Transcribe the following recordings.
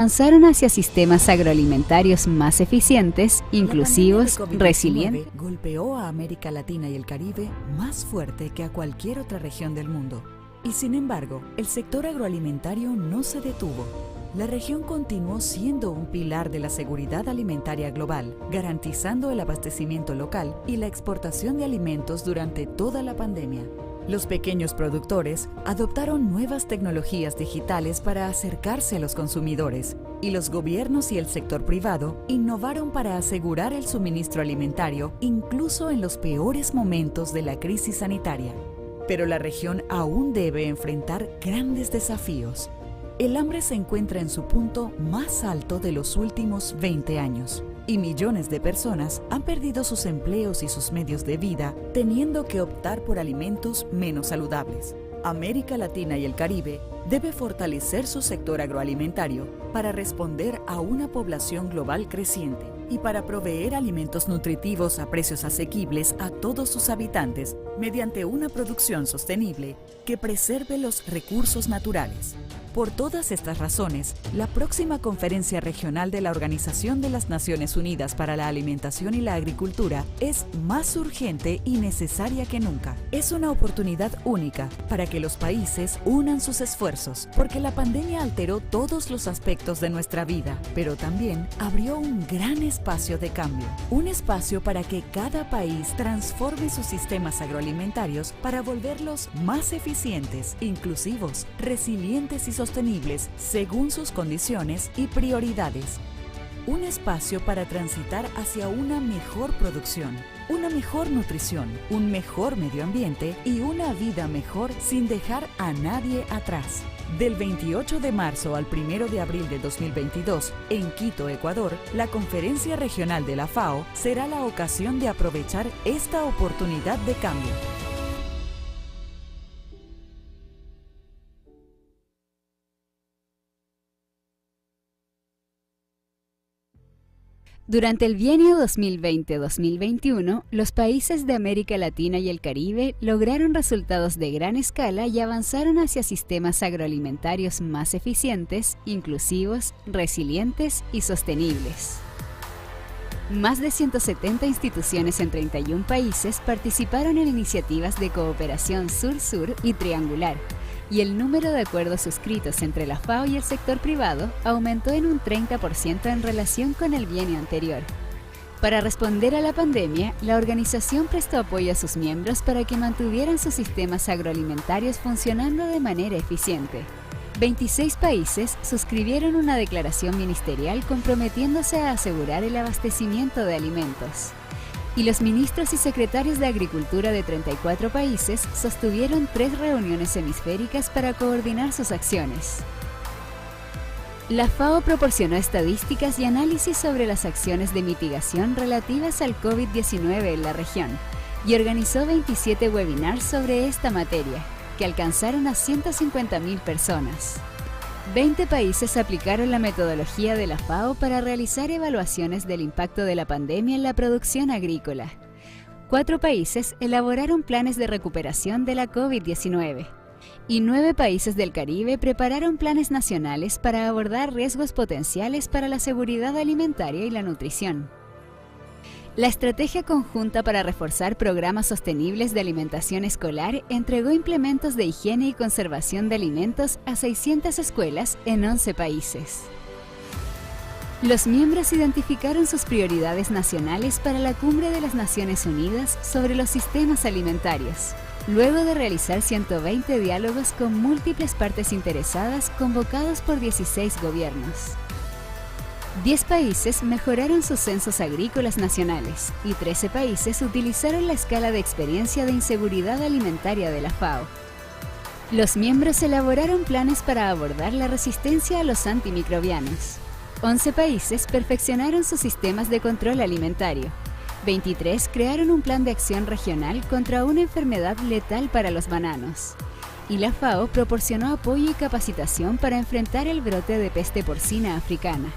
avanzaron hacia sistemas agroalimentarios más eficientes, inclusivos, resilientes. Golpeó a América Latina y el Caribe más fuerte que a cualquier otra región del mundo. Y sin embargo, el sector agroalimentario no se detuvo. La región continuó siendo un pilar de la seguridad alimentaria global, garantizando el abastecimiento local y la exportación de alimentos durante toda la pandemia. Los pequeños productores adoptaron nuevas tecnologías digitales para acercarse a los consumidores, y los gobiernos y el sector privado innovaron para asegurar el suministro alimentario incluso en los peores momentos de la crisis sanitaria. Pero la región aún debe enfrentar grandes desafíos. El hambre se encuentra en su punto más alto de los últimos 20 años. Y millones de personas han perdido sus empleos y sus medios de vida, teniendo que optar por alimentos menos saludables. América Latina y el Caribe debe fortalecer su sector agroalimentario para responder a una población global creciente y para proveer alimentos nutritivos a precios asequibles a todos sus habitantes mediante una producción sostenible que preserve los recursos naturales. Por todas estas razones, la próxima Conferencia Regional de la Organización de las Naciones Unidas para la Alimentación y la Agricultura es más urgente y necesaria que nunca. Es una oportunidad única para que los países unan sus esfuerzos, porque la pandemia alteró todos los aspectos de nuestra vida, pero también abrió un gran espacio de cambio. Un espacio para que cada país transforme sus sistemas agroalimentarios para volverlos más eficientes, inclusivos, resilientes y sostenibles según sus condiciones y prioridades. Un espacio para transitar hacia una mejor producción, una mejor nutrición, un mejor medio ambiente y una vida mejor sin dejar a nadie atrás. Del 28 de marzo al 1 de abril de 2022, en Quito, Ecuador, la Conferencia Regional de la FAO será la ocasión de aprovechar esta oportunidad de cambio. Durante el bienio 2020-2021, los países de América Latina y el Caribe lograron resultados de gran escala y avanzaron hacia sistemas agroalimentarios más eficientes, inclusivos, resilientes y sostenibles. Más de 170 instituciones en 31 países participaron en iniciativas de cooperación sur-sur y triangular, y el número de acuerdos suscritos entre la FAO y el sector privado aumentó en un 30% en relación con el bienio anterior. Para responder a la pandemia, la organización prestó apoyo a sus miembros para que mantuvieran sus sistemas agroalimentarios funcionando de manera eficiente. 26 países suscribieron una declaración ministerial comprometiéndose a asegurar el abastecimiento de alimentos. Y los ministros y secretarios de Agricultura de 34 países sostuvieron 3 reuniones hemisféricas para coordinar sus acciones. La FAO proporcionó estadísticas y análisis sobre las acciones de mitigación relativas al COVID-19 en la región y organizó 27 webinars sobre esta materia, que alcanzaron a 150.000 personas. 20 países aplicaron la metodología de la FAO para realizar evaluaciones del impacto de la pandemia en la producción agrícola. 4 países elaboraron planes de recuperación de la COVID-19. Y 9 países del Caribe prepararon planes nacionales para abordar riesgos potenciales para la seguridad alimentaria y la nutrición. La estrategia conjunta para reforzar programas sostenibles de alimentación escolar entregó implementos de higiene y conservación de alimentos a 600 escuelas en 11 países. Los miembros identificaron sus prioridades nacionales para la Cumbre de las Naciones Unidas sobre los sistemas alimentarios, luego de realizar 120 diálogos con múltiples partes interesadas convocados por 16 gobiernos. 10 países mejoraron sus censos agrícolas nacionales y 13 países utilizaron la escala de experiencia de inseguridad alimentaria de la FAO. Los miembros elaboraron planes para abordar la resistencia a los antimicrobianos. 11 países perfeccionaron sus sistemas de control alimentario. 23 crearon un plan de acción regional contra una enfermedad letal para los bananos. Y la FAO proporcionó apoyo y capacitación para enfrentar el brote de peste porcina africana.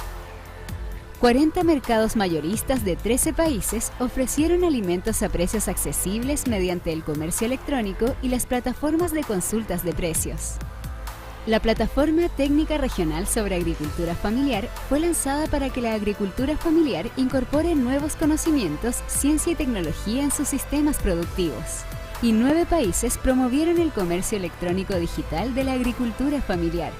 40 mercados mayoristas de 13 países ofrecieron alimentos a precios accesibles mediante el comercio electrónico y las plataformas de consultas de precios. La Plataforma Técnica Regional sobre Agricultura Familiar fue lanzada para que la agricultura familiar incorpore nuevos conocimientos, ciencia y tecnología en sus sistemas productivos. Y 9 países promovieron el comercio electrónico digital de la agricultura familiar.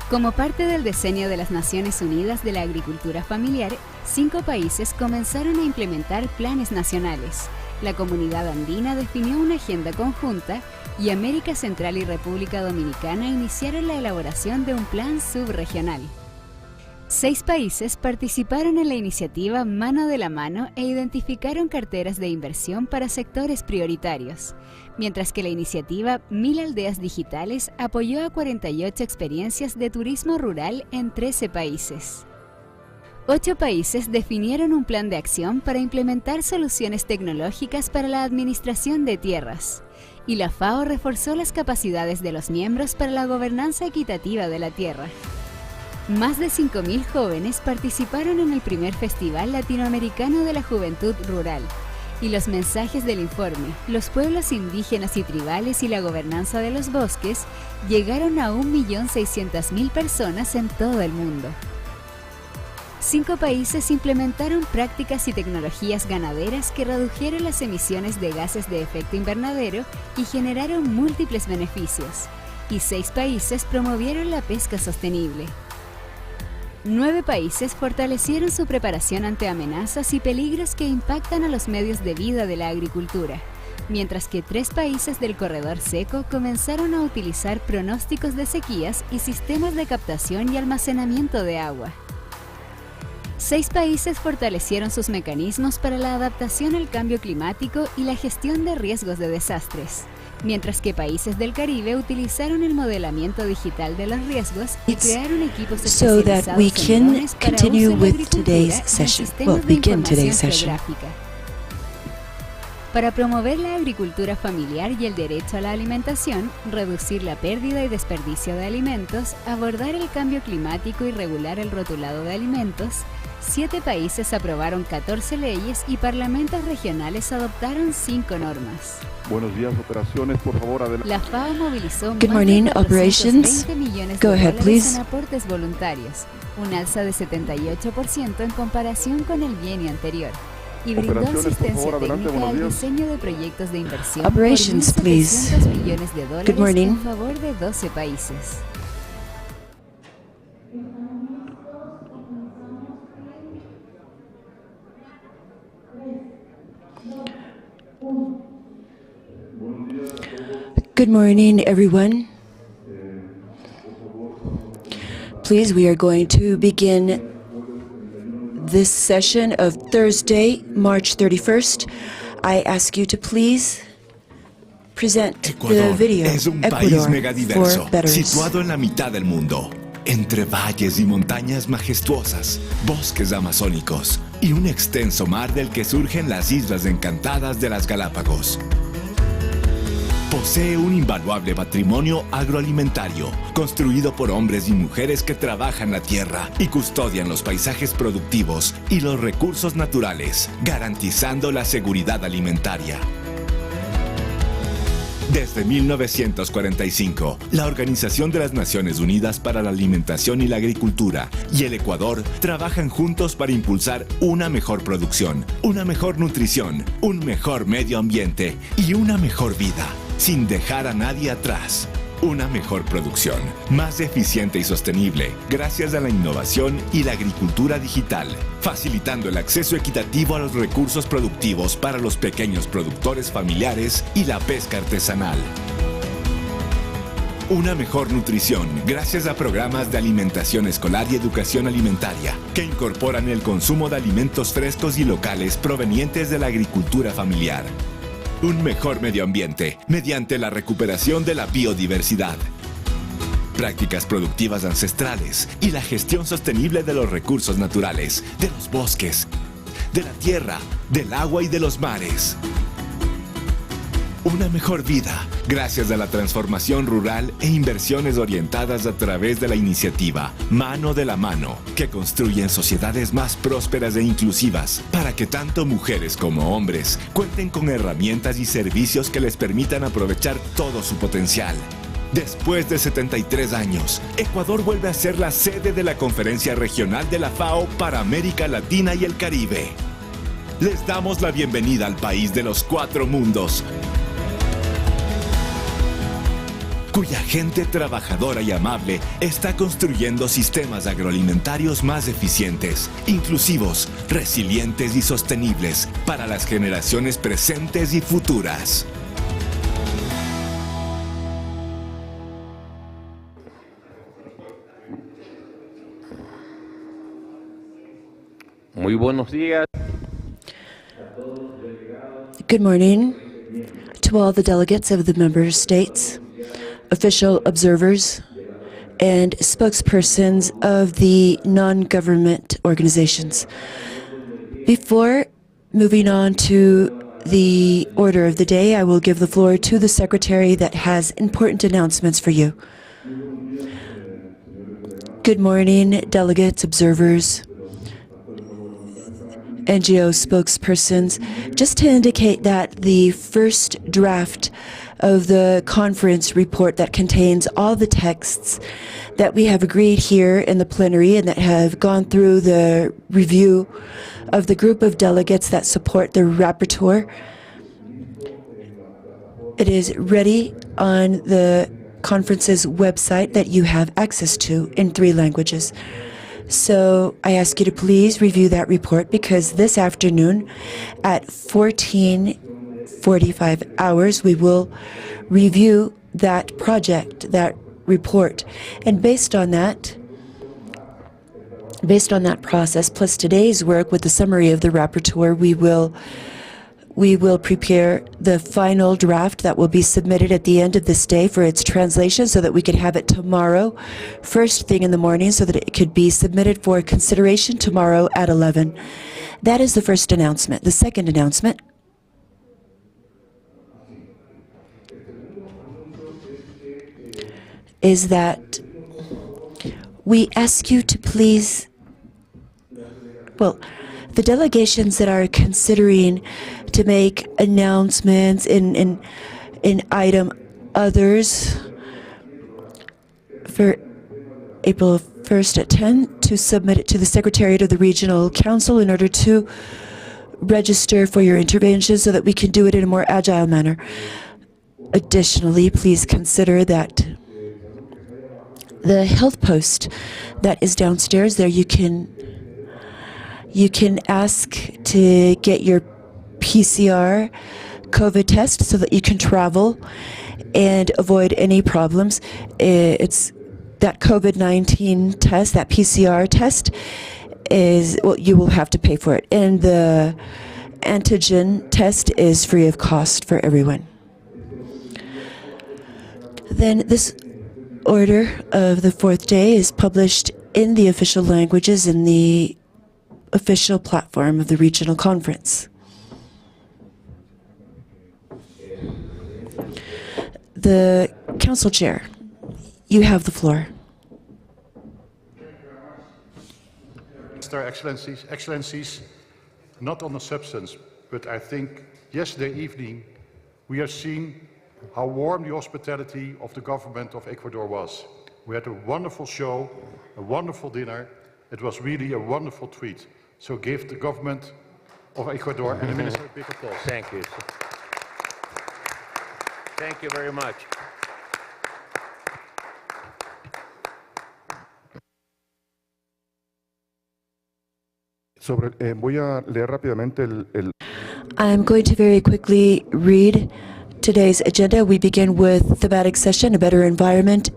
Como parte del diseño de las Naciones Unidas de la Agricultura Familiar, 5 países comenzaron a implementar planes nacionales. La Comunidad Andina definió una agenda conjunta y América Central y República Dominicana iniciaron la elaboración de un plan subregional. 6 países participaron en la iniciativa Mano de la Mano e identificaron carteras de inversión para sectores prioritarios, mientras que la iniciativa 1000 Aldeas Digitales apoyó a 48 experiencias de turismo rural en 13 países. 8 países definieron un plan de acción para implementar soluciones tecnológicas para la administración de tierras, y la FAO reforzó las capacidades de los miembros para la gobernanza equitativa de la tierra. Más de 5.000 jóvenes participaron en el primer Festival Latinoamericano de la Juventud Rural, y los mensajes del informe, los pueblos indígenas y tribales y la gobernanza de los bosques, llegaron a 1.600.000 personas en todo el mundo. 5 países implementaron prácticas y tecnologías ganaderas que redujeron las emisiones de gases de efecto invernadero y generaron múltiples beneficios, y 6 países promovieron la pesca sostenible. 9 países fortalecieron su preparación ante amenazas y peligros que impactan a los medios de vida de la agricultura, mientras que 3 países del corredor seco comenzaron a utilizar pronósticos de sequías y sistemas de captación y almacenamiento de agua. 6 países fortalecieron sus mecanismos para la adaptación al cambio climático y la gestión de riesgos de desastres, mientras que países del Caribe utilizaron el modelamiento digital de los riesgos y crearon equipos especializados en drones para uso en la agricultura y sistemas de información geográfica. Para promover la agricultura familiar y el derecho a la alimentación, reducir la pérdida y desperdicio de alimentos, abordar el cambio climático y regular el rotulado de alimentos, 7 países aprobaron 14 leyes y parlamentos regionales adoptaron 5 normas. Buenos días, operaciones, por favor, adelante. La FAO movilizó Good morning, más de operations. 420 millones Go de ahead, dólares please. en aportes voluntarios, un alza de 78% en comparación con el bienio anterior, y brindó Operaciones, por asistencia favor, adelante, técnica al buenos días. diseño de proyectos de inversión Operations, por please. 1.700 millones de dólares Good morning. en favor de 12 países. Good morning, everyone. Please, we are going to begin this session of Thursday, March 31st. I ask you to please present the Ecuador video. es un país Ecuador megadiverso, for betters. situado en la mitad del mundo, entre valles y montañas majestuosas, bosques amazónicos y un extenso mar del que surgen las islas encantadas de las Galápagos. Posee un invaluable patrimonio agroalimentario, construido por hombres y mujeres que trabajan la tierra y custodian los paisajes productivos y los recursos naturales, garantizando la seguridad alimentaria. Desde 1945, la Organización de las Naciones Unidas para la Alimentación y la Agricultura y el Ecuador trabajan juntos para impulsar una mejor producción, una mejor nutrición, un mejor medio ambiente y una mejor vida, sin dejar a nadie atrás. Una mejor producción, más eficiente y sostenible, gracias a la innovación y la agricultura digital, facilitando el acceso equitativo a los recursos productivos para los pequeños productores familiares y la pesca artesanal. Una mejor nutrición, gracias a programas de alimentación escolar y educación alimentaria, que incorporan el consumo de alimentos frescos y locales provenientes de la agricultura familiar. Un mejor medio ambiente, mediante la recuperación de la biodiversidad. Prácticas productivas ancestrales y la gestión sostenible de los recursos naturales, de los bosques, de la tierra, del agua y de los mares. Una mejor vida, gracias a la transformación rural e inversiones orientadas a través de la iniciativa Mano de la Mano, que construyen sociedades más prósperas e inclusivas, para que tanto mujeres como hombres cuenten con herramientas y servicios que les permitan aprovechar todo su potencial. Después de 73 años, Ecuador vuelve a ser la sede de la Conferencia Regional de la FAO para América Latina y el Caribe. Les damos la bienvenida al país de los 4 mundos, cuya gente trabajadora y amable está construyendo sistemas agroalimentarios más eficientes, inclusivos, resilientes y sostenibles para las generaciones presentes y futuras. Muy buenos días. Good morning to all the delegates of the member states, official observers, and spokespersons of the non-government organizations. Before moving on to the order of the day, I will give the floor to the secretary that has important announcements for you. Good morning, delegates, observers, NGO spokespersons. Just to indicate that the first draft of the conference report that contains all the texts that we have agreed here in the plenary and that have gone through the review of the group of delegates that support the rapporteur, it is ready on the conference's website that you have access to in 3 languages. So I ask you to please review that report, because this afternoon at 14:45 hours we will review that project, that report. And based on that process, plus today's work with the summary of the rapporteur, we will prepare the final draft that will be submitted at the end of this day for its translation, so that we could have it tomorrow, first thing in the morning, so that it could be submitted for consideration tomorrow at 11. That is the first announcement. The second announcement is that we ask you to please, the delegations that are considering to make announcements in item others for April 1st at 10, to submit it to the Secretariat of the Regional Council in order to register for your intervention, so that we can do it in a more agile manner. Additionally, please consider that the health post that is downstairs there, you can ask to get your PCR COVID test so that you can travel and avoid any problems. It's that COVID-19 test, that PCR test is, you will have to pay for it. And the antigen test is free of cost for everyone. Then this order of the 4th day is published in the official languages in the official platform of the regional conference. The Council Chair, you have the floor. Mr. Excellencies, not on the substance, but I think yesterday evening we have seen how warm the hospitality of the government of Ecuador was. We had a wonderful show, a wonderful dinner. It was really a wonderful treat. So give the government of Ecuador and the Minister a big applause. Thank you. Thank you very much. Voy a leer rápidamente el I'm going to very quickly read today's agenda. We begin with thematic session, a better environment,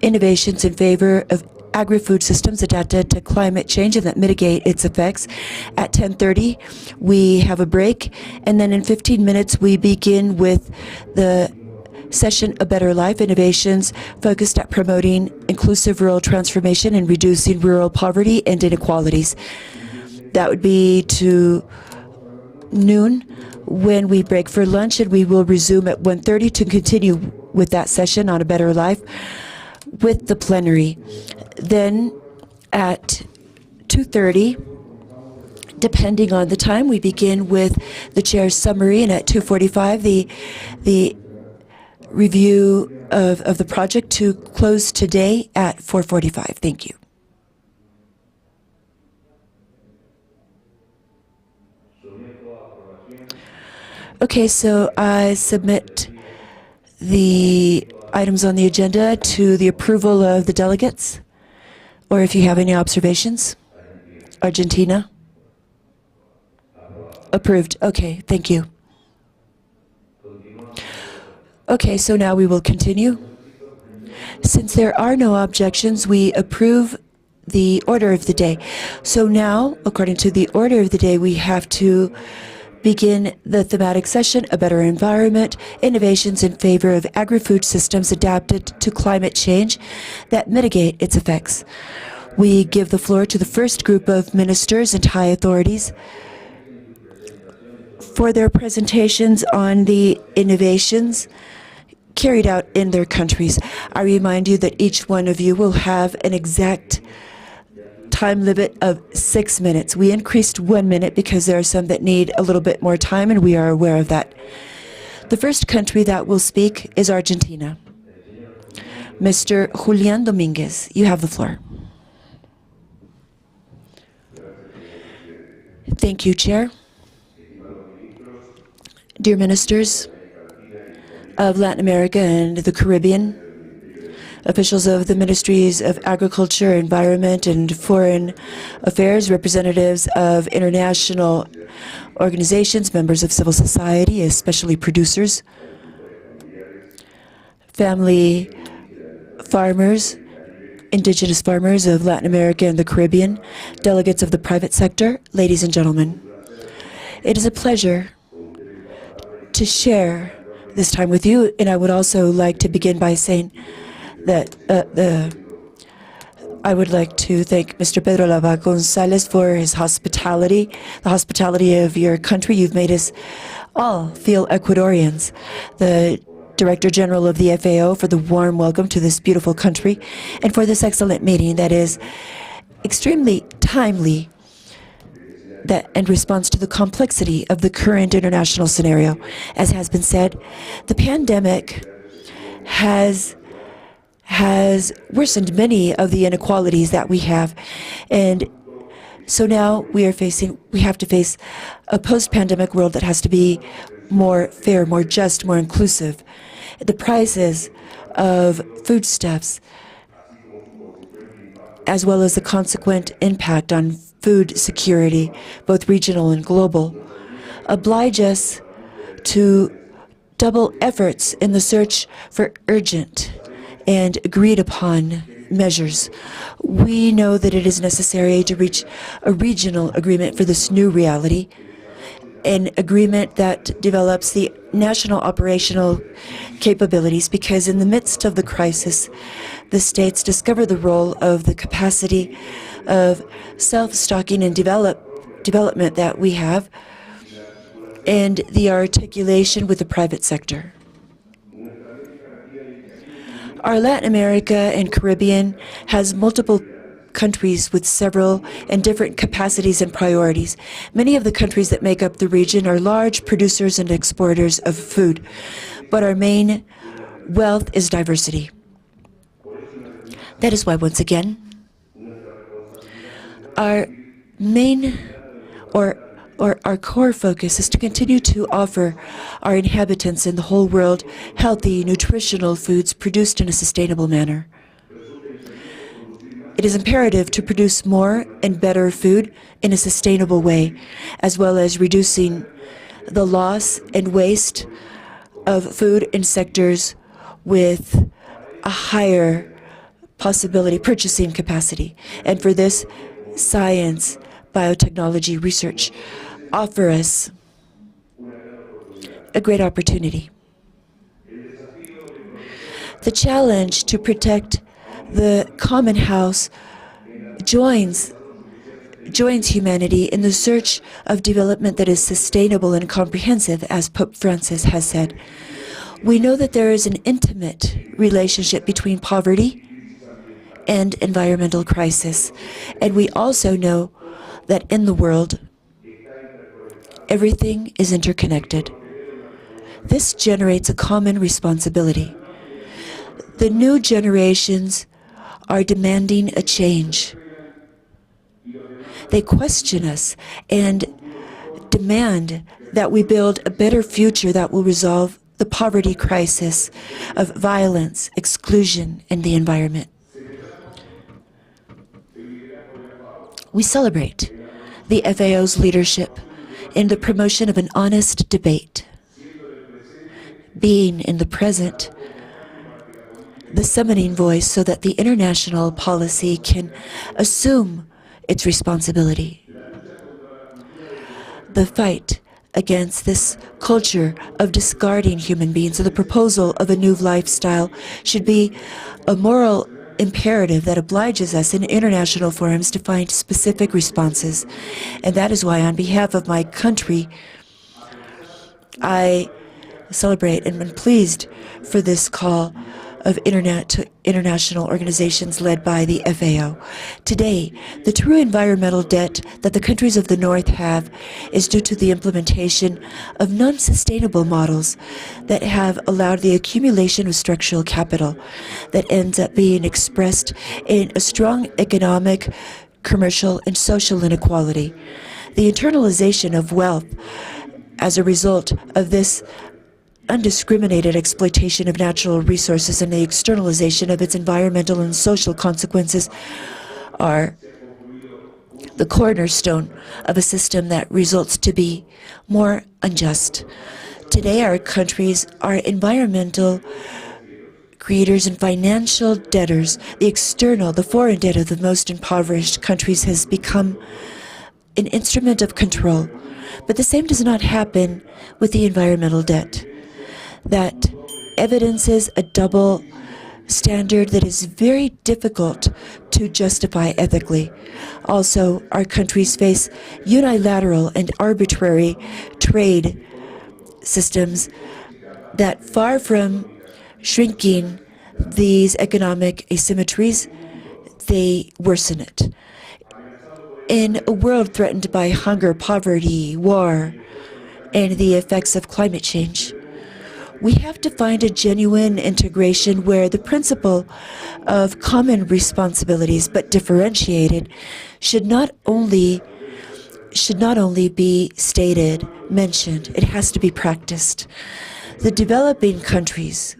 innovations in favor of agri-food systems adapted to climate change and that mitigate its effects. At 10:30, we have a break, and then in 15 minutes, we begin with the session, A Better Life, innovations focused at promoting inclusive rural transformation and reducing rural poverty and inequalities. That would be to noon when we break for lunch, and we will resume at 1:30 to continue with that session on A Better Life with the plenary. Then at 2:30, depending on the time, we begin with the chair's summary, and at 2:45 the review of the project to close today at 4:45. Thank you. Okay, so I submit the items on the agenda to the approval of the delegates, or if you have any observations. Argentina? Approved. Okay, thank you. Okay, so now we will continue. Since there are no objections, we approve the order of the day. So now, according to the order of the day, we have to begin the thematic session, A Better Environment, Innovations in Favor of Agri-Food Systems Adapted to Climate Change that Mitigate Its Effects. We give the floor to the first group of ministers and high authorities for their presentations on the innovations carried out in their countries. I remind you that each one of you will have an exact time limit of 6 minutes. We increased 1 minute because there are some that need a little bit more time, and we are aware of that. The first country that will speak is Argentina. Mr. Julián Domínguez, you have the floor. Thank you, Chair. Dear ministers of Latin America and the Caribbean, officials of the Ministries of Agriculture, Environment, and Foreign Affairs, representatives of international organizations, members of civil society, especially producers, family farmers, indigenous farmers of Latin America and the Caribbean, delegates of the private sector, ladies and gentlemen. It is a pleasure to share this time with you, and I would also like to begin by saying that I would like to thank Mr. Pedro Lava Gonzalez for his hospitality, the hospitality of your country. You've made us all feel Ecuadorians. The Director General of the FAO for the warm welcome to this beautiful country, and for this excellent meeting that is extremely timely that in response to the complexity of the current international scenario. As has been said, the pandemic has worsened many of the inequalities that we have, and so now we have to face a post-pandemic world that has to be more fair, more just, more inclusive. The prices of foodstuffs, as well as the consequent impact on food security, both regional and global, oblige us to double efforts in the search for urgent and agreed upon measures. We know that it is necessary to reach a regional agreement for this new reality, an agreement that develops the national operational capabilities, because in the midst of the crisis, the states discover the role of the capacity of self-stocking and development that we have, and the articulation with the private sector. Our Latin America and Caribbean has multiple countries with several and different capacities and priorities. Many of the countries that make up the region are large producers and exporters of food, but our main wealth is diversity. That is why, once again, our main or our core focus is to continue to offer our inhabitants in the whole world healthy, nutritional foods produced in a sustainable manner. It is imperative to produce more and better food in a sustainable way, as well as reducing the loss and waste of food in sectors with a higher purchasing capacity. And for this, science, biotechnology, research offer us a great opportunity. The challenge to protect the common house joins humanity in the search of development that is sustainable and comprehensive, as Pope Francis has said. We know that there is an intimate relationship between poverty and environmental crisis, and we also know that in the world, everything is interconnected. This generates a common responsibility. The new generations are demanding a change. They question us and demand that we build a better future that will resolve the poverty crisis of violence, exclusion, and the environment. We celebrate the FAO's leadership in the promotion of an honest debate. Being in the present, the summoning voice so that the international policy can assume its responsibility. The fight against this culture of discarding human beings, or the proposal of a new lifestyle, should be a moral imperative that obliges us in international forums to find specific responses. And that is why, on behalf of my country, I celebrate and am pleased for this call of international organizations led by the FAO. Today, the true environmental debt that the countries of the North have is due to the implementation of non-sustainable models that have allowed the accumulation of structural capital that ends up being expressed in a strong economic, commercial, and social inequality. The internalization of wealth as a result of this undiscriminated exploitation of natural resources and the externalization of its environmental and social consequences are the cornerstone of a system that results to be more unjust. Today, our countries are environmental creators and financial debtors. The foreign debt of the most impoverished countries has become an instrument of control. But the same does not happen with the environmental debt. That evidences a double standard that is very difficult to justify ethically. Also, our countries face unilateral and arbitrary trade systems that, far from shrinking these economic asymmetries, they worsen it. In a world threatened by hunger, poverty, war, and the effects of climate change, we have to find a genuine integration where the principle of common responsibilities, but differentiated, should not only be stated, mentioned, it has to be practiced. The developing countries,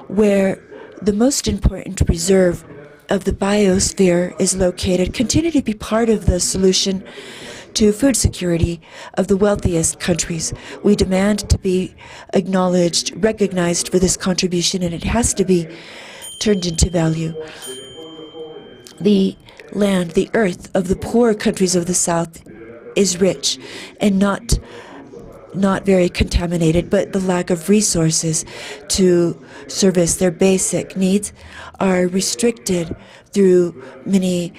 where the most important reserve of the biosphere is located, continue to be part of the solution to food security of the wealthiest countries. We demand to be acknowledged, recognized for this contribution, and it has to be turned into value. The land, the earth of the poor countries of the South is rich and not very contaminated, but the lack of resources to service their basic needs are restricted through many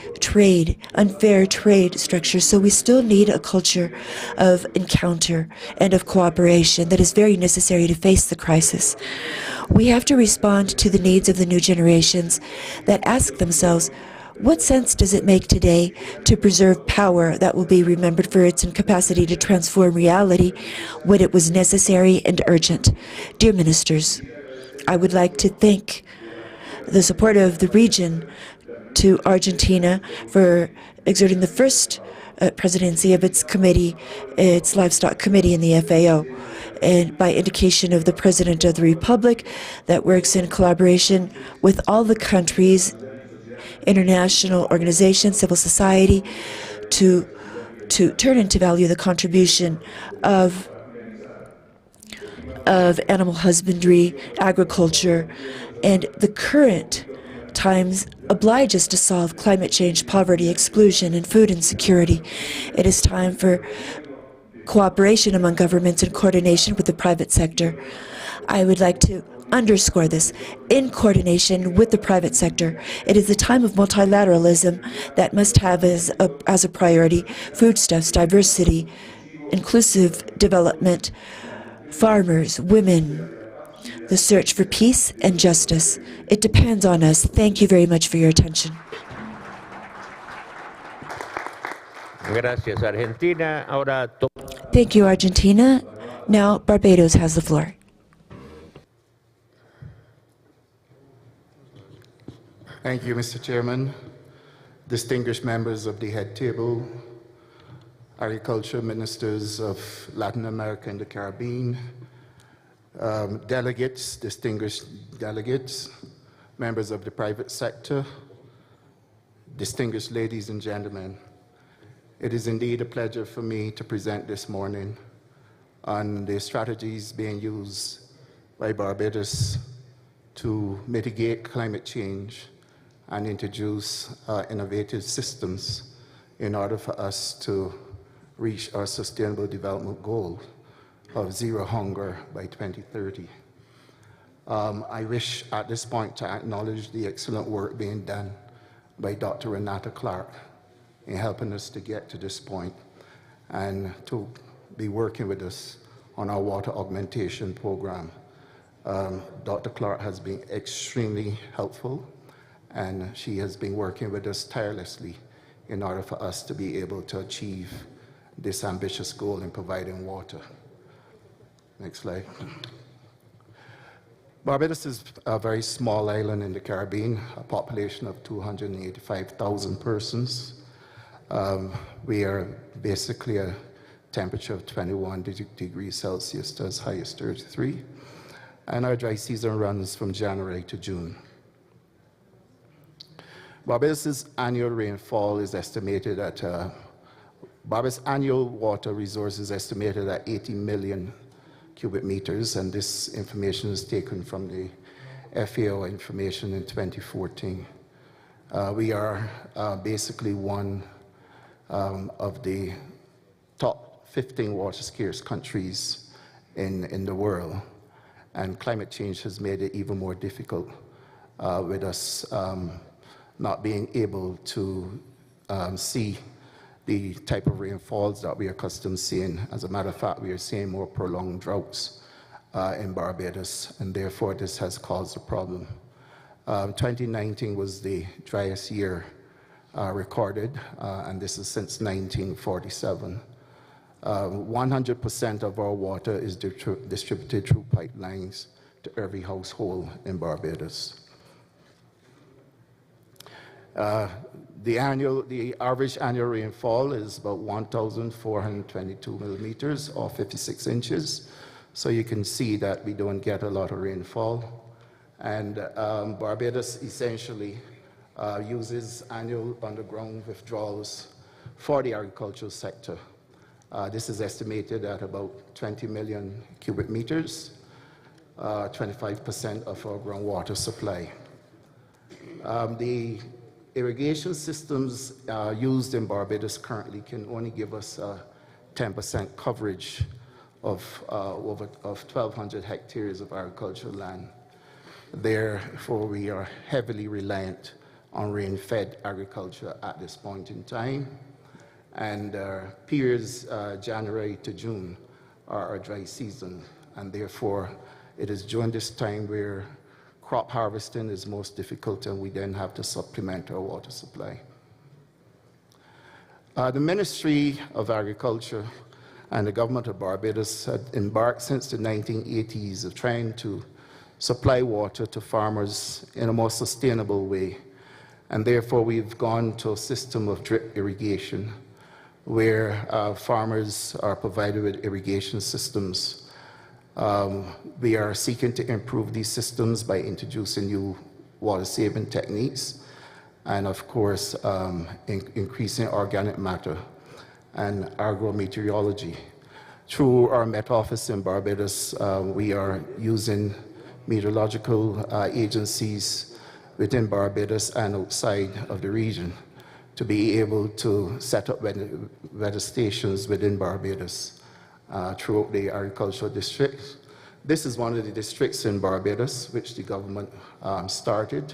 unfair trade structures. So we still need a culture of encounter and of cooperation that is very necessary to face the crisis. We have to respond to the needs of the new generations that ask themselves, what sense does it make today to preserve power that will be remembered for its incapacity to transform reality when it was necessary and urgent? Dear ministers, I would like to thank the support of the region to Argentina for exerting the first presidency of its committee, its livestock committee in the FAO, and by indication of the President of the Republic that works in collaboration with all the countries, international organizations, civil society, to turn into value the contribution of animal husbandry, agriculture, and the current times oblige us to solve climate change, poverty, exclusion, and food insecurity. It is time for cooperation among governments and coordination with the private sector. I would like to underscore this, in coordination with the private sector. It is the time of multilateralism that must have as a priority foodstuffs, diversity, inclusive development, farmers, women, the search for peace and justice. It depends on us. Thank you very much for your attention. Gracias, Argentina. Ahora Thank you, Argentina. Now, Barbados has the floor. Thank you, Mr. Chairman. Distinguished members of the head table, agriculture ministers of Latin America and the Caribbean, delegates, distinguished delegates, members of the private sector, distinguished ladies and gentlemen. It is indeed a pleasure for me to present this morning on the strategies being used by Barbados to mitigate climate change and introduce innovative systems in order for us to reach our sustainable development goal of zero hunger by 2030. I wish at this point to acknowledge the excellent work being done by Dr. Renata Clark in helping us to get to this point and to be working with us on our water augmentation program. Dr. Clark has been extremely helpful, and she has been working with us tirelessly in order for us to be able to achieve this ambitious goal in providing water. Next slide. Barbados is a very small island in the Caribbean, a population of 285,000 persons. We are basically a temperature of 21 degrees Celsius to as high as 33, and our dry season runs from January to June. Barbados' annual rainfall is estimated at, Barbados' annual water resource is estimated at 80 million cubic meters, and this information is taken from the FAO information in 2014. We are basically one of the top 15 water scarce countries in the world, and climate change has made it even more difficult with us not being able to see the type of rainfalls that we are accustomed to seeing. As a matter of fact, we are seeing more prolonged droughts in Barbados, and therefore this has caused a problem. 2019 was the driest year recorded, and this is since 1947. 100% of our water is distributed through pipelines to every household in Barbados. The average annual rainfall is about 1,422 millimeters, or 56 inches. So you can see that we don't get a lot of rainfall. And Barbados essentially uses annual underground withdrawals for the agricultural sector. This is estimated at about 20 million cubic meters, 25% of our groundwater supply. The irrigation systems used in Barbados currently can only give us 10% coverage of 1,200 hectares of agricultural land. Therefore, we are heavily reliant on rain-fed agriculture at this point in time. And periods January to June are our dry season, and therefore it is during this time where crop harvesting is most difficult, and we then have to supplement our water supply. The Ministry of Agriculture and the government of Barbados had embarked since the 1980s of trying to supply water to farmers in a more sustainable way. And therefore, we've gone to a system of drip irrigation, where farmers are provided with irrigation systems. We are seeking to improve these systems by introducing new water-saving techniques, and of course, increasing organic matter and agrometeorology. Through our Met Office in Barbados, we are using meteorological agencies within Barbados and outside of the region to be able to set up weather stations within Barbados throughout the agricultural district. This is one of the districts in Barbados which the government started.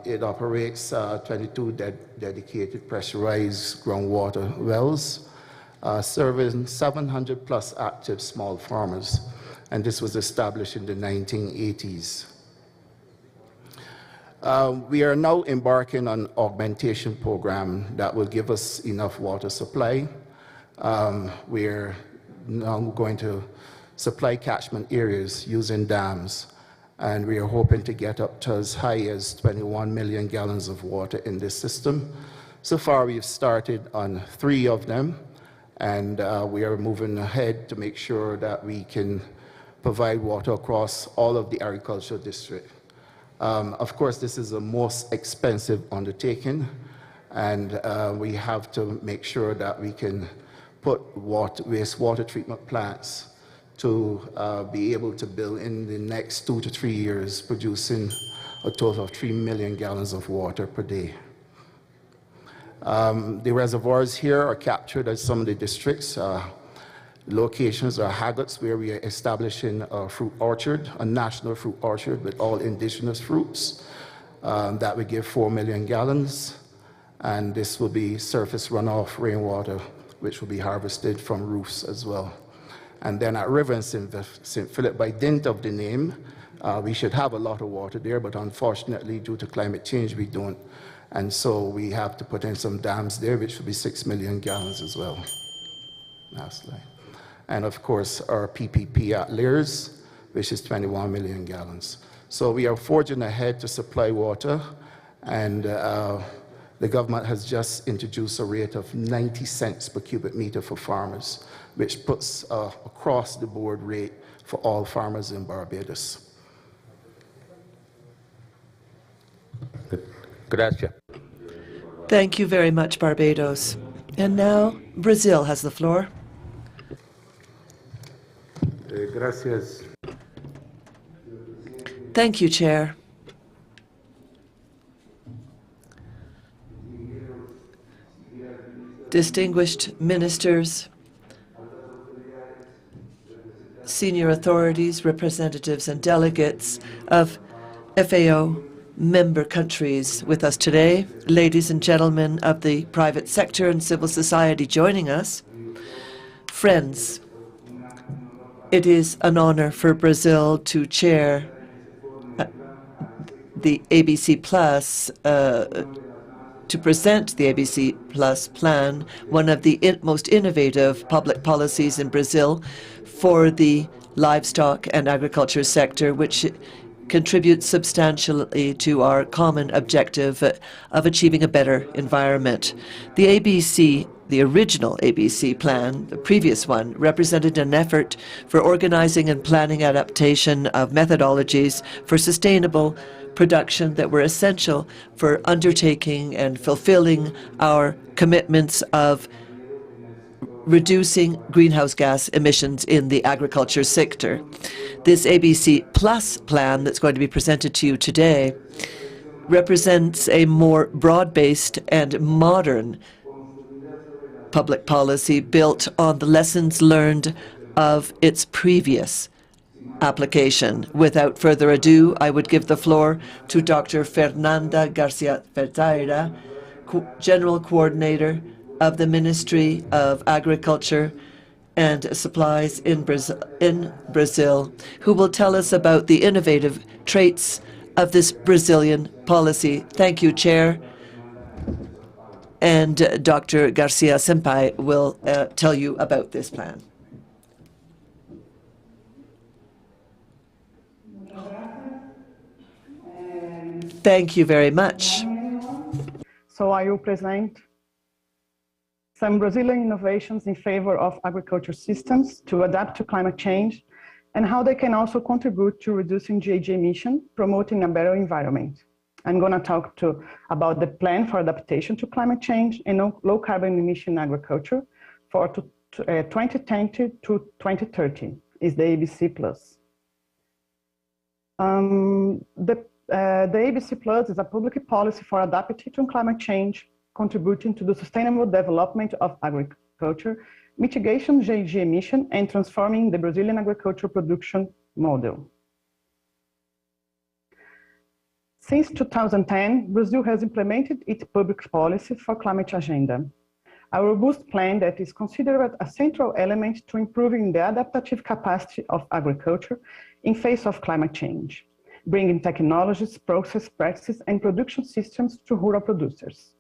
It operates 22 dedicated pressurized groundwater wells, serving 700 plus active small farmers, and this was established in the 1980s. We are now embarking on an augmentation program that will give us enough water supply. We're now going to supply catchment areas using dams, and we are hoping to get up to as high as 21 million gallons of water in this system. So far, we've started on 3 of them, and we are moving ahead to make sure that we can provide water across all of the agricultural district. Of course, this is the most expensive undertaking, and we have to make sure that we can put wastewater treatment plants to be able to build in the next 2 to 3 years, producing a total of 3 million gallons of water per day. The reservoirs here are captured at some of the districts. Locations are haggats where we are establishing a fruit orchard, a national fruit orchard with all indigenous fruits. That would give 4 million gallons, and this will be surface runoff rainwater, which will be harvested from roofs as well. And then at River in St. Philip, by dint of the name, we should have a lot of water there, but unfortunately, due to climate change, we don't. And so we have to put in some dams there, which will be 6 million gallons as well. Last slide. And of course, our PPP at LARS, which is 21 million gallons. So we are forging ahead to supply water, and the government has just introduced a rate of 90 cents per cubic meter for farmers, which puts across the board rate for all farmers in Barbados. Gracias. Thank you very much, Barbados. And now, Brazil has the floor. Gracias. Thank you, Chair. Distinguished ministers, senior authorities, representatives, and delegates of FAO member countries with us today, ladies and gentlemen of the private sector and civil society joining us, friends, it is an honor for Brazil to chair the ABC Plus, to present the ABC Plus plan, one of the most innovative public policies in Brazil for the livestock and agriculture sector, which contributes substantially to our common objective of achieving a better environment. The ABC, the original ABC plan, the previous one, represented an effort for organizing and planning adaptation of methodologies for sustainable production that were essential for undertaking and fulfilling our commitments of reducing greenhouse gas emissions in the agriculture sector. This ABC Plus plan that's going to be presented to you today represents a more broad-based and modern public policy built on the lessons learned of its previous application. Without further ado, I would give the floor to Dr. Fernanda Garcia Ferreira, General Coordinator of the Ministry of Agriculture and Supplies in Brazil, who will tell us about the innovative traits of this Brazilian policy. Thank you, Chair. And Dr. Garcia Senpai will tell you about this plan. Thank you very much. So I will present some Brazilian innovations in favor of agriculture systems to adapt to climate change and how they can also contribute to reducing GHG emission, promoting a better environment. I'm going to talk about the plan for adaptation to climate change and low carbon emission agriculture for 2020 to 2030 is the ABC Plus. The ABC Plus is a public policy for adapting to climate change, contributing to the sustainable development of agriculture, mitigation GHG emission, and transforming the Brazilian agricultural production model. Since 2010, Brazil has implemented its public policy for climate agenda, a robust plan that is considered a central element to improving the adaptive capacity of agriculture in face of climate change, bringing technologies, process practices, and production systems to rural producers.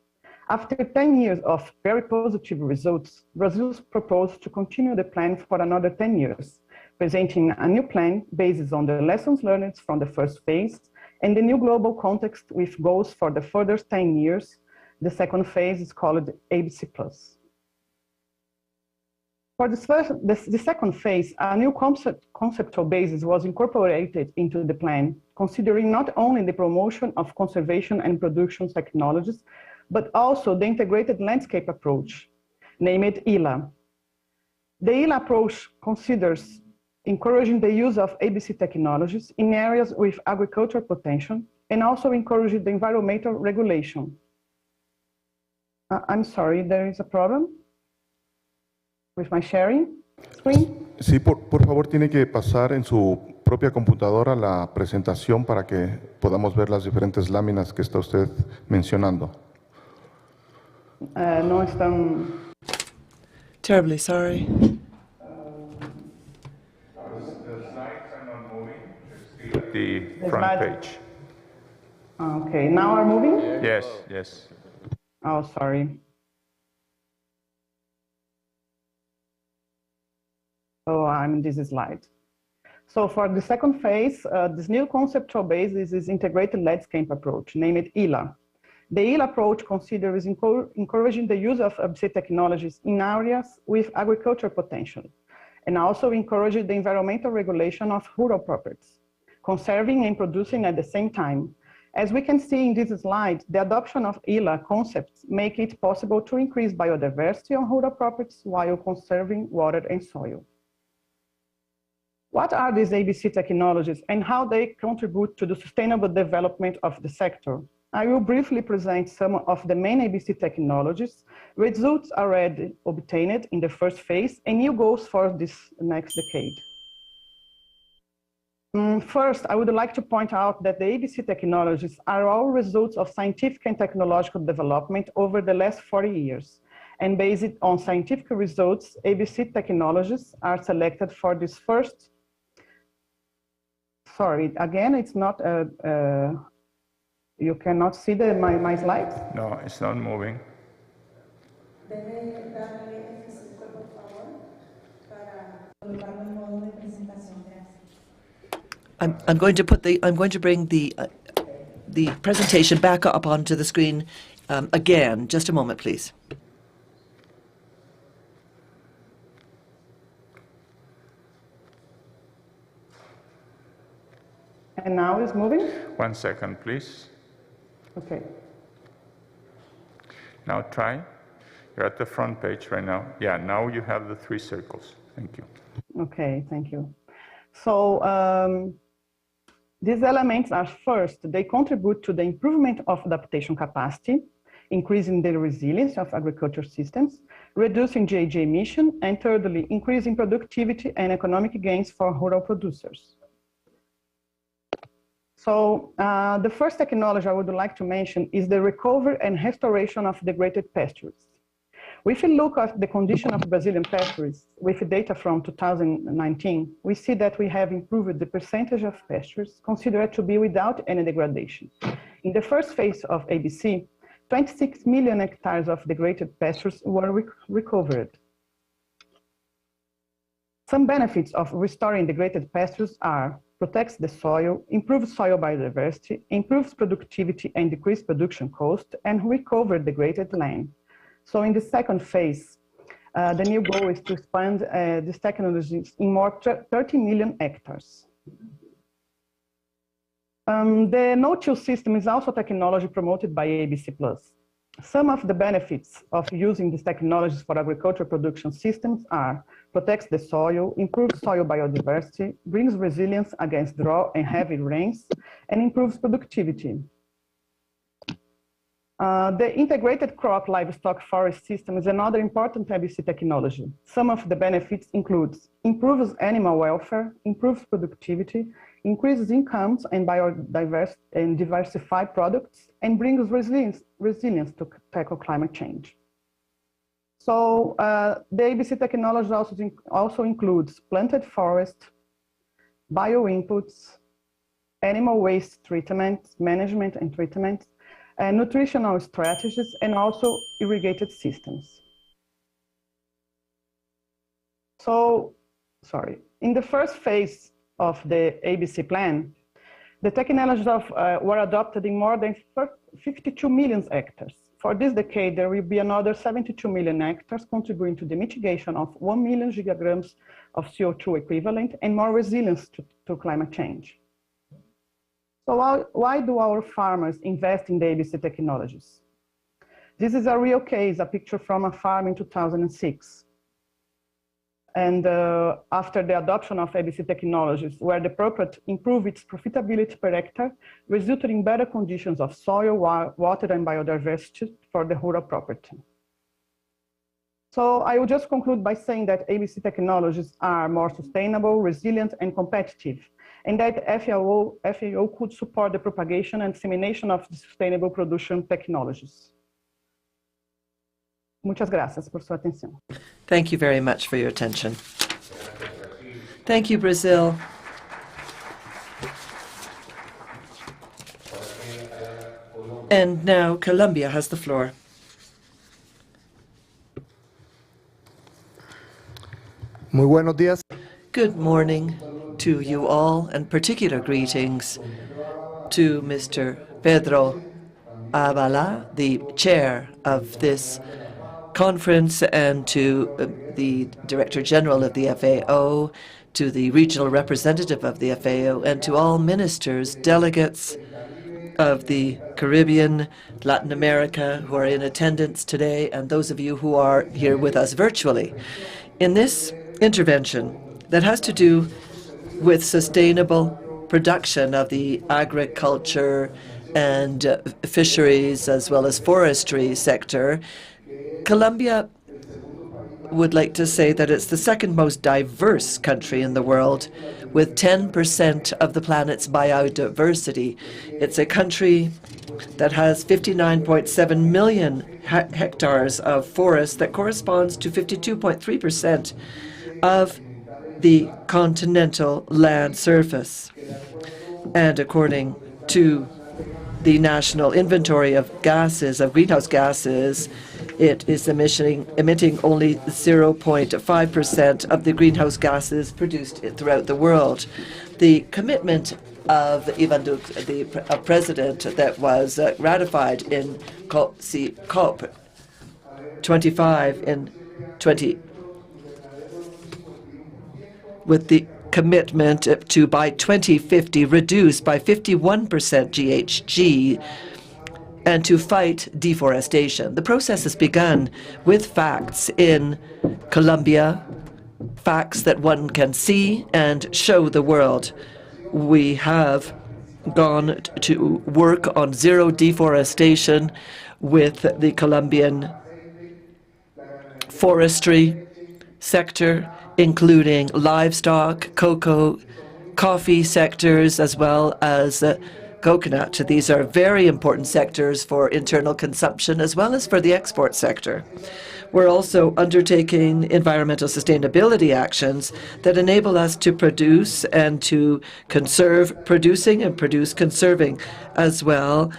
After 10 years of very positive results, Brazil proposed to continue the plan for another 10 years, presenting a new plan based on the lessons learned from the first phase and the new global context with goals for the further 10 years. The second phase is called ABC+. For the second phase, a new conceptual basis was incorporated into the plan, considering not only the promotion of conservation and production technologies, but also the integrated landscape approach, named ILA. The ILA approach considers encouraging the use of ABC technologies in areas with agricultural potential and also encouraging the environmental regulation. I'm sorry, there is a problem with my sharing screen. Sí, por favor, tiene que pasar en su propia computadora la presentación para que podamos ver las diferentes láminas que está usted mencionando. No están... Terribly sorry. The front page. Okay, now are moving? Yes, yes. Oh, sorry. So I'm in this slide. So for the second phase, this new conceptual basis is integrated landscape approach, named ILA. The ILA approach considers encouraging the use of ABC technologies in areas with agricultural potential, and also encouraging the environmental regulation of rural properties, conserving and producing at the same time. As we can see in this slide, the adoption of ILA concepts make it possible to increase biodiversity on rural properties while conserving water and soil. What are these ABC technologies and how they contribute to the sustainable development of the sector? I will briefly present some of the main ABC technologies, results already obtained in the first phase, and new goals for this next decade. First, I would like to point out that the ABC technologies are all results of scientific and technological development over the last 40 years. And based on scientific results, ABC technologies are selected for this first. Sorry, again, it's not, you cannot see my slides? No, it's not moving. I'm going to bring the presentation back up onto the screen again. Just a moment, please. And now it's moving? 1 second, please. Okay. Now try. You're at the front page right now. Yeah, now you have the 3 circles. Thank you. Okay, thank you. So these elements are first, they contribute to the improvement of adaptation capacity, increasing the resilience of agriculture systems, reducing GHG emission, and thirdly, increasing productivity and economic gains for rural producers. So the first technology I would like to mention is the recovery and restoration of degraded pastures. If we look at the condition of Brazilian pastures with data from 2019, we see that we have improved the percentage of pastures considered to be without any degradation. In the first phase of ABC, 26 million hectares of degraded pastures were recovered. Some benefits of restoring degraded pastures are protects the soil, improves soil biodiversity, improves productivity and decrease production cost, and recover degraded land. So in the second phase, the new goal is to expand these technologies in more 30 million hectares. The no-till system is also technology promoted by ABC+. Some of the benefits of using these technologies for agricultural production systems are protects the soil, improves soil biodiversity, brings resilience against drought and heavy rains, and improves productivity. The integrated crop livestock forest system is another important ABC technology. Some of the benefits include improves animal welfare, improves productivity, increases incomes and biodiversity and diversify products, and brings resilience to tackle climate change. So the ABC technology also includes planted forest, bio-inputs, animal waste treatment, management and treatment, and nutritional strategies, and also irrigated systems. So, sorry. In the first phase of the ABC plan, the technologies were adopted in more than 52 million hectares. For this decade, there will be another 72 million hectares contributing to the mitigation of 1 million gigagrams of CO2 equivalent and more resilience to climate change. So why do our farmers invest in the ABC technologies? This is a real case, a picture from a farm in 2006. And after the adoption of ABC technologies, where the product improved its profitability per hectare, resulted in better conditions of soil, water, and biodiversity for the rural property. So I will just conclude by saying that ABC technologies are more sustainable, resilient, and competitive, and that FAO could support the propagation and dissemination of sustainable production technologies. Muchas gracias por su atención. Thank you very much for your attention. Thank you, Brazil. And now Colombia has the floor. Muy buenos días. Good morning to you all, and particular greetings to Mr. Pedro Avala, the chair of this conference, and to the Director General of the FAO, to the regional representative of the FAO, and to all ministers, delegates of the Caribbean, Latin America, who are in attendance today, and those of you who are here with us virtually. In this intervention that has to do with sustainable production of the agriculture and fisheries as well as forestry sector, Colombia would like to say that it's the second most diverse country in the world, with 10% of the planet's biodiversity. It's a country that has 59.7 million hectares of forest that corresponds to 52.3% of the continental land surface. And according to the National Inventory of Gases, of greenhouse gases, it is emitting only 0.5% of the greenhouse gases produced throughout the world. The commitment of Ivan Duque, the president, that was ratified in COP25 in with the commitment to, by 2050, reduce by 51% GHG and to fight deforestation. The process has begun with facts in Colombia, facts that one can see and show the world. We have gone to work on zero deforestation with the Colombian forestry sector, including livestock, cocoa, coffee sectors, as well as coconut. These are very important sectors for internal consumption as well as for the export sector. We're also undertaking environmental sustainability actions that enable us to produce and to conserve producing and produce conserving as well.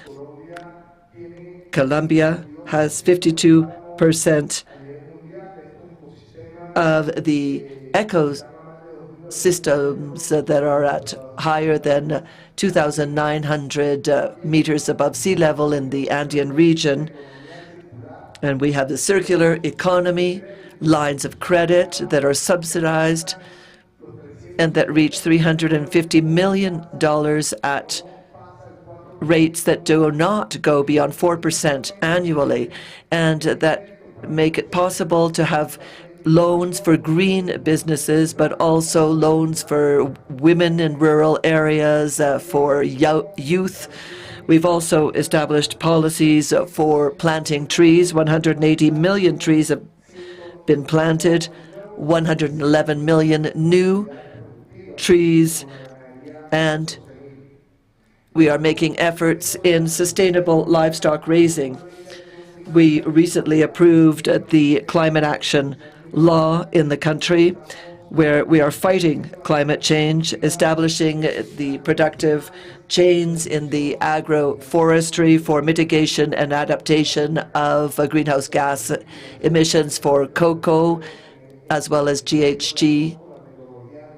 Colombia has 52% of the ecosystems that are at higher than 2,900 meters above sea level in the Andean region. And we have the circular economy, lines of credit that are subsidized and that reach $350 million at rates that do not go beyond 4% annually, and that make it possible to have loans for green businesses, but also loans for women in rural areas, for youth. We've also established policies for planting trees. 180 million trees have been planted, 111 million new trees, and we are making efforts in sustainable livestock raising. We recently approved the climate action law in the country, where we are fighting climate change, establishing the productive chains in the agroforestry for mitigation and adaptation of greenhouse gas emissions for cocoa, as well as GHG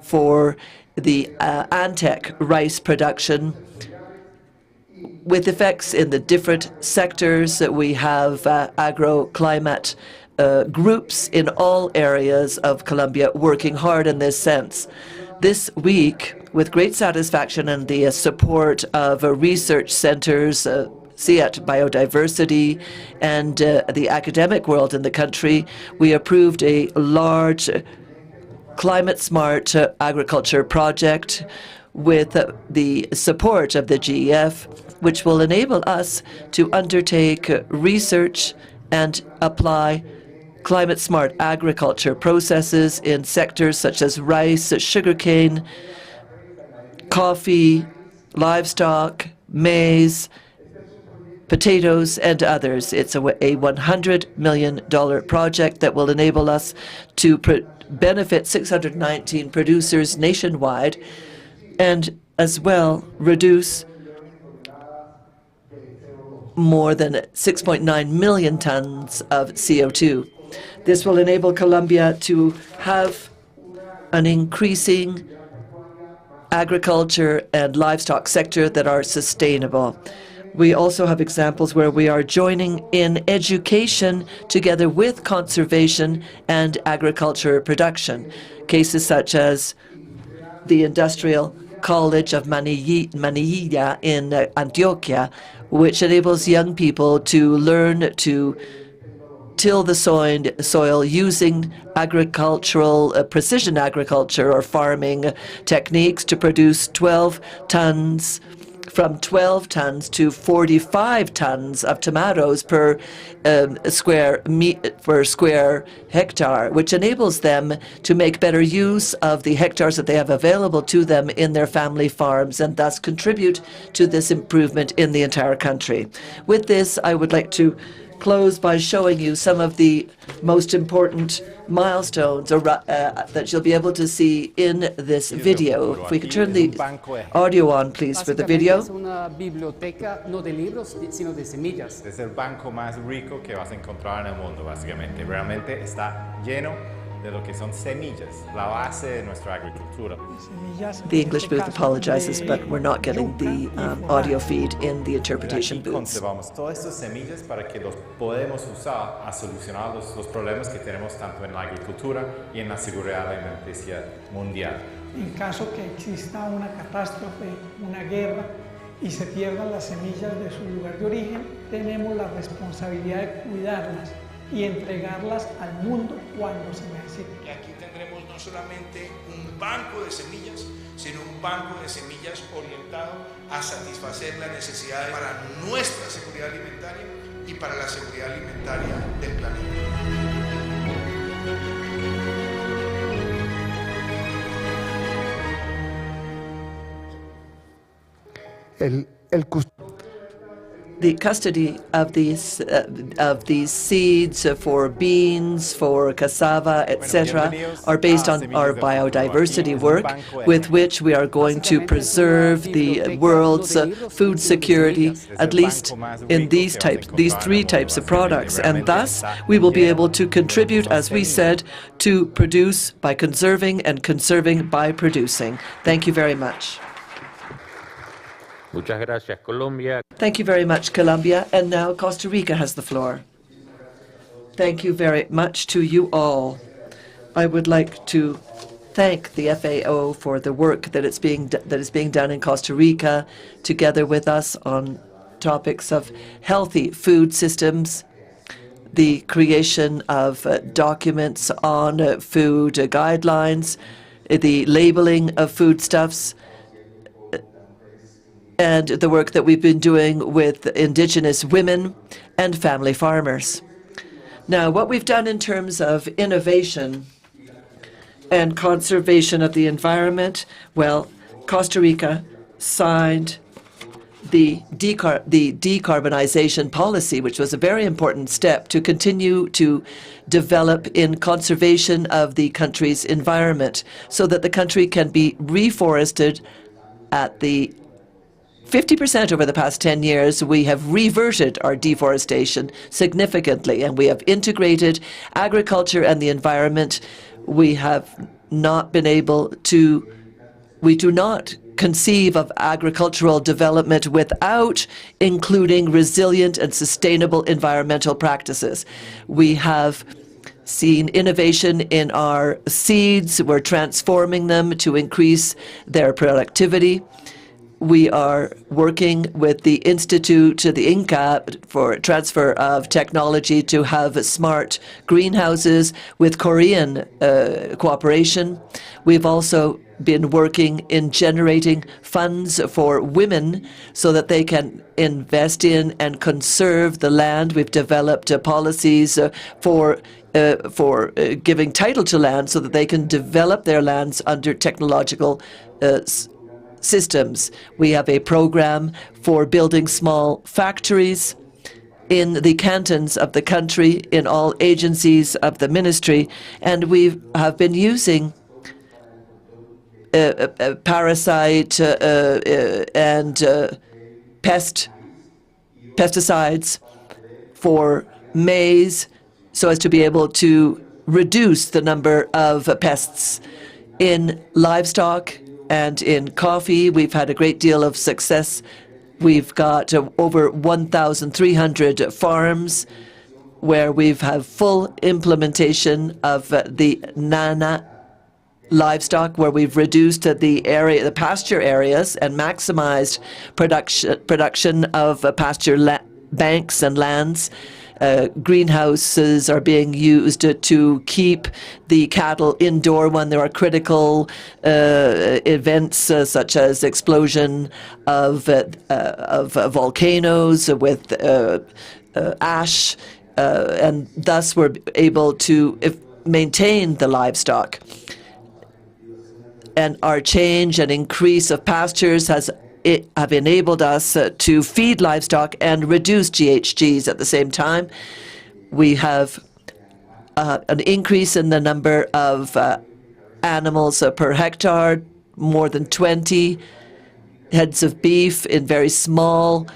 for the Antec rice production, with effects in the different sectors. We have agroclimate groups in all areas of Colombia working hard in this sense. This week, with great satisfaction and the support of research centers, CIAT Biodiversity, and the academic world in the country, we approved a large climate-smart agriculture project with the support of the GEF, which will enable us to undertake research and apply climate-smart agriculture processes in sectors such as rice, sugarcane, coffee, livestock, maize, potatoes, and others. It's a $100 million project that will enable us to benefit 619 producers nationwide and as well reduce more than 6.9 million tons of CO2. This will enable Colombia to have an increasing agriculture and livestock sector that are sustainable. We also have examples where we are joining in education together with conservation and agriculture production. Cases such as the Industrial College of Manilla in Antioquia, which enables young people to learn to till the soil using agricultural, precision agriculture or farming techniques to produce 12 tons to 45 tons of tomatoes per square hectare, which enables them to make better use of the hectares that they have available to them in their family farms and thus contribute to this improvement in the entire country. With this, I would like to close by showing you some of the most important milestones that you'll be able to see in this video. If we could turn the audio on, please, for the video. Es una biblioteca no de libros, sino de semillas. Es el banco más rico que vas a encontrar en el mundo, básicamente. Realmente está lleno de lo que son semillas, la base de nuestra agricultura. The English booth apologizes, but we're not getting the audio feed in the interpretation booths. Conservamos todas estas semillas para que los podemos usar a solucionar los problemas que tenemos tanto en la agricultura y en la seguridad alimenticia mundial. En caso que exista una catástrofe, una guerra y se pierdan las semillas de su lugar de origen, tenemos la responsabilidad de cuidarlas y entregarlas al mundo cuando se necesite. Y aquí tendremos no solamente un banco de semillas, sino un banco de semillas orientado a satisfacer las necesidades para nuestra seguridad alimentaria y para la seguridad alimentaria del planeta. The custody of these seeds for beans, for cassava, etc., are based on our biodiversity work, with which we are going to preserve the world's food security, at least in these three types of products. And thus, we will be able to contribute, as we said, to produce by conserving and conserving by producing. Thank you very much. Muchas gracias, Colombia. Thank you very much, Colombia. And now Costa Rica has the floor. Thank you very much to you all. I would like to thank the FAO for the work that is being done in Costa Rica, together with us on topics of healthy food systems, the creation of documents on food guidelines, the labeling of foodstuffs, and the work that we've been doing with indigenous women and family farmers. Now, what we've done in terms of innovation and conservation of the environment, well, Costa Rica signed the decarbonization policy, which was a very important step to continue to develop in conservation of the country's environment so that the country can be reforested at the 50% over the past 10 years. We have reverted our deforestation significantly, and we have integrated agriculture and the environment. We have not been able to, we do not conceive of agricultural development without including resilient and sustainable environmental practices. We have seen innovation in our seeds. We're transforming them to increase their productivity. We are working with the Institute, the INCA, for transfer of technology to have smart greenhouses with Korean cooperation. We've also been working in generating funds for women so that they can invest in and conserve the land. We've developed policies for giving title to land so that they can develop their lands under technological systems. We have a program for building small factories in the cantons of the country, in all agencies of the ministry, and we have been using parasite and pesticides for maize so as to be able to reduce the number of pests. In livestock and in coffee, we've had a great deal of success. We've got over 1,300 farms where we've had full implementation of the NANA livestock, where we've reduced the pasture areas and maximized production of pasture banks and lands. Greenhouses are being used to keep the cattle indoor when there are critical events such as explosion of volcanoes with ash, and thus we're able to maintain the livestock. And our change and increase of pastures have enabled us to feed livestock and reduce GHGs at the same time. We have an increase in the number of animals per hectare, more than 20 heads of beef in very small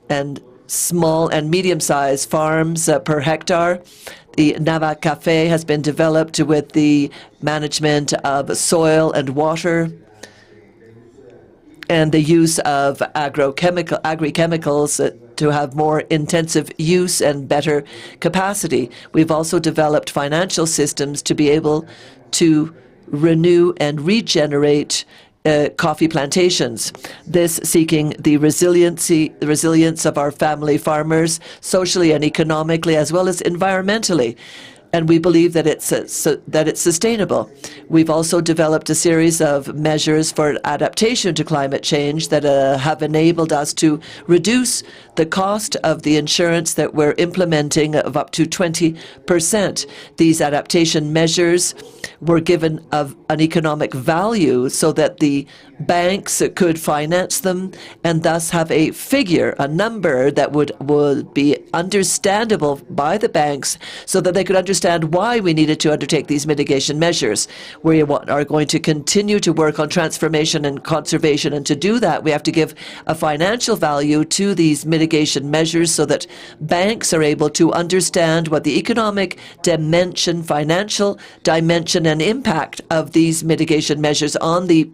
and medium-sized farms per hectare. The Nava Cafe has been developed with the management of soil and water and the use of agri-chemicals to have more intensive use and better capacity. We've also developed financial systems to be able to renew and regenerate coffee plantations. This seeking the resilience of our family farmers, socially and economically, as well as environmentally. And we believe that it's sustainable. We've also developed a series of measures for adaptation to climate change that have enabled us to reduce the cost of the insurance that we're implementing of up to 20%. These adaptation measures were given of an economic value so that the banks could finance them and thus have a figure, a number that would be understandable by the banks so that they could understand why we needed to undertake these mitigation measures. We are going to continue to work on transformation and conservation, and to do that we have to give a financial value to these mitigation measures so that banks are able to understand what the economic dimension, financial dimension and impact of these mitigation measures on the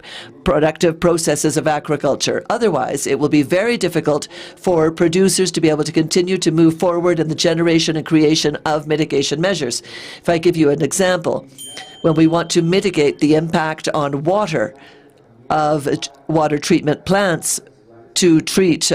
productive processes of agriculture. Otherwise, it will be very difficult for producers to be able to continue to move forward in the generation and creation of mitigation measures. If I give you an example, when we want to mitigate the impact on water of water treatment plants to treat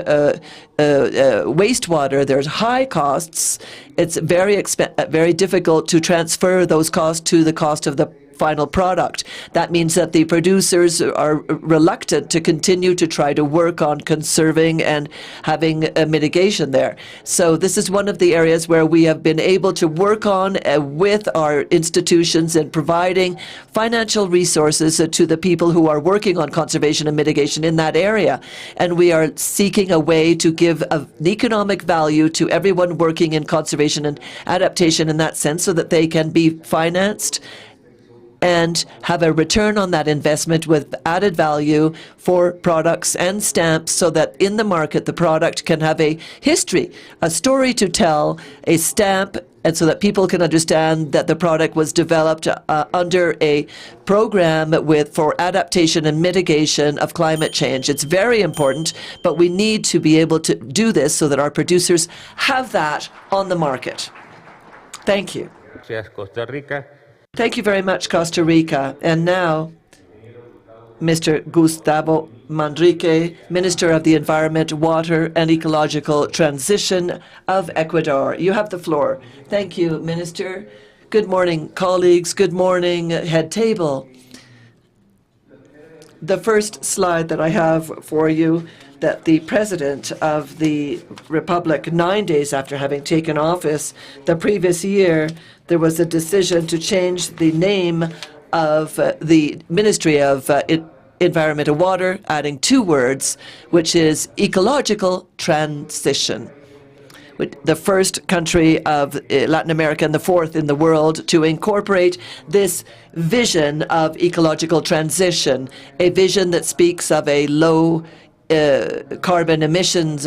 wastewater, there's high costs. It's very difficult to transfer those costs to the cost of the final product. That means that the producers are reluctant to continue to try to work on conserving and having a mitigation there. So this is one of the areas where we have been able to work on with our institutions in providing financial resources to the people who are working on conservation and mitigation in that area. And we are seeking a way to give an economic value to everyone working in conservation and adaptation in that sense so that they can be financed and have a return on that investment with added value for products and stamps so that in the market the product can have a history, a story to tell, a stamp and so that people can understand that the product was developed under a program for adaptation and mitigation of climate change. It's very important, but we need to be able to do this so that our producers have that on the market. Thank you. Gracias, Costa Rica. Thank you very much, Costa Rica. And now, Mr. Gustavo Manrique, Minister of the Environment, Water and Ecological Transition of Ecuador. You have the floor. Thank you, Minister. Good morning, colleagues. Good morning, head table. The first slide that I have for you, that the President of the Republic, 9 days after having taken office the previous year, there was a decision to change the name of the Ministry of Environment and Water, adding 2 words, which is Ecological Transition. The first country of Latin America and the 4th in the world to incorporate this vision of ecological transition, a vision that speaks of a low carbon emissions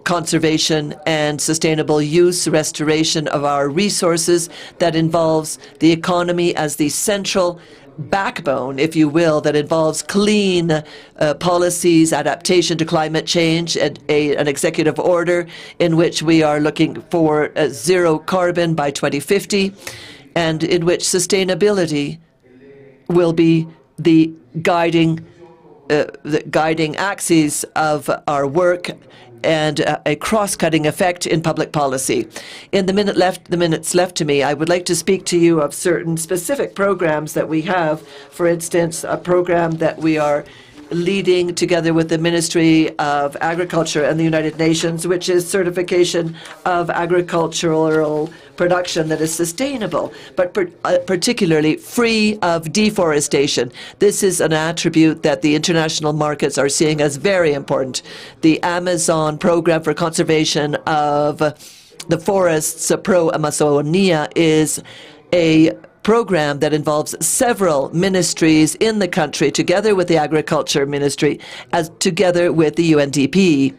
conservation and sustainable use, restoration of our resources that involves the economy as the central backbone, if you will, that involves clean policies, adaptation to climate change, and an executive order in which we are looking for zero carbon by 2050, and in which sustainability will be the guiding axes of our work and a cross-cutting effect in public policy. In the minutes left to me, I would like to speak to you of certain specific programs that we have. For instance, a program that we are leading together with the Ministry of Agriculture and the United Nations, which is certification of agricultural production that is sustainable, but particularly free of deforestation. This is an attribute that the international markets are seeing as very important. The Amazon program for conservation of the forests, Pro Amazonia, is a program that involves several ministries in the country, together with the Agriculture Ministry, together with the UNDP.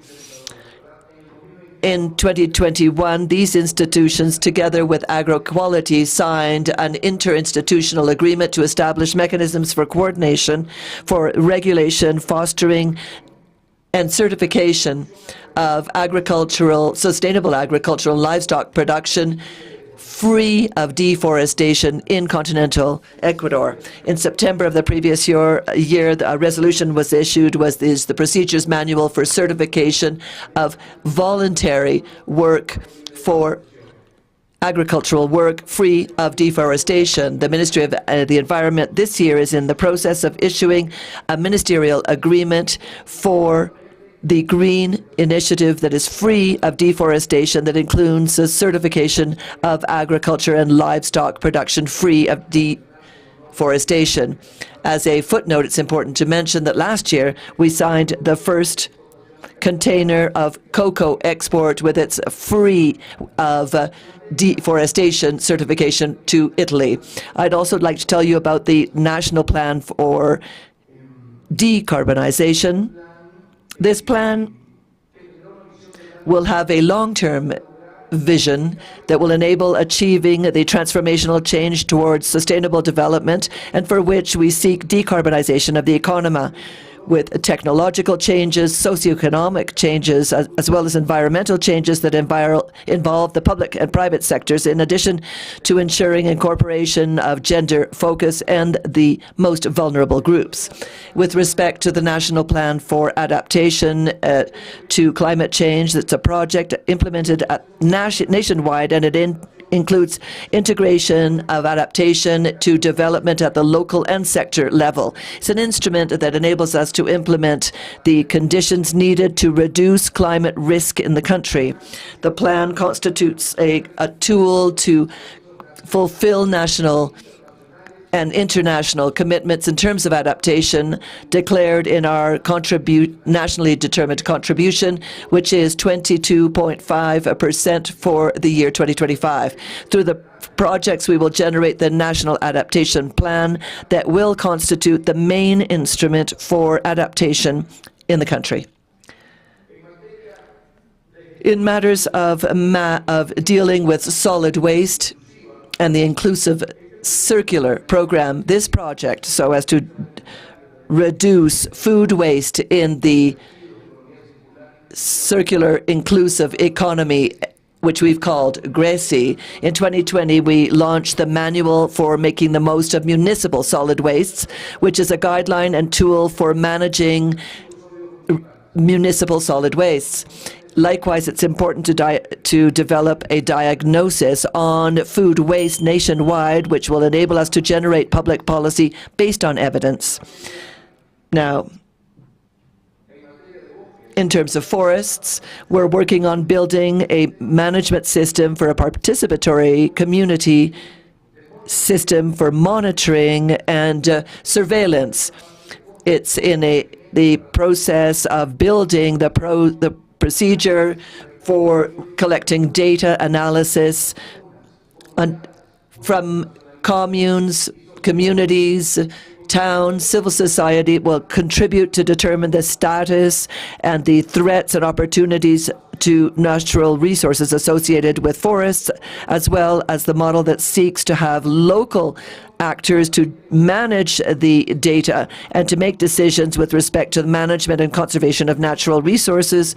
In 2021, these institutions, together with AgroQuality, signed an interinstitutional agreement to establish mechanisms for coordination, for regulation, fostering, and certification of sustainable agricultural livestock production free of deforestation in continental Ecuador. In September of the previous year, a resolution was issued, is the Procedures Manual for Certification of Voluntary Work for Agricultural Work Free of Deforestation. The Ministry of the Environment this year is in the process of issuing a ministerial agreement for the green initiative that is free of deforestation, that includes a certification of agriculture and livestock production free of deforestation. As a footnote, it's important to mention that last year we signed the first container of cocoa export with its free of deforestation certification to Italy. I'd also like to tell you about the National Plan for Decarbonization. This plan will have a long-term vision that will enable achieving the transformational change towards sustainable development, and for which we seek decarbonization of the economy, with technological changes, socioeconomic changes, as well as environmental changes that involve the public and private sectors, in addition to ensuring incorporation of gender focus and the most vulnerable groups. With respect to the National Plan for Adaptation to Climate Change, that's a project implemented nationwide, and it includes integration of adaptation to development at the local and sector level. It's an instrument that enables us to implement the conditions needed to reduce climate risk in the country. The plan constitutes a tool to fulfill national and international commitments in terms of adaptation declared in our nationally determined contribution, which is 22.5% for the year 2025. Through the projects, we will generate the National Adaptation Plan that will constitute the main instrument for adaptation in the country. In matters of dealing with solid waste and the inclusive circular program, this project, so as to reduce food waste in the circular inclusive economy, which we've called GRECI. In 2020, we launched the Manual for Making the Most of Municipal Solid Wastes, which is a guideline and tool for managing municipal solid wastes. Likewise, it's important to develop a diagnosis on food waste nationwide, which will enable us to generate public policy based on evidence. Now, in terms of forests, we're working on building a management system for a participatory community system for monitoring and surveillance. It's in the process of building the procedure for collecting data analysis from communes, communities, towns. Civil society will contribute to determine the status and the threats and opportunities to natural resources associated with forests, as well as the model that seeks to have local actors to manage the data and to make decisions with respect to the management and conservation of natural resources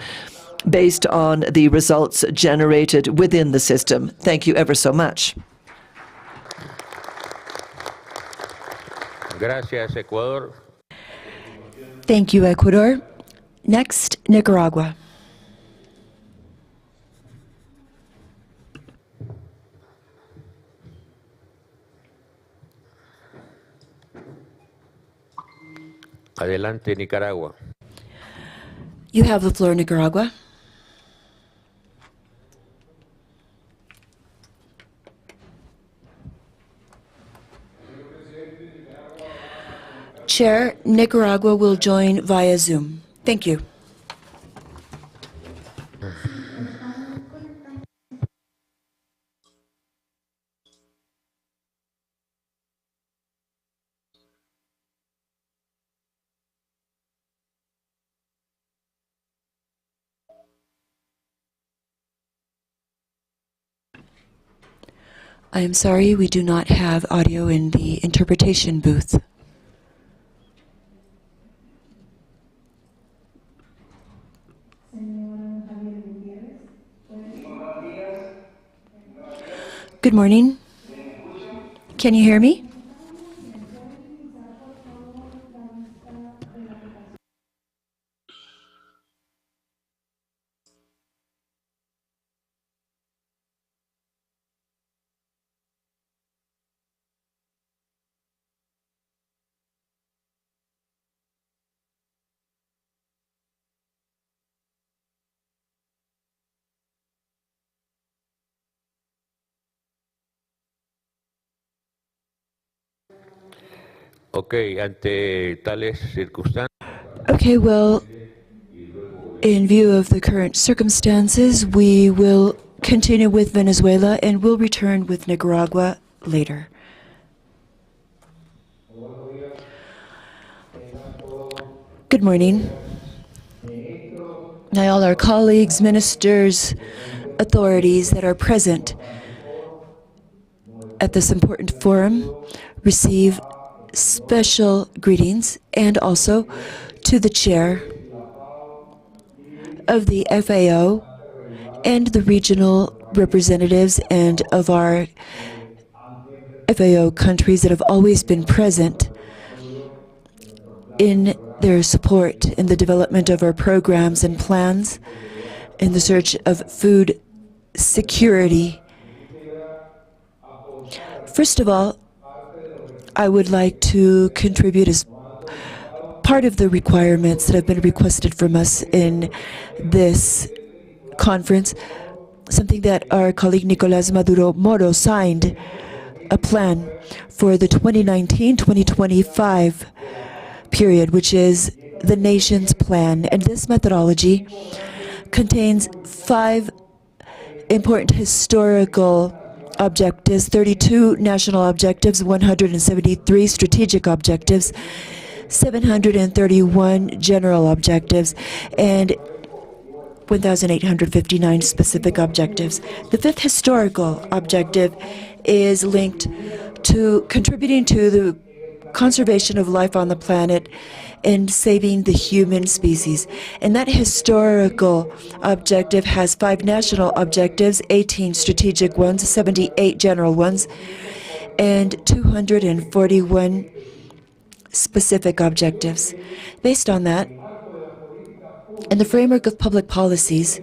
based on the results generated within the system. Thank you ever so much. Gracias, Ecuador. Thank you, Ecuador. Next, Nicaragua. Adelante, Nicaragua. You have the floor, Nicaragua. Chair, Nicaragua will join via Zoom. Thank you. I am sorry, we do not have audio in the interpretation booth. Good morning. Can you hear me? Okay, ante tales circunstancias. Okay, well, in view of the current circumstances, we will continue with Venezuela and we'll return with Nicaragua later. Good morning. Now, all our colleagues, ministers, authorities that are present at this important forum receive special greetings, and also to the chair of the FAO and the regional representatives and of our FAO countries that have always been present in their support in the development of our programs and plans in the search of food security. First of all, I would like to contribute as part of the requirements that have been requested from us in this conference, something that our colleague Nicolás Maduro Moro signed, a plan for the 2019-2025 period, which is the nation's plan. And this methodology contains 5 important historical objectives, 32 national objectives, 173 strategic objectives, 731 general objectives, and 1,859 specific objectives. The fifth historical objective is linked to contributing to the conservation of life on the planet and saving the human species. And that historical objective has 5 national objectives, 18 strategic ones, 78 general ones, and 241 specific objectives. Based on that, in the framework of public policies,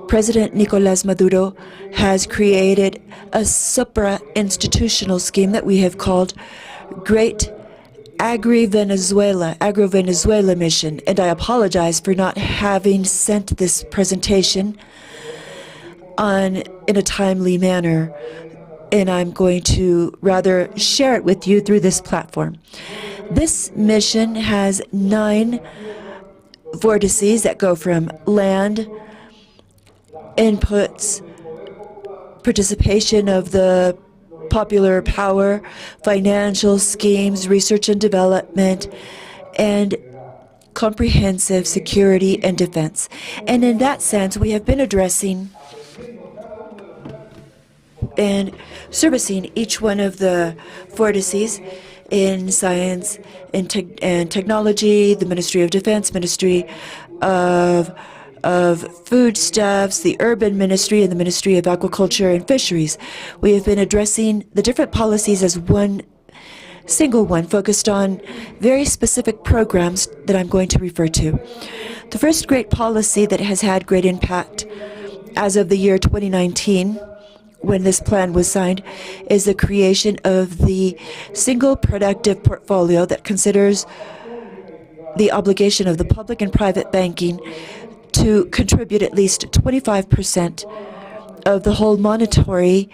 President Nicolás Maduro has created a supra-institutional scheme that we have called Great Agro-Venezuela Mission, and I apologize for not having sent this presentation in a timely manner, and I'm going to rather share it with you through this platform. This mission has 9 vortices that go from land, inputs, participation of the popular power, financial schemes, research and development, and comprehensive security and defense. And in that sense, we have been addressing and servicing each one of the vortices in science and technology, the Ministry of Defense, Ministry of Foodstuffs, the Urban Ministry, and the Ministry of Agriculture and Fisheries. We have been addressing the different policies as one single one, focused on very specific programs that I'm going to refer to. The first great policy that has had great impact as of the year 2019, when this plan was signed, is the creation of the single productive portfolio that considers the obligation of the public and private banking to contribute at least 25% of the whole monetary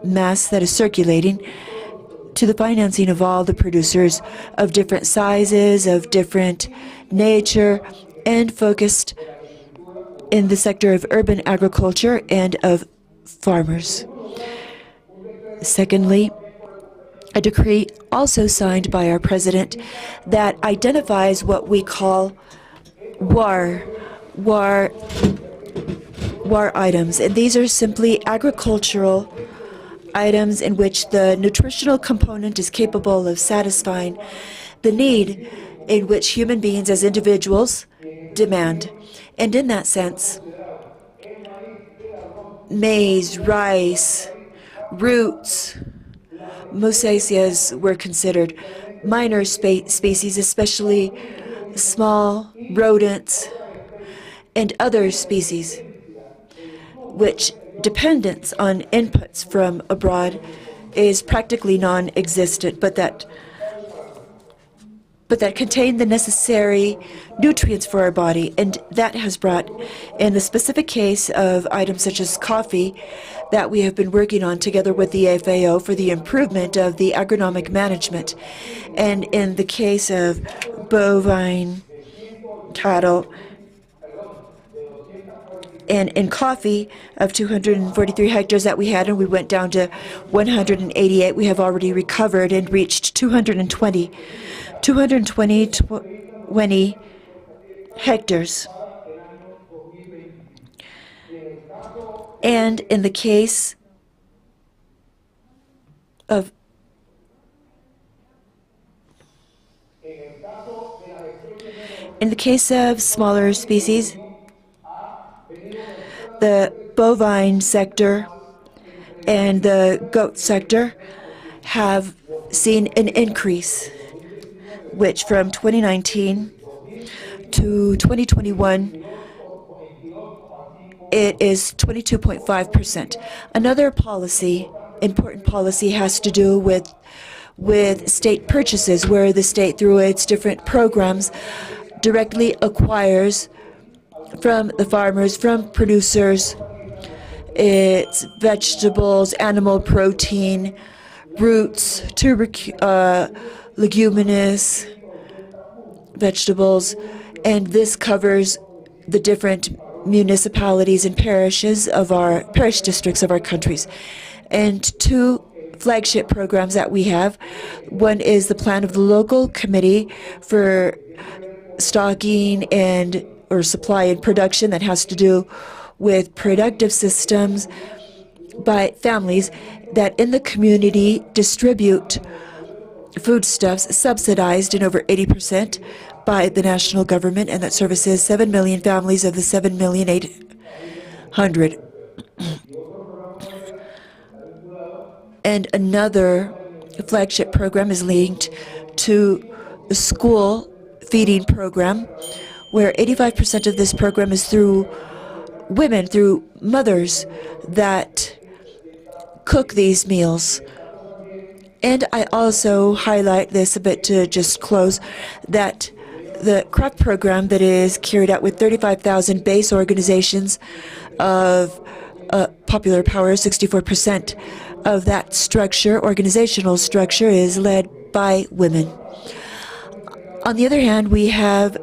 mass that is circulating to the financing of all the producers of different sizes, of different nature, and focused in the sector of urban agriculture and of farmers. Secondly, a decree also signed by our president that identifies what we call war items, and these are simply agricultural items in which the nutritional component is capable of satisfying the need in which human beings as individuals demand. And in that sense, maize, rice, roots, musaceas were considered. Minor species, especially small rodents and other species, which dependence on inputs from abroad is practically non-existent, but that contain the necessary nutrients for our body. And that has brought, in the specific case of items such as coffee, that we have been working on together with the FAO for the improvement of the agronomic management. And in the case of bovine, cattle, and in coffee, of 243 hectares that we had, and we went down to 188, we have already recovered and reached 220 hectares. And in the case of smaller species, the bovine sector and the goat sector have seen an increase, which from 2019 to 2021, it is 22.5%. Another policy, important policy, has to do with state purchases, where the state, through its different programs, directly acquires from the farmers, from producers, it's vegetables, animal protein, roots, leguminous vegetables, and this covers the different municipalities and parish districts of our countries. And 2 flagship programs that we have. One is the plan of the local committee for stocking and or supply and production that has to do with productive systems by families that in the community distribute foodstuffs subsidized in over 80% by the national government, and that services 7 million families of the 7,800,000. And another flagship program is linked to the school feeding program, where 85% of this program is through women, through mothers that cook these meals. And I also highlight this a bit to just close, that the CROP program that is carried out with 35,000 base organizations of popular power, 64% of that structure, organizational structure, is led by women. On the other hand, we have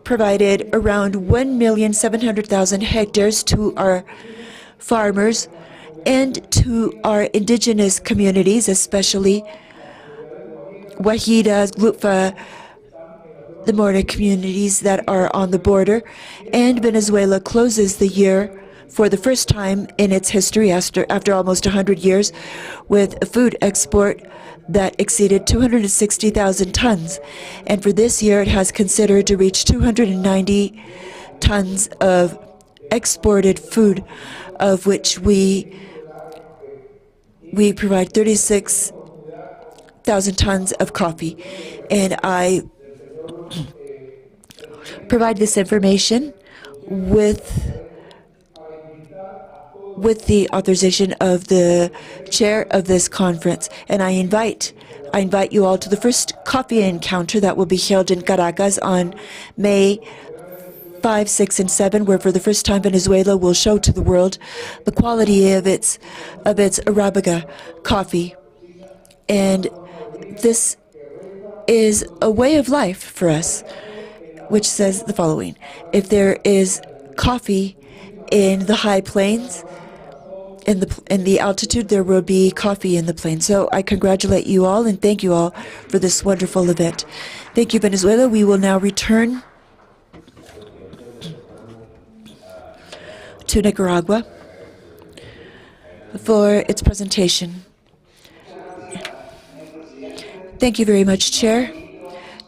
provided around 1,700,000 hectares to our farmers and to our indigenous communities, especially Wahidas, Lupa, the Morna communities that are on the border. And Venezuela closes the year for the first time in its history after almost 100 years with a food export that exceeded 260,000 tons. And for this year, it has considered to reach 290 tons of exported food, of which we provide 36,000 tons of coffee. And I provide this information with the authorization of the chair of this conference. And I invite you all to the first coffee encounter that will be held in Caracas on May 5, 6, and 7, where for the first time Venezuela will show to the world the quality of its Arabica coffee. And this is a way of life for us, which says the following: if there is coffee in the high plains, in the altitude, there will be coffee in the plains. So I congratulate you all and thank you all for this wonderful event. Thank you, Venezuela. We will now return to Nicaragua for its presentation. Thank you very much, Chair.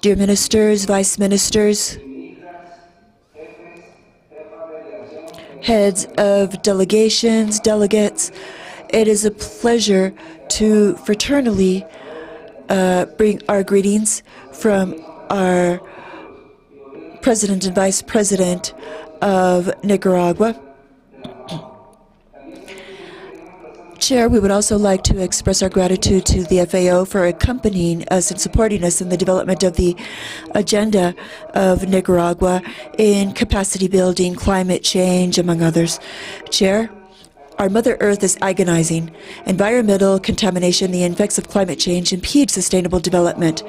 Dear ministers, vice ministers, heads of delegations, delegates, it is a pleasure to fraternally bring our greetings from our President and Vice President of Nicaragua. Chair, we would also like to express our gratitude to the FAO for accompanying us and supporting us in the development of the agenda of Nicaragua in capacity building, climate change, among others. Chair, our Mother Earth is agonizing. Environmental contamination, the effects of climate change impede sustainable development,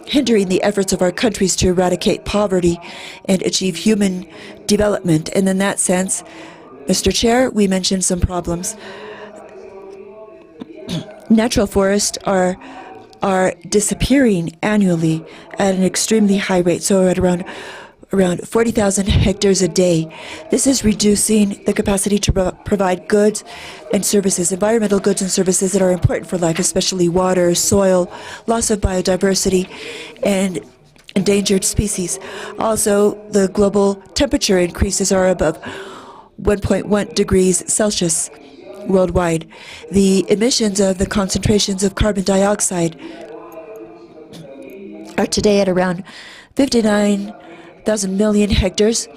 hindering the efforts of our countries to eradicate poverty and achieve human development. And in that sense, Mr. Chair, we mentioned some problems. Natural forests are disappearing annually at an extremely high rate, so at around 40,000 hectares a day. This is reducing the capacity to provide goods and services, environmental goods and services that are important for life, especially water, soil, loss of biodiversity, and endangered species. Also, the global temperature increases are above 1.1 degrees Celsius worldwide. The emissions of the concentrations of carbon dioxide are today at around 59,000 million hectares.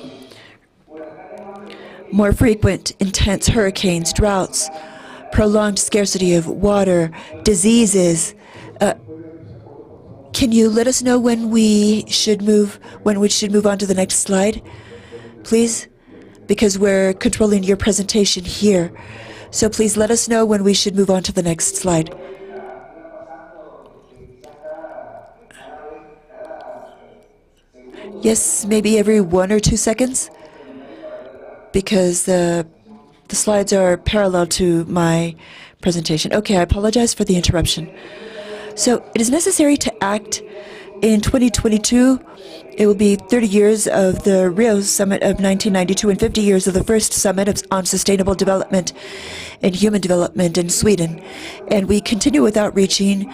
More frequent, intense hurricanes, droughts, prolonged scarcity of water, diseases. Can you let us know when we should move on to the next slide, please? Because we're controlling your presentation here. So please let us know when we should move on to the next slide. Yes, maybe every 1 or 2 seconds, because the slides are parallel to my presentation. Okay, I apologize for the interruption. So it is necessary to act In 2022, it will be 30 years of the Rio Summit of 1992 and 50 years of the first Summit on Sustainable Development and Human Development in Sweden. And we continue without reaching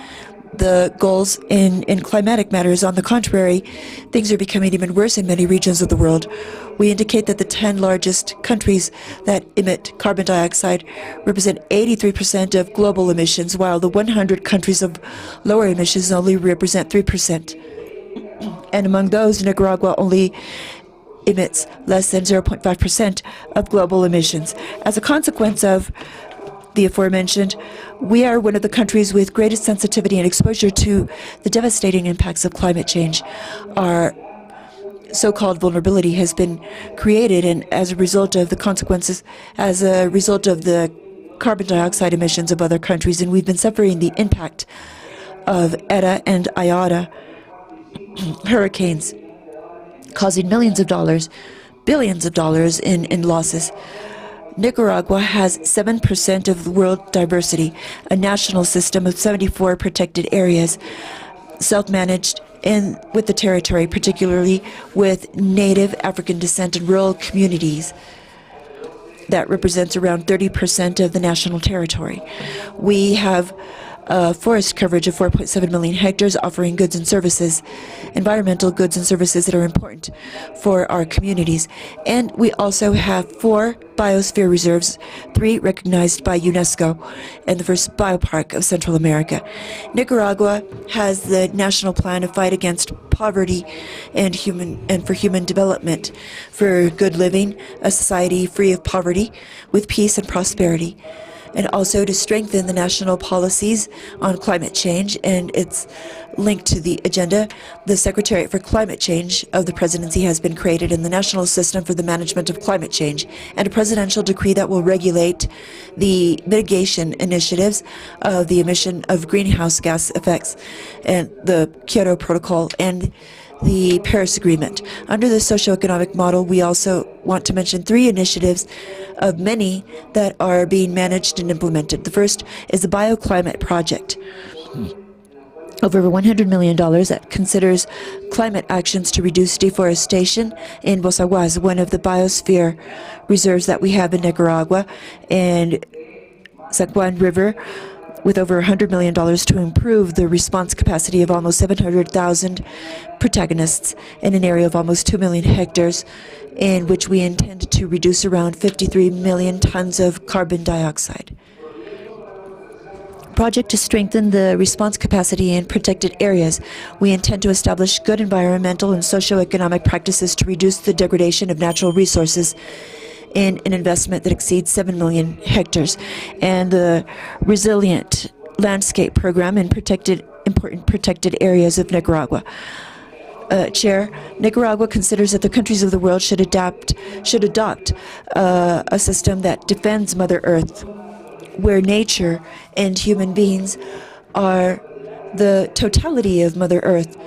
the goals in climatic matters. On the contrary, things are becoming even worse in many regions of the world. We indicate that the 10 largest countries that emit carbon dioxide represent 83% of global emissions, while the 100 countries of lower emissions only represent 3%. And among those, Nicaragua only emits less than 0.5% of global emissions. As a consequence of the aforementioned, we are one of the countries with greatest sensitivity and exposure to the devastating impacts of climate change. Our so-called vulnerability has been created, and as a result of the consequences, as a result of the carbon dioxide emissions of other countries, and we've been suffering the impact of ETA and IATA hurricanes, causing millions of dollars, billions of dollars in losses. Nicaragua has 7% of the world diversity, a national system of 74 protected areas, self-managed, and with the territory, particularly with native African descent and rural communities. That represents around 30% of the national territory. We have forest coverage of 4.7 million hectares, offering goods and services, environmental goods and services that are important for our communities. And we also have 4 biosphere reserves, 3 recognized by UNESCO, and the first biopark of Central America. Nicaragua has the national plan to fight against poverty and for human development, for good living, a society free of poverty, with peace and prosperity, and also to strengthen the national policies on climate change, and it's linked to the agenda. The Secretariat for Climate Change of the Presidency has been created in the National System for the Management of Climate Change, and a presidential decree that will regulate the mitigation initiatives of the emission of greenhouse gas effects, and the Kyoto Protocol, and the Paris Agreement. Under the socioeconomic model, we also want to mention 3 initiatives of many that are being managed and implemented. The first is the Bioclimate Project, over $100 million, that considers climate actions to reduce deforestation in Bosaguas, one of the biosphere reserves that we have in Nicaragua, and San Juan River, with over $100 million to improve the response capacity of almost 700,000 protagonists in an area of almost 2 million hectares, in which we intend to reduce around 53 million tons of carbon dioxide. Project to strengthen the response capacity in protected areas. We intend to establish good environmental and socioeconomic practices to reduce the degradation of natural resources in an investment that exceeds 7 million hectares, and the Resilient Landscape Program in important protected areas of Nicaragua. Chair, Nicaragua considers that the countries of the world should adopt a system that defends Mother Earth, where nature and human beings are the totality of Mother Earth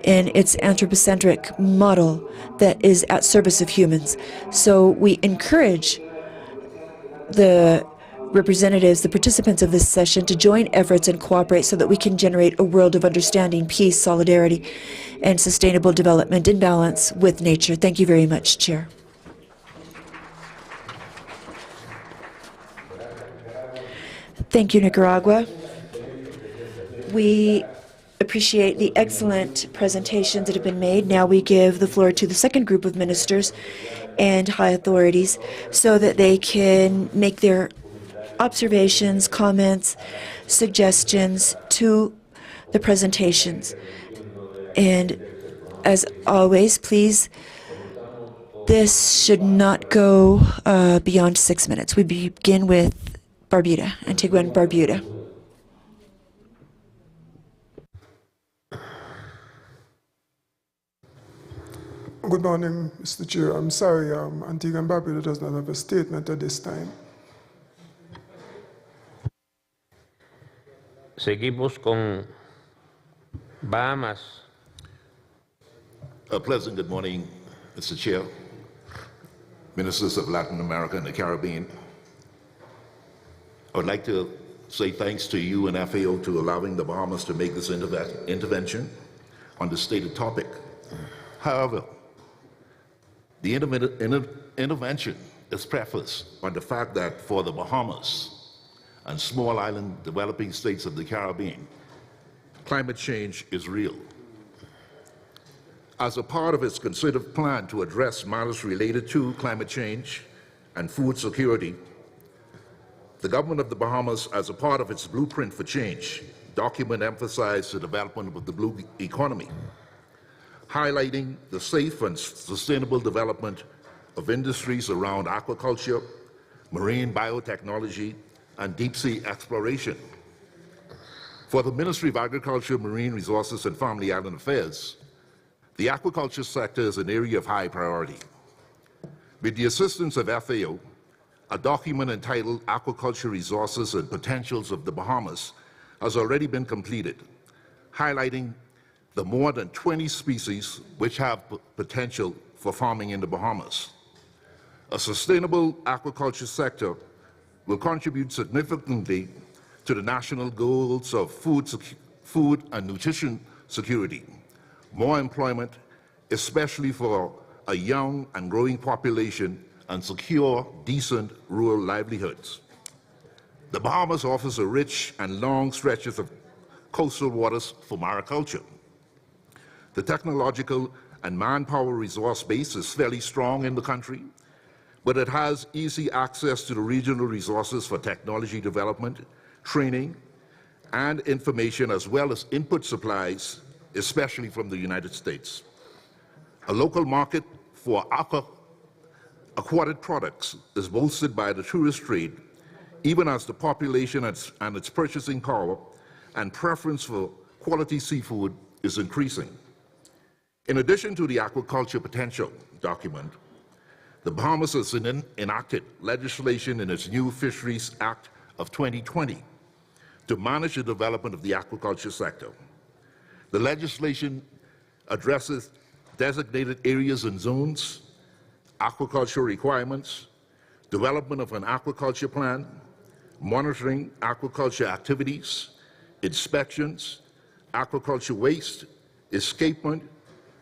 in its anthropocentric model that is at service of humans. So we encourage the representatives, the participants of this session, to join efforts and cooperate so that we can generate a world of understanding, peace, solidarity, and sustainable development in balance with nature. Thank you very much, Chair. Thank you, Nicaragua. We appreciate the excellent presentations that have been made. Now we give the floor to the second group of ministers and high authorities so that they can make their observations, comments, suggestions to the presentations. And as always, please, this should not go beyond 6 minutes. We begin with Barbuda, Antigua and Barbuda. Good morning, Mr. Chair. I'm sorry, Antigua and Barbuda does not have a statement at this time. Seguimos con Bahamas. A pleasant good morning, Mr. Chair, ministers of Latin America and the Caribbean. I would like to say thanks to you and FAO to allowing the Bahamas to make this intervention. on the stated topic. However, the intervention is prefaced on the fact that for the Bahamas and small island developing states of the Caribbean, climate change is real. As a part of its considered plan to address matters related to climate change and food security, the government of the Bahamas, as a part of its blueprint for change, document emphasized the development of the blue economy, highlighting the safe and sustainable development of industries around aquaculture, marine biotechnology, and deep-sea exploration. For the Ministry of Agriculture, Marine Resources, and Family Island Affairs, the aquaculture sector is an area of high priority. With the assistance of FAO, a document entitled Aquaculture Resources and Potentials of the Bahamas has already been completed, highlighting the more than 20 species which have potential for farming in the Bahamas. A sustainable aquaculture sector will contribute significantly to the national goals of food and nutrition security, more employment, especially for a young and growing population, and secure, decent rural livelihoods. The Bahamas offers a rich and long stretches of coastal waters for mariculture. The technological and manpower resource base is fairly strong in the country, but it has easy access to the regional resources for technology development, training, and information, as well as input supplies, especially from the United States. A local market for aquatic products is boasted by the tourist trade, even as the population and its purchasing power and preference for quality seafood is increasing. In addition to the aquaculture potential document, the Bahamas has enacted legislation in its new Fisheries Act of 2020 to manage the development of the aquaculture sector. The legislation addresses designated areas and zones, aquaculture requirements, development of an aquaculture plan, monitoring aquaculture activities, inspections, aquaculture waste, escapement,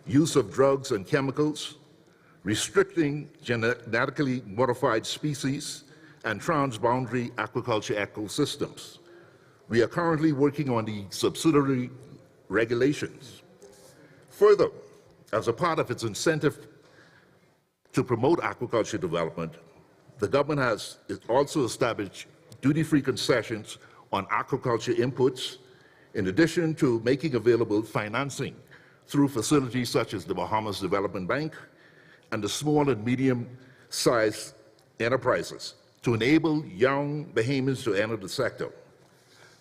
use of drugs and chemicals, restricting genetically modified species, and transboundary aquaculture ecosystems. We are currently working on the subsidiary regulations. Further, as a part of its incentive to promote aquaculture development, the government has also established duty-free concessions on aquaculture inputs, in addition to making available financing through facilities such as the Bahamas Development Bank and the small and medium-sized enterprises to enable young Bahamians to enter the sector.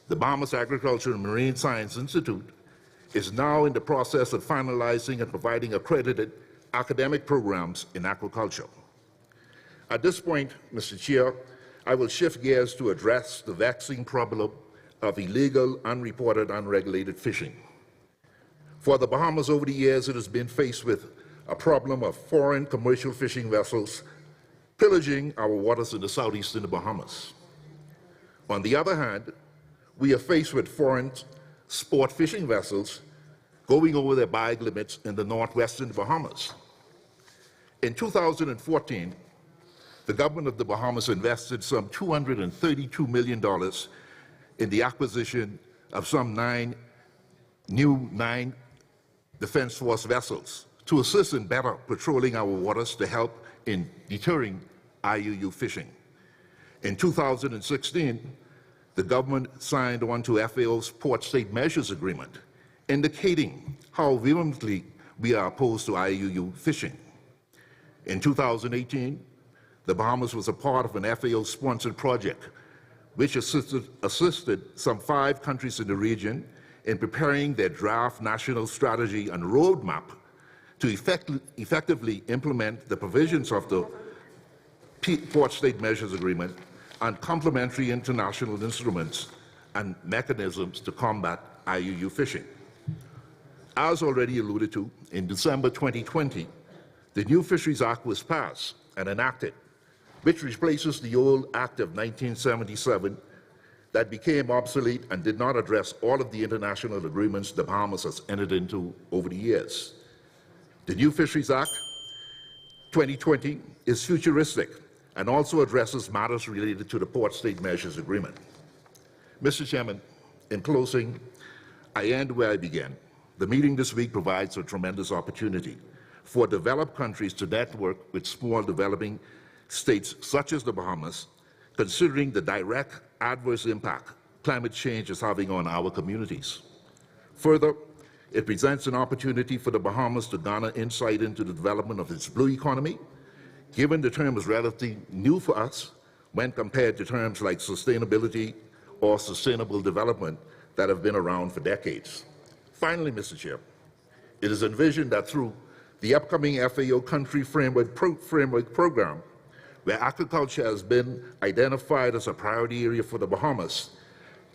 The Bahamas Agriculture and Marine Science Institute is now in the process of finalizing and providing accredited academic programs in aquaculture. At this point, Mr. Chair, I will shift gears to address the vexing problem of illegal, unreported, unregulated fishing. For the Bahamas over the years, it has been faced with a problem of foreign commercial fishing vessels pillaging our waters in the southeastern Bahamas. On the other hand, we are faced with foreign sport fishing vessels going over their bag limits in the northwestern Bahamas. In 2014, the government of the Bahamas invested some $232 million in the acquisition of some nine Defense Force vessels to assist in better patrolling our waters to help in deterring IUU fishing. In 2016, the government signed on to FAO's Port State Measures Agreement, indicating how vehemently we are opposed to IUU fishing. In 2018, the Bahamas was a part of an FAO-sponsored project which assisted some 5 countries in the region in preparing their draft national strategy and roadmap to effectively implement the provisions of the Port State Measures Agreement and complementary international instruments and mechanisms to combat IUU fishing. As already alluded to, in December 2020, the new Fisheries Act was passed and enacted, which replaces the old Act of 1977 that became obsolete and did not address all of the international agreements the Bahamas has entered into over the years. The new Fisheries Act 2020 is futuristic and also addresses matters related to the Port State Measures Agreement. Mr. Chairman, in closing, I end where I began. The meeting this week provides a tremendous opportunity for developed countries to network with small developing states such as the Bahamas, considering the direct adverse impact climate change is having on our communities. Further, it presents an opportunity for the Bahamas to garner insight into the development of its blue economy, given the term is relatively new for us when compared to terms like sustainability or sustainable development that have been around for decades. Finally, Mr. Chair, it is envisioned that through the upcoming FAO Country Framework Program, where agriculture has been identified as a priority area for the Bahamas,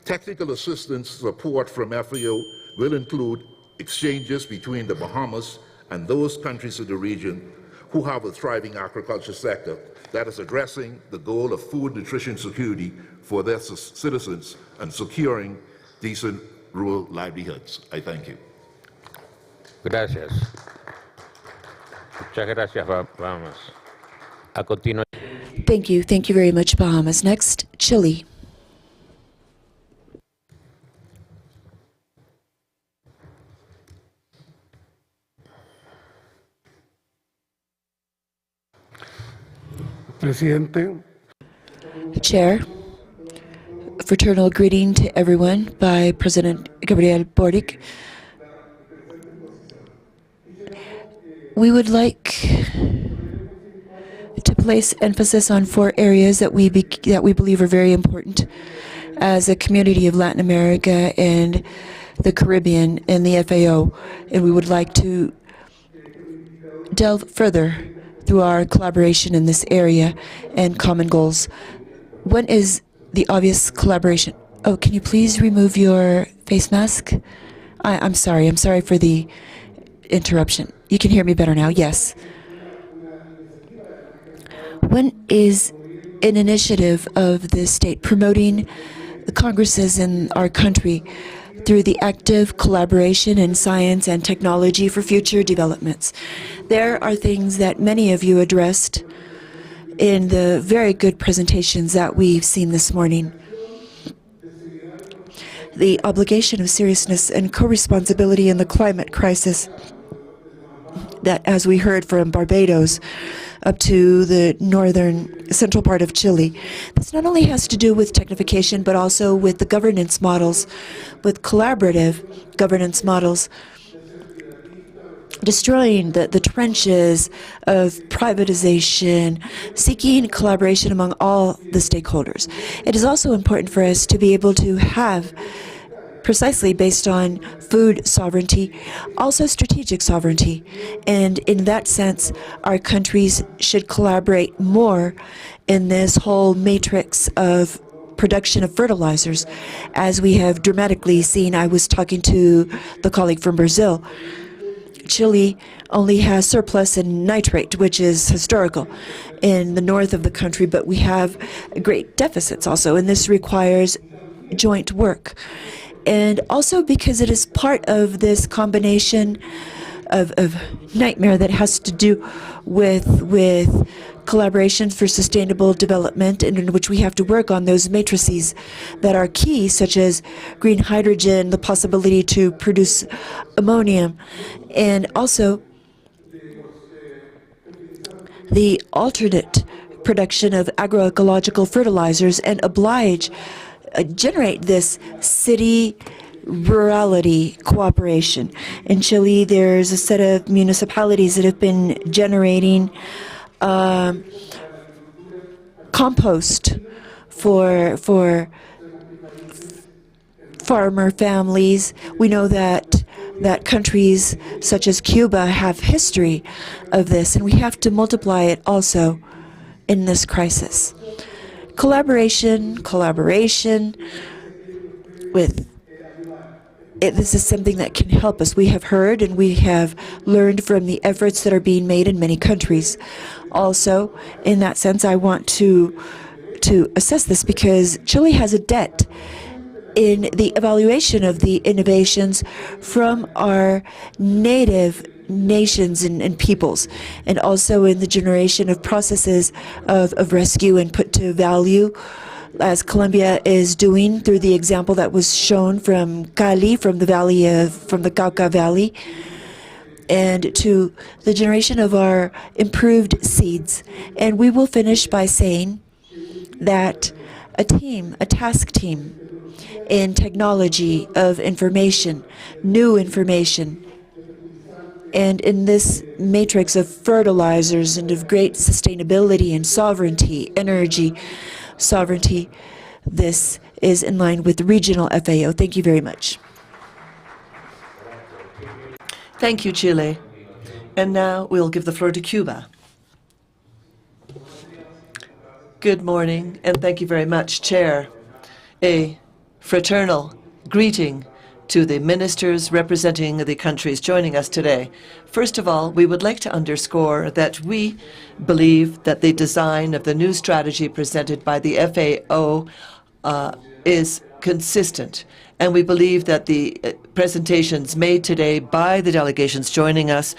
technical assistance support from FAO will include exchanges between the Bahamas and those countries in the region who have a thriving agriculture sector that is addressing the goal of food nutrition security for their citizens and securing decent rural livelihoods. I thank you. Gracias. Muchas gracias, Bahamas. A continuación. Thank you. Thank you very much, Bahamas. Next, Chile. Presidente. Chair, fraternal greeting to everyone by President Gabriel Boric. We would like to place emphasis on 4 areas that we believe are very important as a community of Latin America and the Caribbean and the FAO, and we would like to delve further through our collaboration in this area and common goals. One is the obvious collaboration. Oh, can you please remove your face mask? I'm sorry for the interruption. You can hear me better now, yes. One is an initiative of the state promoting the congresses in our country through the active collaboration in science and technology for future developments. There are things that many of you addressed in the very good presentations that we've seen this morning. The obligation of seriousness and co-responsibility in the climate crisis that, as we heard from Barbados up to the northern central part of Chile, this not only has to do with technification, but also with the governance models, with collaborative governance models, destroying the trenches of privatization, seeking collaboration among all the stakeholders. It is also important for us to be able to have, precisely based on food sovereignty, also strategic sovereignty. And in that sense, our countries should collaborate more in this whole matrix of production of fertilizers, as we have dramatically seen. I was talking to the colleague from Brazil. Chile only has surplus in nitrate, which is historical in the north of the country, but we have great deficits also, and this requires joint work. And also because it is part of this combination of nightmare that has to do with collaboration for sustainable development, and in which we have to work on those matrices that are key, such as green hydrogen, the possibility to produce ammonium, and also the alternate production of agroecological fertilizers, and generate this city-rurality cooperation. In Chile, there's a set of municipalities that have been generating compost for farmer families. We know that countries such as Cuba have history of this, and we have to multiply it also in this crisis. Collaboration with it. This is something that can help us. We have heard and we have learned from the efforts that are being made in many countries. Also, in that sense, I want to to assess this because Chile has a debt in the evaluation of the innovations from our native nations and peoples, and also in the generation of processes of rescue and put to value, as Colombia is doing through the example that was shown from Cali, from the Cauca Valley, and to the generation of our improved seeds. And we will finish by saying that a task team in technology of information, new information, and in this matrix of fertilizers and of great sustainability and sovereignty, energy sovereignty, this is in line with the regional FAO. Thank you very much. Thank you, Chile. And now we'll give the floor to Cuba. Good morning, and thank you very much, Chair. A fraternal greeting to the ministers representing the countries joining us today. First of all, we would like to underscore that we believe that the design of the new strategy presented by the FAO is consistent. And we believe that the presentations made today by the delegations joining us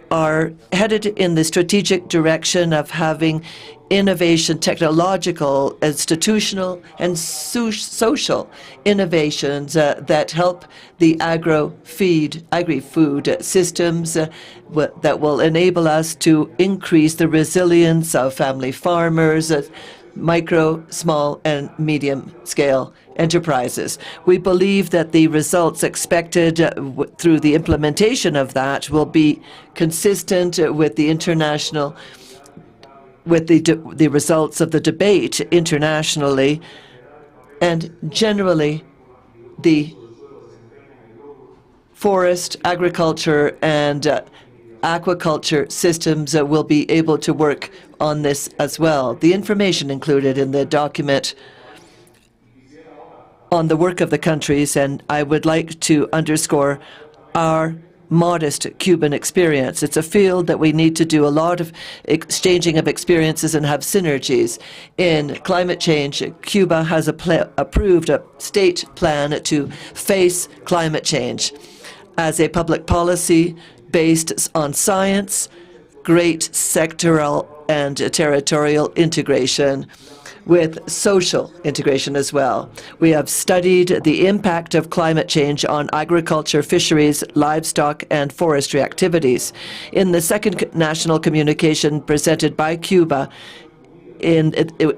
are headed in the strategic direction of having innovation, technological, institutional, and social innovations that help the agri-food systems that will enable us to increase the resilience of family farmers, micro, small, and medium-scale enterprises. We believe that the results expected through the implementation of that will be consistent with the international, with the results of the debate internationally, and generally the forest, agriculture, and aquaculture systems will be able to work on this as well. The information included in the document on the work of the countries, and I would like to underscore our modest Cuban experience. It's a field that we need to do a lot of exchanging of experiences and have synergies. In climate change, Cuba has approved a state plan to face climate change as a public policy based on science, great sectoral and territorial integration, with social integration as well. We have studied the impact of climate change on agriculture, fisheries, livestock, and forestry activities. In the second national communication presented by Cuba,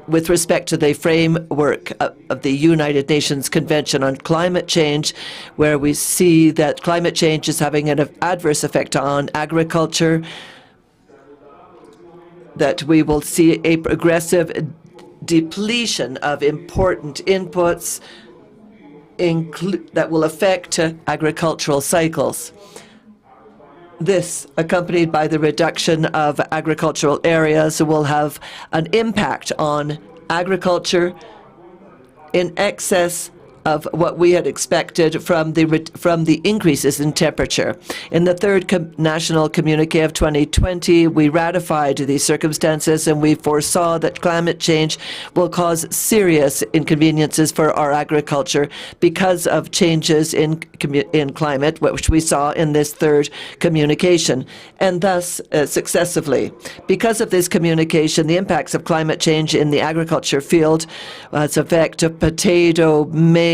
with respect to the framework of the United Nations Convention on Climate Change, where we see that climate change is having an adverse effect on agriculture, that we will see a progressive depletion of important inputs that will affect agricultural cycles. This, accompanied by the reduction of agricultural areas, will have an impact on agriculture in excess of what we had expected from the increases in temperature. In the third national communique of 2020, we ratified these circumstances, and we foresaw that climate change will cause serious inconveniences for our agriculture because of changes in climate, which we saw in this third communication, and thus successively. Because of this communication, the impacts of climate change in the agriculture field, its effect of potato, maize,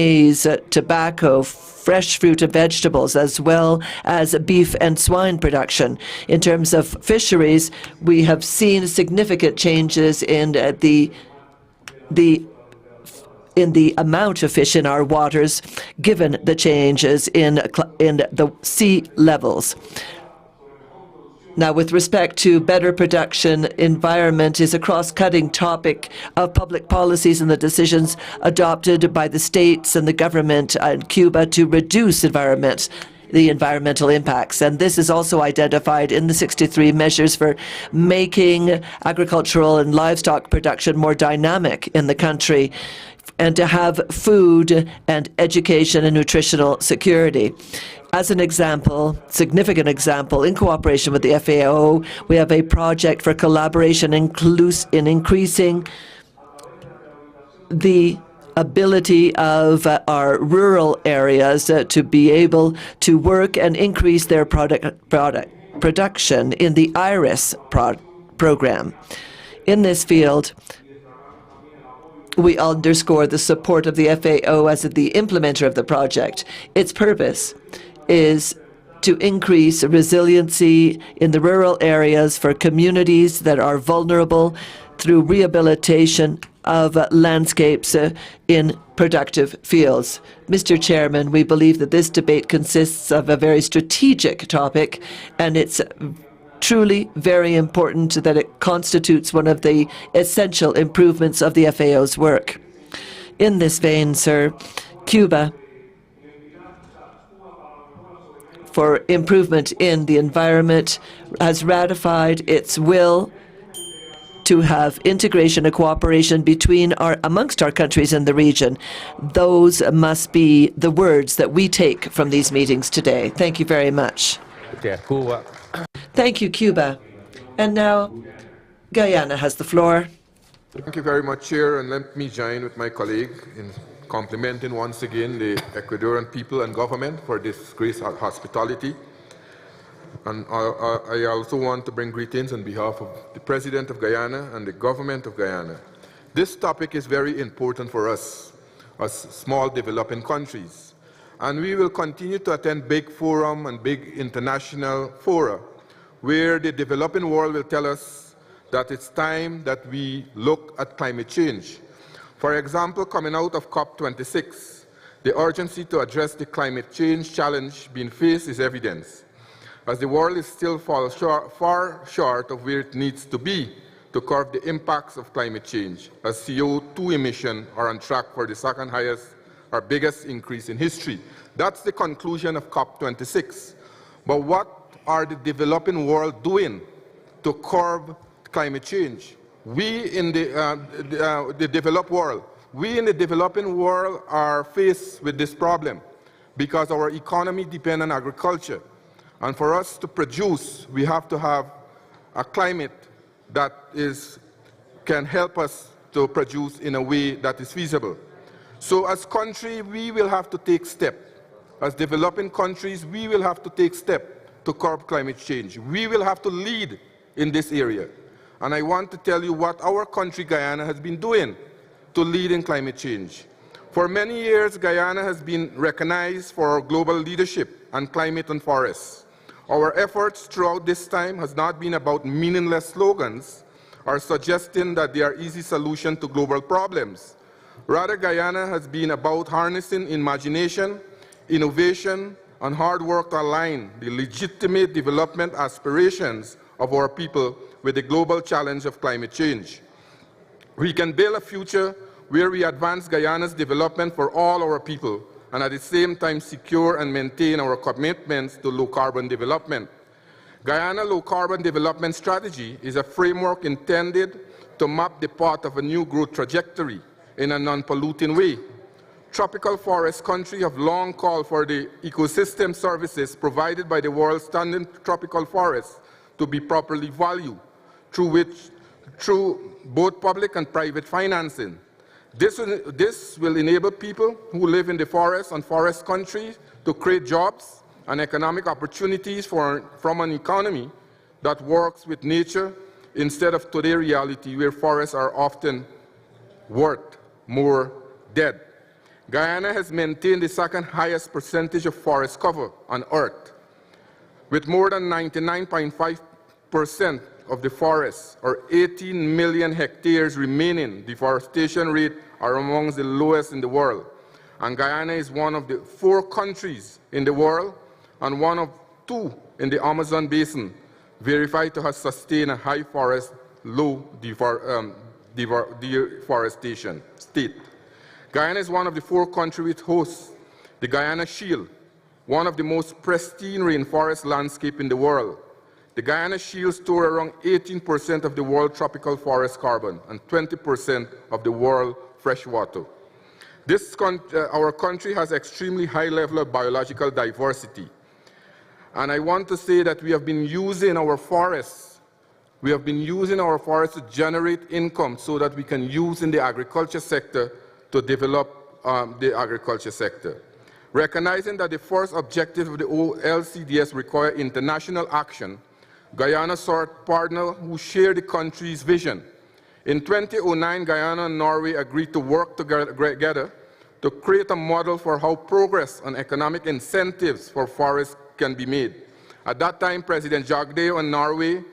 tobacco, fresh fruit and vegetables, as well as beef and swine production. In terms of fisheries, we have seen significant changes in the amount of fish in our waters, given the changes in the sea levels. Now, with respect to better production, environment is a cross-cutting topic of public policies and the decisions adopted by the states and the government in Cuba to reduce the environmental impacts. And this is also identified in the 63 measures for making agricultural and livestock production more dynamic in the country, and to have food and education and nutritional security. As an example, significant example, in cooperation with the FAO, we have a project for collaboration in increasing the ability of our rural areas to be able to work and increase their production in the IRIS program. In this field, we underscore the support of the FAO as the implementer of the project. Its purpose is to increase resiliency in the rural areas for communities that are vulnerable through rehabilitation of landscapes in productive fields. Mr. Chairman, we believe that this debate consists of a very strategic topic, and it's truly very important that it constitutes one of the essential improvements of the FAO's work. In this vein, sir, Cuba, for improvement in the environment, has ratified its will to have integration and cooperation amongst our countries in the region. Those must be the words that we take from these meetings today. Thank you very much. Cuba. Thank you, Cuba. And now, Guyana has the floor. Thank you very much, Chair, and let me join with my colleague in complimenting once again the Ecuadorian people and government for this great hospitality. And I also want to bring greetings on behalf of the President of Guyana and the government of Guyana. This topic is very important for us as small developing countries. And we will continue to attend big forum and big international fora where the developing world will tell us that it's time that we look at climate change. For example, coming out of COP26, the urgency to address the climate change challenge being faced is evident, as the world is still far short of where it needs to be to curb the impacts of climate change, as CO2 emissions are on track for the second highest or biggest increase in history. That's the conclusion of COP26. But what are the developing world doing to curb climate change? We in the developed world, we in the developing world are faced with this problem because our economy depends on agriculture. And for us to produce, we have to have a climate that can help us to produce in a way that is feasible. So as a country, we will have to take steps. As developing countries, we will have to take steps to curb climate change. We will have to lead in this area. And I want to tell you what our country, Guyana, has been doing to lead in climate change. For many years, Guyana has been recognized for our global leadership on climate and forests. Our efforts throughout this time has not been about meaningless slogans or suggesting that they are easy solutions to global problems. Rather, Guyana has been about harnessing imagination, innovation, and hard work to align the legitimate development aspirations of our people with the global challenge of climate change. We can build a future where we advance Guyana's development for all our people and at the same time secure and maintain our commitments to low-carbon development. Guyana Low-Carbon Development Strategy is a framework intended to map the path of a new growth trajectory in a non-polluting way. Tropical forest countries have long called for the ecosystem services provided by the world's standing tropical forests to be properly valued through both public and private financing. This will enable people who live in the forest and forest countries to create jobs and economic opportunities from an economy that works with nature instead of today's reality where forests are often worth more dead. Guyana has maintained the second highest percentage of forest cover on Earth, with more than 99.5% of the forests, or 18 million hectares remaining. Deforestation rate are among the lowest in the world. And Guyana is one of the 4 countries in the world and one of 2 in the Amazon basin verified to have sustained a high forest, low deforestation state. Guyana is one of the 4 countries which hosts the Guyana Shield, one of the most pristine rainforest landscapes in the world. The Guyana Shield stores around 18% of the world tropical forest carbon and 20% of the world fresh water. Our country has extremely high level of biological diversity. And I want to say that we have been using our forests We have been using our forests to generate income so that we can use in the agriculture sector to develop the agriculture sector. Recognizing that the first objective of the LCDS require international action, Guyana sought partners who share the country's vision. In 2009, Guyana and Norway agreed to work together to create a model for how progress on economic incentives for forests can be made. At that time, President Jagdeo and Norway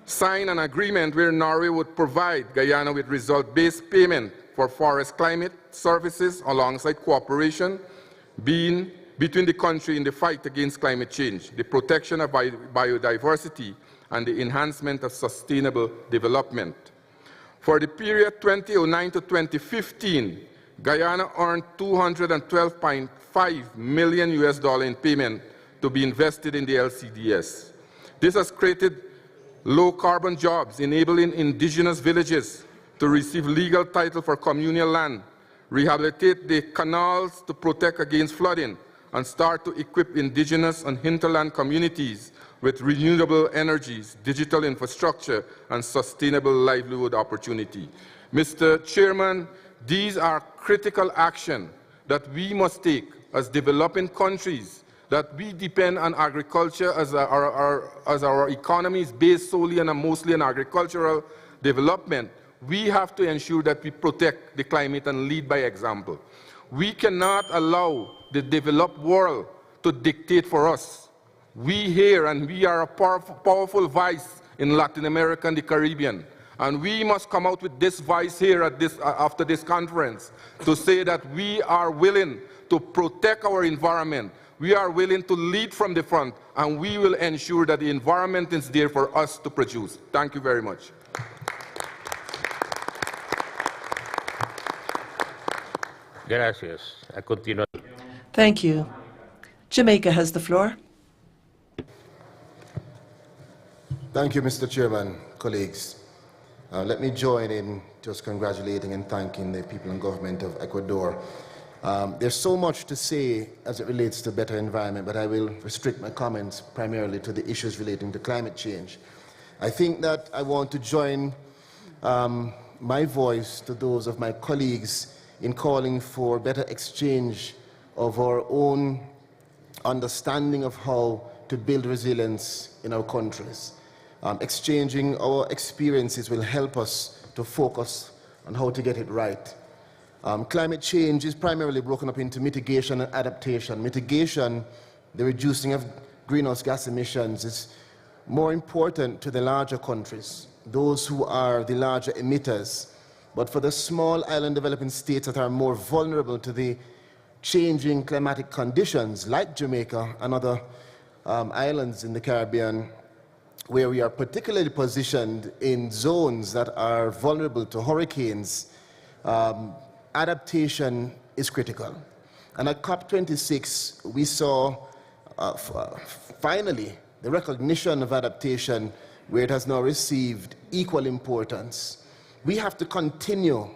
signed an agreement where Norway would provide Guyana with result-based payment for forest climate services alongside cooperation between the country in the fight against climate change, the protection of biodiversity, and the enhancement of sustainable development. For the period 2009 to 2015, Guyana earned $212.5 million in payment to be invested in the LCDS. This has created low-carbon jobs, enabling indigenous villages to receive legal title for communal land, rehabilitate the canals to protect against flooding, and start to equip indigenous and hinterland communities with renewable energies, digital infrastructure, and sustainable livelihood opportunity. Mr. Chairman, these are critical action that we must take as developing countries, that we depend on agriculture as our economy is based solely and mostly on agricultural development. We have to ensure that we protect the climate and lead by example. We cannot allow the developed world to dictate for us. We here, and we are a powerful voice in Latin America and the Caribbean. And we must come out with this voice here at after this conference to say that we are willing to protect our environment. We are willing to lead from the front, and we will ensure that the environment is there for us to produce. Thank you very much. Gracias. A continuación. Thank you. Jamaica has the floor. Thank you, Mr. Chairman, colleagues. Let me join in just congratulating and thanking the people and government of Ecuador. There's so much to say as it relates to better environment, but I will restrict my comments primarily to the issues relating to climate change. I think that I want to join my voice to those of my colleagues in calling for better exchange of our own understanding of how to build resilience in our countries. Exchanging our experiences will help us to focus on how to get it right. Climate change is primarily broken up into mitigation and adaptation. Mitigation, the reducing of greenhouse gas emissions, is more important to the larger countries, those who are the larger emitters. But for the small island developing states that are more vulnerable to the changing climatic conditions, like Jamaica and other islands in the Caribbean, where we are particularly positioned in zones that are vulnerable to hurricanes, adaptation is critical. And at COP26, we saw finally the recognition of adaptation, where it has now received equal importance. We have to continue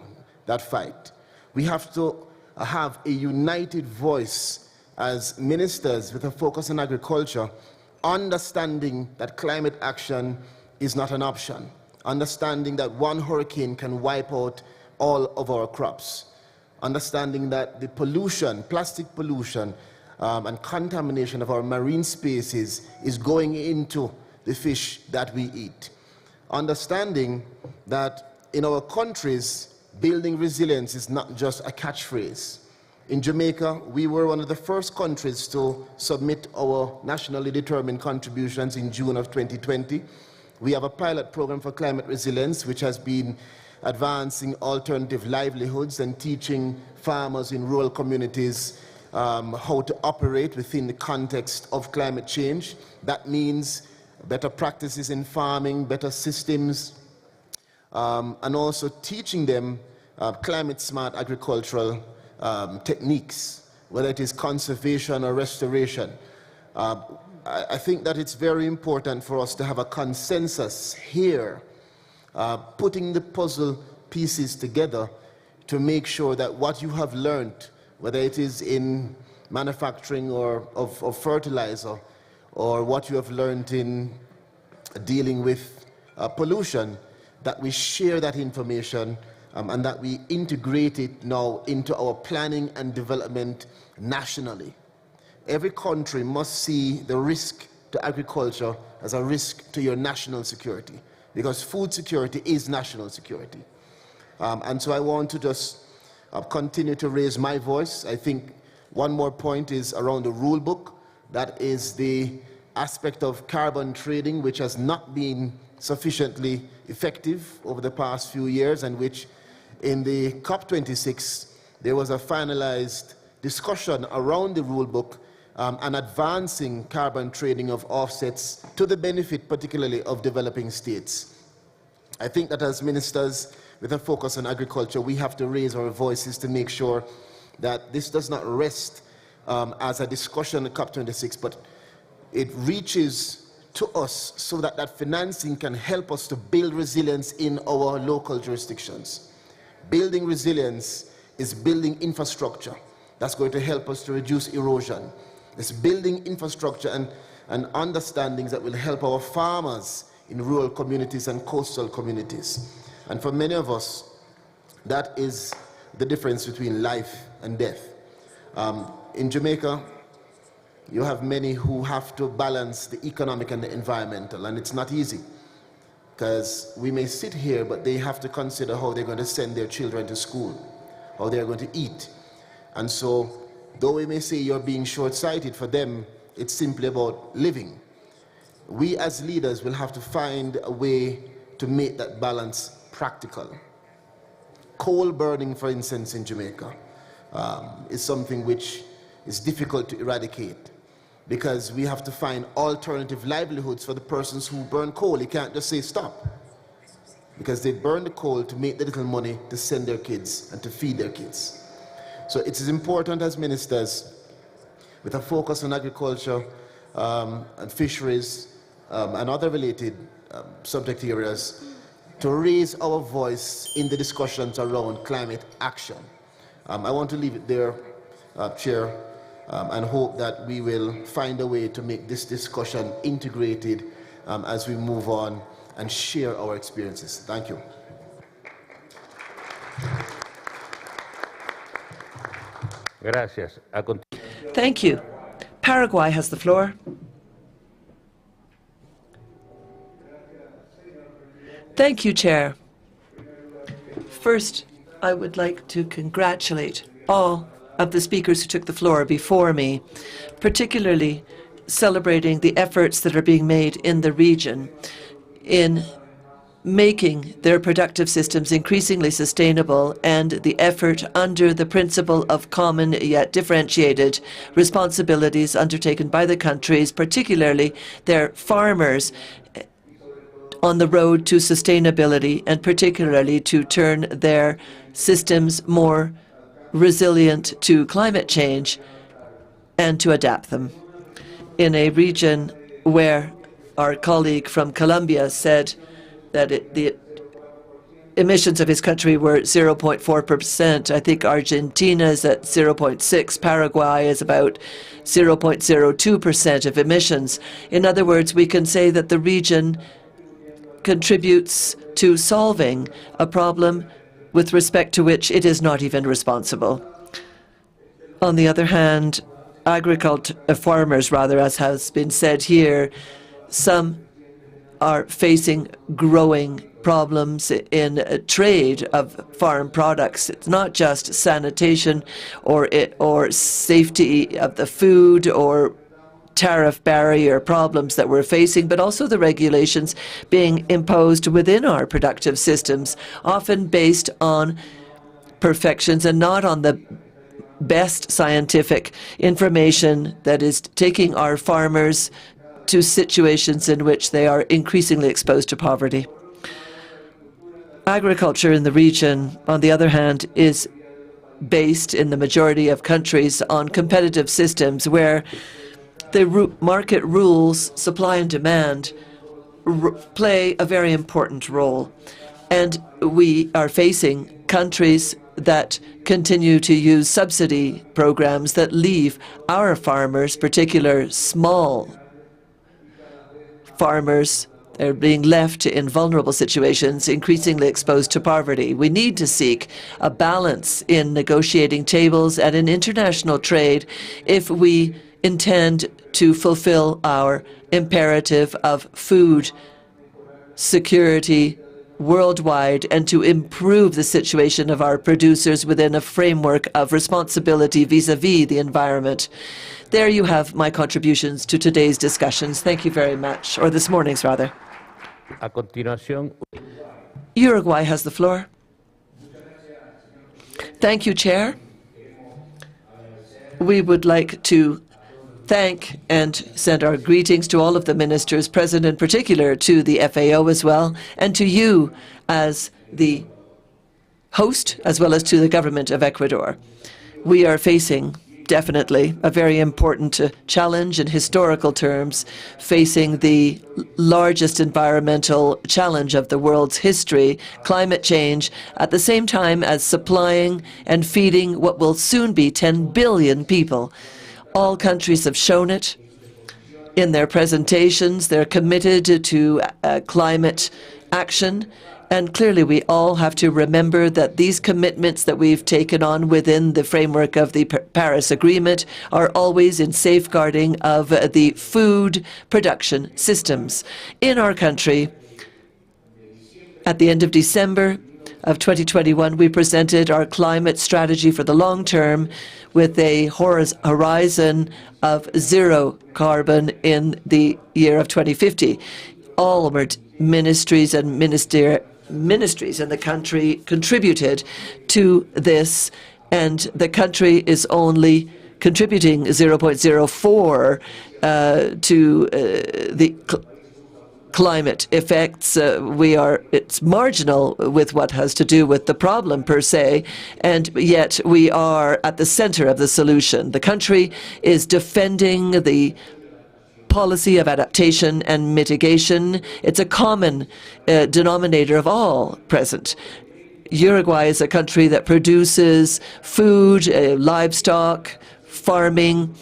that fight. We have to have a united voice as ministers with a focus on agriculture, understanding that climate action is not an option, understanding that one hurricane can wipe out all of our crops, understanding that the pollution, plastic pollution, and contamination of our marine spaces is going into the fish that we eat. Understanding that in our countries, building resilience is not just a catchphrase. In Jamaica, we were one of the first countries to submit our nationally determined contributions in June of 2020. We have a pilot program for climate resilience, which has been advancing alternative livelihoods and teaching farmers in rural communities how to operate within the context of climate change. That means better practices in farming, better systems, and also teaching them climate-smart agricultural techniques, whether it is conservation or restoration. I think that it's very important for us to have a consensus here, putting the puzzle pieces together to make sure that what you have learned, whether it is in manufacturing or of fertilizer, or what you have learned in dealing with pollution, that we share that information and that we integrate it now into our planning and development nationally. Every country must see the risk to agriculture as a risk to your national security, because food security is national security. And so I want to just continue to raise my voice. I think one more point is around the rule book. That is the aspect of carbon trading, which has not been sufficiently effective over the past few years, and which in the COP26 there was a finalized discussion around the rule book and advancing carbon trading of offsets to the benefit particularly of developing states. I think that as ministers with a focus on agriculture, we have to raise our voices to make sure that this does not rest as a discussion at COP26, but it reaches to us so that that financing can help us to build resilience in our local jurisdictions. Building resilience is building infrastructure that's going to help us to reduce erosion. It's building infrastructure and understandings that will help our farmers in rural communities and coastal communities. And for many of us, that is the difference between life and death. In Jamaica, you have many who have to balance the economic and the environmental, and it's not easy, because we may sit here, but they have to consider how they're going to send their children to school, how they're going to eat. And so, though we may say you're being short-sighted, for them, it's simply about living. We as leaders will have to find a way to make that balance practical. Coal burning, for instance, in Jamaica, is something which is difficult to eradicate, because we have to find alternative livelihoods for the persons who burn coal. You can't just say stop, because they burn the coal to make the little money to send their kids and to feed their kids. So it is important as ministers, with a focus on agriculture and fisheries and other related subject areas, to raise our voice in the discussions around climate action. I want to leave it there, Chair, and hope that we will find a way to make this discussion integrated as we move on and share our experiences. Thank you. Gracias. Thank you. Paraguay has the floor. Thank you, Chair. First, I would like to congratulate all of the speakers who took the floor before me, particularly celebrating the efforts that are being made in the region in making their productive systems increasingly sustainable, and the effort under the principle of common yet differentiated responsibilities undertaken by the countries, particularly their farmers, on the road to sustainability, and particularly to turn their systems more resilient to climate change and to adapt them. In a region where our colleague from Colombia said that the emissions of his country were 0.4%. I think Argentina is at 0.6%. Paraguay is about 0.02% of emissions. In other words, we can say that the region contributes to solving a problem with respect to which it is not even responsible. On the other hand, farmers, as has been said here, some are facing growing problems in trade of farm products. It's not just sanitation or safety of the food or tariff barrier problems that we're facing, but also the regulations being imposed within our productive systems, often based on perfections and not on the best scientific information that is taking our farmers to situations in which they are increasingly exposed to poverty. Agriculture in the region, on the other hand, is based in the majority of countries on competitive systems where the market rules, supply and demand, play a very important role. And we are facing countries that continue to use subsidy programs that leave our farmers, particular small farmers, They're being left in vulnerable situations, increasingly exposed to poverty. We need to seek a balance in negotiating tables and in international trade if we intend to fulfill our imperative of food security worldwide and to improve the situation of our producers within a framework of responsibility vis-à-vis the environment. There you have my contributions to today's discussions. Thank you very much, or this morning's rather. A continuación. Uruguay has the floor. Thank you, Chair. We would like to thank and send our greetings to all of the ministers present, in particular to the FAO as well, and to you as the host, as well as to the government of Ecuador. We are facing definitely a very important challenge in historical terms, facing the largest environmental challenge of the world's history, climate change, at the same time as supplying and feeding what will soon be 10 billion people. All countries have shown it in their presentations. They're committed to climate action. And clearly, we all have to remember that these commitments that we've taken on within the framework of the Paris Agreement are always in safeguarding of the food production systems. In our country, at the end of December of 2021, we presented our climate strategy for the long term with a horizon of zero carbon in the year of 2050. All ministries and ministries in the country contributed to this, and the country is only contributing 0.04 to the climate effects. It's marginal with what has to do with the problem per se, and yet we are at the center of the solution. The country is defending the policy of adaptation and mitigation. It's a common denominator of all present. Uruguay is a country that produces food, livestock, farming.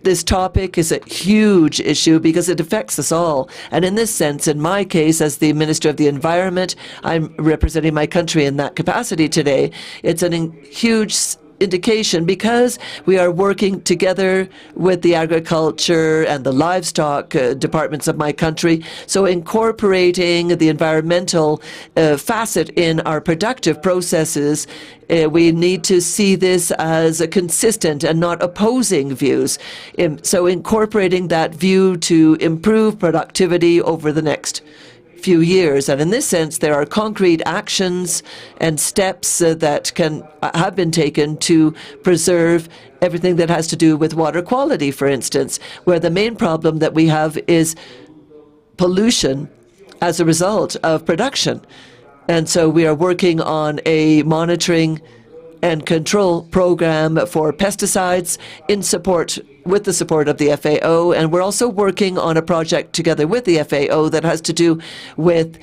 This topic is a huge issue because it affects us all. And in this sense, in my case, as the Minister of the Environment, I'm representing my country in that capacity today. It's a huge indication because we are working together with the agriculture and the livestock departments of my country. So incorporating the environmental facet in our productive processes, we need to see this as a consistent and not opposing views. So incorporating that view to improve productivity over the next few years. And in this sense, there are concrete actions and steps that have been taken to preserve everything that has to do with water quality, for instance, where the main problem that we have is pollution as a result of production. And so we are working on a monitoring and control program for pesticides with the support of the FAO, and we're also working on a project together with the FAO that has to do with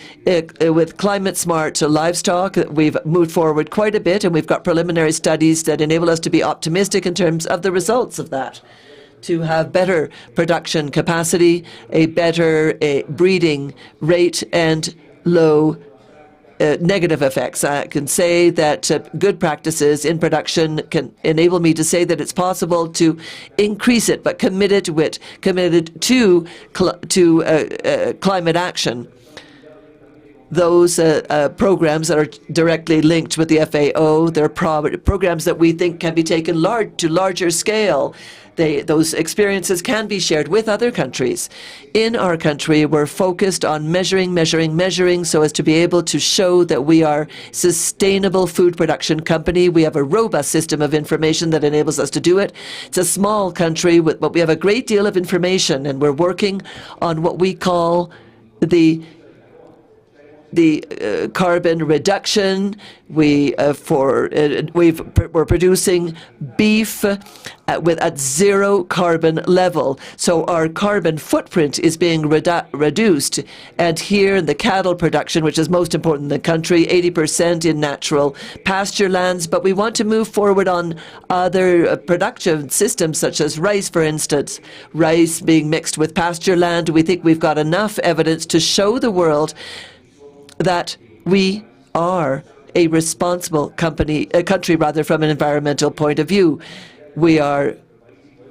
climate smart livestock. We've moved forward quite a bit, and we've got preliminary studies that enable us to be optimistic in terms of the results of that, to have better production capacity, a better breeding rate, and low negative effects. I can say that good practices in production can enable me to say that it's possible to increase it, but committed to climate action. Those programs that are directly linked with the FAO, they're programs that we think can be taken to larger scale. Those experiences can be shared with other countries. In our country, we're focused on measuring so as to be able to show that we are sustainable food production company. We have a robust system of information that enables us to do it. It's a small country, but we have a great deal of information, and we're working on what we call the the carbon reduction. We're producing beef at zero carbon level. So our carbon footprint is being reduced. And here in the cattle production, which is most important in the country, 80% in natural pasture lands. But we want to move forward on other production systems, such as rice, for instance. Rice being mixed with pasture land. We think we've got enough evidence to show the world that we are a responsible country from an environmental point of view. We are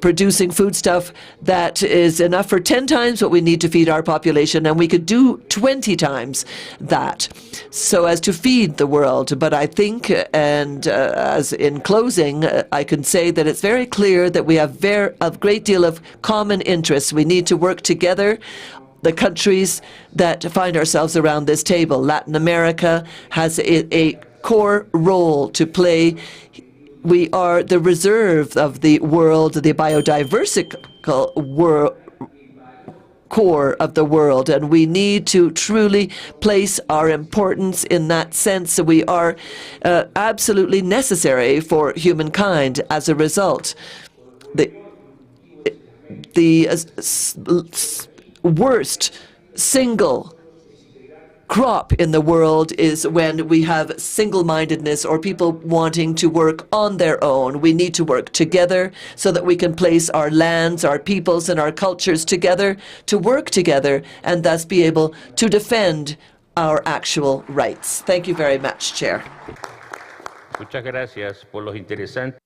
producing foodstuff that is enough for 10 times what we need to feed our population, and we could do 20 times that so as to feed the world. But I think, and as in closing, I can say that it's very clear that we have a great deal of common interests. We need to work together. The countries that find ourselves around this table. Latin America has a core role to play. We are the reserve of the world, the biodiversity core of the world, and we need to truly place our importance in that sense. We are absolutely necessary for humankind as a result. The worst single crop in the world is when we have single-mindedness or people wanting to work on their own. We need to work together so that we can place our lands, our peoples, and our cultures together to work together and thus be able to defend our actual rights. Thank you very much, Chair. Muchas gracias por los interesantes.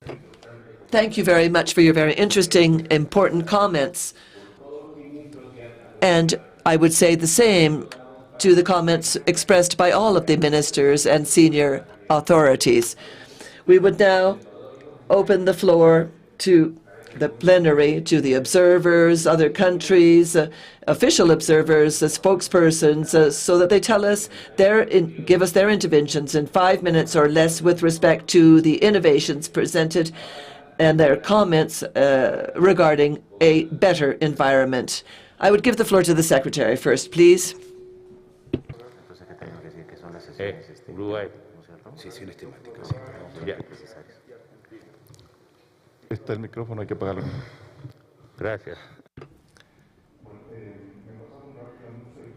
Thank you very much for your very interesting, important comments. And I would say the same to the comments expressed by all of the ministers and senior authorities. We would now open the floor to the plenary, to the observers, other countries, official observers, spokespersons, so that they tell us give us their interventions in 5 minutes or less with respect to the innovations presented and their comments regarding a better environment. I would give the floor to the Secretary first, please. Uruguay. Está el micrófono, hay que apagarlo. Gracias.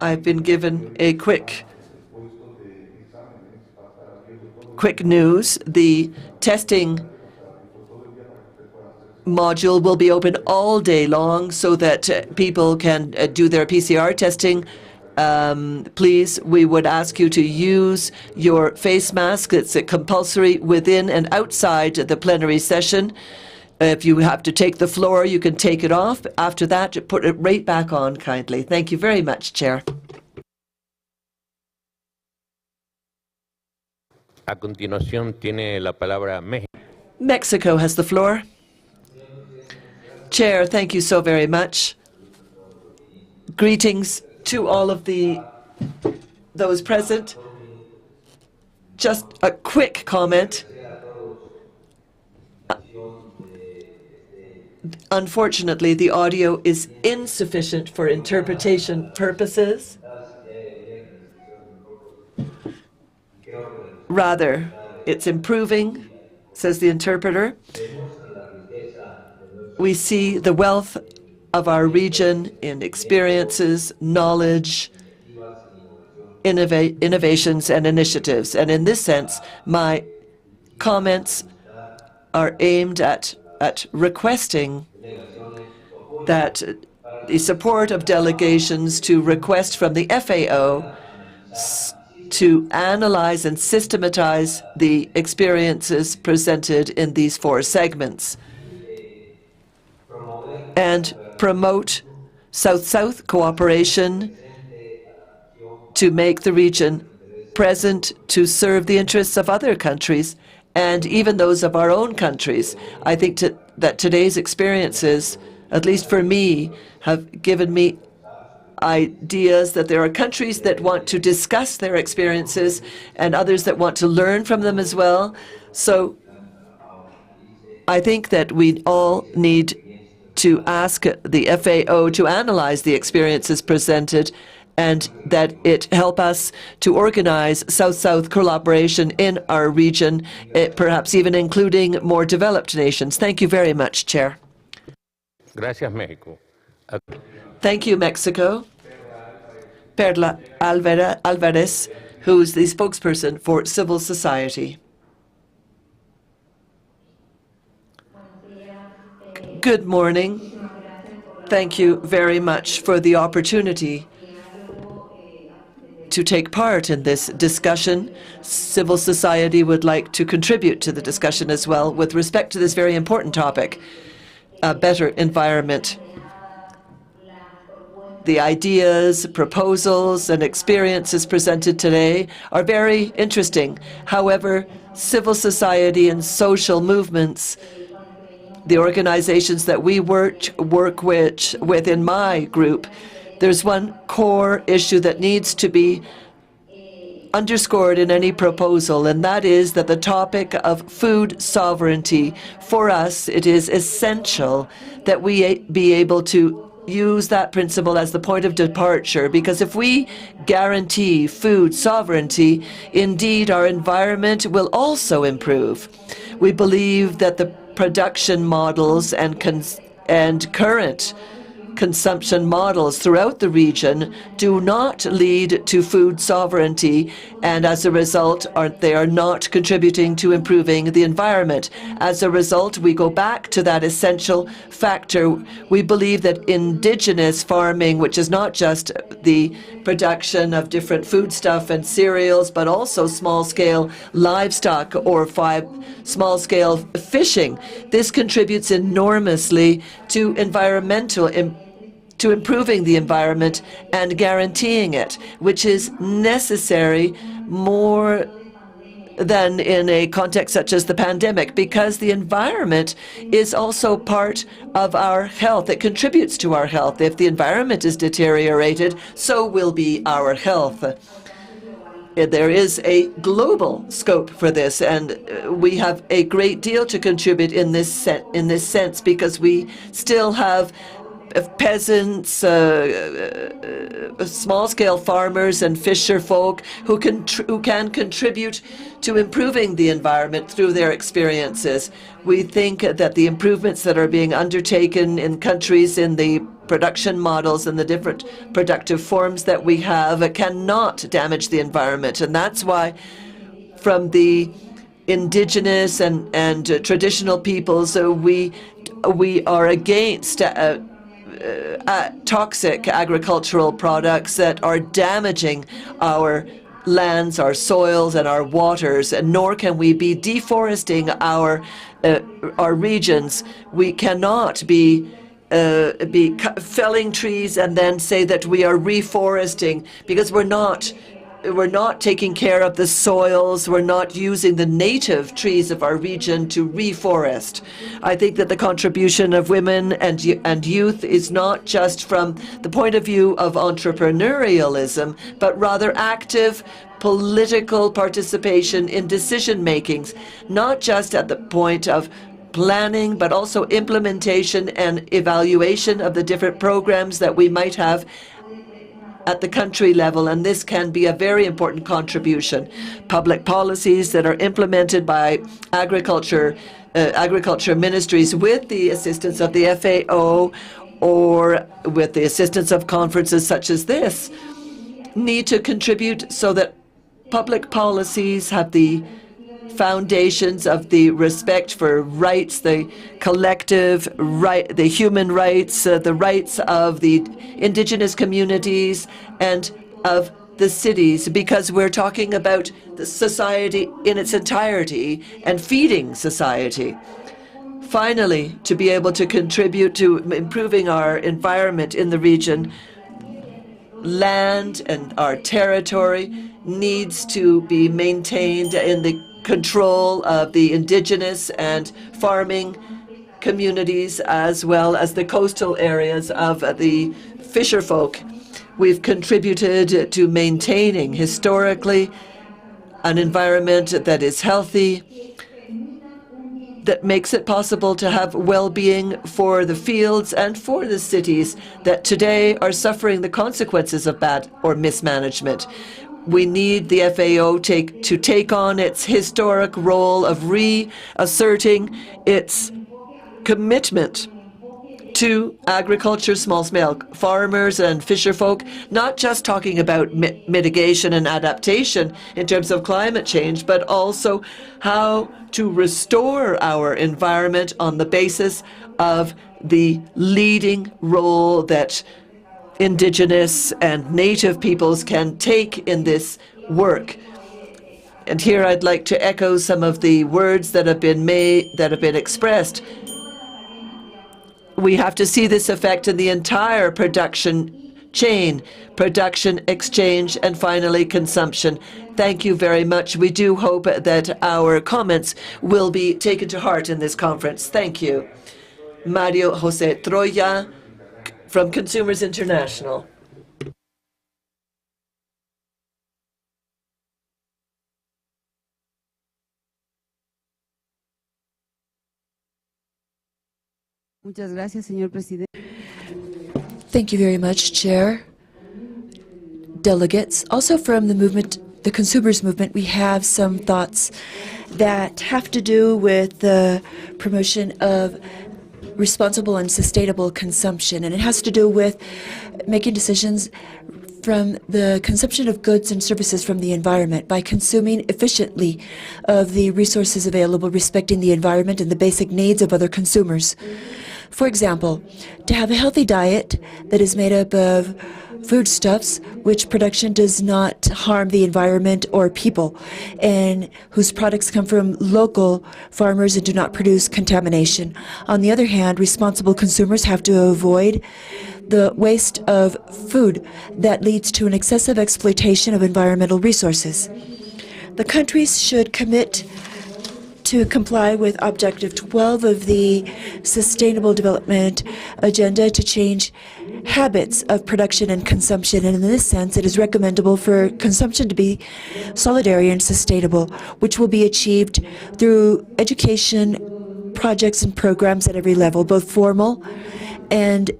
I've been given a quick news. The testing module will be open all day long so that people can do their PCR testing. Please, we would ask you to use your face mask. It's compulsory within and outside the plenary session. If you have to take the floor, you can take it off. After that, put it right back on kindly. Thank you very much, Chair. A continuación tiene la palabra México. Mexico has the floor. Chair, thank you so very much. Greetings to all of those present. Just a quick comment. Unfortunately, the audio is insufficient for interpretation purposes. Rather, it's improving, says the interpreter. We see the wealth of our region in experiences, knowledge, innovations, and initiatives. And in this sense, my comments are aimed at requesting that the support of delegations to request from the FAO to analyze and systematize the experiences presented in these 4 segments and promote South-South cooperation to make the region present to serve the interests of other countries and even those of our own countries. I think that today's experiences, at least for me, have given me ideas that there are countries that want to discuss their experiences and others that want to learn from them as well. So I think that we all need to ask the FAO to analyze the experiences presented and that it help us to organize South-South collaboration in our region, perhaps even including more developed nations. Thank you very much, Chair. Gracias, México. Thank you, Mexico. Perla Alvarez, who's the spokesperson for civil society. Good morning. Thank you very much for the opportunity to take part in this discussion. Civil society would like to contribute to the discussion as well with respect to this very important topic, a better environment. The ideas, proposals, and experiences presented today are very interesting. However, civil society and social movements, the organizations that we work with in my group, there's one core issue that needs to be underscored in any proposal, and that is that the topic of food sovereignty, for us, it is essential that we be able to use that principle as the point of departure, because if we guarantee food sovereignty, indeed our environment will also improve. We believe that the production models and current consumption models throughout the region do not lead to food sovereignty, and as a result, they are not contributing to improving the environment. As a result, we go back to that essential factor. We believe that indigenous farming, which is not just the production of different foodstuff and cereals, but also small-scale livestock or small-scale fishing, this contributes enormously to to improving the environment and guaranteeing it, which is necessary more than in a context such as the pandemic, because the environment is also part of our health. It contributes to our health. If the environment is deteriorated, so will be our health. There is a global scope for this, and we have a great deal to contribute in this sense, because we still have peasants, small-scale farmers and fisher folk who can contribute to improving the environment through their experiences. We think that the improvements that are being undertaken in countries in the production models and the different productive forms that we have cannot damage the environment, and that's why from the indigenous and traditional peoples we are against toxic agricultural products that are damaging our lands, our soils, and our waters, and nor can we be deforesting our regions. We cannot be felling trees and then say that we are reforesting, because we're not taking care of the soils, we're not using the native trees of our region to reforest. I think that the contribution of women and youth is not just from the point of view of entrepreneurialism, but rather active political participation in decision-makings, not just at the point of planning, but also implementation and evaluation of the different programs that we might have at the country level, and this can be a very important contribution. Public policies that are implemented by agriculture ministries with the assistance of the FAO or with the assistance of conferences such as this need to contribute so that public policies have the foundations of the respect for rights, the collective right, the human rights, the rights of the indigenous communities and of the cities, because we're talking about the society in its entirety and feeding society. Finally, to be able to contribute to improving our environment in the region, land and our territory needs to be maintained in the control of the indigenous and farming communities, as well as the coastal areas of the fisher folk. We've contributed to maintaining historically an environment that is healthy, that makes it possible to have well-being for the fields and for the cities that today are suffering the consequences of bad or mismanagement. We need the FAO to take on its historic role of reasserting its commitment to agriculture, small-scale farmers and fisherfolk, not just talking about mitigation and adaptation in terms of climate change, but also how to restore our environment on the basis of the leading role that indigenous and native peoples can take in this work. And here I'd like to echo some of the words that have been expressed. We have to see this effect in the entire production chain, production, exchange, and finally consumption. Thank you very much. We do hope that our comments will be taken to heart in this conference. Thank you. Mario José Troya from Consumers International. Muchas gracias, señor presidente. Thank you very much, Chair. Delegates, also from the movement, the consumers movement, we have some thoughts that have to do with the promotion of responsible and sustainable consumption, and it has to do with making decisions from the consumption of goods and services from the environment by consuming efficiently of the resources available, respecting the environment and the basic needs of other consumers. For example, to have a healthy diet that is made up of foodstuffs which production does not harm the environment or people, and whose products come from local farmers and do not produce contamination. On the other hand, responsible consumers have to avoid the waste of food that leads to an excessive exploitation of environmental resources. The countries should commit to comply with Objective 12 of the Sustainable Development Agenda to change habits of production and consumption. And in this sense, it is recommendable for consumption to be solidary and sustainable, which will be achieved through education projects and programs at every level, both formal and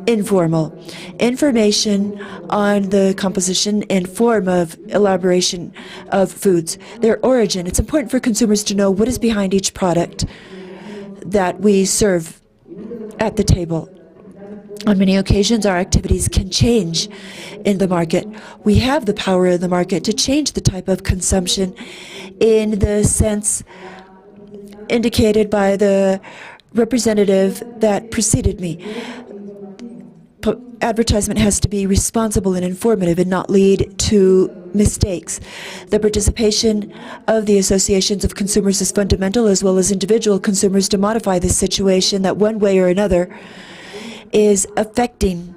informal. Information on the composition and form of elaboration of foods, their origin. It's important for consumers to know what is behind each product that we serve at the table. On many occasions, our activities can change in the market. We have the power in the market to change the type of consumption in the sense indicated by the representative that preceded me. Advertisement has to be responsible and informative and not lead to mistakes. The participation of the associations of consumers is fundamental, as well as individual consumers, to modify this situation that one way or another is affecting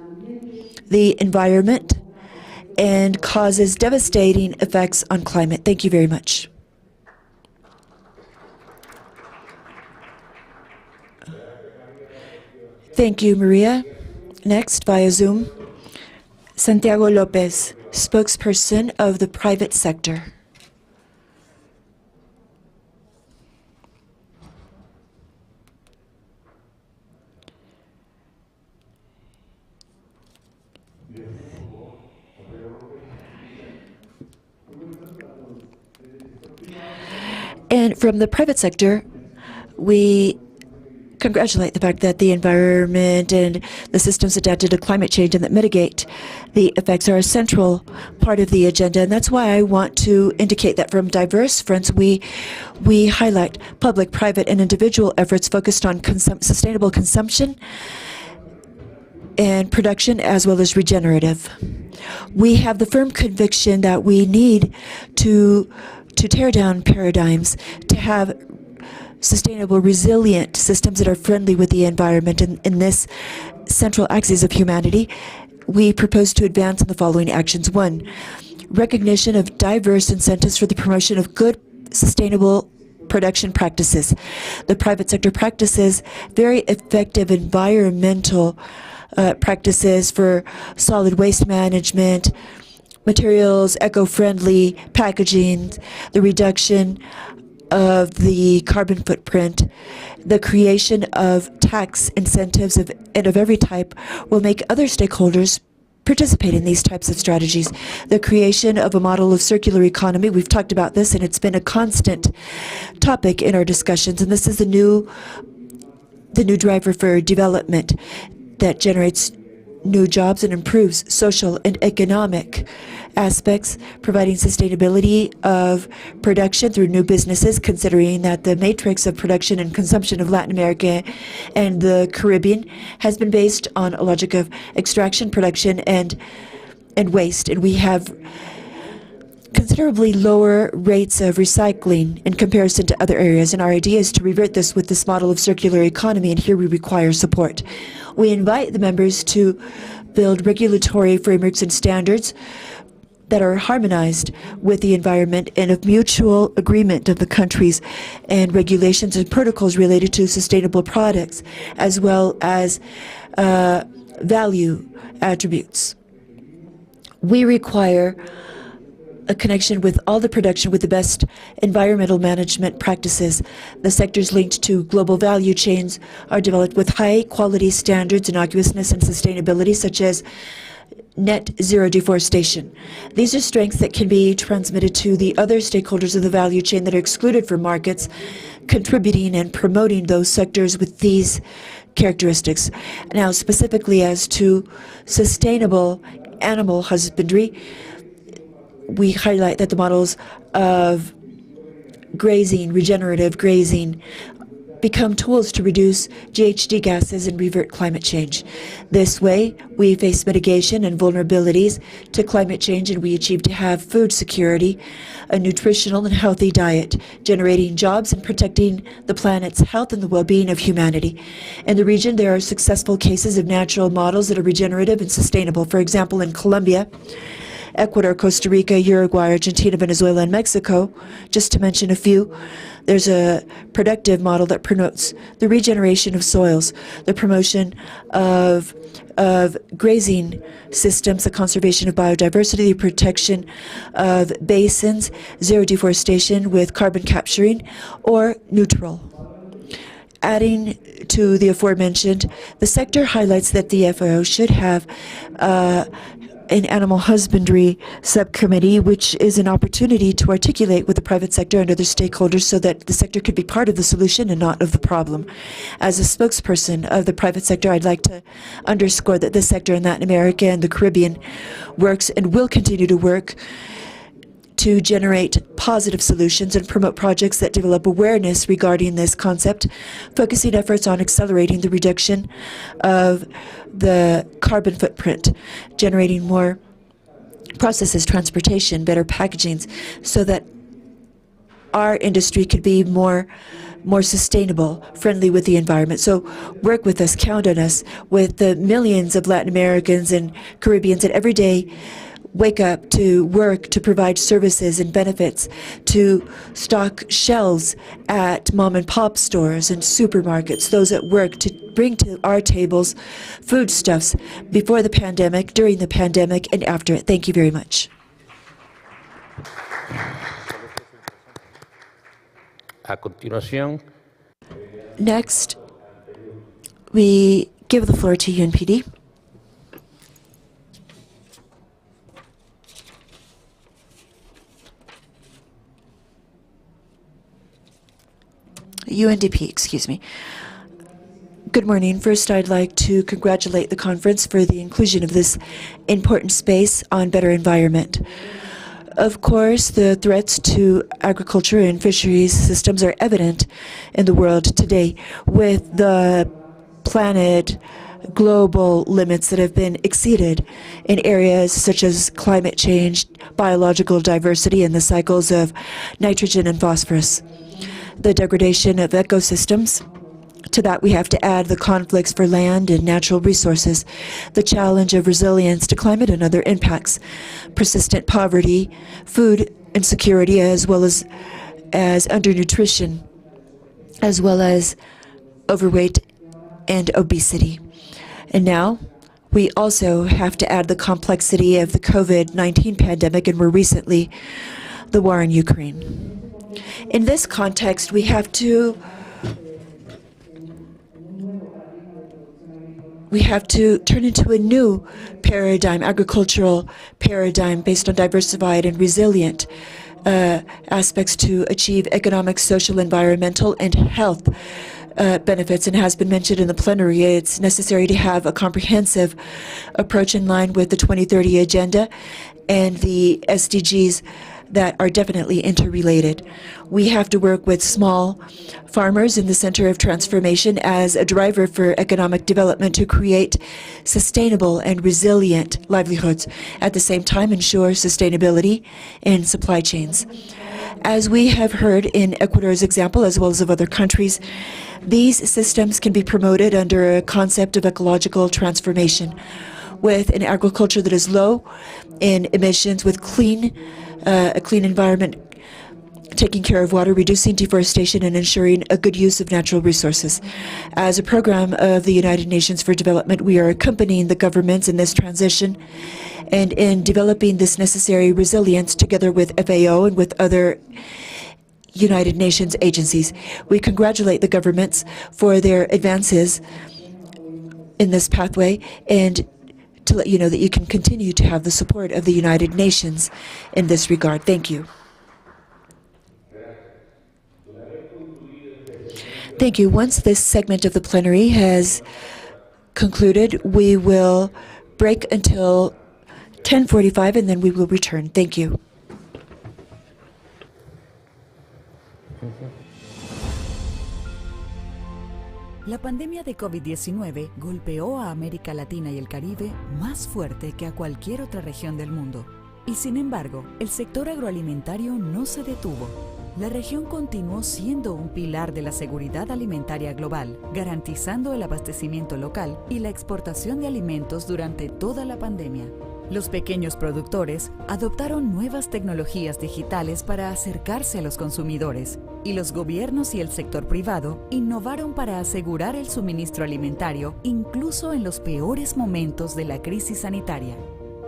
the environment and causes devastating effects on climate. Thank you very much. Thank you, Maria. Next, via Zoom, Santiago Lopez, spokesperson of the private sector. And from the private sector, we congratulate the fact that the environment and the systems adapted to climate change and that mitigate the effects are a central part of the agenda. And that's why I want to indicate that from diverse fronts, we highlight public, private, and individual efforts focused on sustainable consumption and production, as well as regenerative. We have the firm conviction that we need to tear down paradigms, to have sustainable, resilient systems that are friendly with the environment. In this central axis of humanity, we propose to advance in the following actions. 1, recognition of diverse incentives for the promotion of good, sustainable production practices. The private sector practices very effective environmental practices for solid waste management, materials, eco-friendly packaging, the reduction of the carbon footprint, the creation of tax incentives of every type will make other stakeholders participate in these types of strategies. The creation of a model of circular economy, we've talked about this, and it's been a constant topic in our discussions, and this is the new driver for development that generates new jobs and improves social and economic aspects, providing sustainability of production through new businesses, considering that the matrix of production and consumption of Latin America and the Caribbean has been based on a logic of extraction, production, and waste. And we have considerably lower rates of recycling in comparison to other areas. And our idea is to revert this with this model of circular economy, and here we require support. We invite the members to build regulatory frameworks and standards that are harmonized with the environment and of mutual agreement of the countries, and regulations and protocols related to sustainable products, as well as value attributes. We require a connection with all the production with the best environmental management practices. The sectors linked to global value chains are developed with high quality standards, innocuousness, and sustainability, such as net zero deforestation. These are strengths that can be transmitted to the other stakeholders of the value chain that are excluded from markets, contributing and promoting those sectors with these characteristics. Now, specifically as to sustainable animal husbandry, we highlight that the models of grazing, regenerative grazing, become tools to reduce GHG gases and revert climate change. This way, we face mitigation and vulnerabilities to climate change, and we achieve to have food security, a nutritional and healthy diet, generating jobs and protecting the planet's health and the well-being of humanity. In the region, there are successful cases of natural models that are regenerative and sustainable. For example, in Colombia, Ecuador, Costa Rica, Uruguay, Argentina, Venezuela, and Mexico, just to mention a few, there's a productive model that promotes the regeneration of soils, the promotion of grazing systems, the conservation of biodiversity, the protection of basins, zero deforestation with carbon capturing, or neutral. Adding to the aforementioned, the sector highlights that the FAO should have an animal husbandry subcommittee, which is an opportunity to articulate with the private sector and other stakeholders so that the sector could be part of the solution and not of the problem. As a spokesperson of the private sector, I'd like to underscore that this sector in Latin America and the Caribbean works and will continue to work to generate positive solutions and promote projects that develop awareness regarding this concept, focusing efforts on accelerating the reduction of the carbon footprint, generating more processes, transportation, better packagings, so that our industry could be more sustainable, friendly with the environment. So work with us, count on us, with the millions of Latin Americans and Caribbeans that every day wake up to work to provide services and benefits, to stock shelves at mom and pop stores and supermarkets, those that work to bring to our tables foodstuffs before the pandemic, during the pandemic, and after it. Thank you very much. A continuación. Next, we give the floor to UNPD. UNDP, excuse me. Good morning. First, I'd like to congratulate the conference for the inclusion of this important space on better environment. Of course, the threats to agriculture and fisheries systems are evident in the world today, with the planet global limits that have been exceeded in areas such as climate change, biological diversity, and the cycles of nitrogen and phosphorus. The degradation of ecosystems. To that, we have to add the conflicts for land and natural resources, the challenge of resilience to climate and other impacts, persistent poverty, food insecurity, as well as undernutrition, as well as overweight and obesity. And now, we also have to add the complexity of the COVID-19 pandemic, and more recently, the war in Ukraine. In this context, we have to turn into a new paradigm, agricultural paradigm based on diversified and resilient aspects to achieve economic, social, environmental, and health benefits. And has been mentioned in the plenary, it's necessary to have a comprehensive approach in line with the 2030 Agenda and the SDGs that are definitely interrelated. We have to work with small farmers in the center of transformation as a driver for economic development to create sustainable and resilient livelihoods. At the same time, ensure sustainability in supply chains. As we have heard in Ecuador's example, as well as of other countries, these systems can be promoted under a concept of ecological transformation, with an agriculture that is low in emissions, with a clean environment, taking care of water, reducing deforestation, and ensuring a good use of natural resources. As a program of the United Nations for Development, we are accompanying the governments in this transition and in developing this necessary resilience together with FAO and with other United Nations agencies. We congratulate the governments for their advances in this pathway and to let you know that you can continue to have the support of the United Nations in this regard. Thank you. Thank you. Once this segment of the plenary has concluded, we will break until 10:45 and then we will return. Thank you. La pandemia de COVID-19 golpeó a América Latina y el Caribe más fuerte que a cualquier otra región del mundo. Y sin embargo, el sector agroalimentario no se detuvo. La región continuó siendo un pilar de la seguridad alimentaria global, garantizando el abastecimiento local y la exportación de alimentos durante toda la pandemia. Los pequeños productores adoptaron nuevas tecnologías digitales para acercarse a los consumidores, y los gobiernos y el sector privado innovaron para asegurar el suministro alimentario incluso en los peores momentos de la crisis sanitaria.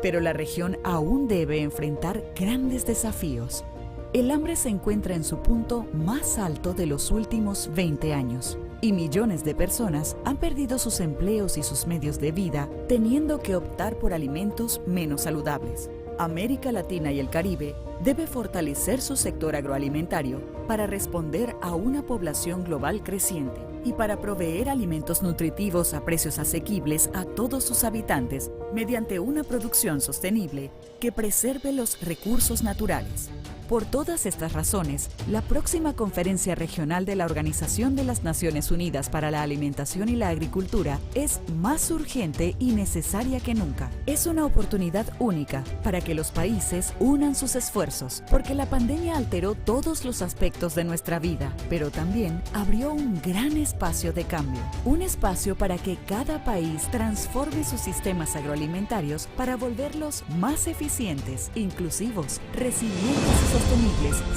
Pero la región aún debe enfrentar grandes desafíos. El hambre se encuentra en su punto más alto de los últimos 20 años. Y millones de personas han perdido sus empleos y sus medios de vida, teniendo que optar por alimentos menos saludables. América Latina y el Caribe debe fortalecer su sector agroalimentario para responder a una población global creciente y para proveer alimentos nutritivos a precios asequibles a todos sus habitantes mediante una producción sostenible que preserve los recursos naturales. Por todas estas razones, la próxima Conferencia Regional de la Organización de las Naciones Unidas para la Alimentación y la Agricultura es más urgente y necesaria que nunca. Es una oportunidad única para que los países unan sus esfuerzos, porque la pandemia alteró todos los aspectos de nuestra vida, pero también abrió un gran espacio de cambio. Un espacio para que cada país transforme sus sistemas agroalimentarios para volverlos más eficientes, inclusivos, resilientes y sostenibles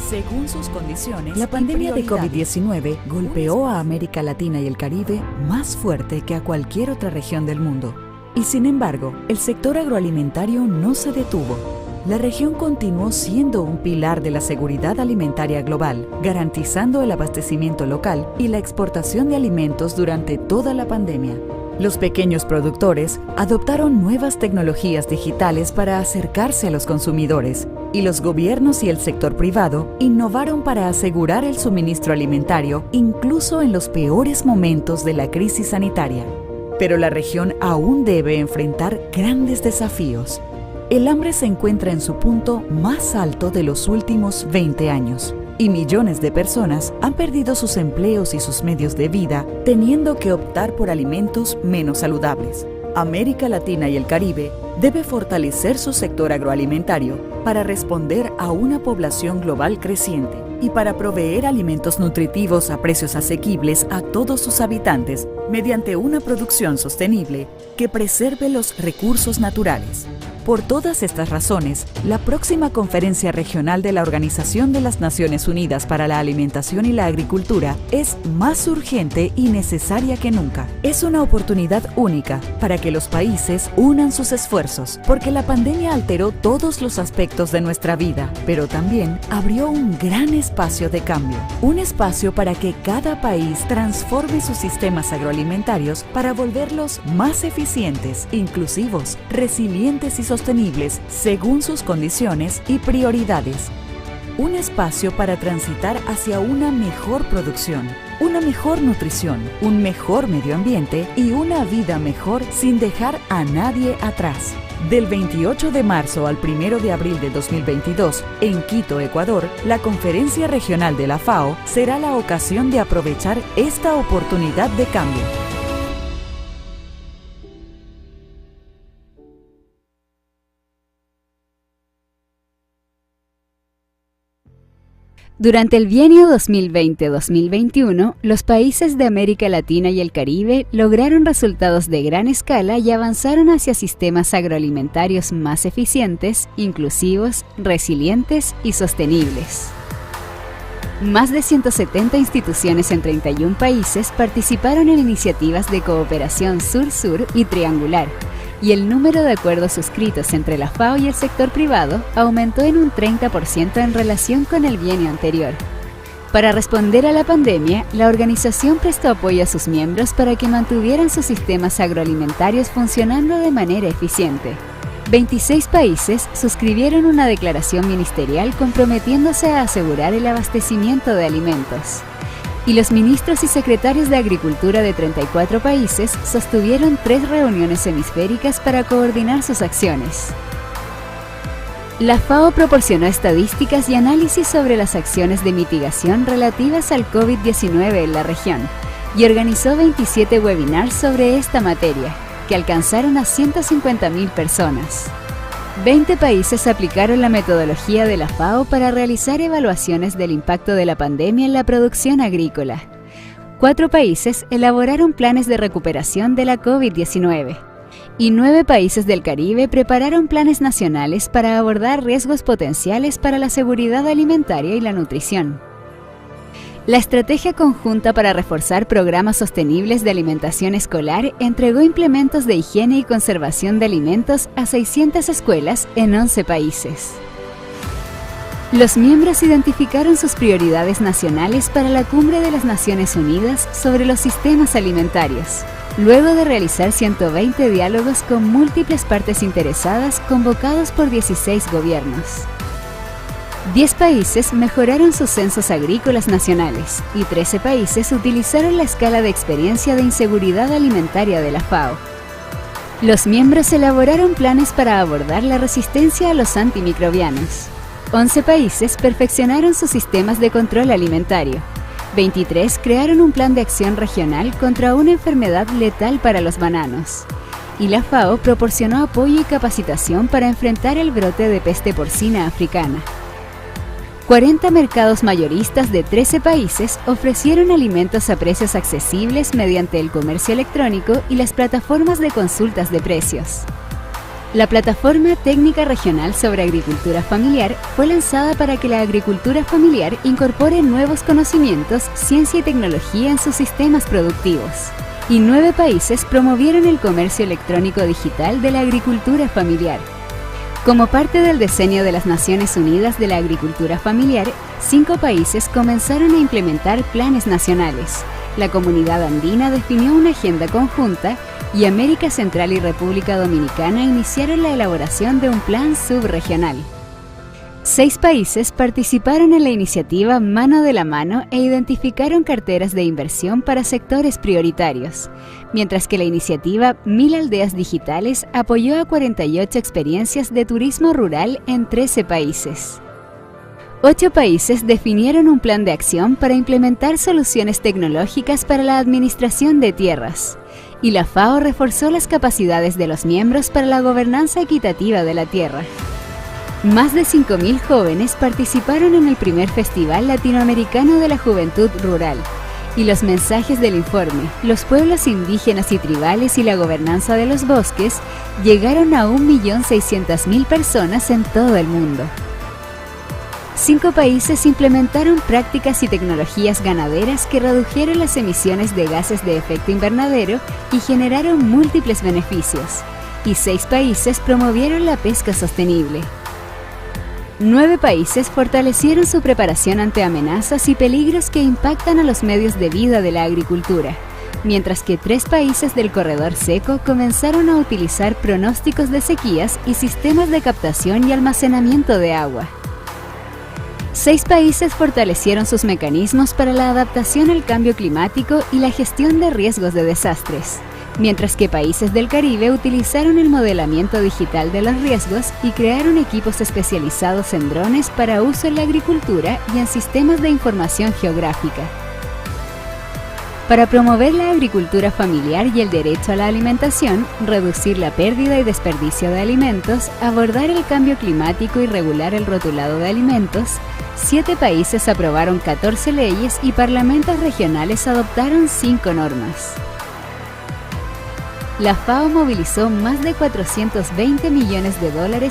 según sus condiciones. La pandemia de COVID-19 golpeó a América Latina y el Caribe más fuerte que a cualquier otra región del mundo. Y sin embargo, el sector agroalimentario no se detuvo. La región continuó siendo un pilar de la seguridad alimentaria global, garantizando el abastecimiento local y la exportación de alimentos durante toda la pandemia. Los pequeños productores adoptaron nuevas tecnologías digitales para acercarse a los consumidores, y los gobiernos y el sector privado innovaron para asegurar el suministro alimentario incluso en los peores momentos de la crisis sanitaria. Pero la región aún debe enfrentar grandes desafíos. El hambre se encuentra en su punto más alto de los últimos 20 años. Y millones de personas han perdido sus empleos y sus medios de vida, teniendo que optar por alimentos menos saludables. América Latina y el Caribe debe fortalecer su sector agroalimentario para responder a una población global creciente y para proveer alimentos nutritivos a precios asequibles a todos sus habitantes mediante una producción sostenible que preserve los recursos naturales. Por todas estas razones, la próxima Conferencia Regional de la Organización de las Naciones Unidas para la Alimentación y la Agricultura es más urgente y necesaria que nunca. Es una oportunidad única para que los países unan sus esfuerzos, porque la pandemia alteró todos los aspectos de nuestra vida, pero también abrió un gran espacio de cambio. Un espacio para que cada país transforme sus sistemas agroalimentarios para volverlos más eficientes, inclusivos, resilientes y sostenibles según sus condiciones y prioridades. Un espacio para transitar hacia una mejor producción, una mejor nutrición, un mejor medio ambiente y una vida mejor sin dejar a nadie atrás. Del 28 de marzo al 1 de abril de 2022, en Quito, Ecuador, la Conferencia Regional de la FAO será la ocasión de aprovechar esta oportunidad de cambio. Durante el bienio 2020-2021, los países de América Latina y el Caribe lograron resultados de gran escala y avanzaron hacia sistemas agroalimentarios más eficientes, inclusivos, resilientes y sostenibles. Más de 170 instituciones en 31 países participaron en iniciativas de cooperación sur-sur y triangular, y el número de acuerdos suscritos entre la FAO y el sector privado aumentó en un 30% en relación con el bienio anterior. Para responder a la pandemia, la organización prestó apoyo a sus miembros para que mantuvieran sus sistemas agroalimentarios funcionando de manera eficiente. 26 países suscribieron una declaración ministerial comprometiéndose a asegurar el abastecimiento de alimentos. Y los ministros y secretarios de Agricultura de 34 países sostuvieron 3 reuniones hemisféricas para coordinar sus acciones. La FAO proporcionó estadísticas y análisis sobre las acciones de mitigación relativas al COVID-19 en la región y organizó 27 webinars sobre esta materia, que alcanzaron a 150.000 personas. 20 países aplicaron la metodología de la FAO para realizar evaluaciones del impacto de la pandemia en la producción agrícola. 4 países elaboraron planes de recuperación de la COVID-19. Y 9 países del Caribe prepararon planes nacionales para abordar riesgos potenciales para la seguridad alimentaria y la nutrición. La estrategia conjunta para reforzar programas sostenibles de alimentación escolar entregó implementos de higiene y conservación de alimentos a 600 escuelas en 11 países. Los miembros identificaron sus prioridades nacionales para la Cumbre de las Naciones Unidas sobre los sistemas alimentarios, luego de realizar 120 diálogos con múltiples partes interesadas convocados por 16 gobiernos. 10 países mejoraron sus censos agrícolas nacionales y 13 países utilizaron la escala de experiencia de inseguridad alimentaria de la FAO. Los miembros elaboraron planes para abordar la resistencia a los antimicrobianos. 11 países perfeccionaron sus sistemas de control alimentario. 23 crearon un plan de acción regional contra una enfermedad letal para los bananos. Y la FAO proporcionó apoyo y capacitación para enfrentar el brote de peste porcina africana. 40 mercados mayoristas de 13 países ofrecieron alimentos a precios accesibles mediante el comercio electrónico y las plataformas de consultas de precios. La Plataforma Técnica Regional sobre Agricultura Familiar fue lanzada para que la agricultura familiar incorpore nuevos conocimientos, ciencia y tecnología en sus sistemas productivos. Y 9 países promovieron el comercio electrónico digital de la agricultura familiar. Como parte del diseño de las Naciones Unidas de la Agricultura Familiar, 5 países comenzaron a implementar planes nacionales. La Comunidad Andina definió una agenda conjunta y América Central y República Dominicana iniciaron la elaboración de un plan subregional. 6 países participaron en la iniciativa Mano de la Mano e identificaron carteras de inversión para sectores prioritarios, mientras que la iniciativa 1000 Aldeas Digitales apoyó a 48 experiencias de turismo rural en 13 países. 8 países definieron un plan de acción para implementar soluciones tecnológicas para la administración de tierras, y la FAO reforzó las capacidades de los miembros para la gobernanza equitativa de la tierra. Más de 5.000 jóvenes participaron en el primer Festival Latinoamericano de la Juventud Rural Y los mensajes del informe, los pueblos indígenas y tribales y la gobernanza de los bosques, llegaron a 1.600.000 personas en todo el mundo. 5 países implementaron prácticas y tecnologías ganaderas que redujeron las emisiones de gases de efecto invernadero y generaron múltiples beneficios. Y 6 países promovieron la pesca sostenible. 9 países fortalecieron su preparación ante amenazas y peligros que impactan a los medios de vida de la agricultura, mientras que 3 países del corredor seco comenzaron a utilizar pronósticos de sequías y sistemas de captación y almacenamiento de agua. 6 países fortalecieron sus mecanismos para la adaptación al cambio climático y la gestión de riesgos de desastres, mientras que países del Caribe utilizaron el modelamiento digital de los riesgos y crearon equipos especializados en drones para uso en la agricultura y en sistemas de información geográfica. Para promover la agricultura familiar y el derecho a la alimentación, reducir la pérdida y desperdicio de alimentos, abordar el cambio climático y regular el rotulado de alimentos, 7 países aprobaron 14 leyes y parlamentos regionales adoptaron 5 normas. La FAO movilizó más de $420 millones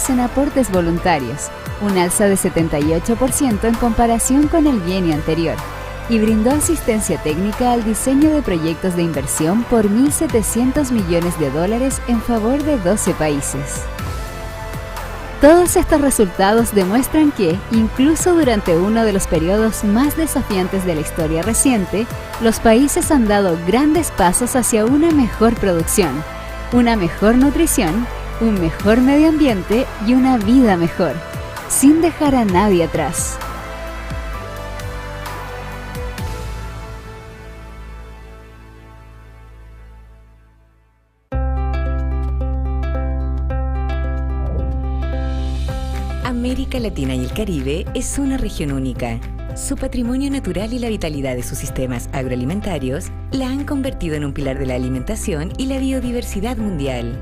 en aportes voluntarios, un alza de 78% en comparación con el bienio anterior, y brindó asistencia técnica al diseño de proyectos de inversión por $1.700 millones en favor de 12 países. Todos estos resultados demuestran que, incluso durante uno de los periodos más desafiantes de la historia reciente, los países han dado grandes pasos hacia una mejor producción, una mejor nutrición, un mejor medio ambiente y una vida mejor, sin dejar a nadie atrás. América Latina y el Caribe es una región única. Su patrimonio natural y la vitalidad de sus sistemas agroalimentarios la han convertido en un pilar de la alimentación y la biodiversidad mundial.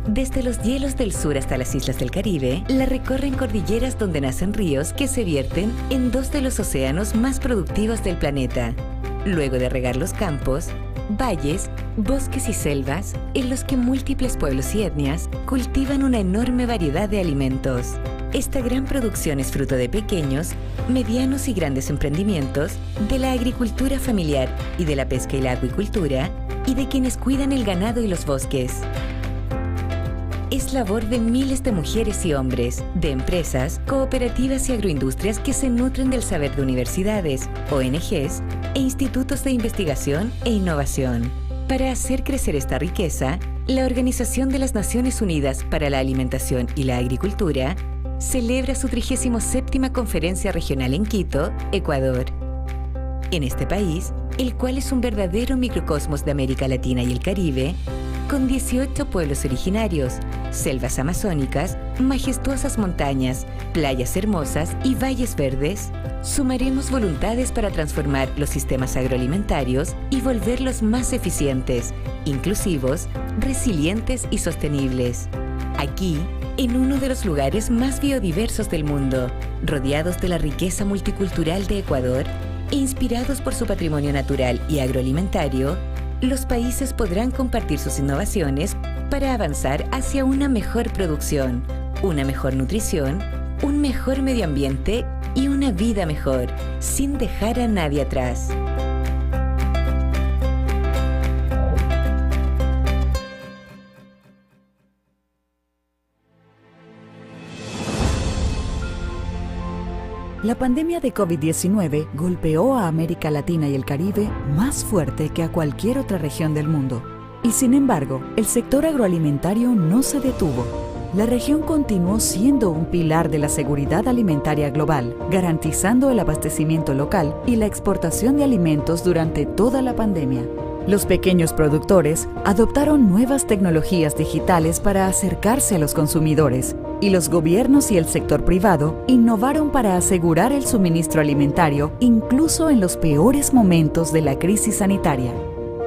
Desde los hielos del sur hasta las islas del Caribe, la recorren cordilleras donde nacen ríos que se vierten en 2 de los océanos más productivos del planeta. Luego de regar los campos, valles, bosques y selvas, en los que múltiples pueblos y etnias cultivan una enorme variedad de alimentos. Esta gran producción es fruto de pequeños, medianos y grandes emprendimientos, de la agricultura familiar y de la pesca y la acuicultura, y de quienes cuidan el ganado y los bosques. Es labor de miles de mujeres y hombres, de empresas, cooperativas y agroindustrias que se nutren del saber de universidades, ONGs e institutos de investigación e innovación. Para hacer crecer esta riqueza, la Organización de las Naciones Unidas para la Alimentación y la Agricultura celebra su 37ª Conferencia Regional en Quito, Ecuador. En este país, el cual es un verdadero microcosmos de América Latina y el Caribe, con 18 pueblos originarios, selvas amazónicas, majestuosas montañas, playas hermosas y valles verdes, sumaremos voluntades para transformar los sistemas agroalimentarios y volverlos más eficientes, inclusivos, resilientes y sostenibles. Aquí, en uno de los lugares más biodiversos del mundo, rodeados de la riqueza multicultural de Ecuador e inspirados por su patrimonio natural y agroalimentario, los países podrán compartir sus innovaciones para avanzar hacia una mejor producción, una mejor nutrición, un mejor medio ambiente y una vida mejor, sin dejar a nadie atrás. La pandemia de COVID-19 golpeó a América Latina y el Caribe más fuerte que a cualquier otra región del mundo. Y sin embargo, el sector agroalimentario no se detuvo. La región continuó siendo un pilar de la seguridad alimentaria global, garantizando el abastecimiento local y la exportación de alimentos durante toda la pandemia. Los pequeños productores adoptaron nuevas tecnologías digitales para acercarse a los consumidores, y los gobiernos y el sector privado innovaron para asegurar el suministro alimentario incluso en los peores momentos de la crisis sanitaria.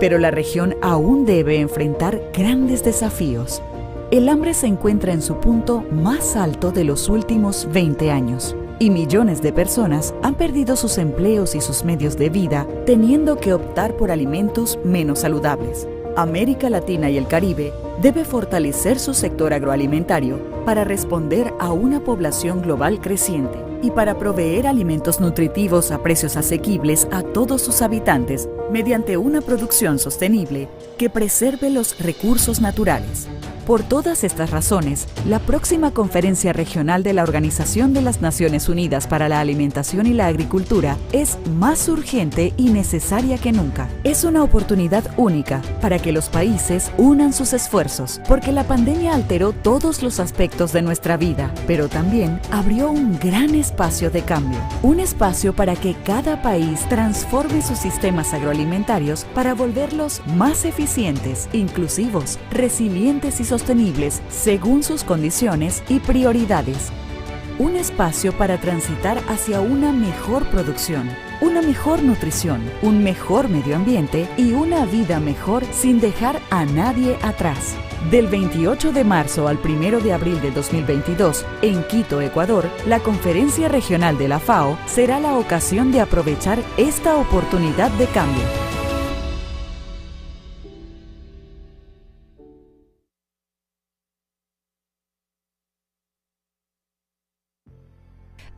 Pero la región aún debe enfrentar grandes desafíos. El hambre se encuentra en su punto más alto de los últimos 20 años. y millones de personas han perdido sus empleos y sus medios de vida, teniendo que optar por alimentos menos saludables. América Latina y el Caribe debe fortalecer su sector agroalimentario para responder a una población global creciente y para proveer alimentos nutritivos a precios asequibles a todos sus habitantes mediante una producción sostenible que preserve los recursos naturales. Por todas estas razones, la próxima Conferencia Regional de la Organización de las Naciones Unidas para la Alimentación y la Agricultura es más urgente y necesaria que nunca. Es una oportunidad única para que los países unan sus esfuerzos, porque la pandemia alteró todos los aspectos de nuestra vida, pero también abrió un gran espacio de cambio. Un espacio para que cada país transforme sus sistemas agroalimentarios para volverlos más eficientes, inclusivos, resilientes y sostenibles según sus condiciones y prioridades. Un espacio para transitar hacia una mejor producción, una mejor nutrición, un mejor medio ambiente y una vida mejor sin dejar a nadie atrás. Del 28 de marzo al 1 de abril de 2022, en Quito, Ecuador, la Conferencia Regional de la FAO será la ocasión de aprovechar esta oportunidad de cambio.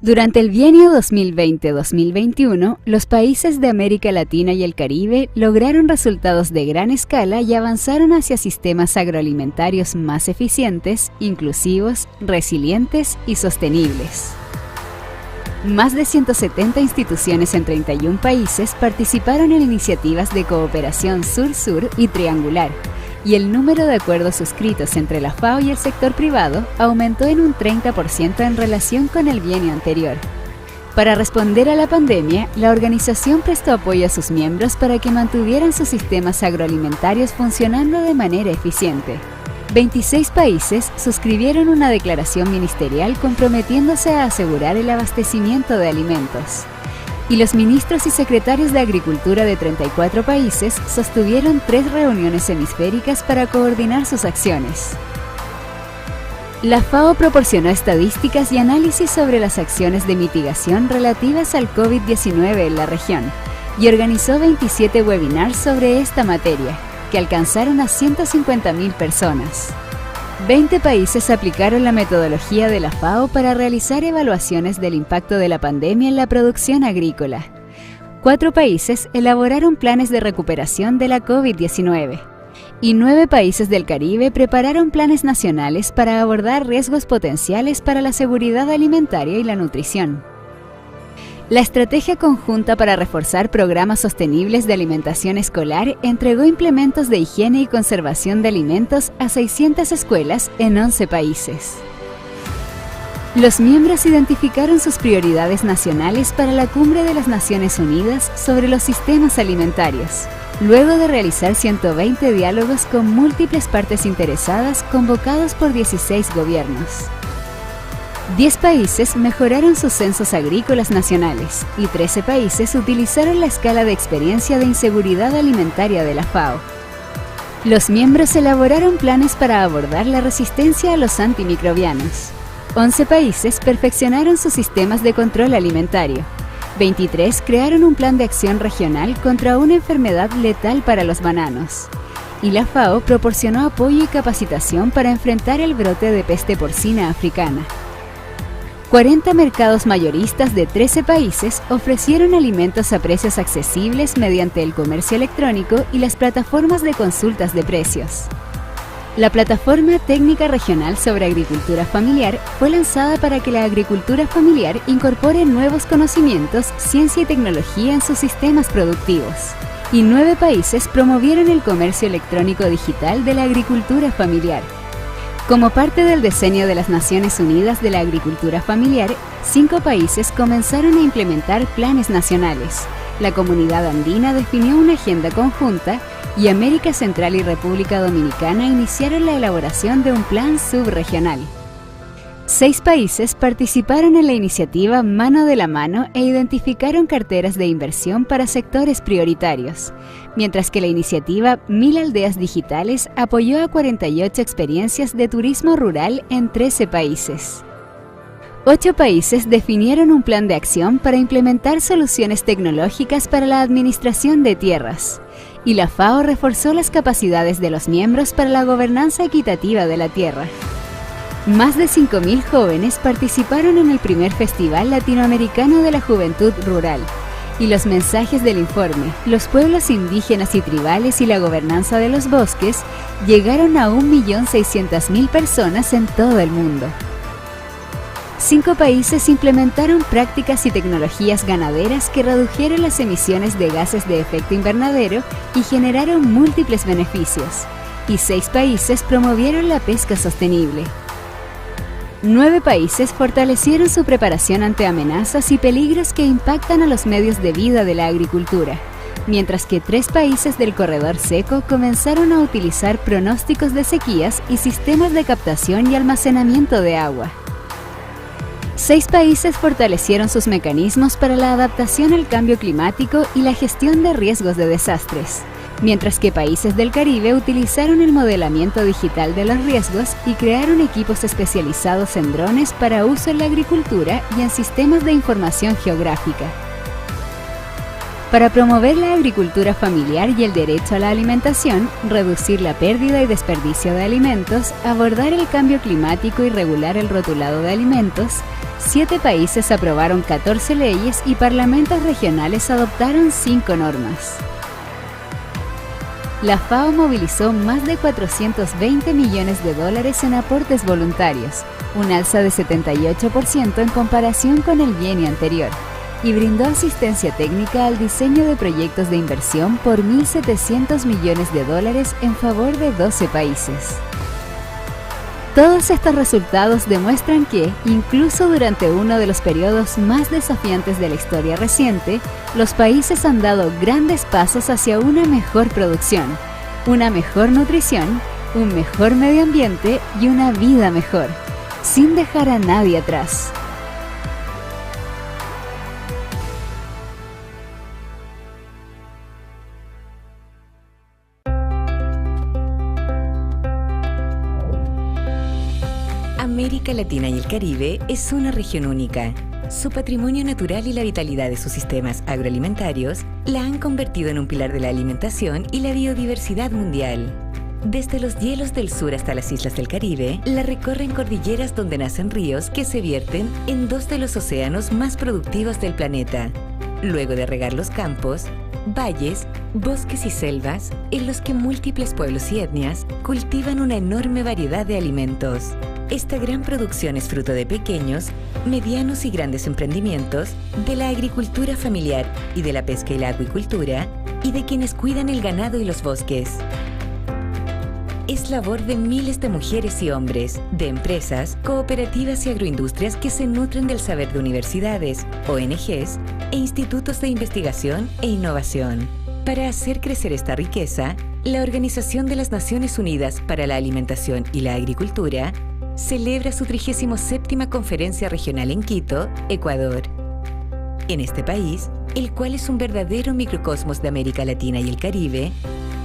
Durante el bienio 2020-2021, los países de América Latina y el Caribe lograron resultados de gran escala y avanzaron hacia sistemas agroalimentarios más eficientes, inclusivos, resilientes y sostenibles. Más de 170 instituciones en 31 países participaron en iniciativas de cooperación sur-sur y triangular, y el número de acuerdos suscritos entre la FAO y el sector privado aumentó en un 30% en relación con el bienio anterior. Para responder a la pandemia, la organización prestó apoyo a sus miembros para que mantuvieran sus sistemas agroalimentarios funcionando de manera eficiente. 26 países suscribieron una declaración ministerial comprometiéndose a asegurar el abastecimiento de alimentos. Y los ministros y secretarios de Agricultura de 34 países sostuvieron 3 reuniones hemisféricas para coordinar sus acciones. La FAO proporcionó estadísticas y análisis sobre las acciones de mitigación relativas al COVID-19 en la región y organizó 27 webinars sobre esta materia, que alcanzaron a 150.000 personas. 20 países aplicaron la metodología de la FAO para realizar evaluaciones del impacto de la pandemia en la producción agrícola. 4 países elaboraron planes de recuperación de la COVID-19. Y 9 países del Caribe prepararon planes nacionales para abordar riesgos potenciales para la seguridad alimentaria y la nutrición. La estrategia conjunta para reforzar programas sostenibles de alimentación escolar entregó implementos de higiene y conservación de alimentos a 600 escuelas en 11 países. Los miembros identificaron sus prioridades nacionales para la Cumbre de las Naciones Unidas sobre los sistemas alimentarios, luego de realizar 120 diálogos con múltiples partes interesadas convocados por 16 gobiernos. 10 países mejoraron sus censos agrícolas nacionales y 13 países utilizaron la escala de experiencia de inseguridad alimentaria de la FAO. Los miembros elaboraron planes para abordar la resistencia a los antimicrobianos. 11 países perfeccionaron sus sistemas de control alimentario. 23 crearon un plan de acción regional contra una enfermedad letal para los bananos. Y la FAO proporcionó apoyo y capacitación para enfrentar el brote de peste porcina africana. 40 mercados mayoristas de 13 países ofrecieron alimentos a precios accesibles mediante el comercio electrónico y las plataformas de consultas de precios. La Plataforma Técnica Regional sobre Agricultura Familiar fue lanzada para que la agricultura familiar incorpore nuevos conocimientos, ciencia y tecnología en sus sistemas productivos. Y 9 países promovieron el comercio electrónico digital de la agricultura familiar. Como parte del diseño de las Naciones Unidas de la Agricultura Familiar, 5 países comenzaron a implementar planes nacionales. La Comunidad Andina definió una agenda conjunta y América Central y República Dominicana iniciaron la elaboración de un plan subregional. 6 países participaron en la iniciativa Mano de la Mano e identificaron carteras de inversión para sectores prioritarios, mientras que la iniciativa 1000 Aldeas Digitales apoyó a 48 experiencias de turismo rural en 13 países. 8 países definieron un plan de acción para implementar soluciones tecnológicas para la administración de tierras, y la FAO reforzó las capacidades de los miembros para la gobernanza equitativa de la tierra. Más de 5.000 jóvenes participaron en el primer Festival Latinoamericano de la Juventud Rural, y los mensajes del informe, los pueblos indígenas y tribales y la gobernanza de los bosques, llegaron a 1.600.000 personas en todo el mundo. 5 países implementaron prácticas y tecnologías ganaderas que redujeron las emisiones de gases de efecto invernadero y generaron múltiples beneficios, y 6 países promovieron la pesca sostenible. 9 países fortalecieron su preparación ante amenazas y peligros que impactan a los medios de vida de la agricultura, mientras que 3 países del corredor seco comenzaron a utilizar pronósticos de sequías y sistemas de captación y almacenamiento de agua. 6 países fortalecieron sus mecanismos para la adaptación al cambio climático y la gestión de riesgos de desastres, mientras que países del Caribe utilizaron el modelamiento digital de los riesgos y crearon equipos especializados en drones para uso en la agricultura y en sistemas de información geográfica. Para promover la agricultura familiar y el derecho a la alimentación, reducir la pérdida y desperdicio de alimentos, abordar el cambio climático y regular el rotulado de alimentos, 7 países aprobaron 14 leyes y parlamentos regionales adoptaron 5 normas. La FAO movilizó más de $420 millones en aportes voluntarios, un alza de 78% en comparación con el bienio anterior, y brindó asistencia técnica al diseño de proyectos de inversión por $1.700 millones en favor de 12 países. Todos estos resultados demuestran que, incluso durante uno de los periodos más desafiantes de la historia reciente, los países han dado grandes pasos hacia una mejor producción, una mejor nutrición, un mejor medio ambiente y una vida mejor, sin dejar a nadie atrás. América Latina y el Caribe es una región única. Su patrimonio natural y la vitalidad de sus sistemas agroalimentarios la han convertido en un pilar de la alimentación y la biodiversidad mundial. Desde los hielos del sur hasta las islas del Caribe, la recorren cordilleras donde nacen ríos que se vierten en 2 de los océanos más productivos del planeta. Luego de regar los campos, valles, bosques y selvas, en los que múltiples pueblos y etnias cultivan una enorme variedad de alimentos. Esta gran producción es fruto de pequeños, medianos y grandes emprendimientos, de la agricultura familiar y de la pesca y la acuicultura, y de quienes cuidan el ganado y los bosques. Es labor de miles de mujeres y hombres, de empresas, cooperativas y agroindustrias que se nutren del saber de universidades, ONGs e institutos de investigación e innovación. Para hacer crecer esta riqueza, la Organización de las Naciones Unidas para la Alimentación y la Agricultura celebra su 37ª Conferencia Regional en Quito, Ecuador. En este país, el cual es un verdadero microcosmos de América Latina y el Caribe,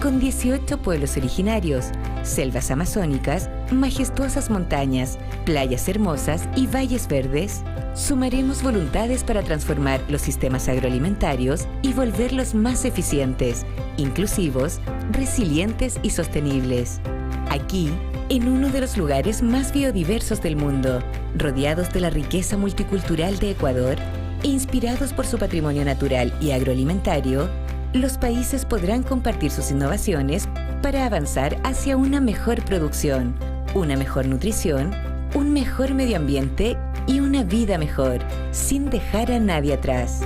con 18 pueblos originarios, selvas amazónicas, majestuosas montañas, playas hermosas y valles verdes, sumaremos voluntades para transformar los sistemas agroalimentarios y volverlos más eficientes, inclusivos, resilientes y sostenibles. Aquí, en uno de los lugares más biodiversos del mundo, rodeados de la riqueza multicultural de Ecuador e inspirados por su patrimonio natural y agroalimentario, los países podrán compartir sus innovaciones para avanzar hacia una mejor producción, una mejor nutrición, un mejor medio ambiente y una vida mejor, sin dejar a nadie atrás.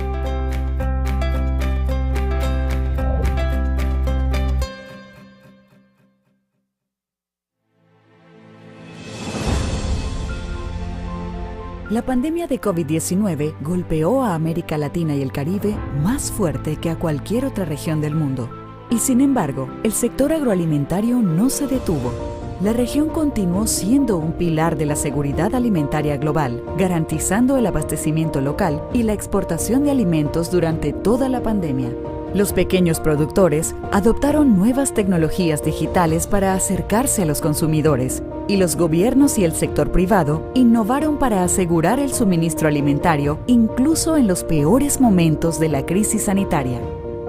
La pandemia de COVID-19 golpeó a América Latina y el Caribe más fuerte que a cualquier otra región del mundo. Y sin embargo, el sector agroalimentario no se detuvo. La región continuó siendo un pilar de la seguridad alimentaria global, garantizando el abastecimiento local y la exportación de alimentos durante toda la pandemia. Los pequeños productores adoptaron nuevas tecnologías digitales para acercarse a los consumidores y los gobiernos y el sector privado innovaron para asegurar el suministro alimentario incluso en los peores momentos de la crisis sanitaria.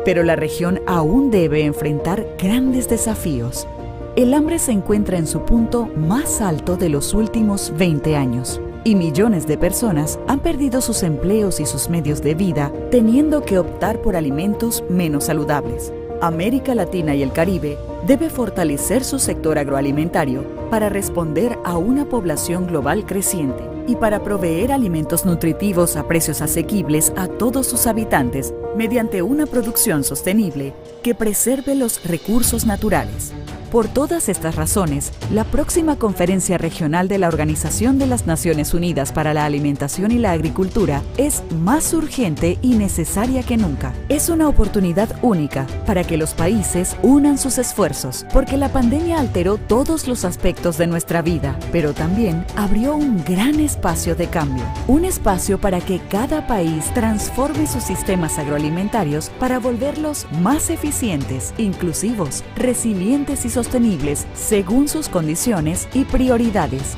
Pero la región aún debe enfrentar grandes desafíos. El hambre se encuentra en su punto más alto de los últimos 20 años. Y millones de personas han perdido sus empleos y sus medios de vida, teniendo que optar por alimentos menos saludables. América Latina y el Caribe debe fortalecer su sector agroalimentario para responder a una población global creciente y para proveer alimentos nutritivos a precios asequibles a todos sus habitantes mediante una producción sostenible que preserve los recursos naturales. Por todas estas razones, la próxima Conferencia Regional de la Organización de las Naciones Unidas para la Alimentación y la Agricultura es más urgente y necesaria que nunca. Es una oportunidad única para que los países unan sus esfuerzos, porque la pandemia alteró todos los aspectos de nuestra vida, pero también abrió un gran espacio de cambio. Un espacio para que cada país transforme sus sistemas agroalimentarios para volverlos más eficientes, inclusivos, resilientes y sostenibles según sus condiciones y prioridades.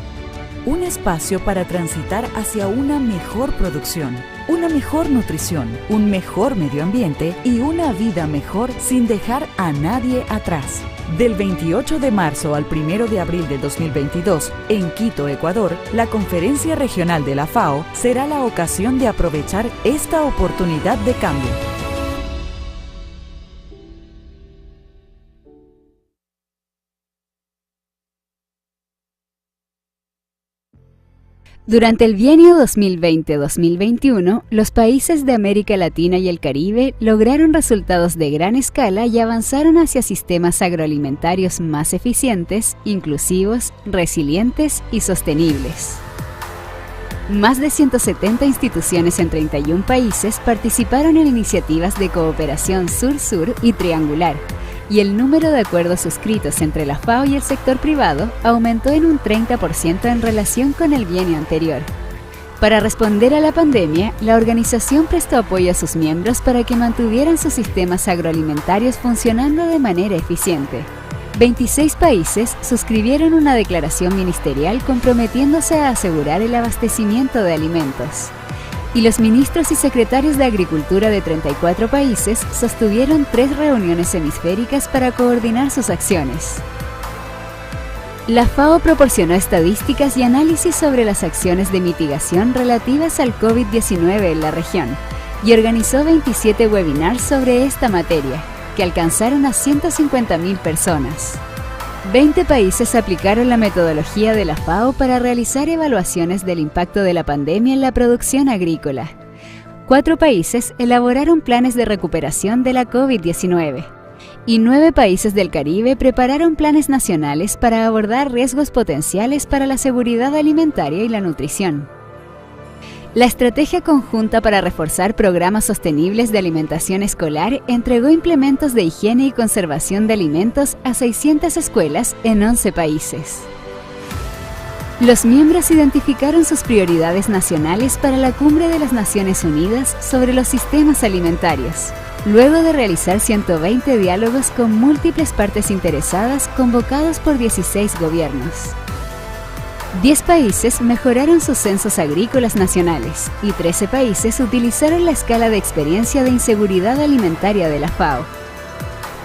Un espacio para transitar hacia una mejor producción, una mejor nutrición, un mejor medio ambiente y una vida mejor sin dejar a nadie atrás. Del 28 de marzo al 1 de abril de 2022, en Quito, Ecuador, la Conferencia Regional de la FAO será la ocasión de aprovechar esta oportunidad de cambio. Durante el bienio 2020-2021, los países de América Latina y el Caribe lograron resultados de gran escala y avanzaron hacia sistemas agroalimentarios más eficientes, inclusivos, resilientes y sostenibles. Más de 170 instituciones en 31 países participaron en iniciativas de cooperación sur-sur y triangular, y el número de acuerdos suscritos entre la FAO y el sector privado aumentó en un 30% en relación con el bienio anterior. Para responder a la pandemia, la organización prestó apoyo a sus miembros para que mantuvieran sus sistemas agroalimentarios funcionando de manera eficiente. 26 países suscribieron una declaración ministerial comprometiéndose a asegurar el abastecimiento de alimentos. Y los ministros y secretarios de Agricultura de 34 países sostuvieron 3 reuniones hemisféricas para coordinar sus acciones. La FAO proporcionó estadísticas y análisis sobre las acciones de mitigación relativas al COVID-19 en la región y organizó 27 webinars sobre esta materia, que alcanzaron a 150.000 personas. 20 países aplicaron la metodología de la FAO para realizar evaluaciones del impacto de la pandemia en la producción agrícola. 4 países elaboraron planes de recuperación de la COVID-19. Y 9 países del Caribe prepararon planes nacionales para abordar riesgos potenciales para la seguridad alimentaria y la nutrición. La estrategia conjunta para reforzar programas sostenibles de alimentación escolar entregó implementos de higiene y conservación de alimentos a 600 escuelas en 11 países. Los miembros identificaron sus prioridades nacionales para la Cumbre de las Naciones Unidas sobre los sistemas alimentarios, luego de realizar 120 diálogos con múltiples partes interesadas convocados por 16 gobiernos. 10 países mejoraron sus censos agrícolas nacionales y 13 países utilizaron la escala de experiencia de inseguridad alimentaria de la FAO.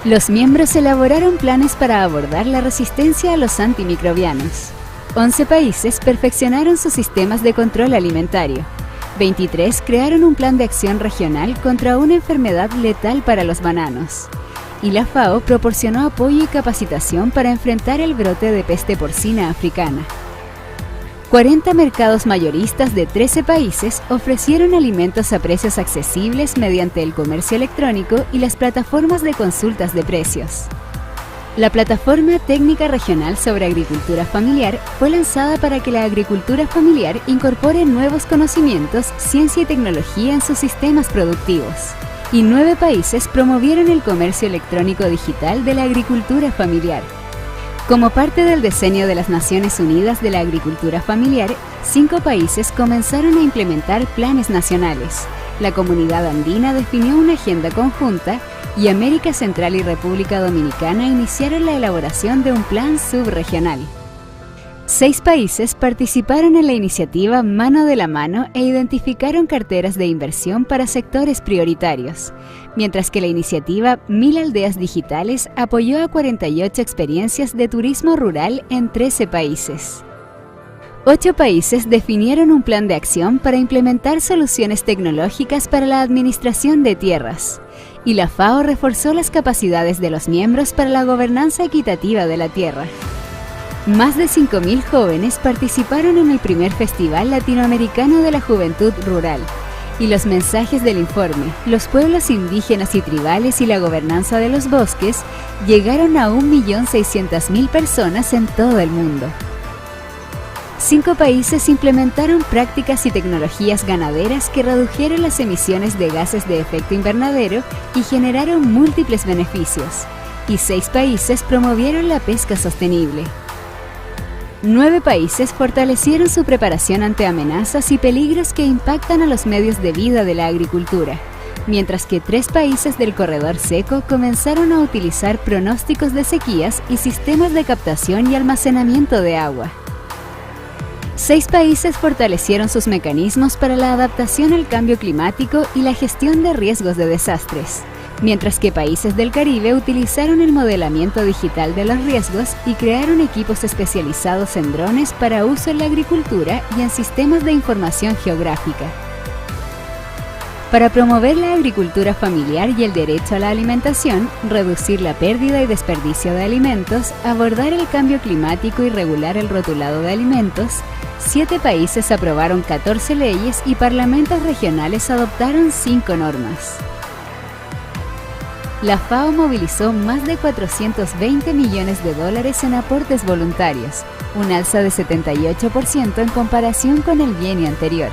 Los miembros elaboraron planes para abordar la resistencia a los antimicrobianos. 11 países perfeccionaron sus sistemas de control alimentario. 23 crearon un plan de acción regional contra una enfermedad letal para los bananos. Y la FAO proporcionó apoyo y capacitación para enfrentar el brote de peste porcina africana. 40 mercados mayoristas de 13 países ofrecieron alimentos a precios accesibles mediante el comercio electrónico y las plataformas de consultas de precios. La Plataforma Técnica Regional sobre Agricultura Familiar fue lanzada para que la agricultura familiar incorpore nuevos conocimientos, ciencia y tecnología en sus sistemas productivos. Y 9 países promovieron el comercio electrónico digital de la agricultura familiar. Como parte del diseño de las Naciones Unidas de la Agricultura Familiar, 5 países comenzaron a implementar planes nacionales. La Comunidad Andina definió una agenda conjunta y América Central y República Dominicana iniciaron la elaboración de un plan subregional. 6 países participaron en la iniciativa Mano de la Mano e identificaron carteras de inversión para sectores prioritarios, mientras que la iniciativa 1000 Aldeas Digitales apoyó a 48 experiencias de turismo rural en 13 países. 8 países definieron un plan de acción para implementar soluciones tecnológicas para la administración de tierras, y la FAO reforzó las capacidades de los miembros para la gobernanza equitativa de la tierra. Más de 5.000 jóvenes participaron en el primer Festival Latinoamericano de la Juventud Rural, y los mensajes del informe, los pueblos indígenas y tribales y la gobernanza de los bosques, llegaron a 1.600.000 personas en todo el mundo. 5 países implementaron prácticas y tecnologías ganaderas que redujeron las emisiones de gases de efecto invernadero y generaron múltiples beneficios, y 6 países promovieron la pesca sostenible. 9 países fortalecieron su preparación ante amenazas y peligros que impactan a los medios de vida de la agricultura, mientras que 3 países del corredor seco comenzaron a utilizar pronósticos de sequías y sistemas de captación y almacenamiento de agua. 6 países fortalecieron sus mecanismos para la adaptación al cambio climático y la gestión de riesgos de desastres, mientras que países del Caribe utilizaron el modelamiento digital de los riesgos y crearon equipos especializados en drones para uso en la agricultura y en sistemas de información geográfica. Para promover la agricultura familiar y el derecho a la alimentación, reducir la pérdida y desperdicio de alimentos, abordar el cambio climático y regular el rotulado de alimentos, 7 países aprobaron 14 leyes y parlamentos regionales adoptaron 5 normas. La FAO movilizó más de 420 millones de dólares en aportes voluntarios, un alza de 78% en comparación con el bienio anterior,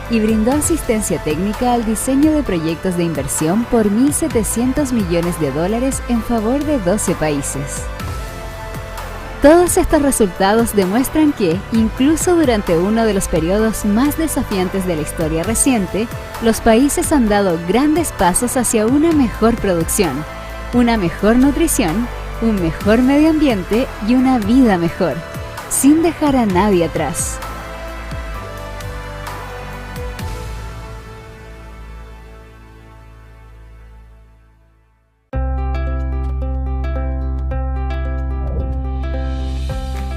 y brindó asistencia técnica al diseño de proyectos de inversión por 1.700 millones de dólares en favor de 12 países. Todos estos resultados demuestran que, incluso durante uno de los periodos más desafiantes de la historia reciente, los países han dado grandes pasos hacia una mejor producción, una mejor nutrición, un mejor medio ambiente y una vida mejor, sin dejar a nadie atrás.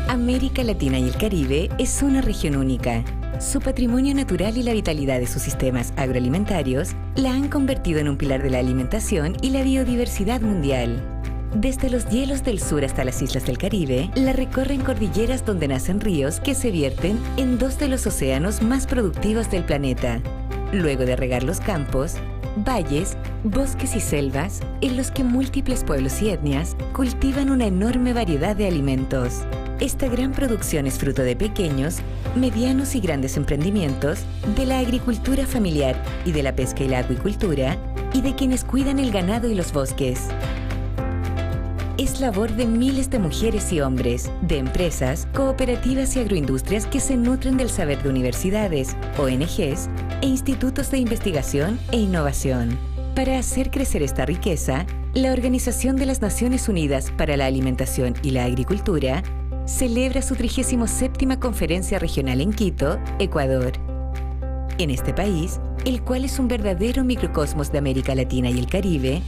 América Latina y el Caribe es una región única. Su patrimonio natural y la vitalidad de sus sistemas agroalimentarios la han convertido en un pilar de la alimentación y la biodiversidad mundial. Desde los hielos del sur hasta las islas del Caribe, la recorren cordilleras donde nacen ríos que se vierten en 2 de los océanos más productivos del planeta. Luego de regar los campos, valles, bosques y selvas, en los que múltiples pueblos y etnias cultivan una enorme variedad de alimentos. Esta gran producción es fruto de pequeños, medianos y grandes emprendimientos, de la agricultura familiar y de la pesca y la acuicultura, y de quienes cuidan el ganado y los bosques. Es labor de miles de mujeres y hombres, de empresas, cooperativas y agroindustrias que se nutren del saber de universidades, ONGs e institutos de investigación e innovación. Para hacer crecer esta riqueza, la Organización de las Naciones Unidas para la Alimentación y la Agricultura celebra su 37ª Conferencia Regional en Quito, Ecuador. En este país, el cual es un verdadero microcosmos de América Latina y el Caribe,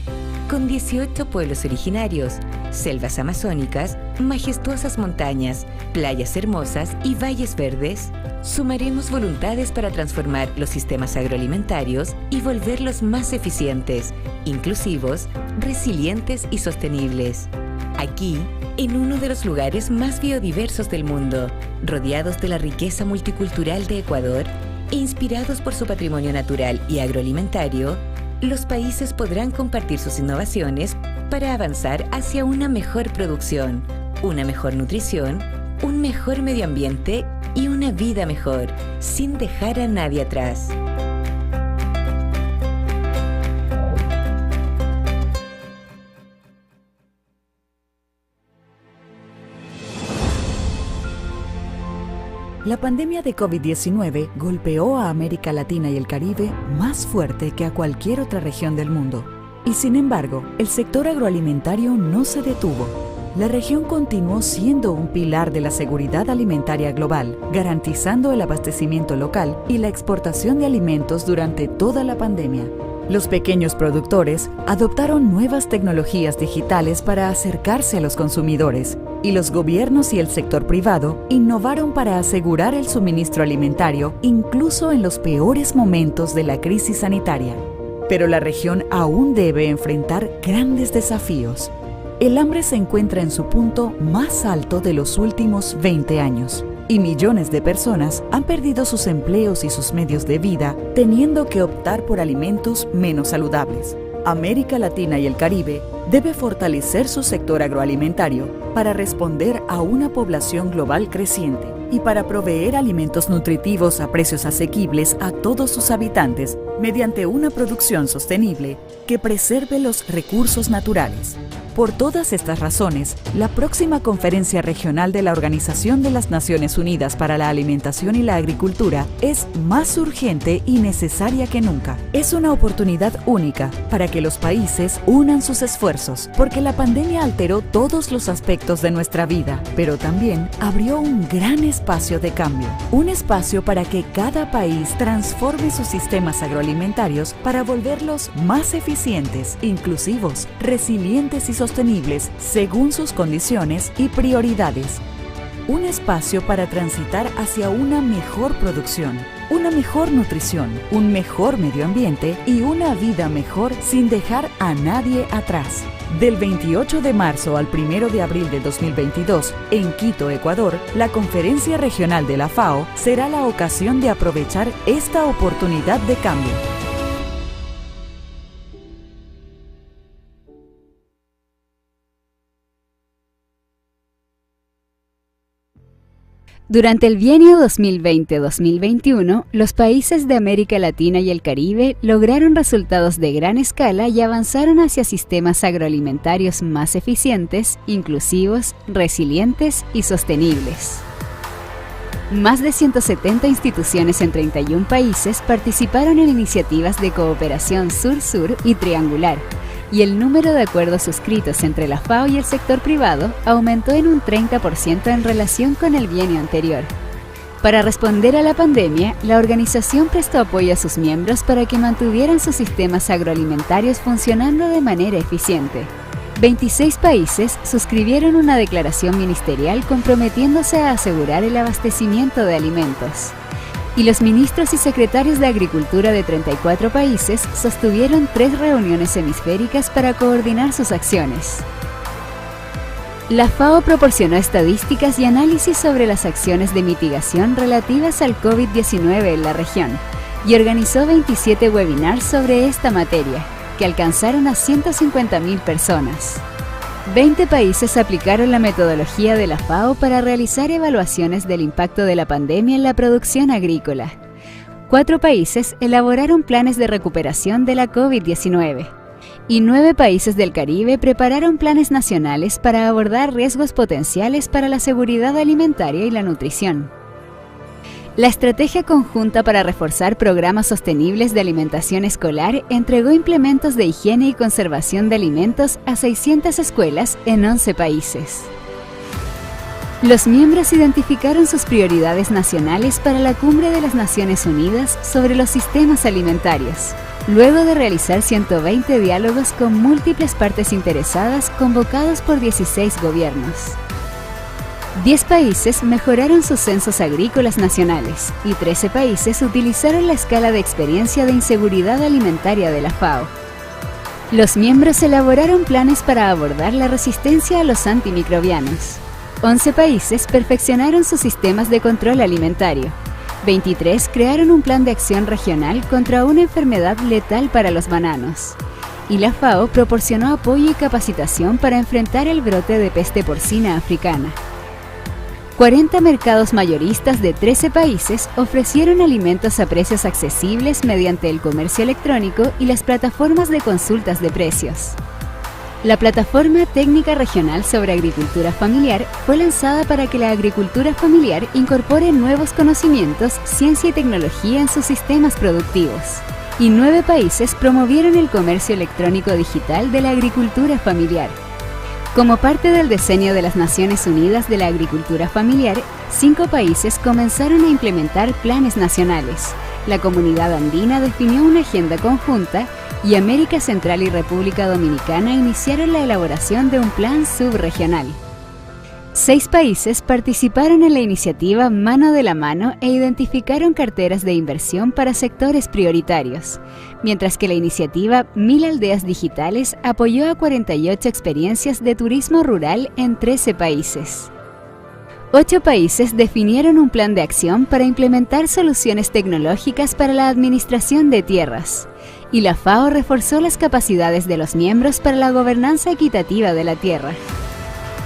con 18 pueblos originarios, selvas amazónicas, majestuosas montañas, playas hermosas y valles verdes, sumaremos voluntades para transformar los sistemas agroalimentarios y volverlos más eficientes, inclusivos, resilientes y sostenibles. Aquí, en uno de los lugares más biodiversos del mundo, rodeados de la riqueza multicultural de Ecuador e inspirados por su patrimonio natural y agroalimentario, los países podrán compartir sus innovaciones para avanzar hacia una mejor producción, una mejor nutrición, un mejor medio ambiente y una vida mejor, sin dejar a nadie atrás. La pandemia de COVID-19 golpeó a América Latina y el Caribe más fuerte que a cualquier otra región del mundo. Y sin embargo, el sector agroalimentario no se detuvo. la región continuó siendo un pilar de la seguridad alimentaria global, garantizando el abastecimiento local y la exportación de alimentos durante toda la pandemia. Los pequeños productores adoptaron nuevas tecnologías digitales para acercarse a los consumidores, y los gobiernos y el sector privado innovaron para asegurar el suministro alimentario incluso en los peores momentos de la crisis sanitaria. Pero la región aún debe enfrentar grandes desafíos. El hambre se encuentra en su punto más alto de los últimos 20 años, y millones de personas han perdido sus empleos y sus medios de vida, teniendo que optar por alimentos menos saludables. América Latina y el Caribe debe fortalecer su sector agroalimentario para responder a una población global creciente y para proveer alimentos nutritivos a precios asequibles a todos sus habitantes mediante una producción sostenible que preserve los recursos naturales. Por todas estas razones, la próxima Conferencia Regional de la Organización de las Naciones Unidas para la Alimentación y la Agricultura es más urgente y necesaria que nunca. Es una oportunidad única para que los países unan sus esfuerzos, porque la pandemia alteró todos los aspectos de nuestra vida, pero también abrió un gran espacio de cambio. Un espacio para que cada país transforme sus sistemas agroalimentarios para volverlos más eficientes, inclusivos, resilientes y sostenibles según sus condiciones y prioridades. Un espacio para transitar hacia una mejor producción, una mejor nutrición, un mejor medio ambiente y una vida mejor sin dejar a nadie atrás. Del 28 de marzo al 1 de abril de 2022, en Quito, Ecuador, la Conferencia Regional de la FAO será la ocasión de aprovechar esta oportunidad de cambio. Durante el bienio 2020-2021, los países de América Latina y el Caribe lograron resultados de gran escala y avanzaron hacia sistemas agroalimentarios más eficientes, inclusivos, resilientes y sostenibles. Más de 170 instituciones en 31 países participaron en iniciativas de cooperación sur-sur y triangular, y el número de acuerdos suscritos entre la FAO y el sector privado aumentó en un 30% en relación con el bienio anterior. Para responder a la pandemia, la organización prestó apoyo a sus miembros para que mantuvieran sus sistemas agroalimentarios funcionando de manera eficiente. 26 países suscribieron una declaración ministerial comprometiéndose a asegurar el abastecimiento de alimentos. Y los ministros y secretarios de Agricultura de 34 países sostuvieron 3 reuniones hemisféricas para coordinar sus acciones. La FAO proporcionó estadísticas y análisis sobre las acciones de mitigación relativas al COVID-19 en la región y organizó 27 webinars sobre esta materia, que alcanzaron a 150.000 personas. 20 países aplicaron la metodología de la FAO para realizar evaluaciones del impacto de la pandemia en la producción agrícola. 4 países elaboraron planes de recuperación de la COVID-19. Y 9 países del Caribe prepararon planes nacionales para abordar riesgos potenciales para la seguridad alimentaria y la nutrición. La Estrategia Conjunta para Reforzar Programas Sostenibles de Alimentación Escolar entregó implementos de higiene y conservación de alimentos a 600 escuelas en 11 países. Los miembros identificaron sus prioridades nacionales para la Cumbre de las Naciones Unidas sobre los sistemas alimentarios, luego de realizar 120 diálogos con múltiples partes interesadas convocados por 16 gobiernos. 10 países mejoraron sus censos agrícolas nacionales y 13 países utilizaron la escala de experiencia de inseguridad alimentaria de la FAO. Los miembros elaboraron planes para abordar la resistencia a los antimicrobianos. 11 países perfeccionaron sus sistemas de control alimentario. 23 crearon un plan de acción regional contra una enfermedad letal para los bananos. Y la FAO proporcionó apoyo y capacitación para enfrentar el brote de peste porcina africana. 40 mercados mayoristas de 13 países ofrecieron alimentos a precios accesibles mediante el comercio electrónico y las plataformas de consultas de precios. La Plataforma Técnica Regional sobre Agricultura Familiar fue lanzada para que la agricultura familiar incorpore nuevos conocimientos, ciencia y tecnología en sus sistemas productivos. Y 9 países promovieron el comercio electrónico digital de la agricultura familiar. Como parte del diseño de las Naciones Unidas de la Agricultura Familiar, 5 países comenzaron a implementar planes nacionales. La Comunidad Andina definió una agenda conjunta y América Central y República Dominicana iniciaron la elaboración de un plan subregional. 6 países participaron en la iniciativa Mano de la Mano e identificaron carteras de inversión para sectores prioritarios, mientras que la iniciativa 1000 Aldeas Digitales apoyó a 48 experiencias de turismo rural en 13 países. 8 países definieron un plan de acción para implementar soluciones tecnológicas para la administración de tierras, y la FAO reforzó las capacidades de los miembros para la gobernanza equitativa de la tierra.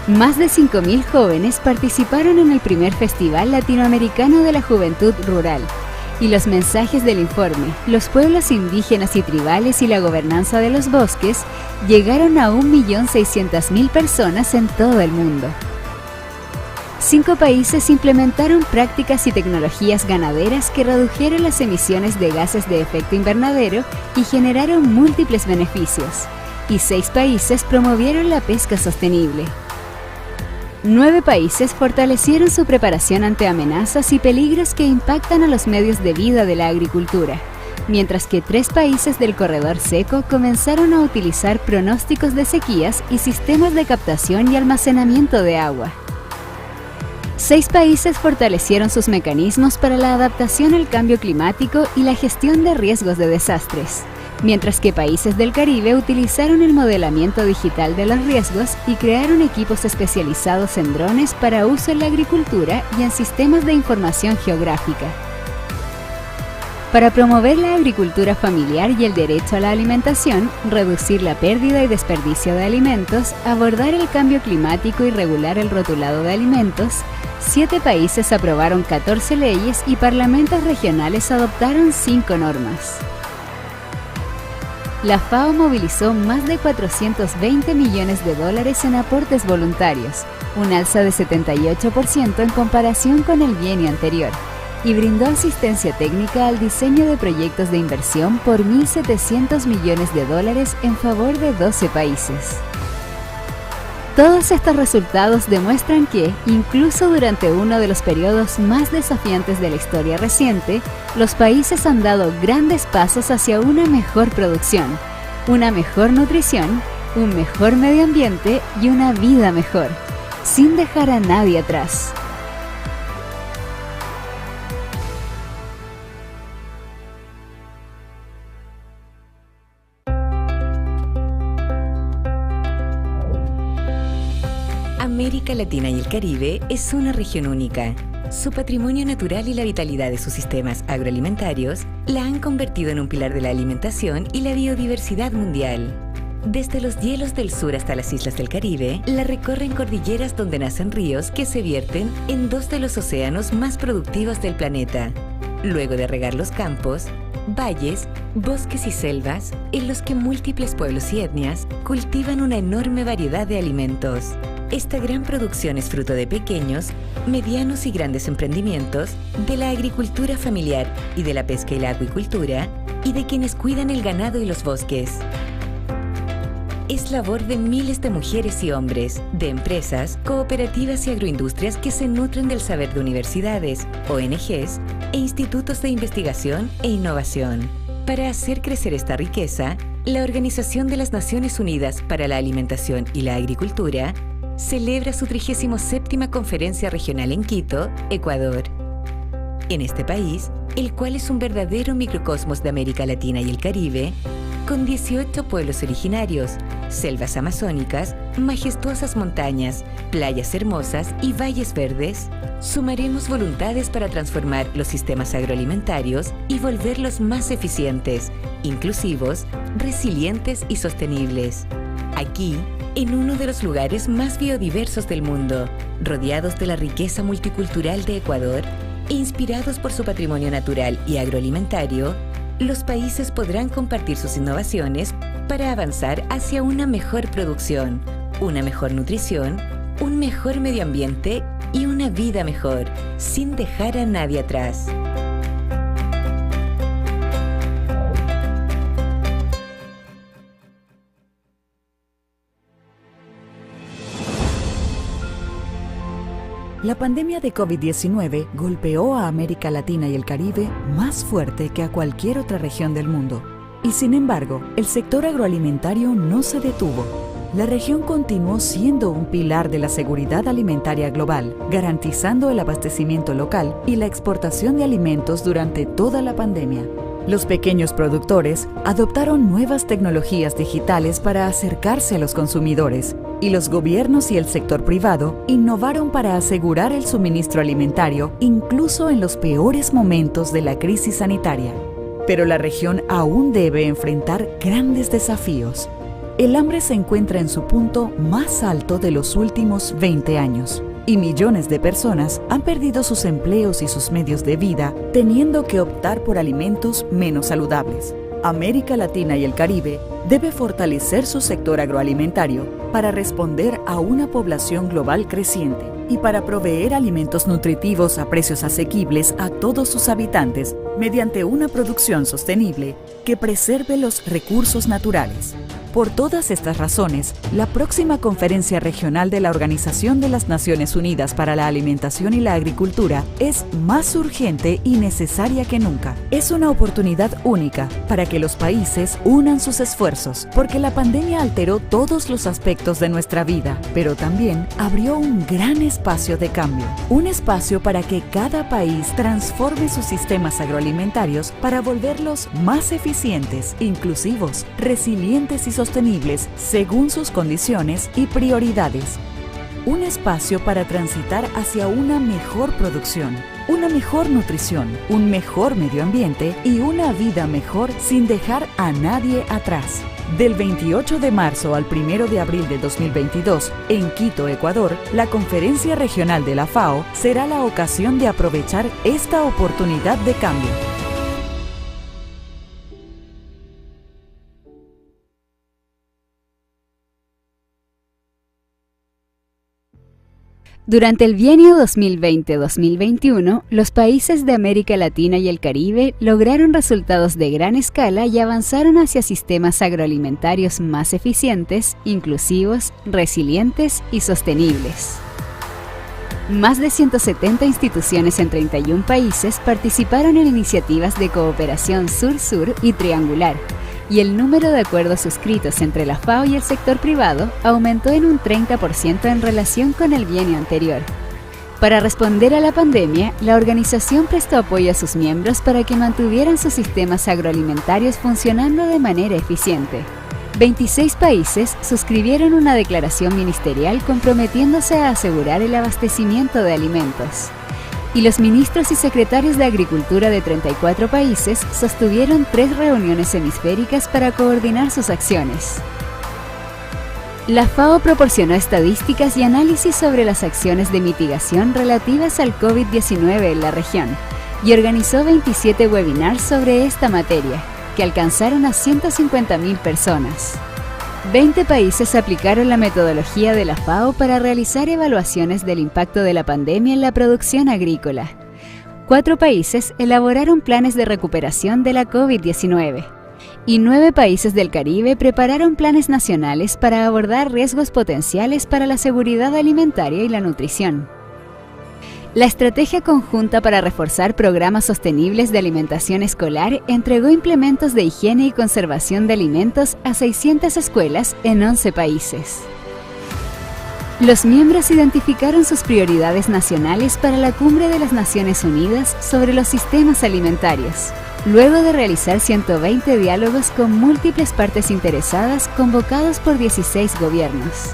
Más de 5.000 jóvenes participaron en el primer Festival Latinoamericano de la Juventud Rural, y los mensajes del informe Los pueblos indígenas y tribales y la gobernanza de los bosques llegaron a 1.600.000 personas en todo el mundo. 5 países implementaron prácticas y tecnologías ganaderas que redujeron las emisiones de gases de efecto invernadero y generaron múltiples beneficios, y 6 países promovieron la pesca sostenible. 9 países fortalecieron su preparación ante amenazas y peligros que impactan a los medios de vida de la agricultura, mientras que 3 países del corredor seco comenzaron a utilizar pronósticos de sequías y sistemas de captación y almacenamiento de agua. 6 países fortalecieron sus mecanismos para la adaptación al cambio climático y la gestión de riesgos de desastres, mientras que países del Caribe utilizaron el modelamiento digital de los riesgos y crearon equipos especializados en drones para uso en la agricultura y en sistemas de información geográfica. Para promover la agricultura familiar y el derecho a la alimentación, reducir la pérdida y desperdicio de alimentos, abordar el cambio climático y regular el rotulado de alimentos, 7 países aprobaron 14 leyes y parlamentos regionales adoptaron 5 normas. La FAO movilizó más de 420 millones de dólares en aportes voluntarios, un alza de 78% en comparación con el bienio anterior, y brindó asistencia técnica al diseño de proyectos de inversión por 1.700 millones de dólares en favor de 12 países. Todos estos resultados demuestran que, incluso durante uno de los periodos más desafiantes de la historia reciente, los países han dado grandes pasos hacia una mejor producción, una mejor nutrición, un mejor medio ambiente y una vida mejor, sin dejar a nadie atrás. América Latina y el Caribe es una región única. Su patrimonio natural y la vitalidad de sus sistemas agroalimentarios la han convertido en un pilar de la alimentación y la biodiversidad mundial. Desde los hielos del sur hasta las islas del Caribe, la recorren cordilleras donde nacen ríos que se vierten en 2 de los océanos más productivos del planeta. Luego de regar los campos, valles, bosques y selvas, en los que múltiples pueblos y etnias cultivan una enorme variedad de alimentos. Esta gran producción es fruto de pequeños, medianos y grandes emprendimientos, de la agricultura familiar y de la pesca y la acuicultura, y de quienes cuidan el ganado y los bosques. Es labor de miles de mujeres y hombres, de empresas, cooperativas y agroindustrias que se nutren del saber de universidades, ONGs e institutos de investigación e innovación. Para hacer crecer esta riqueza, la Organización de las Naciones Unidas para la Alimentación y la Agricultura celebra su 37ª Conferencia Regional en Quito, Ecuador. En este país, el cual es un verdadero microcosmos de América Latina y el Caribe, con 18 pueblos originarios, selvas amazónicas, majestuosas montañas, playas hermosas y valles verdes, sumaremos voluntades para transformar los sistemas agroalimentarios y volverlos más eficientes, inclusivos, resilientes y sostenibles. Aquí, en uno de los lugares más biodiversos del mundo, rodeados de la riqueza multicultural de Ecuador e inspirados por su patrimonio natural y agroalimentario, los países podrán compartir sus innovaciones para avanzar hacia una mejor producción, una mejor nutrición, un mejor medio ambiente y una vida mejor, sin dejar a nadie atrás. La pandemia de COVID-19 golpeó a América Latina y el Caribe más fuerte que a cualquier otra región del mundo. Y sin embargo, el sector agroalimentario no se detuvo. La región continuó siendo un pilar de la seguridad alimentaria global, garantizando el abastecimiento local y la exportación de alimentos durante toda la pandemia. Los pequeños productores adoptaron nuevas tecnologías digitales para acercarse a los consumidores, y los gobiernos y el sector privado innovaron para asegurar el suministro alimentario incluso en los peores momentos de la crisis sanitaria. Pero la región aún debe enfrentar grandes desafíos. El hambre se encuentra en su punto más alto de los últimos 20 años. Y millones de personas han perdido sus empleos y sus medios de vida, teniendo que optar por alimentos menos saludables. América Latina y el Caribe debe fortalecer su sector agroalimentario para responder a una población global creciente y para proveer alimentos nutritivos a precios asequibles a todos sus habitantes mediante una producción sostenible que preserve los recursos naturales. Por todas estas razones, la próxima Conferencia Regional de la Organización de las Naciones Unidas para la Alimentación y la Agricultura es más urgente y necesaria que nunca. Es una oportunidad única para que los países unan sus esfuerzos, porque la pandemia alteró todos los aspectos de nuestra vida, pero también abrió un gran espacio de cambio. Un espacio para que cada país transforme sus sistemas agroalimentarios para volverlos más eficientes, inclusivos, resilientes y sostenibles según sus condiciones y prioridades. Un espacio para transitar hacia una mejor producción, una mejor nutrición, un mejor medio ambiente y una vida mejor sin dejar a nadie atrás. Del 28 de marzo al 1 de abril de 2022, en Quito, Ecuador, la Conferencia Regional de la FAO será la ocasión de aprovechar esta oportunidad de cambio. Durante el bienio 2020-2021, los países de América Latina y el Caribe lograron resultados de gran escala y avanzaron hacia sistemas agroalimentarios más eficientes, inclusivos, resilientes y sostenibles. Más de 170 instituciones en 31 países participaron en iniciativas de cooperación sur-sur y triangular, y el número de acuerdos suscritos entre la FAO y el sector privado aumentó en un 30% en relación con el bienio anterior. Para responder a la pandemia, la organización prestó apoyo a sus miembros para que mantuvieran sus sistemas agroalimentarios funcionando de manera eficiente. 26 países suscribieron una declaración ministerial comprometiéndose a asegurar el abastecimiento de alimentos. Y los ministros y secretarios de Agricultura de 34 países sostuvieron 3 reuniones hemisféricas para coordinar sus acciones. La FAO proporcionó estadísticas y análisis sobre las acciones de mitigación relativas al COVID-19 en la región y organizó 27 webinars sobre esta materia, que alcanzaron a 150.000 personas. 20 países aplicaron la metodología de la FAO para realizar evaluaciones del impacto de la pandemia en la producción agrícola. 4 países elaboraron planes de recuperación de la COVID-19. Y 9 países del Caribe prepararon planes nacionales para abordar riesgos potenciales para la seguridad alimentaria y la nutrición. La estrategia conjunta para reforzar programas sostenibles de alimentación escolar entregó implementos de higiene y conservación de alimentos a 600 escuelas en 11 países. Los miembros identificaron sus prioridades nacionales para la Cumbre de las Naciones Unidas sobre los sistemas alimentarios, luego de realizar 120 diálogos con múltiples partes interesadas convocados por 16 gobiernos.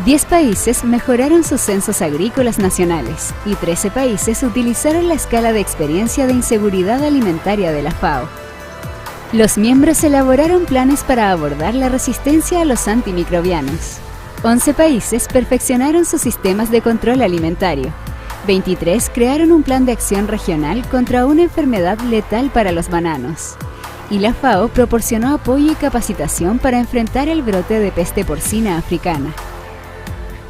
10 países mejoraron sus censos agrícolas nacionales y 13 países utilizaron la escala de experiencia de inseguridad alimentaria de la FAO. Los miembros elaboraron planes para abordar la resistencia a los antimicrobianos. 11 países perfeccionaron sus sistemas de control alimentario. 23 crearon un plan de acción regional contra una enfermedad letal para los bananos. Y la FAO proporcionó apoyo y capacitación para enfrentar el brote de peste porcina africana.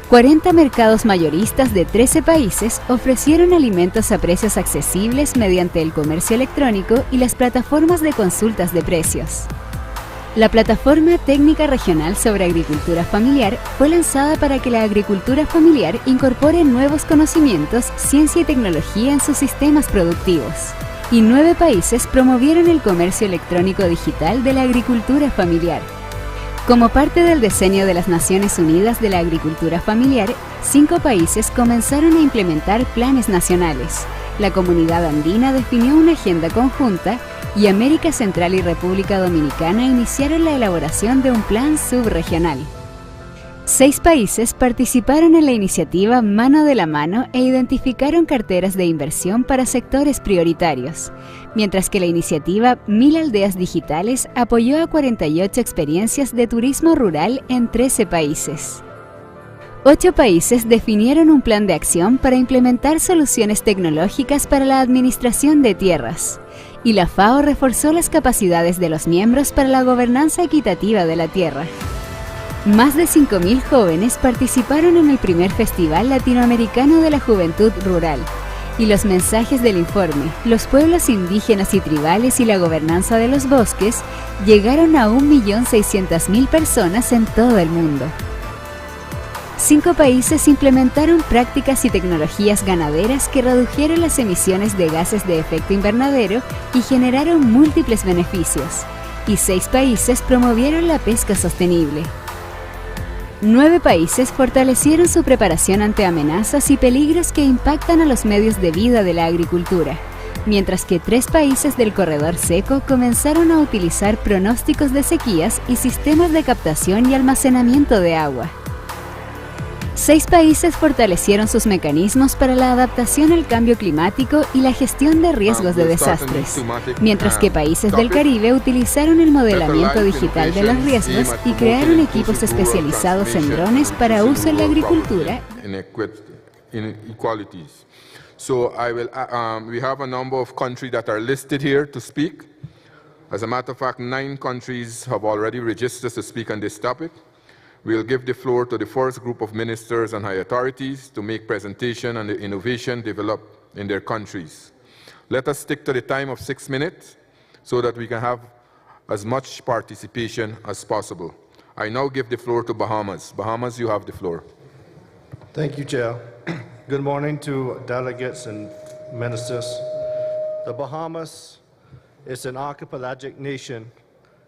40 mercados mayoristas de 13 países ofrecieron alimentos a precios accesibles mediante el comercio electrónico y las plataformas de consultas de precios. La Plataforma Técnica Regional sobre Agricultura Familiar fue lanzada para que la agricultura familiar incorpore nuevos conocimientos, ciencia y tecnología en sus sistemas productivos. Y 9 países promovieron el comercio electrónico digital de la agricultura familiar. Como parte del diseño de las Naciones Unidas de la Agricultura Familiar, 5 países comenzaron a implementar planes nacionales. La Comunidad Andina definió una agenda conjunta y América Central y República Dominicana iniciaron la elaboración de un plan subregional. 6 países participaron en la iniciativa Mano de la Mano e identificaron carteras de inversión para sectores prioritarios, mientras que la iniciativa 1000 Aldeas Digitales apoyó a 48 experiencias de turismo rural en 13 países. 8 países definieron un plan de acción para implementar soluciones tecnológicas para la administración de tierras, y la FAO reforzó las capacidades de los miembros para la gobernanza equitativa de la tierra. Más de 5.000 jóvenes participaron en el primer Festival Latinoamericano de la Juventud Rural, y los mensajes del informe Los pueblos indígenas y tribales y la gobernanza de los bosques llegaron a 1.600.000 personas en todo el mundo. 5 países implementaron prácticas y tecnologías ganaderas que redujeron las emisiones de gases de efecto invernadero y generaron múltiples beneficios, y 6 países promovieron la pesca sostenible. 9 países fortalecieron su preparación ante amenazas y peligros que impactan a los medios de vida de la agricultura, mientras que 3 países del corredor seco comenzaron a utilizar pronósticos de sequías y sistemas de captación y almacenamiento de agua. 6 países fortalecieron sus mecanismos para la adaptación al cambio climático y la gestión de riesgos de desastres, mientras que países del Caribe utilizaron el modelamiento digital de los riesgos y crearon equipos especializados en drones para uso en la agricultura. So we have a number of countries that are listed here to speak. As a matter of fact, 9 countries have already registered to speak on this topic. We'll give the floor to the first group of ministers and high authorities to make presentation on the innovation developed in their countries. Let us stick to the time of 6 minutes so that we can have as much participation as possible. I now give the floor to Bahamas. Bahamas, you have the floor. Thank you, Chair. Good morning to delegates and ministers. The Bahamas is an archipelagic nation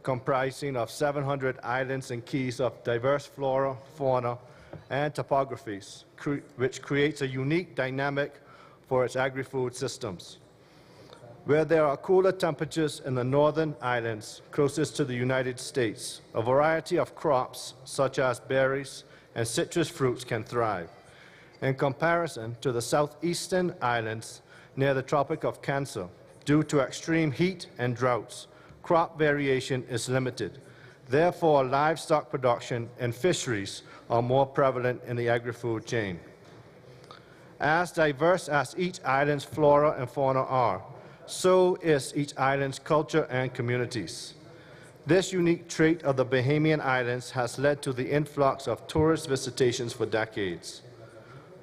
comprising of 700 islands and keys of diverse flora, fauna, and topographies, which creates a unique dynamic for its agri-food systems. Where there are cooler temperatures in the northern islands closest to the United States, a variety of crops, such as berries and citrus fruits, can thrive. In comparison to the southeastern islands near the Tropic of Cancer, due to extreme heat and droughts, crop variation is limited. Therefore, livestock production and fisheries are more prevalent in the agri-food chain. As diverse as each island's flora and fauna are, so is each island's culture and communities. This unique trait of the Bahamian Islands has led to the influx of tourist visitations for decades.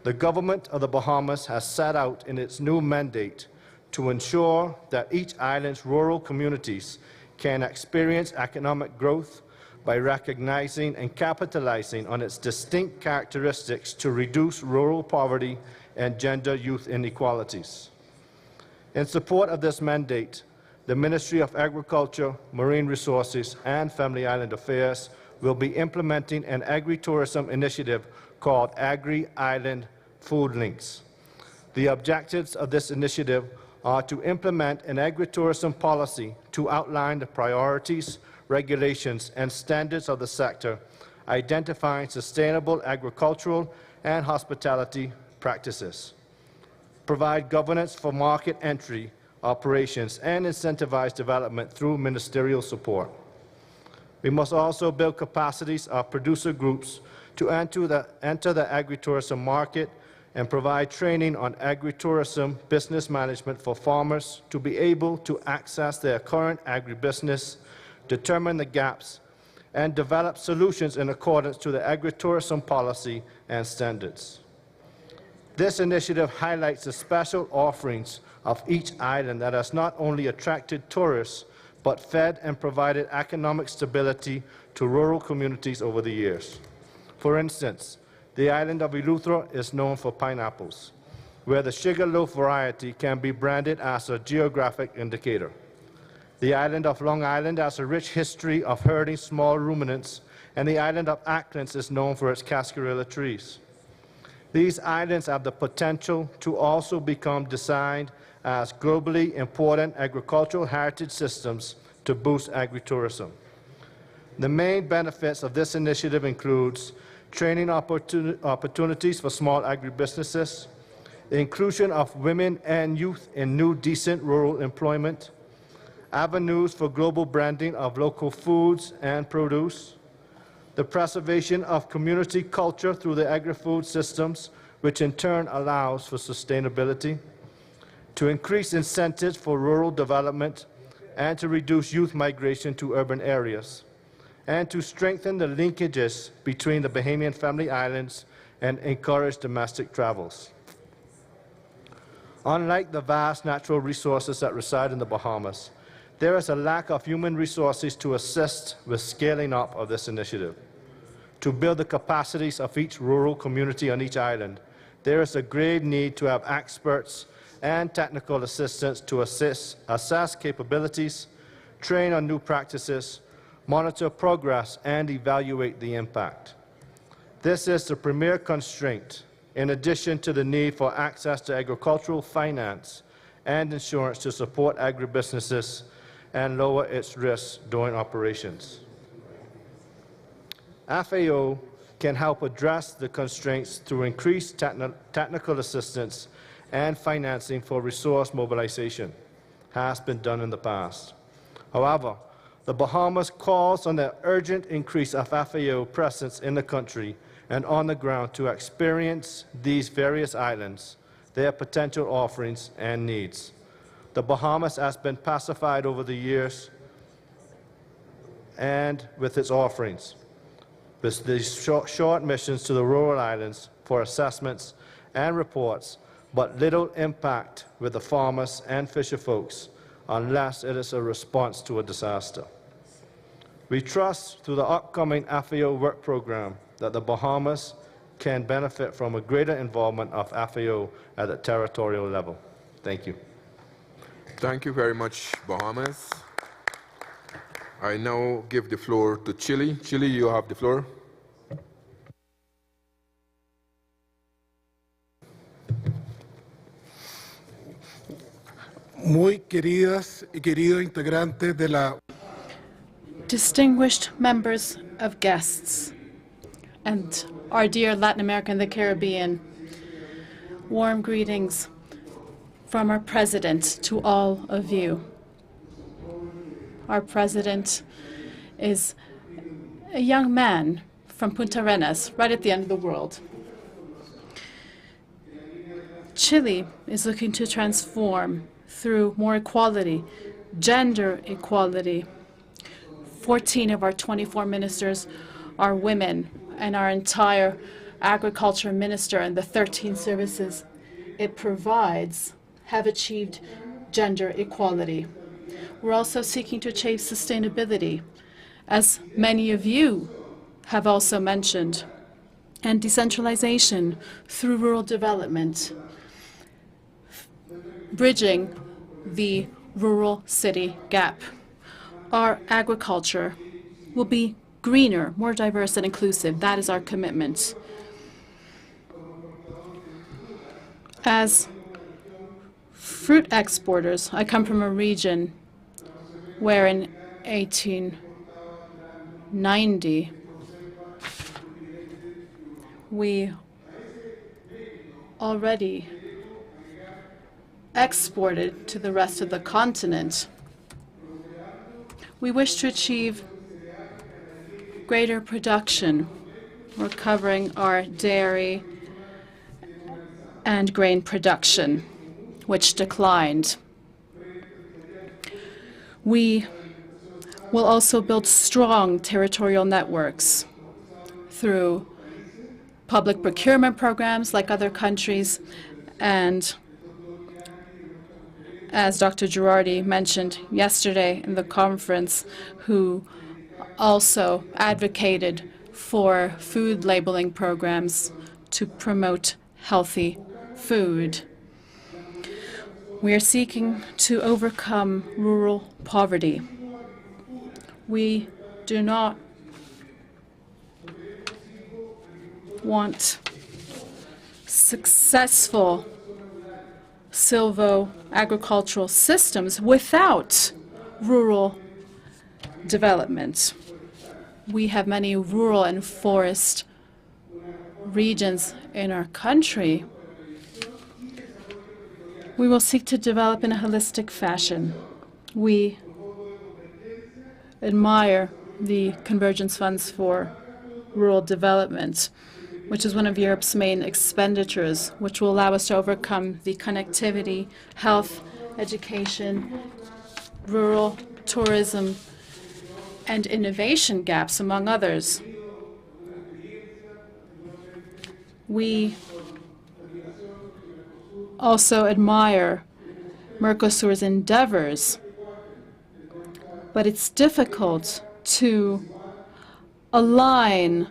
The government of the Bahamas has set out in its new mandate to ensure that each island's rural communities can experience economic growth by recognizing and capitalizing on its distinct characteristics to reduce rural poverty and gender youth inequalities. In support of this mandate, the Ministry of Agriculture, Marine Resources, and Family Island Affairs will be implementing an agri-tourism initiative called Agri-Island Food Links. The objectives of this initiative are to implement an agri-tourism policy to outline the priorities, regulations, and standards of the sector, identifying sustainable agricultural and hospitality practices, provide governance for market entry, operations, and incentivize development through ministerial support. We must also build capacities of producer groups to enter the agri-tourism market and provide training on agri-tourism business management for farmers to be able to access their current agribusiness, determine the gaps, and develop solutions in accordance to the agri-tourism policy and standards. This initiative highlights the special offerings of each island that has not only attracted tourists, but fed and provided economic stability to rural communities over the years. For instance, the island of Eleuthera is known for pineapples, where the sugarloaf variety can be branded as a geographic indicator. The island of Long Island has a rich history of herding small ruminants, and the island of Acklins is known for its cascarilla trees. These islands have the potential to also become designed as globally important agricultural heritage systems to boost agritourism. The main benefits of this initiative includes training opportunities for small agribusinesses, the inclusion of women and youth in new decent rural employment, avenues for global branding of local foods and produce, the preservation of community culture through the agri-food systems, which in turn allows for sustainability, to increase incentives for rural development and to reduce youth migration to urban areas, and to strengthen the linkages between the Bahamian family islands and encourage domestic travels. Unlike the vast natural resources that reside in the Bahamas, there is a lack of human resources to assist with scaling up of this initiative. To build the capacities of each rural community on each island, there is a great need to have experts and technical assistance to assess capabilities, train on new practices, monitor progress, and evaluate the impact. This is the premier constraint, in addition to the need for access to agricultural finance and insurance to support agribusinesses and lower its risks during operations. FAO can help address the constraints through increased technical assistance and financing for resource mobilization, has been done in the past. However, the Bahamas calls on the urgent increase of FAO presence in the country and on the ground to experience these various islands, their potential offerings and needs. The Bahamas has been pacified over the years and with its offerings, with these short missions to the rural islands for assessments and reports, but little impact with the farmers and fisher folks unless it is a response to a disaster. We trust through the upcoming FAO work program that the Bahamas can benefit from a greater involvement of FAO at the territorial level. Thank you. Thank you very much, Bahamas. I now give the floor to Chile. Chile, you have the floor. Muy queridas y queridos integrantes de la distinguished members of guests and our dear Latin America and the Caribbean, warm greetings from our President to all of you. Our President is a young man from Punta Arenas, right at the end of the world. Chile is looking to transform through more equality, gender equality. 14 of our 24 ministers are women, and our entire agriculture minister and the 13 services it provides have achieved gender equality. We're also seeking to achieve sustainability, as many of you have also mentioned, and decentralization through rural development, bridging the rural-city gap. Our agriculture will be greener, more diverse and inclusive. That is our commitment. As fruit exporters, I come from a region where in 1890 we already exported to the rest of the continent. We wish to achieve greater production. We're covering our dairy and grain production, which declined. We will also build strong territorial networks through public procurement programs like other countries and as Dr. Girardi mentioned yesterday in the conference, who also advocated for food labeling programs to promote healthy food. We are seeking to overcome rural poverty. We do not want successful silvo-agricultural systems without rural development. We have many rural and forest regions in our country. We will seek to develop in a holistic fashion. We admire the convergence funds for rural development, which is one of Europe's main expenditures, which will allow us to overcome the connectivity, health, education, rural tourism, and innovation gaps, among others. We also admire Mercosur's endeavors, but it's difficult to align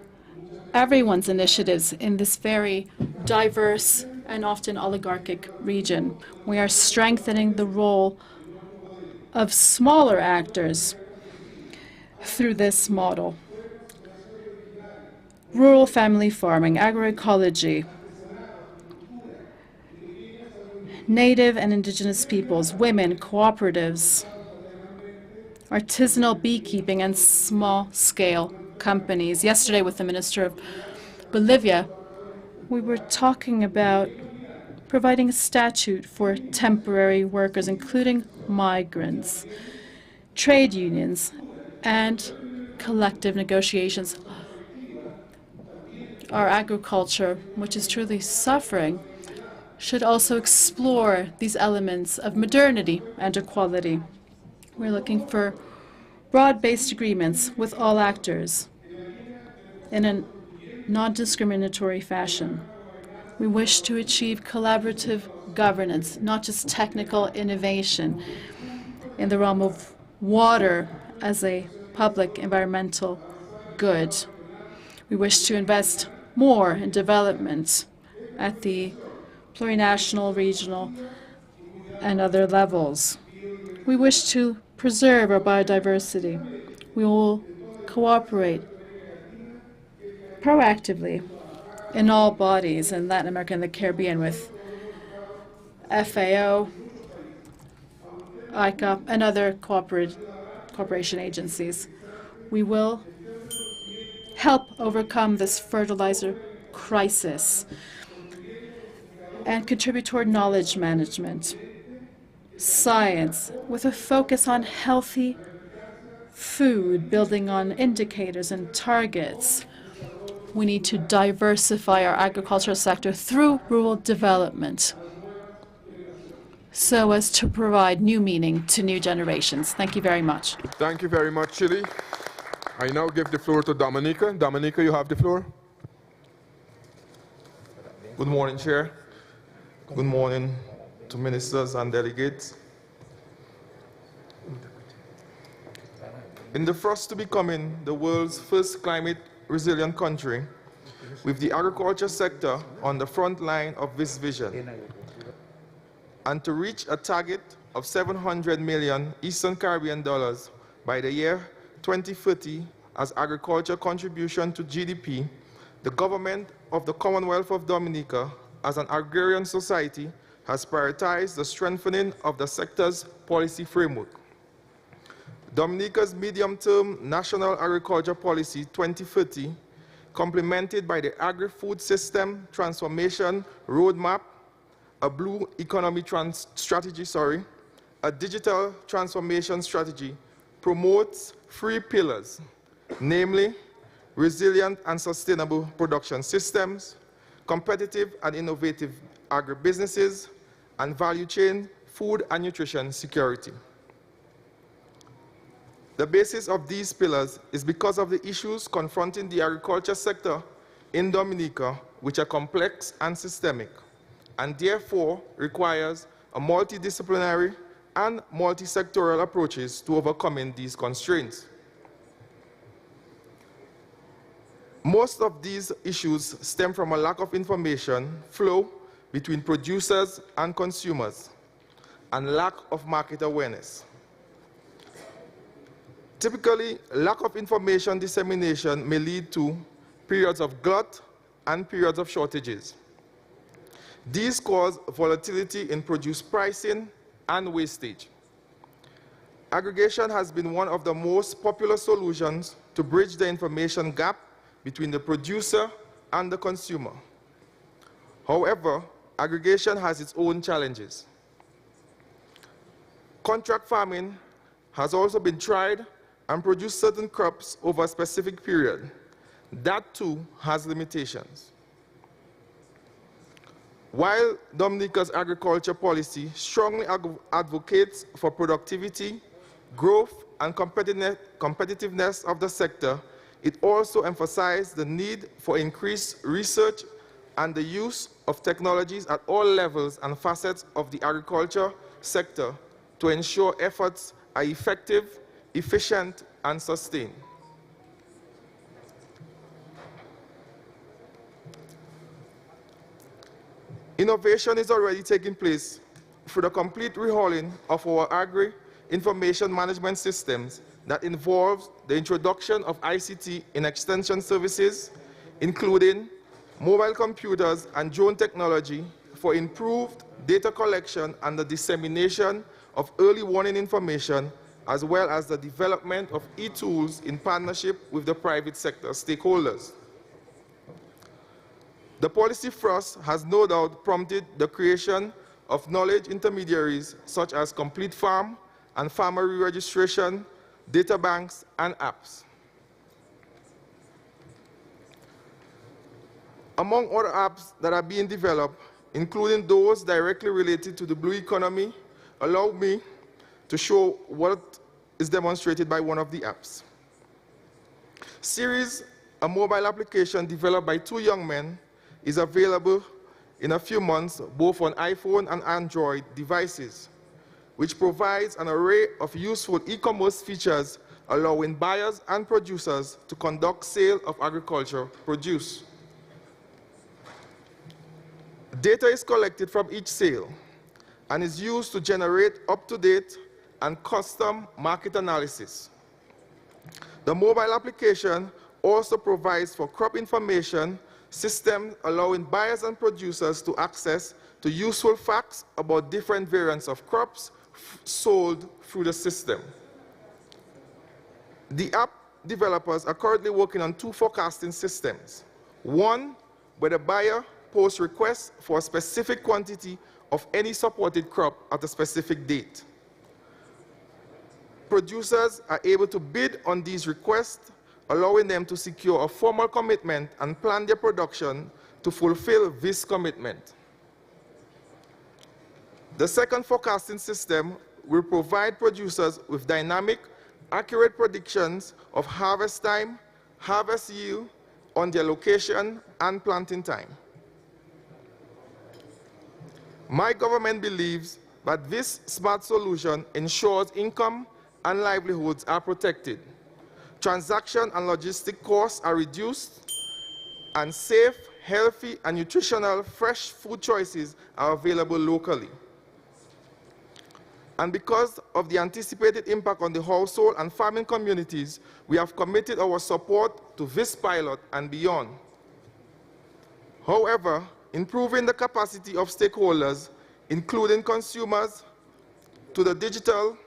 everyone's initiatives in this very diverse and often oligarchic region. We are strengthening the role of smaller actors through this model. Rural family farming, agroecology, native and indigenous peoples, women, cooperatives, artisanal beekeeping, and small-scale companies. Yesterday with the Minister of Bolivia, we were talking about providing a statute for temporary workers, including migrants, trade unions, and collective negotiations. Our agriculture, which is truly suffering, should also explore these elements of modernity and equality. We're looking for broad-based agreements with all actors in a non-discriminatory fashion. We wish to achieve collaborative governance, not just technical innovation in the realm of water as a public environmental good. We wish to invest more in development at the plurinational, regional, and other levels. We wish to preserve our biodiversity. We will cooperate proactively in all bodies in Latin America and the Caribbean with FAO, ICA, and other cooperation agencies. We will help overcome this fertilizer crisis and contribute toward knowledge management, science, with a focus on healthy food, building on indicators and targets. We need to diversify our agricultural sector through rural development so as to provide new meaning to new generations. Thank you very much. Thank you very much, Chile. I now give the floor to Dominica. Dominica, you have the floor. Good morning, Chair. Good morning to ministers and delegates. In the thrust to becoming the world's first climate resilient country, with the agriculture sector on the front line of this vision, and to reach a target of 700 million Eastern Caribbean dollars by the year 2030 as agriculture contribution to GDP, the government of the Commonwealth of Dominica, as an agrarian society, has prioritized the strengthening of the sector's policy framework. Dominica's medium-term National Agriculture Policy 2030, complemented by the Agri-Food System Transformation Roadmap, a Blue Economy Strategy, a Digital Transformation Strategy, promotes 3 pillars, namely resilient and sustainable production systems, competitive and innovative agribusinesses, and value chain food and nutrition security. The basis of these pillars is because of the issues confronting the agriculture sector in Dominica, which are complex and systemic, and therefore requires a multidisciplinary and multi-sectoral approaches to overcoming these constraints. Most of these issues stem from a lack of information flow between producers and consumers and lack of market awareness. Typically, lack of information dissemination may lead to periods of glut and periods of shortages. These cause volatility in produce pricing and wastage. Aggregation has been one of the most popular solutions to bridge the information gap between the producer and the consumer. However, aggregation has its own challenges. Contract farming has also been tried and produced certain crops over a specific period. That too has limitations. While Dominica's agriculture policy strongly advocates for productivity, growth, and competitiveness of the sector, it also emphasized the need for increased research and the use of technologies at all levels and facets of the agriculture sector to ensure efforts are effective, efficient, and sustained. Innovation is already taking place through the complete rehauling of our agri-information management systems that involves the introduction of ICT in extension services, including mobile computers and drone technology for improved data collection and the dissemination of early warning information, as well as the development of e-tools in partnership with the private sector stakeholders. The policy thrust has no doubt prompted the creation of knowledge intermediaries such as Complete Farm and farmer re-registration, data banks, and apps. Among other apps that are being developed, including those directly related to the blue economy, allow me to show what is demonstrated by one of the apps. Ceres, a mobile application developed by two young men, is available in a few months both on iPhone and Android devices, which provides an array of useful e-commerce features allowing buyers and producers to conduct sale of agricultural produce. Data is collected from each sale and is used to generate up-to-date and custom market analysis. The mobile application also provides for crop information system allowing buyers and producers to access to useful facts about different variants of crops sold through the system. The app developers are currently working on two forecasting systems. One, where the buyer posts requests for a specific quantity of any supported crop at a specific date. Producers are able to bid on these requests, allowing them to secure a formal commitment and plan their production to fulfill this commitment. The second forecasting system will provide producers with dynamic, accurate predictions of harvest time, harvest yield on their location, and planting time. My government believes that this smart solution ensures income and livelihoods are protected, transaction and logistic costs are reduced, and safe, healthy, and nutritional fresh food choices are available locally. And because of the anticipated impact on the household and farming communities, we have committed our support to this pilot and beyond. However, improving the capacity of stakeholders, including consumers, to the digital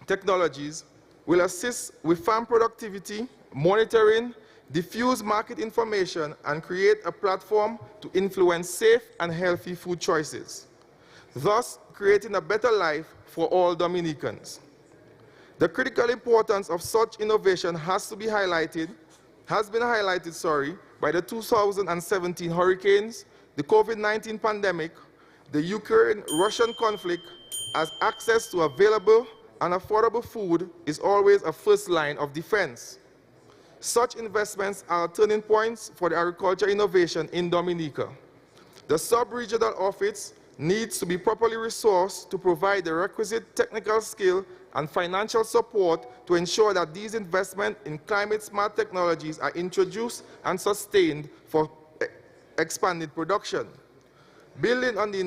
technologies will assist with farm productivity, monitoring, diffuse market information, and create a platform to influence safe and healthy food choices, thus creating a better life for all Dominicans. The critical importance of such innovation has been highlighted by the 2017 hurricanes, the COVID-19 pandemic, the Ukraine-Russian conflict, as access to available and affordable food is always a first line of defense. Such investments are turning points for the agriculture innovation in Dominica. The sub-regional office needs to be properly resourced to provide the requisite technical skill and financial support to ensure that these investments in climate-smart technologies are introduced and sustained for expanded production. Building on the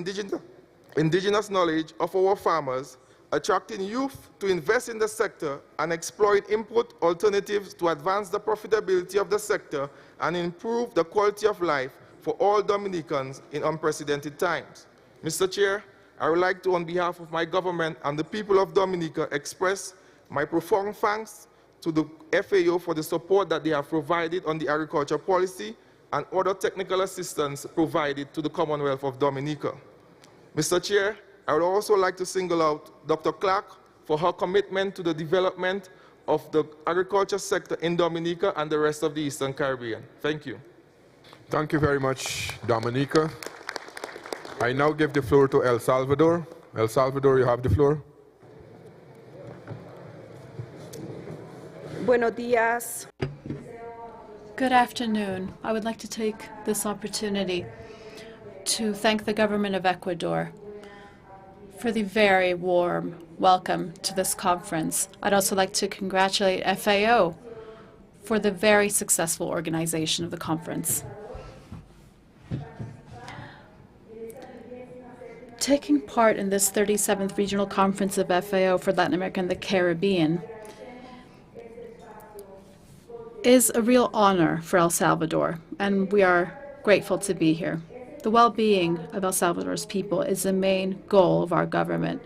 indigenous knowledge of our farmers, attracting youth to invest in the sector and exploit input alternatives to advance the profitability of the sector and improve the quality of life for all Dominicans in unprecedented times. Mr. Chair, I would like to, on behalf of my government and the people of Dominica, express my profound thanks to the FAO for the support that they have provided on the agriculture policy and other technical assistance provided to the Commonwealth of Dominica. Mr. Chair, I would also like to single out Dr. Clark for her commitment to the development of the agriculture sector in Dominica and the rest of the Eastern Caribbean. Thank you. Thank you very much, Dominica. I now give the floor to El Salvador. El Salvador, you have the floor. Buenos días. Good afternoon. I would like to take this opportunity to thank the government of Ecuador for the very warm welcome to this conference. I'd also like to congratulate FAO for the very successful organization of the conference. Taking part in this 37th Regional Conference of FAO for Latin America and the Caribbean is a real honor for El Salvador, and we are grateful to be here. The well-being of El Salvador's people is the main goal of our government.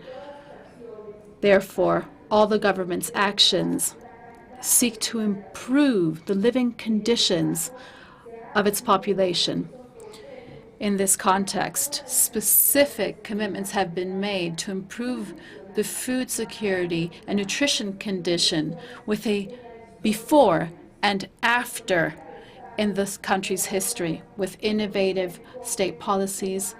Therefore, all the government's actions seek to improve the living conditions of its population. In this context, specific commitments have been made to improve the food security and nutrition condition with a before and after in this country's history, with innovative state policies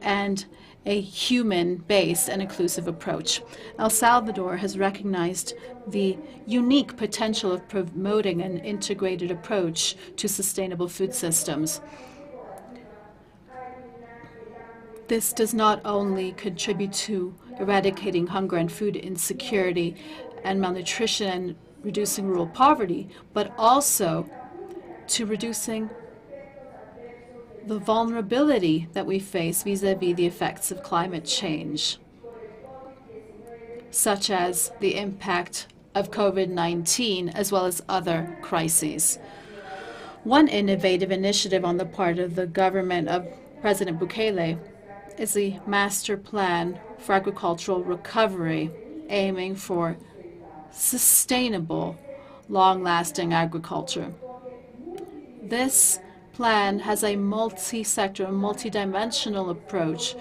and a human-based and inclusive approach. El Salvador has recognized the unique potential of promoting an integrated approach to sustainable food systems. This does not only contribute to eradicating hunger and food insecurity and malnutrition and reducing rural poverty, but also to reducing the vulnerability that we face vis-à-vis the effects of climate change, such as the impact of COVID-19 as well as other crises. One innovative initiative on the part of the government of President Bukele is the Master Plan for Agricultural Recovery, aiming for sustainable, long-lasting agriculture. This plan has a multi-sector, multi-dimensional approach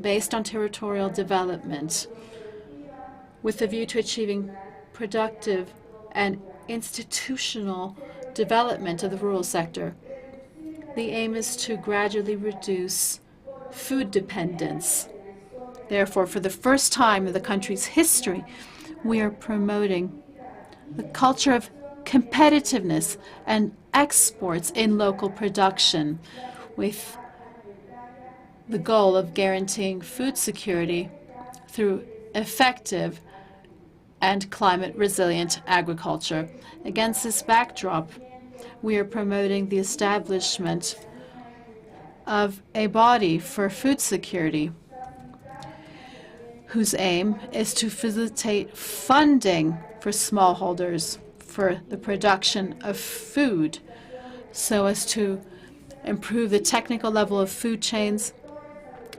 based on territorial development with a view to achieving productive and institutional development of the rural sector. The aim is to gradually reduce food dependence. Therefore, for the first time in the country's history, we are promoting the culture of competitiveness and exports in local production with the goal of guaranteeing food security through effective and climate-resilient agriculture. Against this backdrop, we are promoting the establishment of a body for food security whose aim is to facilitate funding for smallholders for the production of food so as to improve the technical level of food chains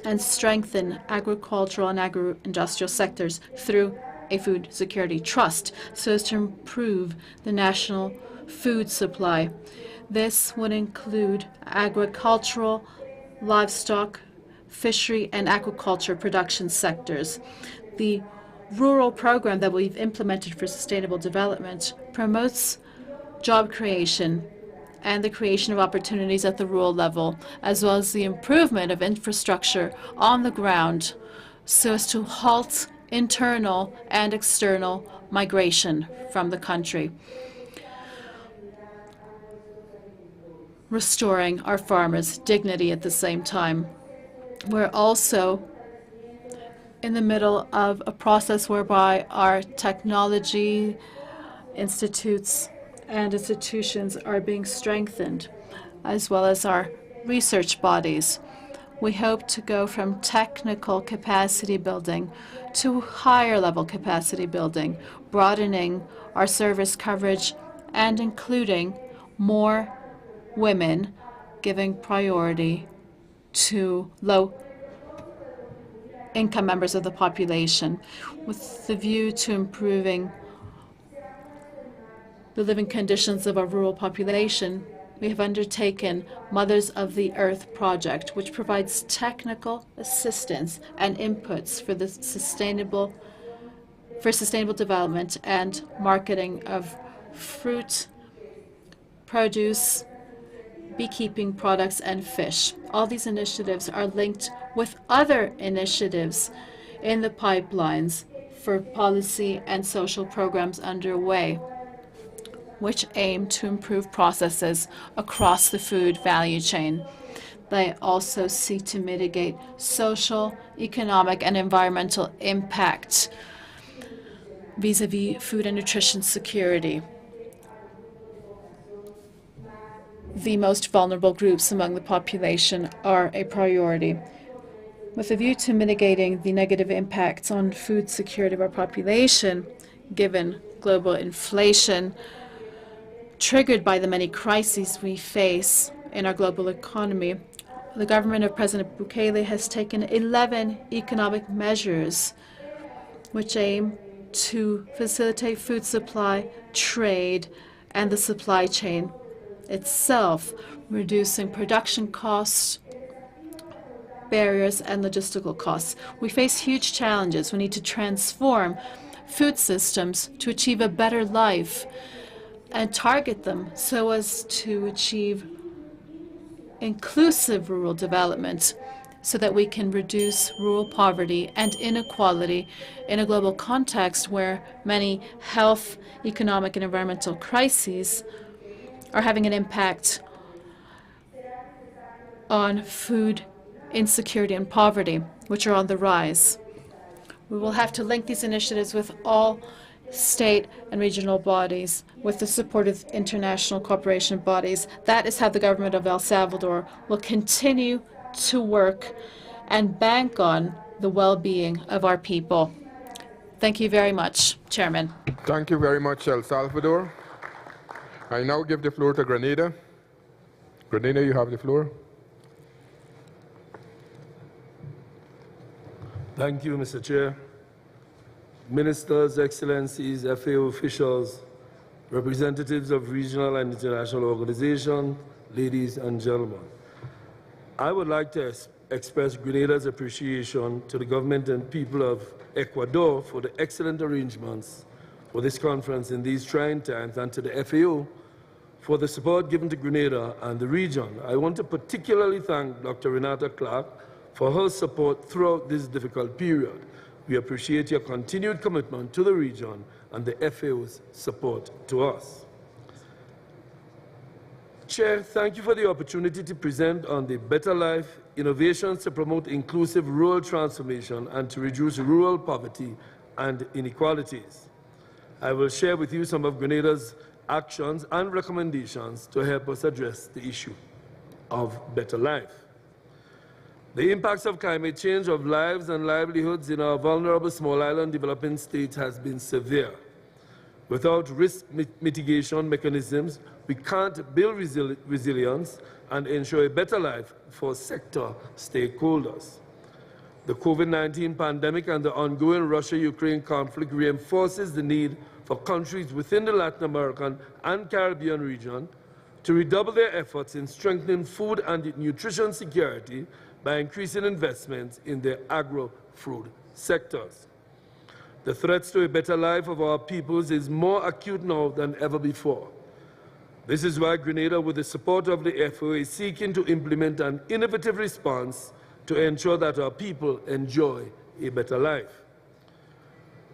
and strengthen agricultural and agro-industrial sectors through a food security trust so as to improve the national food supply. This would include agricultural, livestock, fishery, and aquaculture production sectors. The rural program that we've implemented for sustainable development promotes job creation and the creation of opportunities at the rural level, as well as the improvement of infrastructure on the ground so as to halt internal and external migration from the country, restoring our farmers' dignity at the same time. We're also in the middle of a process whereby our technology institutes and institutions are being strengthened, as well as our research bodies. We hope to go from technical capacity building to higher level capacity building, broadening our service coverage and including more women, giving priority to low-income members of the population, with the view to improving the living conditions of our rural population. We have undertaken Mothers of the Earth project, which provides technical assistance and inputs for the sustainable development and marketing of fruit, produce, beekeeping products, and fish. All these initiatives are linked with other initiatives in the pipelines for policy and social programs underway, which aim to improve processes across the food value chain. They also seek to mitigate social, economic, and environmental impact vis-à-vis food and nutrition security. The most vulnerable groups among the population are a priority. With a view to mitigating the negative impacts on food security of our population, given global inflation, triggered by the many crises we face in our global economy, the government of President Bukele has taken 11 economic measures which aim to facilitate food supply, trade, and the supply chain itself, reducing production costs, barriers, and logistical costs. We face huge challenges. We need to transform food systems to achieve a better life and target them so as to achieve inclusive rural development so that we can reduce rural poverty and inequality in a global context where many health, economic, and environmental crises are having an impact on food insecurity and poverty, which are on the rise. We will have to link these initiatives with all state and regional bodies, with the support of international cooperation bodies. That is how the government of El Salvador will continue to work and bank on the well-being of our people. Thank you very much, Chairman. Thank you very much, El Salvador. I now give the floor to Grenada. Grenada, you have the floor. Thank you, Mr. Chair. Ministers, Excellencies, FAO officials, representatives of regional and international organizations, ladies and gentlemen. I would like to express Grenada's appreciation to the government and people of Ecuador for the excellent arrangements for this conference in these trying times, and to the FAO for the support given to Grenada and the region. I want to particularly thank Dr. Renata Clark for her support throughout this difficult period. We appreciate your continued commitment to the region and the FAO's support to us. Chair, thank you for the opportunity to present on the Better Life innovations to promote inclusive rural transformation and to reduce rural poverty and inequalities. I will share with you some of Grenada's actions and recommendations to help us address the issue of better life. The impacts of climate change of lives and livelihoods in our vulnerable small island developing states has been severe. Without risk mitigation mechanisms, we can't build resilience and ensure a better life for sector stakeholders. The COVID-19 pandemic and the ongoing Russia-Ukraine conflict reinforces the need for countries within the Latin American and Caribbean region to redouble their efforts in strengthening food and nutrition security by increasing investments in the agro-food sectors. The threats to a better life of our peoples is more acute now than ever before. This is why Grenada, with the support of the FAO, is seeking to implement an innovative response to ensure that our people enjoy a better life.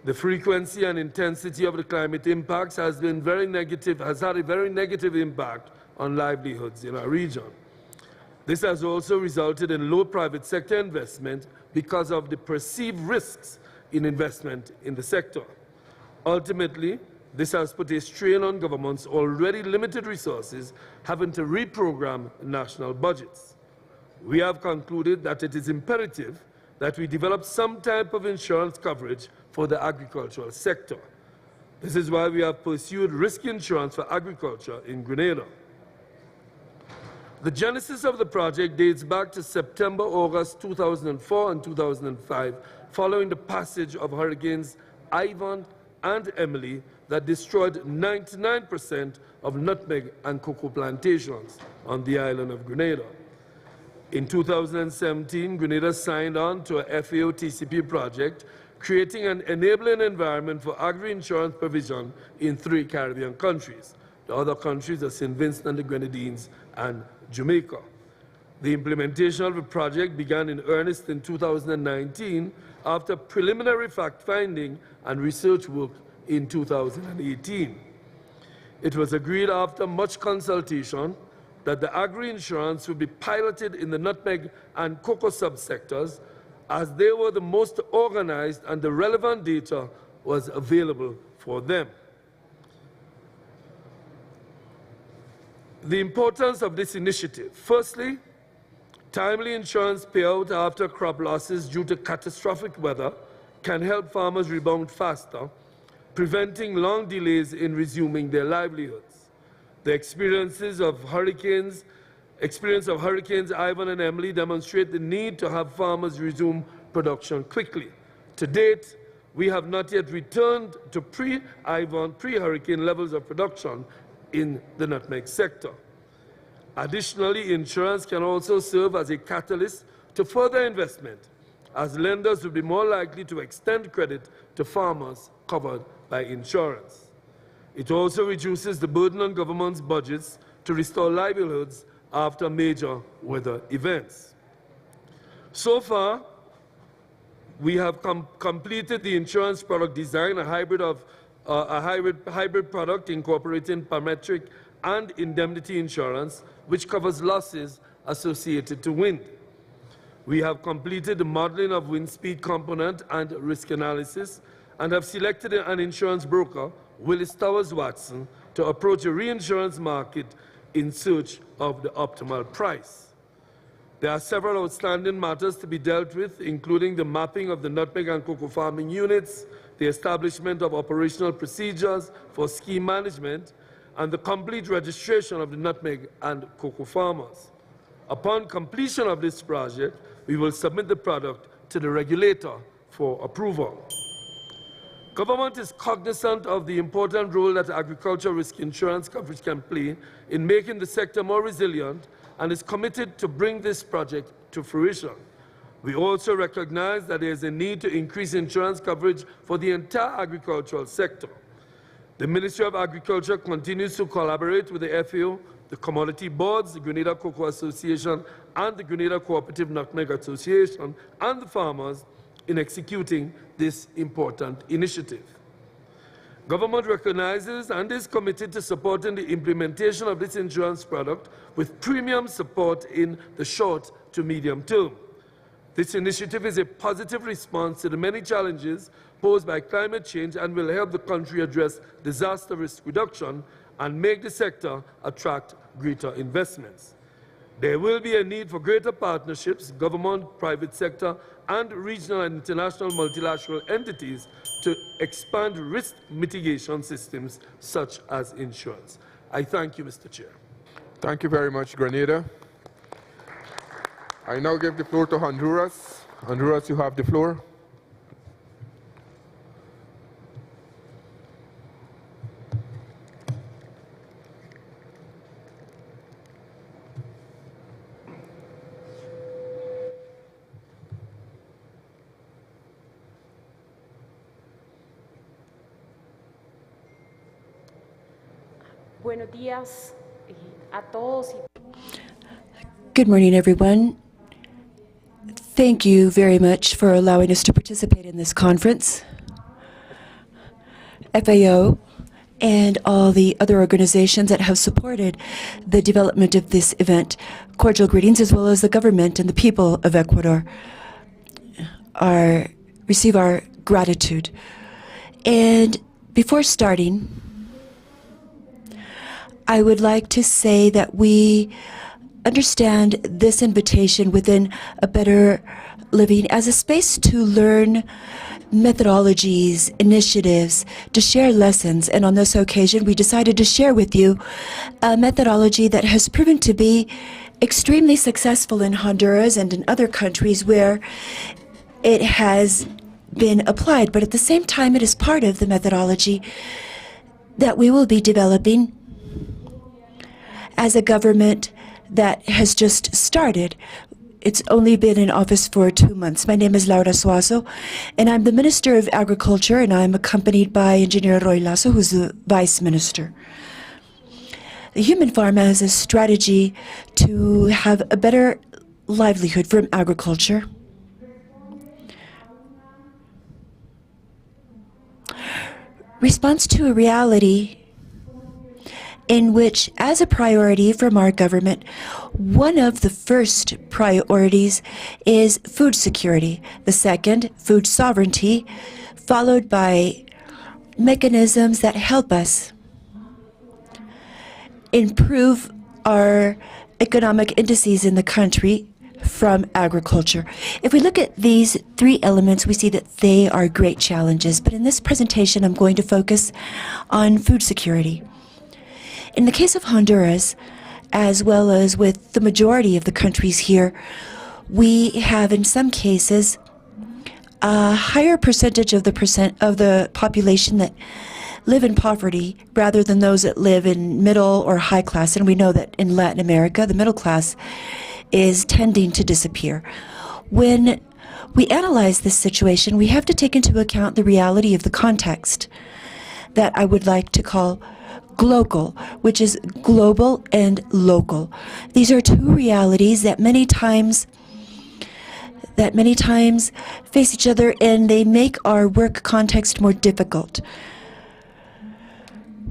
The frequency and intensity of the climate impacts has had a very negative impact on livelihoods in our region. This has also resulted in low private sector investment because of the perceived risks in investment in the sector. Ultimately, this has put a strain on governments' already limited resources, having to reprogram national budgets. We have concluded that it is imperative that we develop some type of insurance coverage for the agricultural sector. This is why we have pursued risk insurance for agriculture in Grenada. The genesis of the project dates back to September, August 2004 and 2005, following the passage of Hurricanes Ivan and Emily that destroyed 99% of nutmeg and cocoa plantations on the island of Grenada. In 2017, Grenada signed on to a FAO-TCP project, creating an enabling environment for agri-insurance provision in 3 Caribbean countries. The other countries are St. Vincent and the Grenadines and Jamaica. The implementation of the project began in earnest in 2019 after preliminary fact-finding and research work in 2018. It was agreed after much consultation that the agri-insurance would be piloted in the nutmeg and cocoa subsectors, as they were the most organized and the relevant data was available for them. The importance of this initiative. Firstly, timely insurance payout after crop losses due to catastrophic weather can help farmers rebound faster, preventing long delays in resuming their livelihoods. The experience of Hurricanes Ivan and Emily demonstrate the need to have farmers resume production quickly. To date, we have not yet returned to pre-Ivan, pre-hurricane levels of production in the nutmeg sector. Additionally, insurance can also serve as a catalyst to further investment, as lenders will be more likely to extend credit to farmers covered by insurance. It also reduces the burden on government's budgets to restore livelihoods after major weather events. So far, we have completed the insurance product design, a hybrid product incorporating parametric and indemnity insurance, which covers losses associated to wind. We have completed the modeling of wind speed component and risk analysis, and have selected an insurance broker, Willis Towers Watson, to approach a reinsurance market in search of the optimal price. There are several outstanding matters to be dealt with, including the mapping of the nutmeg and cocoa farming units, the establishment of operational procedures for scheme management, and the complete registration of the nutmeg and cocoa farmers. Upon completion of this project, we will submit the product to the regulator for approval. Government is cognizant of the important role that agricultural risk insurance coverage can play in making the sector more resilient and is committed to bring this project to fruition. We also recognize that there is a need to increase insurance coverage for the entire agricultural sector. The Ministry of Agriculture continues to collaborate with the FAO, the commodity boards, the Grenada Cocoa Association, and the Grenada Cooperative Nutmeg Association, and the farmers in executing this important initiative. Government recognizes and is committed to supporting the implementation of this insurance product with premium support in the short to medium term. This initiative is a positive response to the many challenges posed by climate change and will help the country address disaster risk reduction and make the sector attract greater investments. There will be a need for greater partnerships, government, private sector, and regional and international multilateral entities to expand risk mitigation systems such as insurance. I thank you, Mr. Chair. Thank you very much, Grenada. I now give the floor to Honduras. Honduras, you have the floor. Buenos días a todos. Good morning, everyone. Thank you very much for allowing us to participate in this conference. FAO and all the other organizations that have supported the development of this event. Cordial greetings, as well as the government and the people of Ecuador receive our gratitude. And before starting, I would like to say that we understand this invitation within A Better Living as a space to learn methodologies, initiatives, to share lessons. And on this occasion, we decided to share with you a methodology that has proven to be extremely successful in Honduras and in other countries where it has been applied. But at the same time, it is part of the methodology that we will be developing as a government that has just started. It's only been in office for 2 months. My name is Laura Suazo, and I'm the Minister of Agriculture, and I'm accompanied by Engineer Roy Lasso, who's the Vice Minister. The Human Farm has a strategy to have a better livelihood from agriculture. Response to a reality in which, as a priority from our government, one of the first priorities is food security, the second, food sovereignty, followed by mechanisms that help us improve our economic indices in the country from agriculture. If we look at these three elements, we see that they are great challenges. But in this presentation, I'm going to focus on food security. In the case of Honduras, as well as with the majority of the countries here, we have in some cases a higher percentage of the population that live in poverty rather than those that live in middle or high class. And we know that in Latin America, the middle class is tending to disappear. When we analyze this situation, we have to take into account the reality of the context that I would like to call global, which is global and local. These are two realities that many times face each other, and they make our work context more difficult.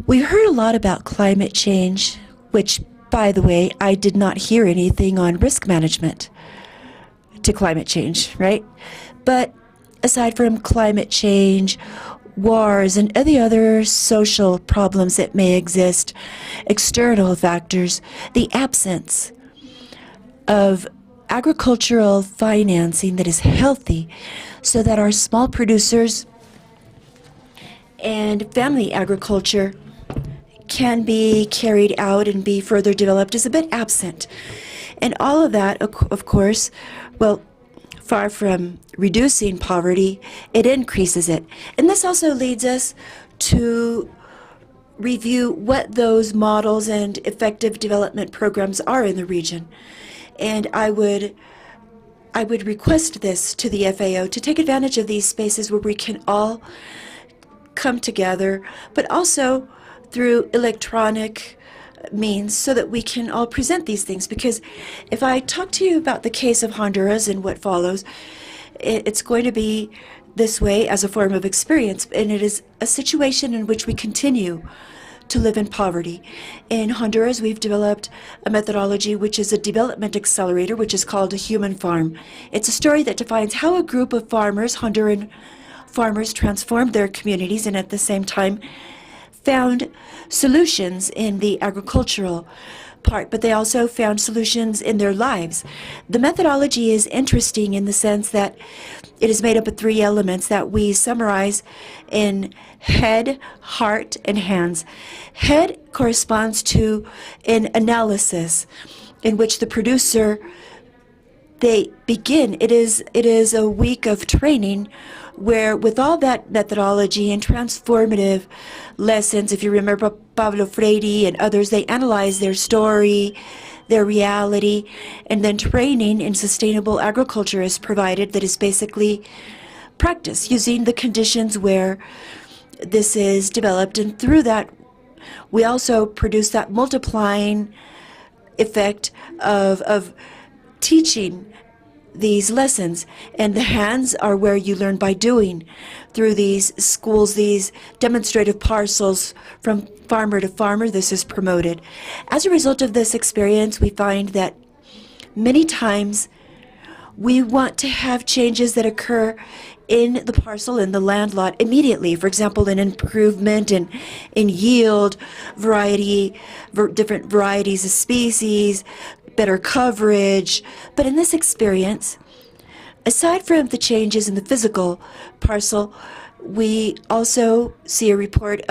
We heard a lot about climate change, which, by the way, I did not hear anything on risk management to climate change, right? But aside from climate change, wars, and any other social problems that may exist, external factors, the absence of agricultural financing that is healthy so that our small producers and family agriculture can be carried out and be further developed is a bit absent. And all of that, of course, well, far from reducing poverty, it increases it. And this also leads us to review what those models and effective development programs are in the region. And I would request this to the FAO to take advantage of these spaces where we can all come together, but also through electronic means so that we can all present these things. Because if I talk to you about the case of Honduras and what follows, it's going to be this way as a form of experience, and it is a situation in which we continue to live in poverty. In Honduras, we've developed a methodology which is a development accelerator, which is called a human farm. It's a story that defines how a group of farmers, Honduran farmers, transformed their communities and at the same time found solutions in the agricultural part, but they also found solutions in their lives. The methodology is interesting in the sense that it is made up of three elements that we summarize in head, heart, and hands. Head corresponds to an analysis in which the producer, they begin. It is a week of training where, with all that methodology and transformative lessons, if you remember Pablo Freire and others, they analyze their story, their reality, and then training in sustainable agriculture is provided that is basically practice using the conditions where this is developed. And through that, we also produce that multiplying effect of teaching these lessons, and the hands are where you learn by doing. Through these schools, these demonstrative parcels from farmer to farmer, this is promoted. As a result of this experience, we find that many times we want to have changes that occur in the parcel, in the land lot, immediately. For example, an improvement in yield, different varieties of species, better coverage. But in this experience, aside from the changes in the physical parcel, we also see a report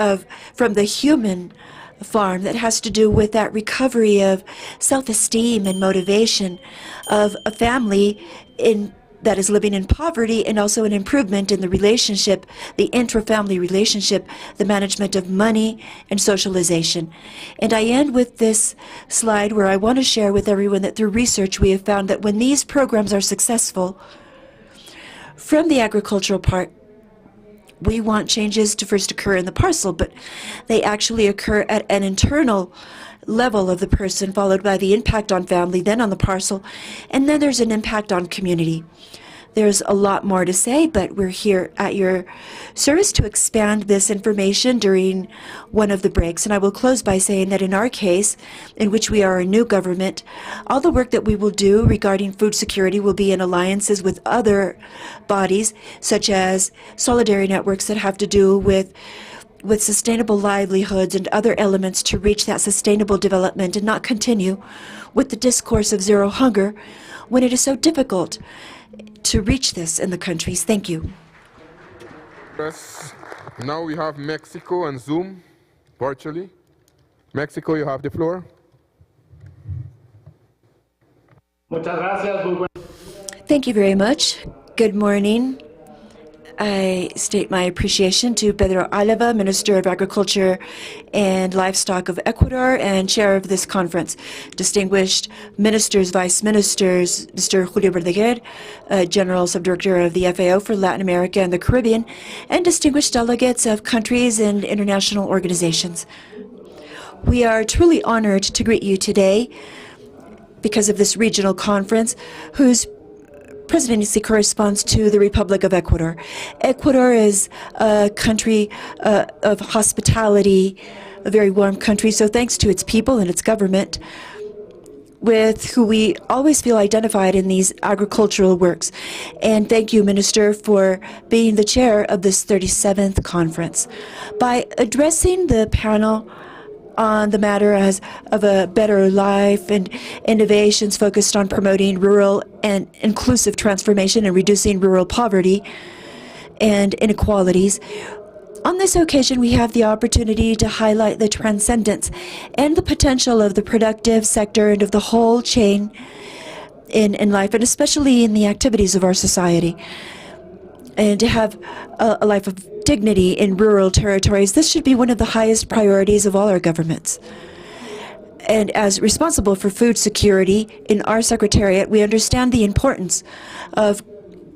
from the human farm that has to do with that recovery of self-esteem and motivation of a family that is living in poverty, and also an improvement in the relationship, the intra-family relationship, the management of money and socialization. And I end with this slide where I want to share with everyone that through research we have found that when these programs are successful, from the agricultural part, we want changes to first occur in the parcel, but they actually occur at an internal level of the person, followed by the impact on family, then on the parcel, and then there's an impact on community. There's a lot more to say, but we're here at your service to expand this information during one of the breaks. And I will close by saying that in our case, in which we are a new government, all the work that we will do regarding food security will be in alliances with other bodies, such as solidarity networks that have to do with sustainable livelihoods and other elements to reach that sustainable development, and not continue with the discourse of zero hunger when it is so difficult to reach this in the countries. Thank you. Yes. Now we have Mexico and Zoom virtually. Mexico, you have the floor. Thank you very much. Good morning. I state my appreciation to Pedro Alava, Minister of Agriculture and Livestock of Ecuador and chair of this conference. Distinguished ministers, vice ministers, Mr. Julio Verdaguer, General Subdirector of the FAO for Latin America and the Caribbean, and distinguished delegates of countries and international organizations. We are truly honored to greet you today because of this regional conference, whose presidency corresponds to the Republic of Ecuador. Ecuador is a country of hospitality, a very warm country, so thanks to its people and its government, with who we always feel identified in these agricultural works. And thank you, Minister, for being the chair of this 37th conference. By addressing the panel on the matter of a better life and innovations focused on promoting rural and inclusive transformation and reducing rural poverty and inequalities. On this occasion, we have the opportunity to highlight the transcendence and the potential of the productive sector and of the whole chain in life, and especially in the activities of our society. And to have a life of dignity in rural territories, this should be one of the highest priorities of all our governments. And as responsible for food security in our secretariat, we understand the importance of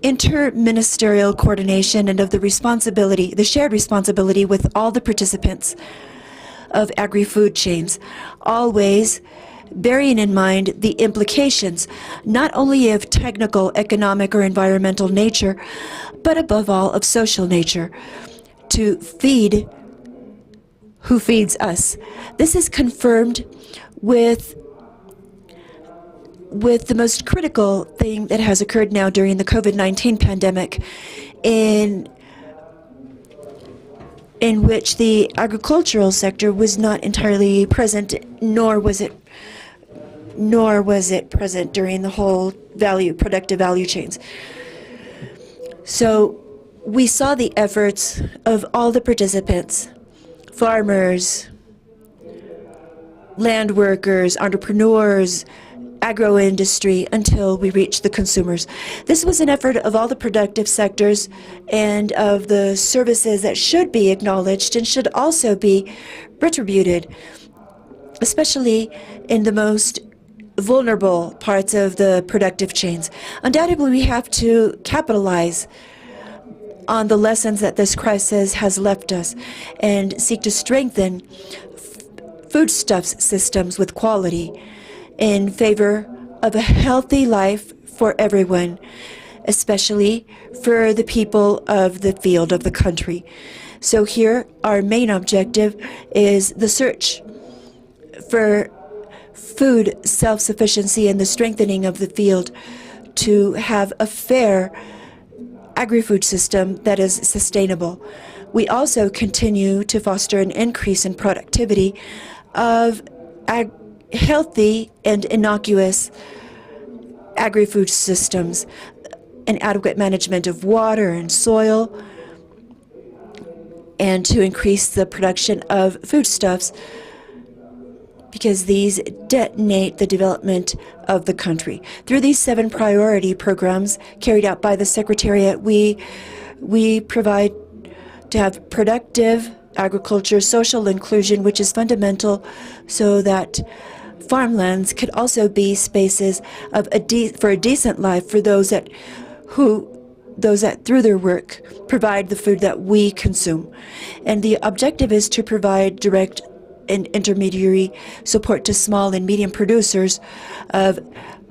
interministerial coordination and of the responsibility, the shared responsibility with all the participants of agri-food chains, always bearing in mind the implications not only of technical, economic, or environmental nature, but above all of social nature, to feed who feeds us. This is confirmed with the most critical thing that has occurred now during the COVID-19 pandemic, in which the agricultural sector was not entirely present, nor was it present during the whole productive value chains. So we saw the efforts of all the participants, farmers, land workers, entrepreneurs, agro-industry, until we reached the consumers. This was an effort of all the productive sectors and of the services that should be acknowledged and should also be retributed, especially in the most vulnerable parts of the productive chains. Undoubtedly, we have to capitalize on the lessons that this crisis has left us and seek to strengthen foodstuffs systems with quality in favor of a healthy life for everyone, especially for the people of the field of the country. So here, our main objective is the search for food self-sufficiency and the strengthening of the field to have a fair agri-food system that is sustainable. We also continue to foster an increase in productivity of healthy and innocuous agri-food systems, an adequate management of water and soil, and to increase the production of foodstuffs, because these detonate the development of the country. Through these 7 priority programs carried out by the Secretariat, we provide to have productive agriculture, social inclusion, which is fundamental so that farmlands could also be spaces of for a decent life for those that through their work provide the food that we consume. And the objective is to provide direct and intermediary support to small and medium producers of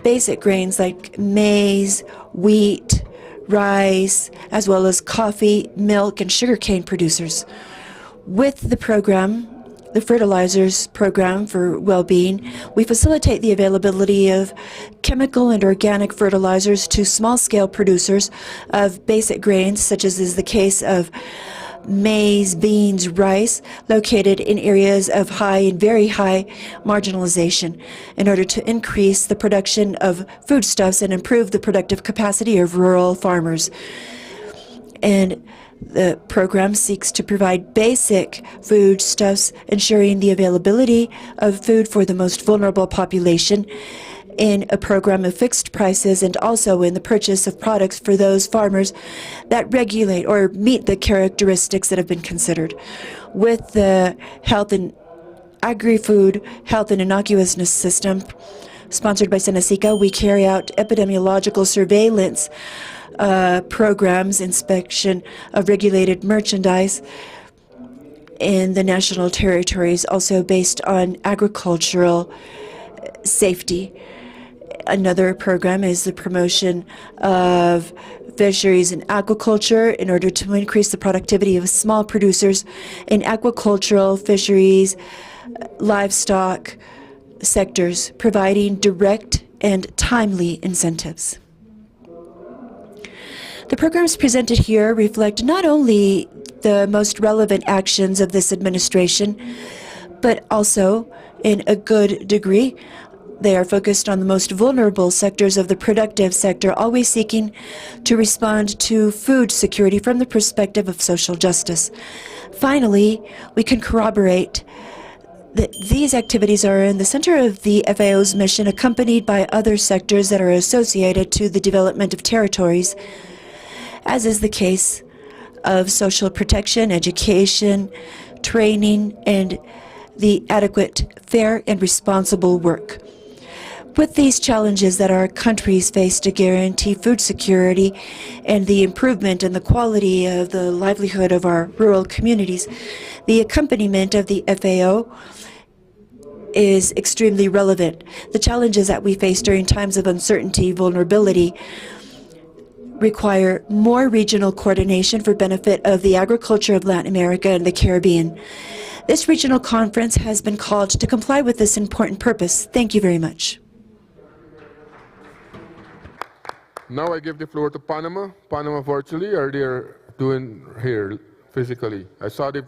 basic grains like maize, wheat, rice, as well as coffee, milk, and sugarcane producers. With the program, the fertilizers program for well-being, we facilitate the availability of chemical and organic fertilizers to small-scale producers of basic grains, such as is the case of maize, beans, rice, located in areas of high and very high marginalization, in order to increase the production of foodstuffs and improve the productive capacity of rural farmers. And the program seeks to provide basic foodstuffs, ensuring the availability of food for the most vulnerable population, in a program of fixed prices, and also in the purchase of products for those farmers that regulate or meet the characteristics that have been considered. With the health and agri-food health and innocuousness system sponsored by Senacica, we carry out epidemiological surveillance programs, inspection of regulated merchandise in the national territories, also based on agricultural safety. Another program is the promotion of fisheries and aquaculture in order to increase the productivity of small producers in aquacultural, fisheries, livestock sectors, providing direct and timely incentives. The programs presented here reflect not only the most relevant actions of this administration, but also, in a good degree, they are focused on the most vulnerable sectors of the productive sector, always seeking to respond to food security from the perspective of social justice. Finally, we can corroborate that these activities are in the center of the FAO's mission, accompanied by other sectors that are associated to the development of territories, as is the case of social protection, education, training, and the adequate, fair, and responsible work. With these challenges that our countries face to guarantee food security and the improvement in the quality of the livelihood of our rural communities, the accompaniment of the FAO is extremely relevant. The challenges that we face during times of uncertainty, vulnerability, require more regional coordination for benefit of the agriculture of Latin America and the Caribbean. This regional conference has been called to comply with this important purpose. Thank you very much. Now I give the floor to Panama. Panama virtually, or they're doing here physically? I saw the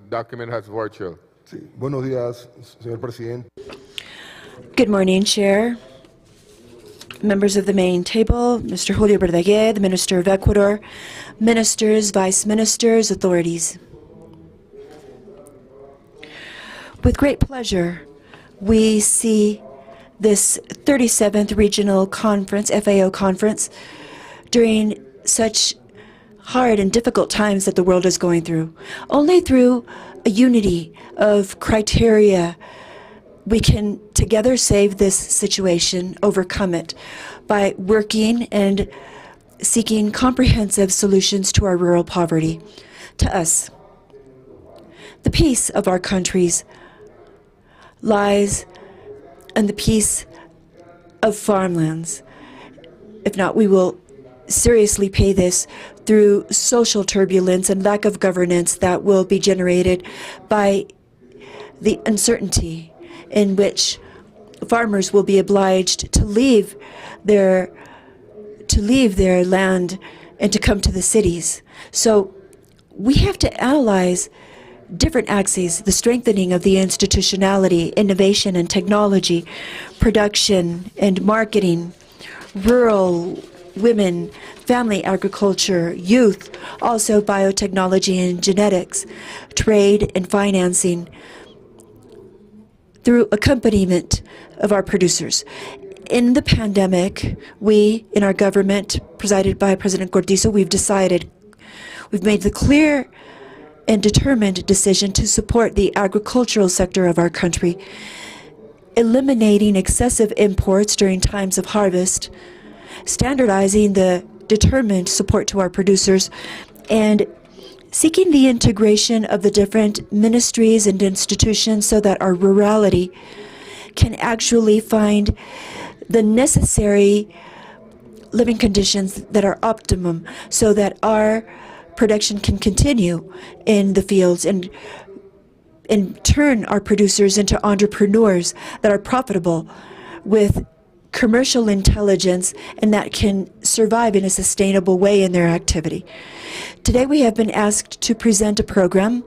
document has virtual. Sí. Buenos días, señor presidente. Good morning, Chair, members of the main table, Mr. Julio Verdaguer, the Minister of Ecuador, ministers, vice ministers, authorities. With great pleasure, we see this 37th Regional Conference, FAO Conference, during such hard and difficult times that the world is going through. Only through a unity of criteria we can together save this situation, overcome it, by working and seeking comprehensive solutions to our rural poverty. To us, the peace of our countries lies in the peace of farmlands If not, we will seriously pay this through social turbulence and lack of governance that will be generated by the uncertainty in which farmers will be obliged to leave their land and to come to the cities. So we have to analyze different axes: the strengthening of the institutionality, innovation and technology, production and marketing, rural women, family agriculture, youth, also biotechnology and genetics, trade and financing, through accompaniment of our producers. In the pandemic, we, in our government, presided by President Cortizo, we've made the clear and determined decision to support the agricultural sector of our country, eliminating excessive imports during times of harvest, standardizing the determined support to our producers, and seeking the integration of the different ministries and institutions so that our rurality can actually find the necessary living conditions that are optimum so that our production can continue in the fields and turn our producers into entrepreneurs that are profitable with commercial intelligence and that can survive in a sustainable way in their activity. Today we have been asked to present a program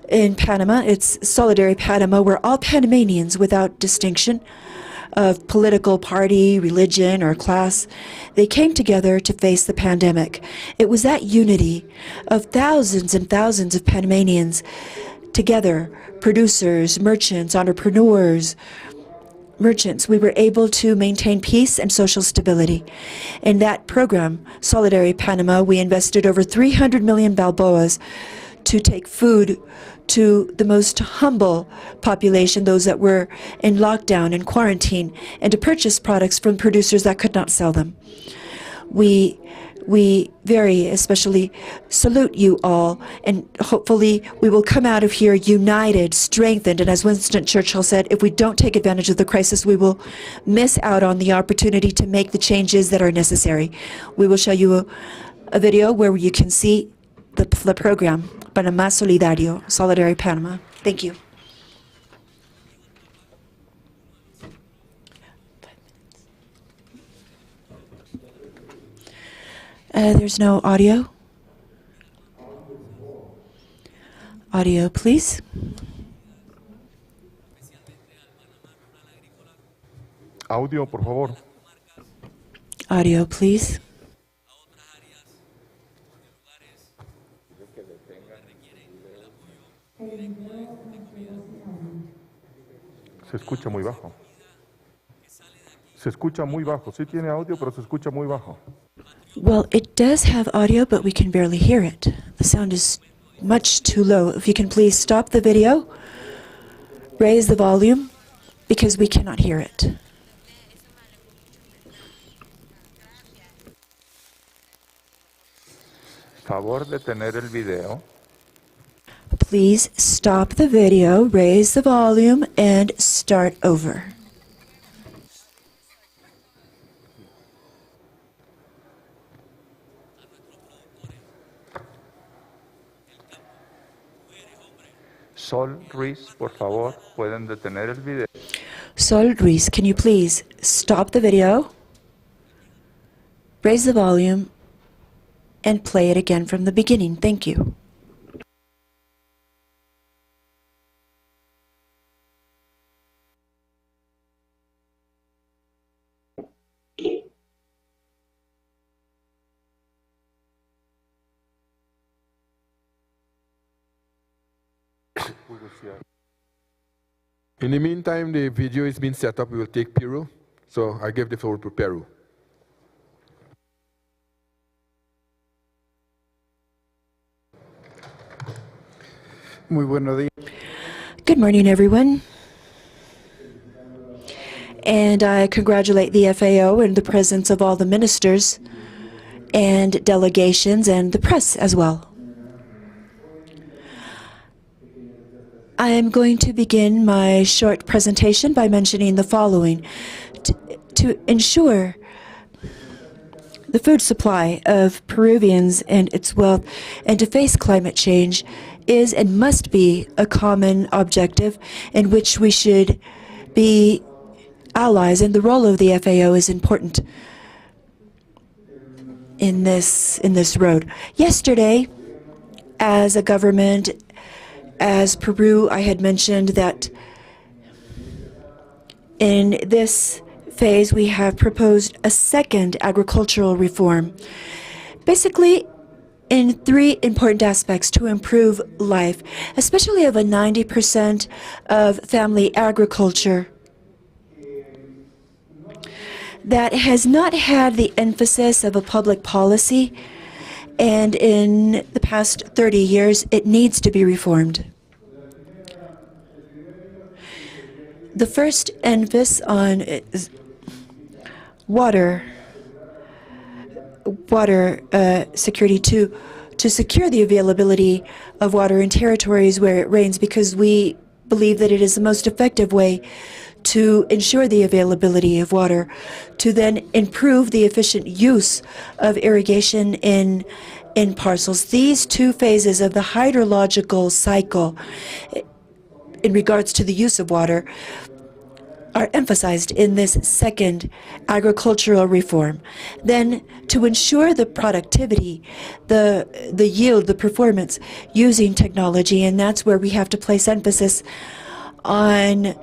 in Panama. It's Solidarity Panama, where all Panamanians, without distinction of political party, religion, or class, they came together to face the pandemic. It was that unity of thousands and thousands of Panamanians together, producers, merchants, entrepreneurs, we were able to maintain peace and social stability. In that program, Solidarity Panama, we invested over 300 million balboas to take food to the most humble population, those that were in lockdown and quarantine, and to purchase products from producers that could not sell them. We very especially salute you all, and hopefully we will come out of here united, strengthened, and as Winston Churchill said, if we don't take advantage of the crisis, we will miss out on the opportunity to make the changes that are necessary. We will show you a video where you can see the program, Panamá Solidario, Solidarity Panama. Thank you. There's no audio. Audio, please. Audio, por favor. Audio, please. Se escucha muy bajo. Se escucha muy bajo. Sí tiene audio, pero se escucha muy bajo. Well, it does have audio, but we can barely hear it. The sound is much too low. If you can please stop the video, raise the volume, because we cannot hear it. Favor de tener el video. Please stop the video, raise the volume, and start over. Sol Ruiz, por favor, pueden detener el video. Sol Ruiz, can you please stop the video, raise the volume, and play it again from the beginning? Thank you. In the meantime, the video is being set up. We will take Peru. So I give the floor to Peru. Muy buenos días. Good morning, everyone. And I congratulate the FAO in the presence of all the ministers and delegations and the press as well. I am going to begin my short presentation by mentioning the following. To ensure the food supply of Peruvians and its wealth, and to face climate change is and must be a common objective in which we should be allies, and the role of the FAO is important in this road. Yesterday, as a government, as Peru, I had mentioned that in this phase we have proposed a second agricultural reform, basically in 3 important aspects to improve life, especially of a 90% of family agriculture that has not had the emphasis of a public policy, and in the past 30 years it needs to be reformed. The first emphasis on water security, to secure the availability of water in territories where it rains, because we believe that it is the most effective way to ensure the availability of water, to then improve the efficient use of irrigation in parcels. These 2 phases of the hydrological cycle in regards to the use of water are emphasized in this second agricultural reform. Then, to ensure the productivity, the yield, the performance using technology, and that's where we have to place emphasis on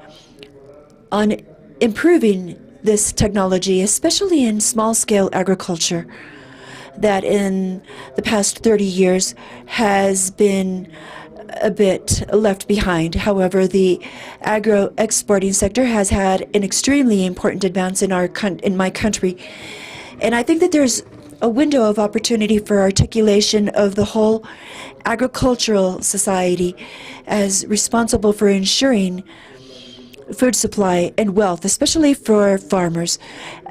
improving this technology, especially in small-scale agriculture, that in the past 30 years has been a bit left behind. However, the agro-exporting sector has had an extremely important advance in my country, and I think that there's a window of opportunity for articulation of the whole agricultural society as responsible for ensuring food supply and wealth, especially for farmers.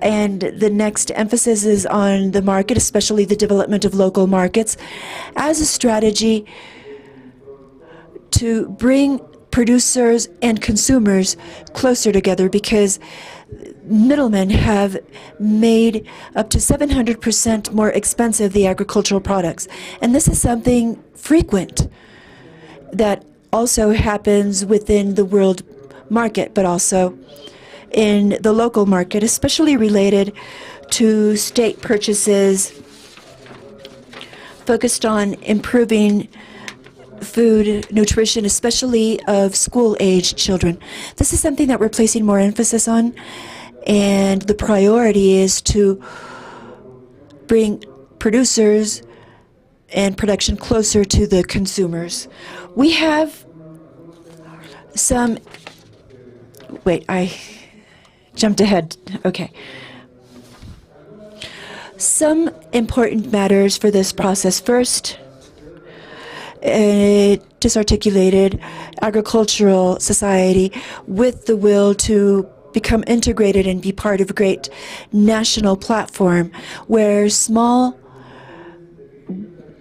And the next emphasis is on the market, especially the development of local markets, as a strategy to bring producers and consumers closer together, because middlemen have made up to 700% more expensive the agricultural products. And this is something frequent that also happens within the world market, but also in the local market, especially related to state purchases focused on improving food nutrition, especially of school-aged children. This is something that we're placing more emphasis on, and the priority is to bring producers and production closer to the consumers. We have some... Wait, I jumped ahead. Okay. Some important matters for this process. First, a disarticulated agricultural society with the will to become integrated and be part of a great national platform where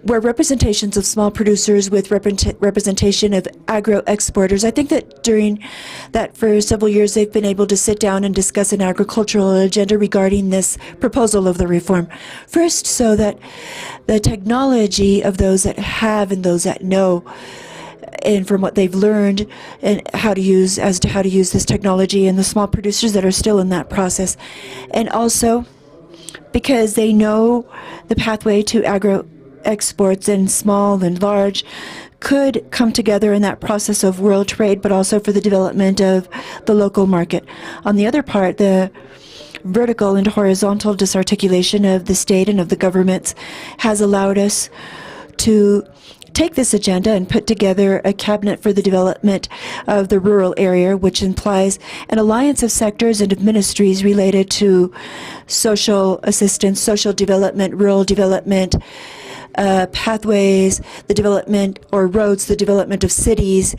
representations of small producers with representation of agro-exporters. I think that during that for several years they've been able to sit down and discuss an agricultural agenda regarding this proposal of the reform. First, so that the technology of those that have and those that know, and from what they've learned and how to use this technology, and the small producers that are still in that process, and also because they know the pathway to exports in small and large could come together in that process of world trade, but also for the development of the local market. On the other part, the vertical and horizontal disarticulation of the state and of the governments has allowed us to take this agenda and put together a cabinet for the development of the rural area, which implies an alliance of sectors and of ministries related to social assistance, social development, rural development, pathways, the development, or roads, the development of cities,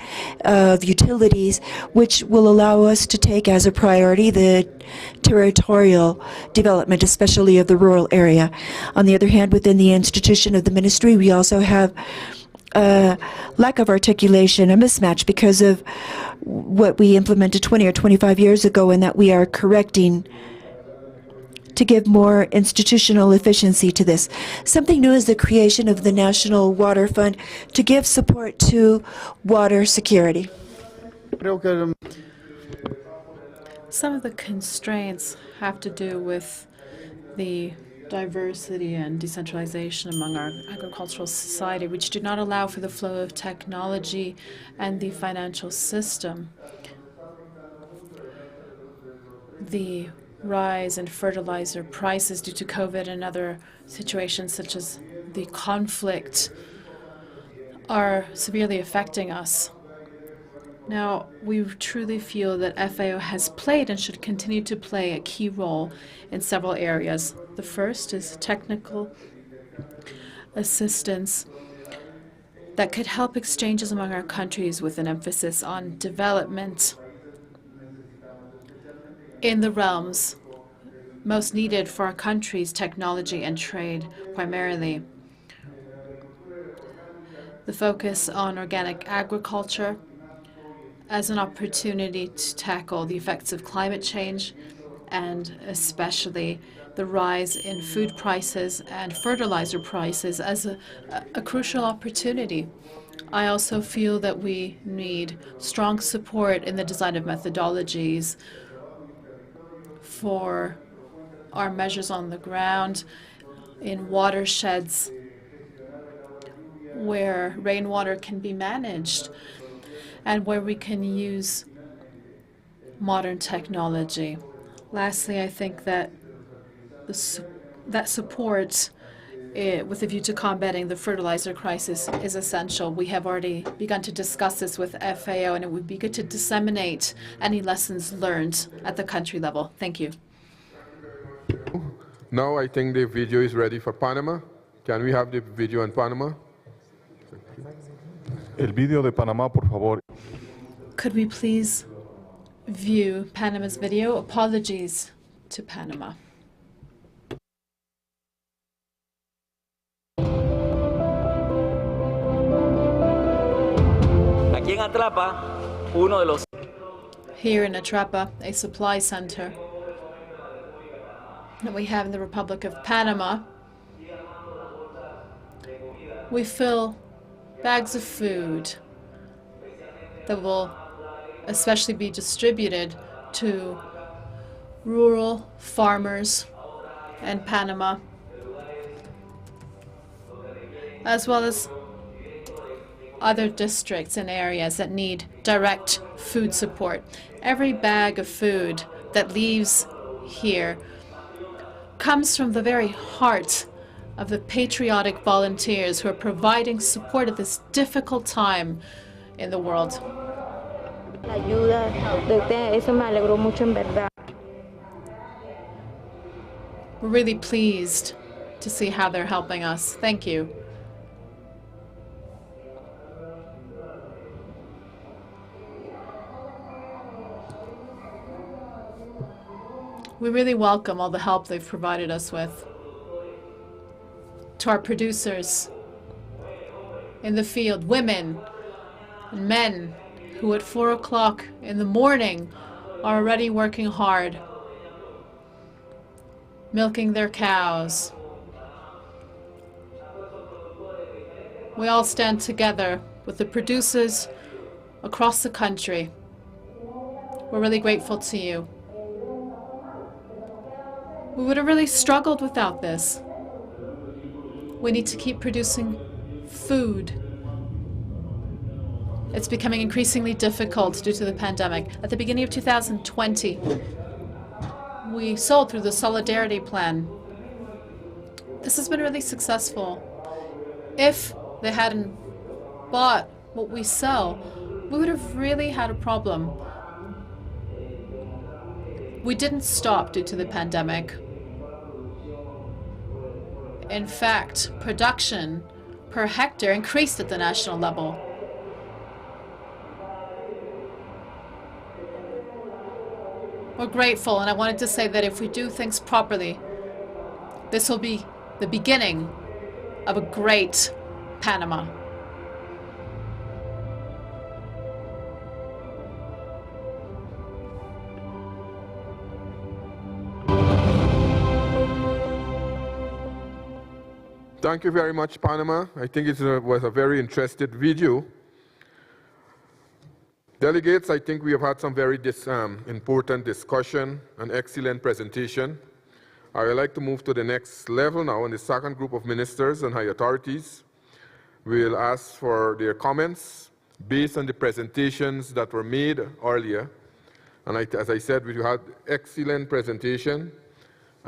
of utilities, which will allow us to take as a priority the territorial development, especially of the rural area. On the other hand, within the institution of the ministry, we also have a lack of articulation, a mismatch, because of what we implemented 20 or 25 years ago, and that we are correcting to give more institutional efficiency to this. Something new is the creation of the National Water Fund to give support to water security. Some of the constraints have to do with the diversity and decentralization among our agricultural society, which do not allow for the flow of technology and the financial system. The rise in fertilizer prices due to COVID and other situations such as the conflict are severely affecting us. Now, we truly feel that FAO has played and should continue to play a key role in several areas. The first is technical assistance that could help exchanges among our countries with an emphasis on development in the realms most needed for our countries, technology and trade primarily. The focus on organic agriculture as an opportunity to tackle the effects of climate change and especially the rise in food prices and fertilizer prices as a crucial opportunity. I also feel that we need strong support in the design of methodologies for our measures on the ground in watersheds where rainwater can be managed and where we can use modern technology. Lastly, I think that that support with a view to combating the fertilizer crisis is essential. We have already begun to discuss this with FAO, and it would be good to disseminate any lessons learned at the country level. Thank you. Now I think the video is ready for Panama. Can we have the video in Panama? El video de Panamá, por favor. Could we please view Panama's video? Apologies to Panama. Aquí en Atrapa, uno de los... Here in Atrapa, a supply center that we have in the Republic of Panama, we fill bags of food that will especially be distributed to rural farmers in Panama, as well as other districts and areas that need direct food support. Every bag of food that leaves here comes from the very heart of the patriotic volunteers who are providing support at this difficult time in the world. We're really pleased to see how they're helping us. Thank you. We really welcome all the help they've provided us with. To our producers in the field, women and men who at 4 o'clock in the morning are already working hard, milking their cows. We all stand together with the producers across the country. We're really grateful to you. We would have really struggled without this. We need to keep producing food. It's becoming increasingly difficult due to the pandemic. At the beginning of 2020, we sold through the Solidarity Plan. This has been really successful. If they hadn't bought what we sell, we would have really had a problem. We didn't stop due to the pandemic. In fact, production per hectare increased at the national level. We're grateful, and I wanted to say that if we do things properly, this will be the beginning of a great Panama. Thank you very much, Panama. I think it was a very interesting video. Delegates, I think we have had some very important discussion and excellent presentation. I would like to move to the next level now, and the second group of ministers and high authorities will ask for their comments based on the presentations that were made earlier. And as I said, we had excellent presentation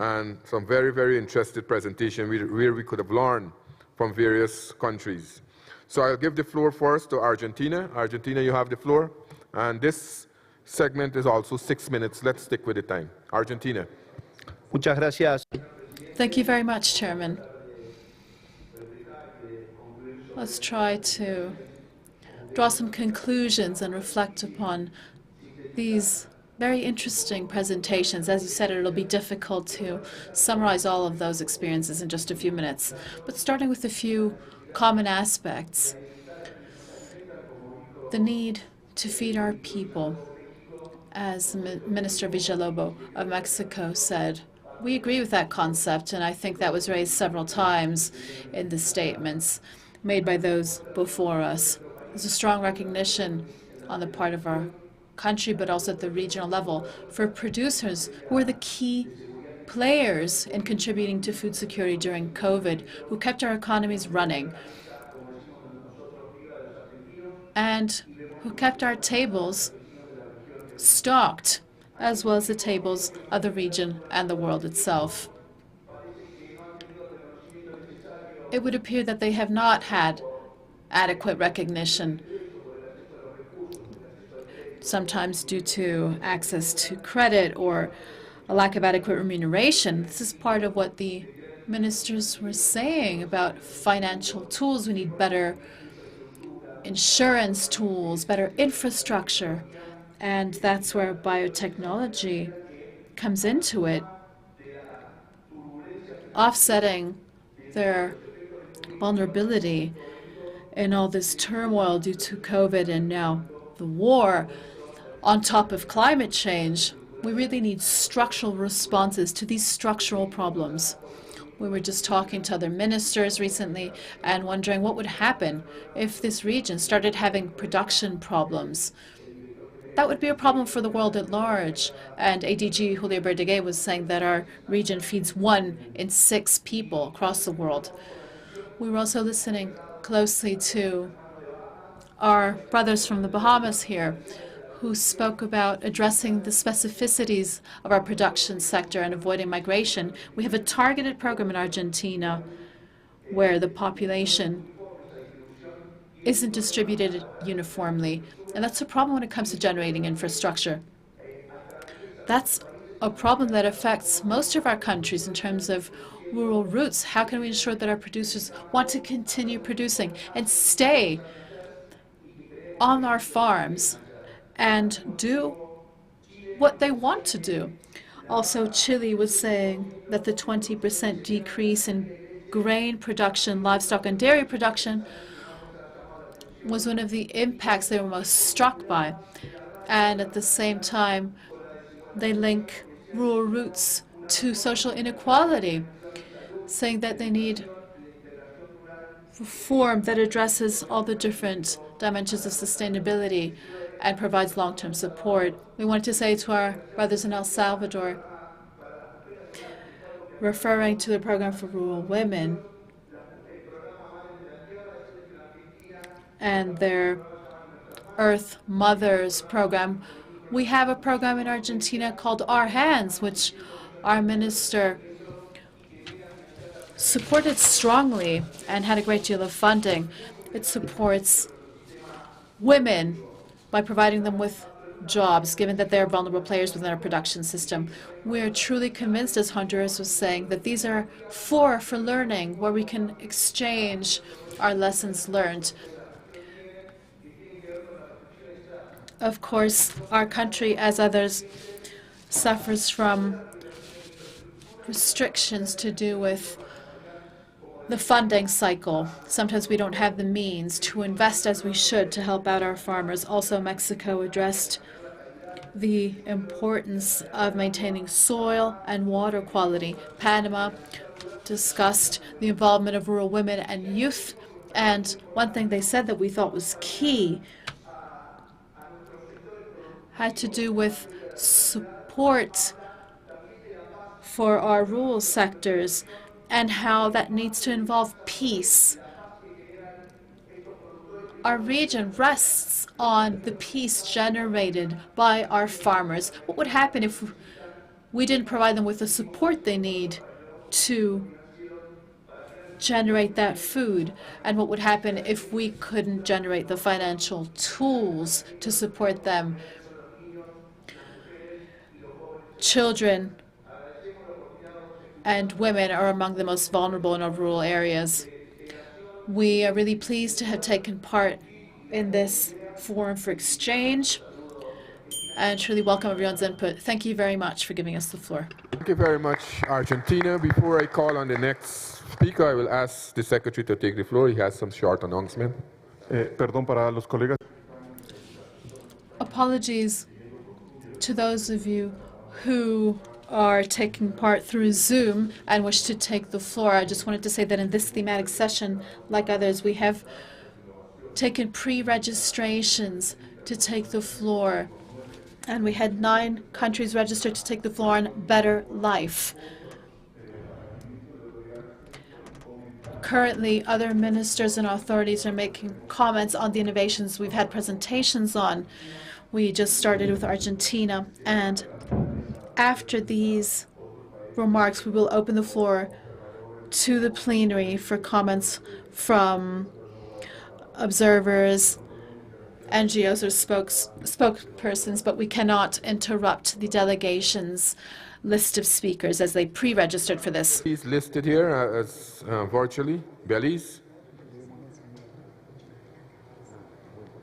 and some very, very interesting presentation where we could have learned from various countries. So I'll give the floor first to Argentina. Argentina, you have the floor. And this segment is also 6 minutes. Let's stick with the time. Argentina. Muchas gracias. Thank you very much, Chairman. Let's try to draw some conclusions and reflect upon these very interesting presentations. As you said, it'll be difficult to summarize all of those experiences in just a few minutes. But starting with a few common aspects. The need to feed our people. As Minister Villalobos of Mexico said, we agree with that concept, and I think that was raised several times in the statements made by those before us. There's a strong recognition on the part of our country, but also at the regional level, for producers who are the key players in contributing to food security during COVID, who kept our economies running, and who kept our tables stocked, as well as the tables of the region and the world itself. It would appear that they have not had adequate recognition, sometimes due to access to credit or a lack of adequate remuneration. This is part of what the ministers were saying about financial tools. We need better insurance tools, better infrastructure, and that's where biotechnology comes into it, offsetting their vulnerability in all this turmoil due to COVID and now the war. On top of climate change, we really need structural responses to these structural problems. We were just talking to other ministers recently and wondering what would happen if this region started having production problems. That would be a problem for the world at large. And ADG Julio Verdeguer was saying that our region feeds 1 in 6 people across the world. We were also listening closely to our brothers from the Bahamas here, who spoke about addressing the specificities of our production sector and avoiding migration. We have a targeted program in Argentina where the population isn't distributed uniformly, and that's a problem when it comes to generating infrastructure. That's a problem that affects most of our countries in terms of rural roots. How can we ensure that our producers want to continue producing and stay on our farms and do what they want to do? Also, Chile was saying that the 20% decrease in grain production, livestock and dairy production was one of the impacts they were most struck by. And at the same time, they link rural roots to social inequality, saying that they need reform that addresses all the different dimensions of sustainability and provides long-term support. We wanted to say to our brothers in El Salvador, referring to the program for rural women and their Earth Mothers program, we have a program in Argentina called Our Hands, which our minister supported strongly and had a great deal of funding. It supports women by providing them with jobs, given that they are vulnerable players within our production system. We are truly convinced, as Honduras was saying, that these are for learning, where we can exchange our lessons learned. Of course, our country, as others, suffers from restrictions to do with the funding cycle. Sometimes we don't have the means to invest as we should to help out our farmers. Also, Mexico addressed the importance of maintaining soil and water quality. Panama discussed the involvement of rural women and youth. And one thing they said that we thought was key had to do with support for our rural sectors and how that needs to involve peace. Our region rests on the peace generated by our farmers. What would happen if we didn't provide them with the support they need to generate that food? And what would happen if we couldn't generate the financial tools to support them? Children and women are among the most vulnerable in our rural areas. We are really pleased to have taken part in this forum for exchange and truly welcome everyone's input. Thank you very much for giving us the floor. Thank you very much, Argentina. Before I call on the next speaker, I will ask the Secretary to take the floor. He has some short announcement. Perdón para los colegas. Apologies to those of you who are taking part through Zoom and wish to take the floor. I just wanted to say that in this thematic session, like others, we have taken pre-registrations to take the floor. And we had 9 countries registered to take the floor on better life. Currently, other ministers and authorities are making comments on the innovations we've had presentations on. We just started with Argentina, and after these remarks, we will open the floor to the plenary for comments from observers, NGOs, or spokespersons, but we cannot interrupt the delegation's list of speakers as they pre-registered for this. He's listed here as virtually. Belize.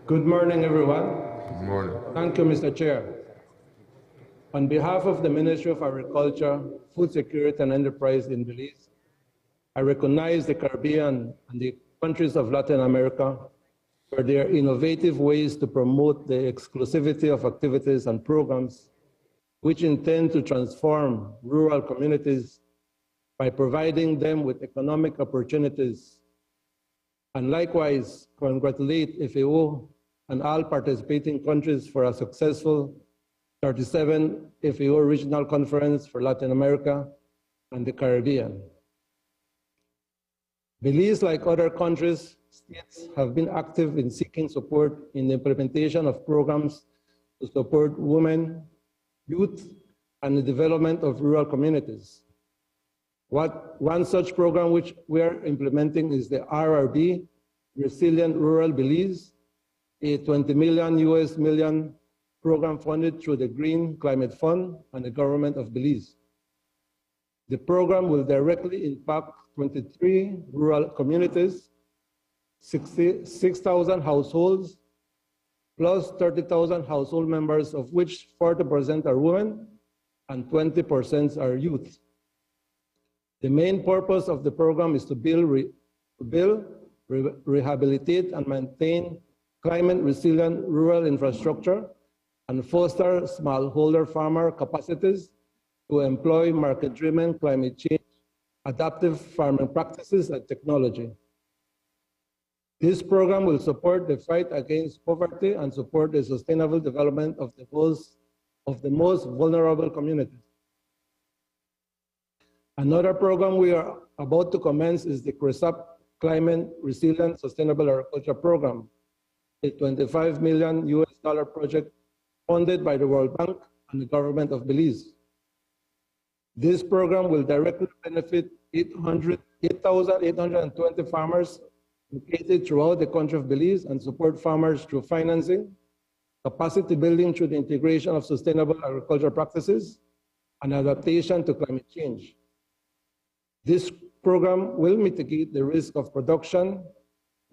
Good morning, everyone. Good morning. Thank you, Mr. Chair. On behalf of the Ministry of Agriculture, Food Security and Enterprise in Belize, I recognize the Caribbean and the countries of Latin America for their innovative ways to promote the exclusivity of activities and programs which intend to transform rural communities by providing them with economic opportunities. And likewise, congratulate FAO and all participating countries for a successful 37 FAO Regional Conference for Latin America and the Caribbean. Belize, like other countries, states have been active in seeking support in the implementation of programs to support women, youth, and the development of rural communities. One such program which we are implementing is the RRB, Resilient Rural Belize, a $20 million program funded through the Green Climate Fund and the government of Belize. The program will directly impact 23 rural communities, 6,000 households, plus 30,000 household members, of which 40% are women and 20% are youth. The main purpose of the program is to build, rehabilitate, and maintain climate-resilient rural infrastructure and foster smallholder farmer capacities to employ market-driven climate change, adaptive farming practices, and technology. This program will support the fight against poverty and support the sustainable development of the most vulnerable communities. Another program we are about to commence is the CRESAP Climate Resilient Sustainable Agriculture Program, a $25 million project funded by the World Bank and the government of Belize. This program will directly benefit 8,820 farmers located throughout the country of Belize and support farmers through financing, capacity building through the integration of sustainable agricultural practices, and adaptation to climate change. This program will mitigate the risk of production,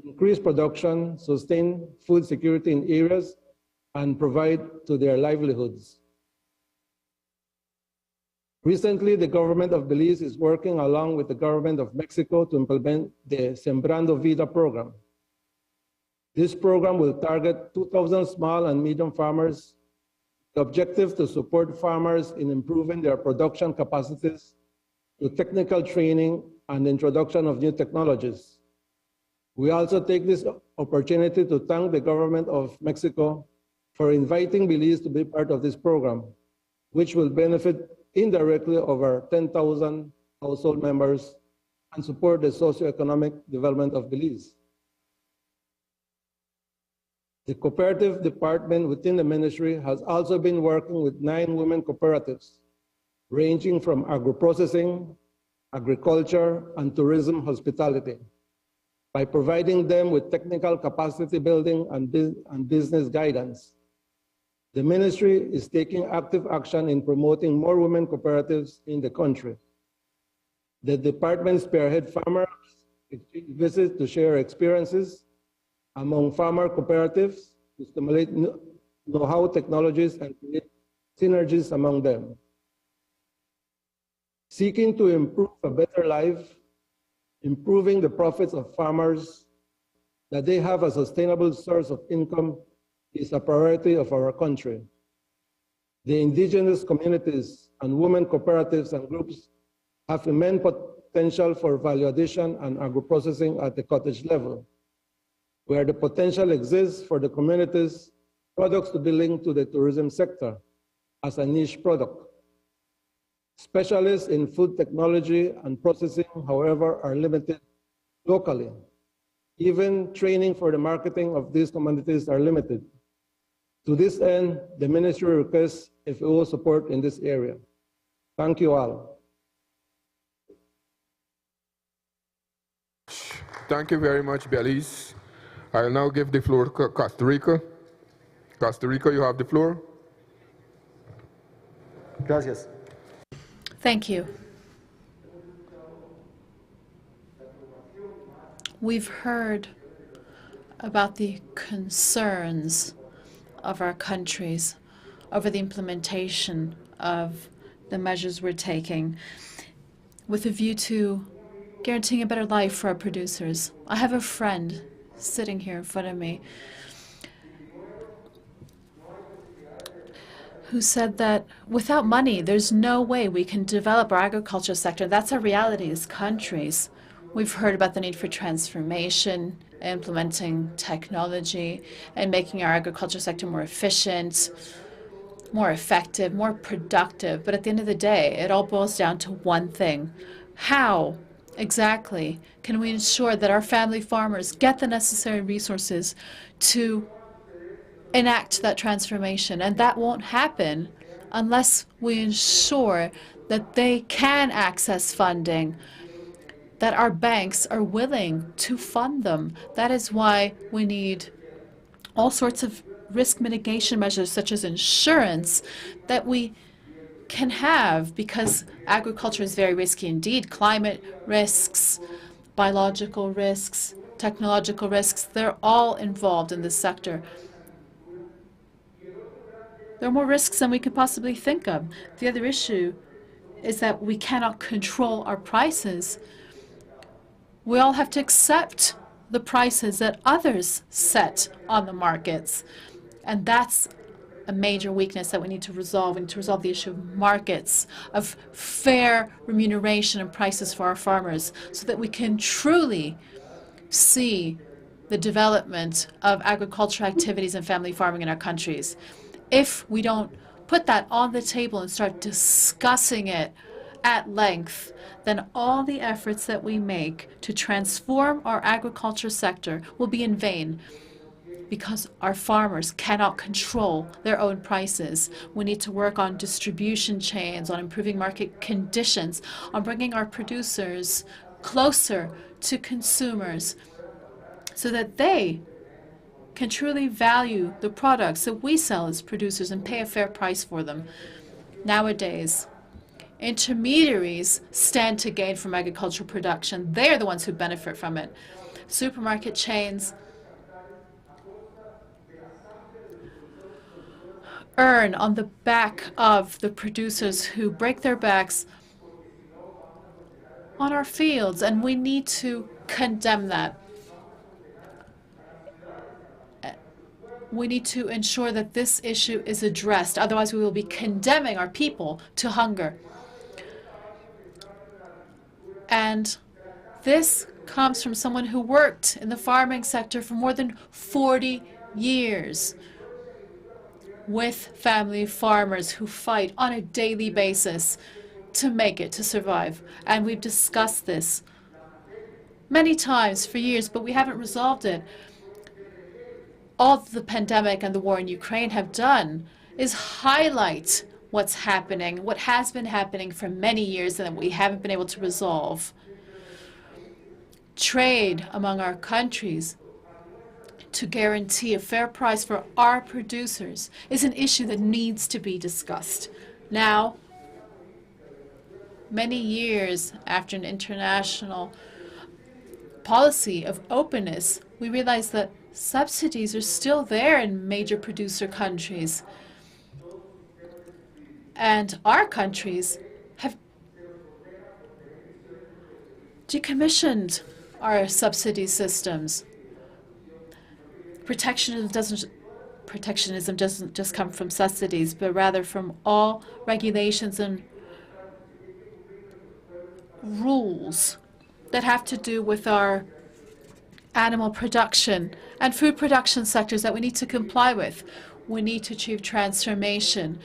increase production, sustain food security in areas, and provide to their livelihoods. Recently, the government of Belize is working along with the government of Mexico to implement the Sembrando Vida program. This program will target 2,000 small and medium farmers, the objective to support farmers in improving their production capacities through technical training and the introduction of new technologies. We also take this opportunity to thank the government of Mexico for inviting Belize to be part of this program, which will benefit indirectly over 10,000 household members and support the socioeconomic development of Belize. The cooperative department within the ministry has also been working with 9 women cooperatives, ranging from agro-processing, agriculture, and tourism hospitality, by providing them with technical capacity building and business guidance. The ministry is taking active action in promoting more women cooperatives in the country. The department spearhead farmers visits to share experiences among farmer cooperatives to stimulate know-how technologies and create synergies among them. Seeking to improve a better life, improving the profits of farmers, that they have a sustainable source of income is a priority of our country. The indigenous communities and women cooperatives and groups have immense potential for value addition and agro-processing at the cottage level, where the potential exists for the communities' products to be linked to the tourism sector as a niche product. Specialists in food technology and processing, however, are limited locally. Even training for the marketing of these commodities are limited. To this end, the ministry requests FAO support in this area. Thank you all. Thank you very much, Belize. I'll now give the floor to Costa Rica. Costa Rica, you have the floor. Gracias. Thank you. We've heard about the concerns of our countries over the implementation of the measures we're taking with a view to guaranteeing a better life for our producers. I have a friend sitting here in front of me who said that without money, there's no way we can develop our agriculture sector. That's a reality as countries. We've heard about the need for transformation, implementing technology, and making our agriculture sector more efficient, more effective, more productive. But at the end of the day, it all boils down to one thing. How exactly can we ensure that our family farmers get the necessary resources to enact that transformation? And that won't happen unless we ensure that they can access funding, that our banks are willing to fund them. That is why we need all sorts of risk mitigation measures, such as insurance, that we can have, because agriculture is very risky indeed. Climate risks, biological risks, technological risks, they're all involved in this sector. There are more risks than we could possibly think of. The other issue is that we cannot control our prices. We all have to accept the prices that others set on the markets. And that's a major weakness that we need to resolve. We need to resolve the issue of markets, of fair remuneration and prices for our farmers, so that we can truly see the development of agricultural activities and family farming in our countries. If we don't put that on the table and start discussing it at length, then all the efforts that we make to transform our agriculture sector will be in vain, because our farmers cannot control their own prices. We need to work on distribution chains, on improving market conditions, on bringing our producers closer to consumers so that they can truly value the products that we sell as producers and pay a fair price for them. Nowadays, intermediaries stand to gain from agricultural production. They're the ones who benefit from it. Supermarket chains earn on the back of the producers who break their backs on our fields, and we need to condemn that. We need to ensure that this issue is addressed. Otherwise, we will be condemning our people to hunger. And This comes from someone who worked in the farming sector for more than 40 years with family farmers who fight on a daily basis to make it, to survive. And we've discussed this many times for years, but we haven't resolved it. All the pandemic and the war in Ukraine have done is highlight what's happening, what has been happening for many years and that we haven't been able to resolve. Trade among our countries to guarantee a fair price for our producers is an issue that needs to be discussed. Now, many years after an international policy of openness, we realize that subsidies are still there in major producer countries. And our countries have decommissioned our subsidy systems. Protectionism doesn't just come from subsidies, but rather from all regulations and rules that have to do with our animal production and food production sectors that we need to comply with. We need to achieve transformation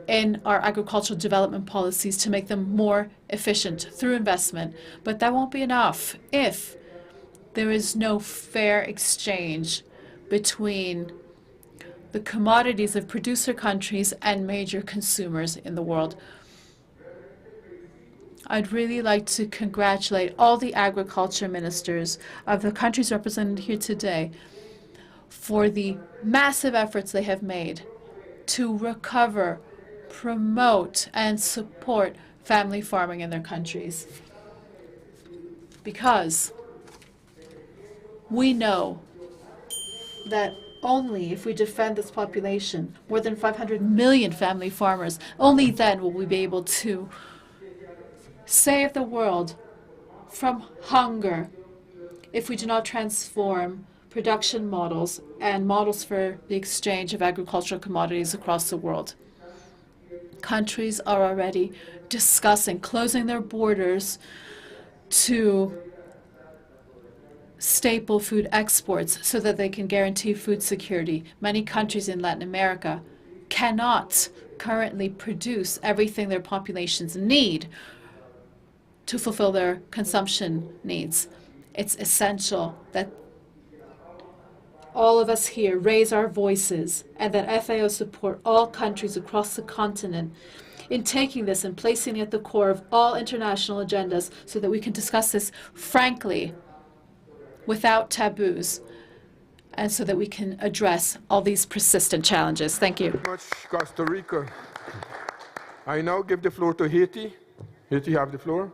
in our agricultural development policies to make them more efficient through investment. But that won't be enough if there is no fair exchange between the commodities of producer countries and major consumers in the world. I'd really like to congratulate all the agriculture ministers of the countries represented here today for the massive efforts they have made to recover, promote, and support family farming in their countries. Because we know that only if we defend this population, more than 500 million family farmers, only then will we be able to save the world from hunger if we do not transform production models and models for the exchange of agricultural commodities across the world. Countries are already discussing closing their borders to staple food exports so that they can guarantee food security. Many countries in Latin America cannot currently produce everything their populations need to fulfill their consumption needs. It's essential that all of us here raise our voices and that FAO support all countries across the continent in taking this and placing it at the core of all international agendas so that we can discuss this frankly, without taboos, and so that we can address all these persistent challenges. Thank you. Thank you very much, Costa Rica. I now give the floor to Haiti. Haiti, you have the floor.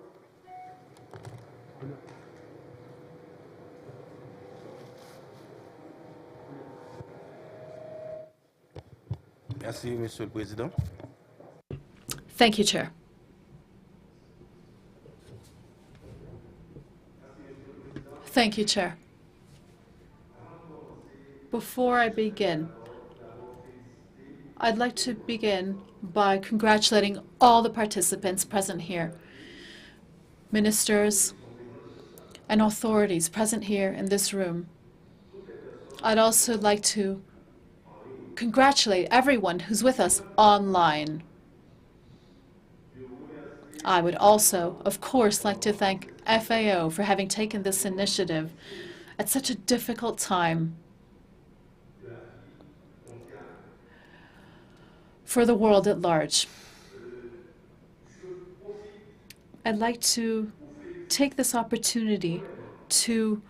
Merci, Monsieur le Président. Thank you, Chair. Thank you, Chair. Before I begin, I'd like to begin by congratulating all the participants present here, ministers and authorities present here in this room. I'd also like to congratulate everyone who's with us online. I would also, of course, like to thank FAO for having taken this initiative at such a difficult time for the world at large. I'd like to take this opportunity to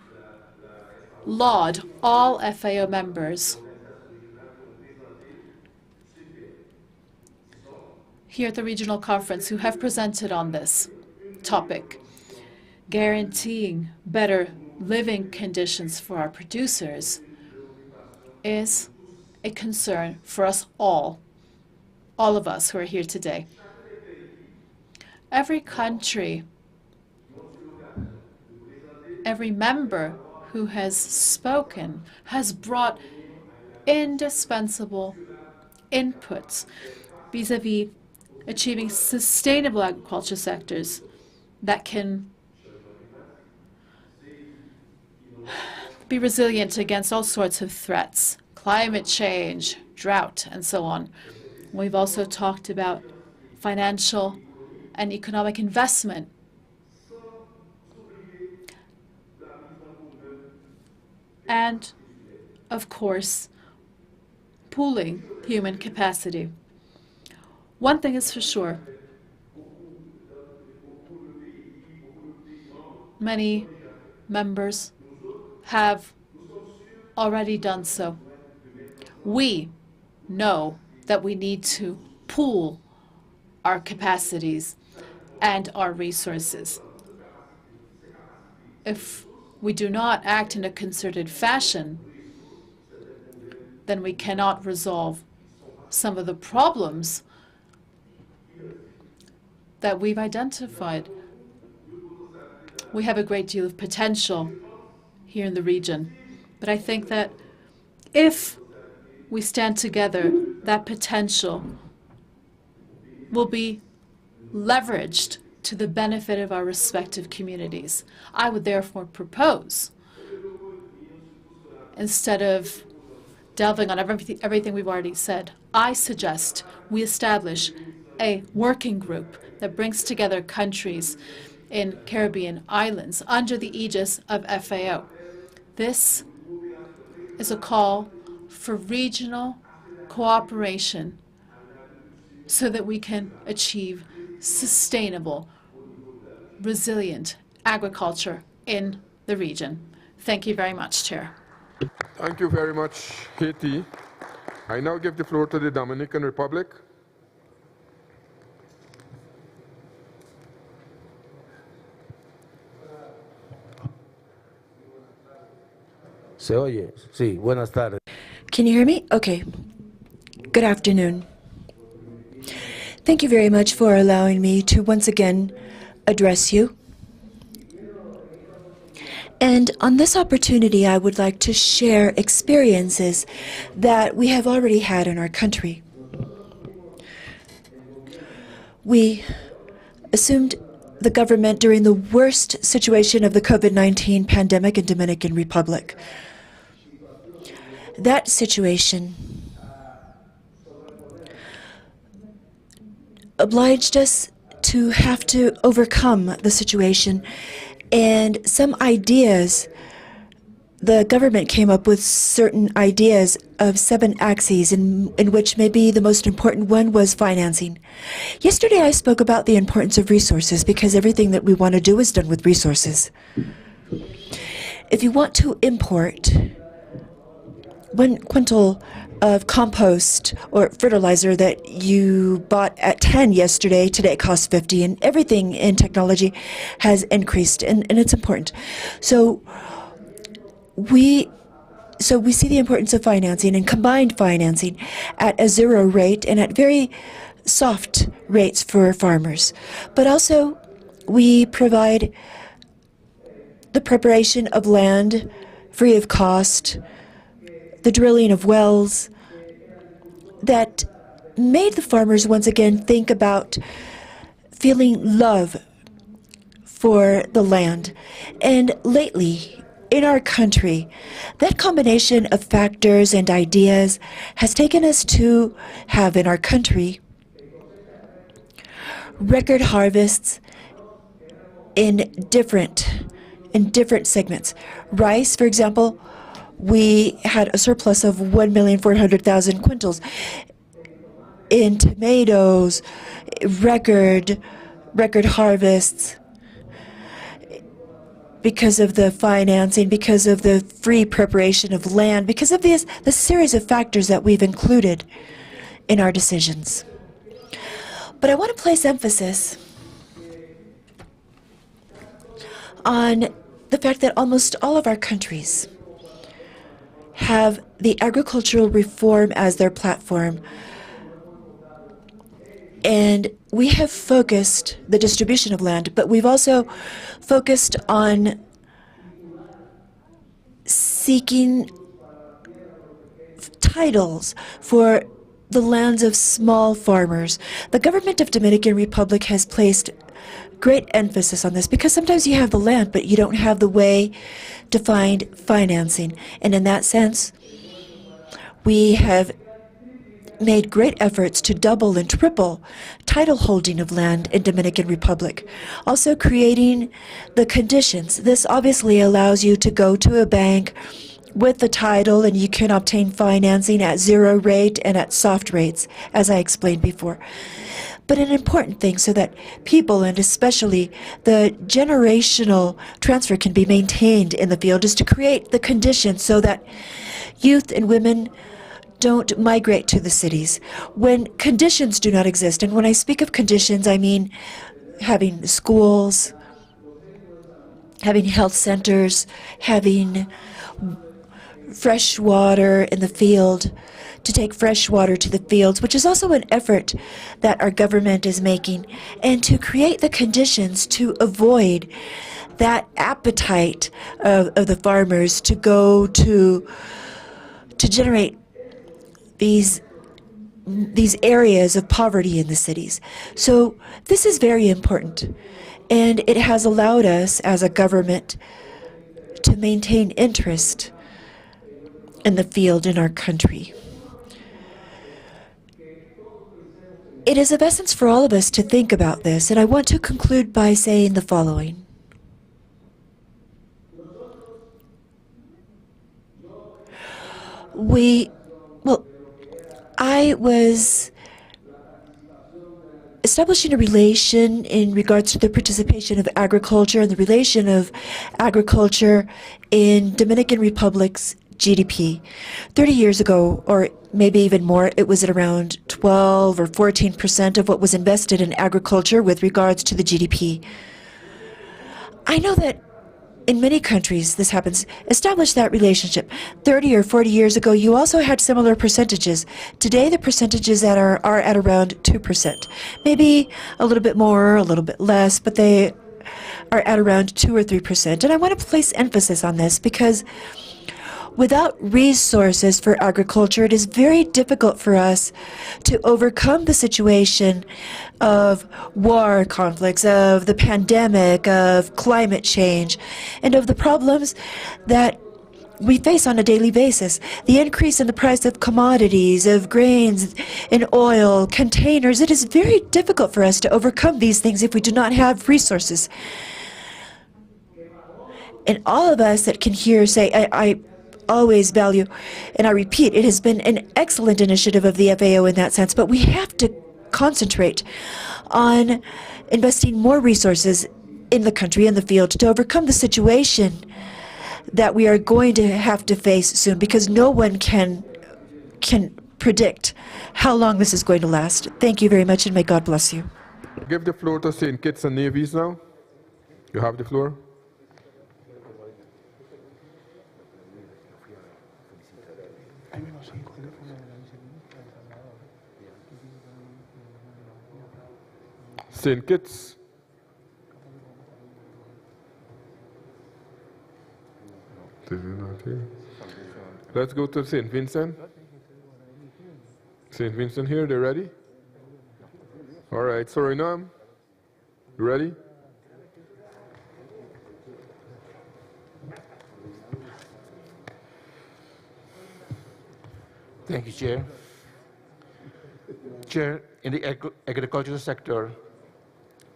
laud all FAO members here at the regional conference who have presented on this topic. Guaranteeing better living conditions for our producers is a concern for us all of us who are here today. Every country, every member who has spoken has brought indispensable inputs vis-à-vis achieving sustainable agriculture sectors that can be resilient against all sorts of threats, climate change, drought, and so on. We've also talked about financial and economic investment. And, of course, pooling human capacity. One thing is for sure. Many members have already done so. We know that we need to pool our capacities and our resources. If we do not act in a concerted fashion, then we cannot resolve some of the problems that we've identified. We have a great deal of potential here in the region, but I think that if we stand together, that potential will be leveraged to the benefit of our respective communities. I would therefore propose, instead of delving on everything we've already said, I suggest we establish a working group that brings together countries in Caribbean islands under the aegis of FAO. This is a call for regional cooperation so that we can achieve sustainable, resilient agriculture in the region. Thank you very much, Chair. Thank you very much, Haiti. I now give the floor to the Dominican Republic. ¿Se oye? Sí, buenas tardes. Can you hear me? Okay. Good afternoon. Thank you very much for allowing me to once again address you. And on this opportunity, I would like to share experiences that we have already had in our country. We assumed the government during the worst situation of the COVID-19 pandemic in Dominican Republic. That situation obliged us to have to overcome the situation, and some ideas, the government came up with certain ideas of 7 axes, in which maybe the most important one was financing. Yesterday I spoke about the importance of resources, because everything that we want to do is done with resources. If you want to import 1 quintal of compost or fertilizer that you bought at 10 yesterday, today it costs 50, and everything in technology has increased, and it's important. So we see the importance of financing and combined financing at a 0 rate and at very soft rates for farmers. But also we provide the preparation of land free of cost, the drilling of wells that made the farmers once again think about feeling love for the land. And lately, in our country, that combination of factors and ideas has taken us to have in our country record harvests in different segments. Rice, for example, we had a surplus of 1,400,000 quintals. In tomatoes, record harvests because of the financing, because of the free preparation of land, because of the series of factors that we've included in our decisions. But I want to place emphasis on the fact that almost all of our countries have the agricultural reform as their platform. And we have focused the distribution of land, but we've also focused on seeking titles for the lands of small farmers. The government of Dominican Republic has placed great emphasis on this because sometimes you have the land, but you don't have the way to find financing. And in that sense, we have made great efforts to double and triple title holding of land in Dominican Republic. Also creating the conditions. This obviously allows you to go to a bank with the title and you can obtain financing at 0 rate and at soft rates, as I explained before. But an important thing so that people, and especially the generational transfer, can be maintained in the field is to create the conditions so that youth and women don't migrate to the cities. When conditions do not exist, and when I speak of conditions, I mean having schools, having health centers, having fresh water in the field, to take fresh water to the fields, which is also an effort that our government is making, and to create the conditions to avoid that appetite of the farmers to go to generate these areas of poverty in the cities. So this is very important, and it has allowed us as a government to maintain interest in the field in our country. It is of essence for all of us to think about this, and I want to conclude by saying the following. I was establishing a relation in regards to the participation of agriculture and the relation of agriculture in Dominican Republic's GDP. 30 years ago, or maybe even more, it was at around 12 or 14% of what was invested in agriculture with regards to the GDP. I know that in many countries this happens. Establish that relationship. 30 or 40 years ago, you also had similar percentages. Today, the percentages that are at around 2%. Maybe a little bit more, a little bit less, but they are at around 2 or 3%. And I want to place emphasis on this because without resources for agriculture, it is very difficult for us to overcome the situation of war conflicts, of the pandemic, of climate change, and of the problems that we face on a daily basis. The increase in the price of commodities, of grains and oil, containers. It is very difficult for us to overcome these things if we do not have resources. And all of us that can hear say, I always value, and I repeat, it has been an excellent initiative of the FAO in that sense, but we have to concentrate on investing more resources in the country, in the field, to overcome the situation that we are going to have to face soon, because no one can predict how long this is going to last. Thank you very much, and may God bless you. Give the floor to St. Kitts and Nevis now. You have the floor. St. Kitts. This is not here. Let's go to St. Vincent. St. Vincent here, they ready? All right, Suriname, you ready? Thank you, Chair. Chair, in the agricultural sector,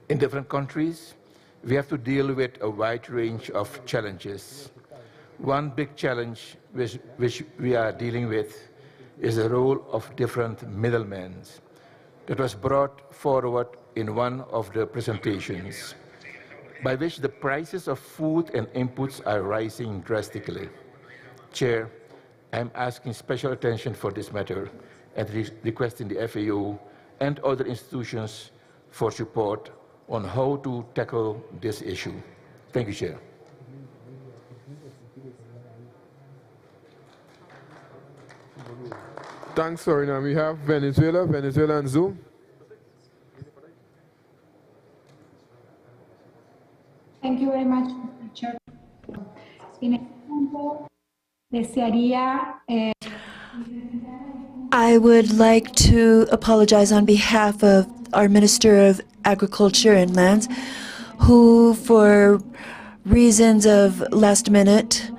in different countries, we have to deal with a wide range of challenges. One big challenge which we are dealing with is the role of different middlemen that was brought forward in one of the presentations, by which the prices of food and inputs are rising drastically. Chair, I'm asking special attention for this matter and requesting the FAO and other institutions for support on how to tackle this issue. Thank you, Chair. Thanks, Suriname. We have Venezuela and Zoom. Thank you very much, Mr. Chair. En este punto, desearía presentar el punto I would like to apologize on behalf of our Minister of Agriculture and Lands, who, for reasons of last minute,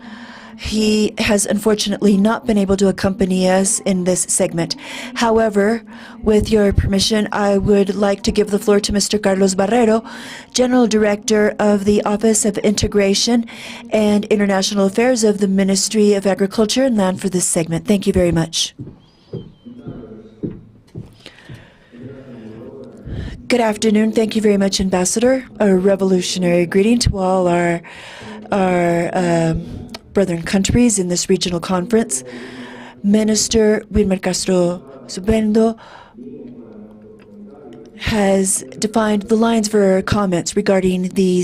he has unfortunately not been able to accompany us in this segment. However, with your permission, I would like to give the floor to Mr. Carlos Barrero, General Director of the Office of Integration and International Affairs of the Ministry of Agriculture and Land, for this segment. Thank you very much. Good afternoon. Thank you very much, Ambassador. A revolutionary greeting to all our brethren countries in this regional conference. Minister Wilmer Castro Subendo has defined the lines for comments regarding the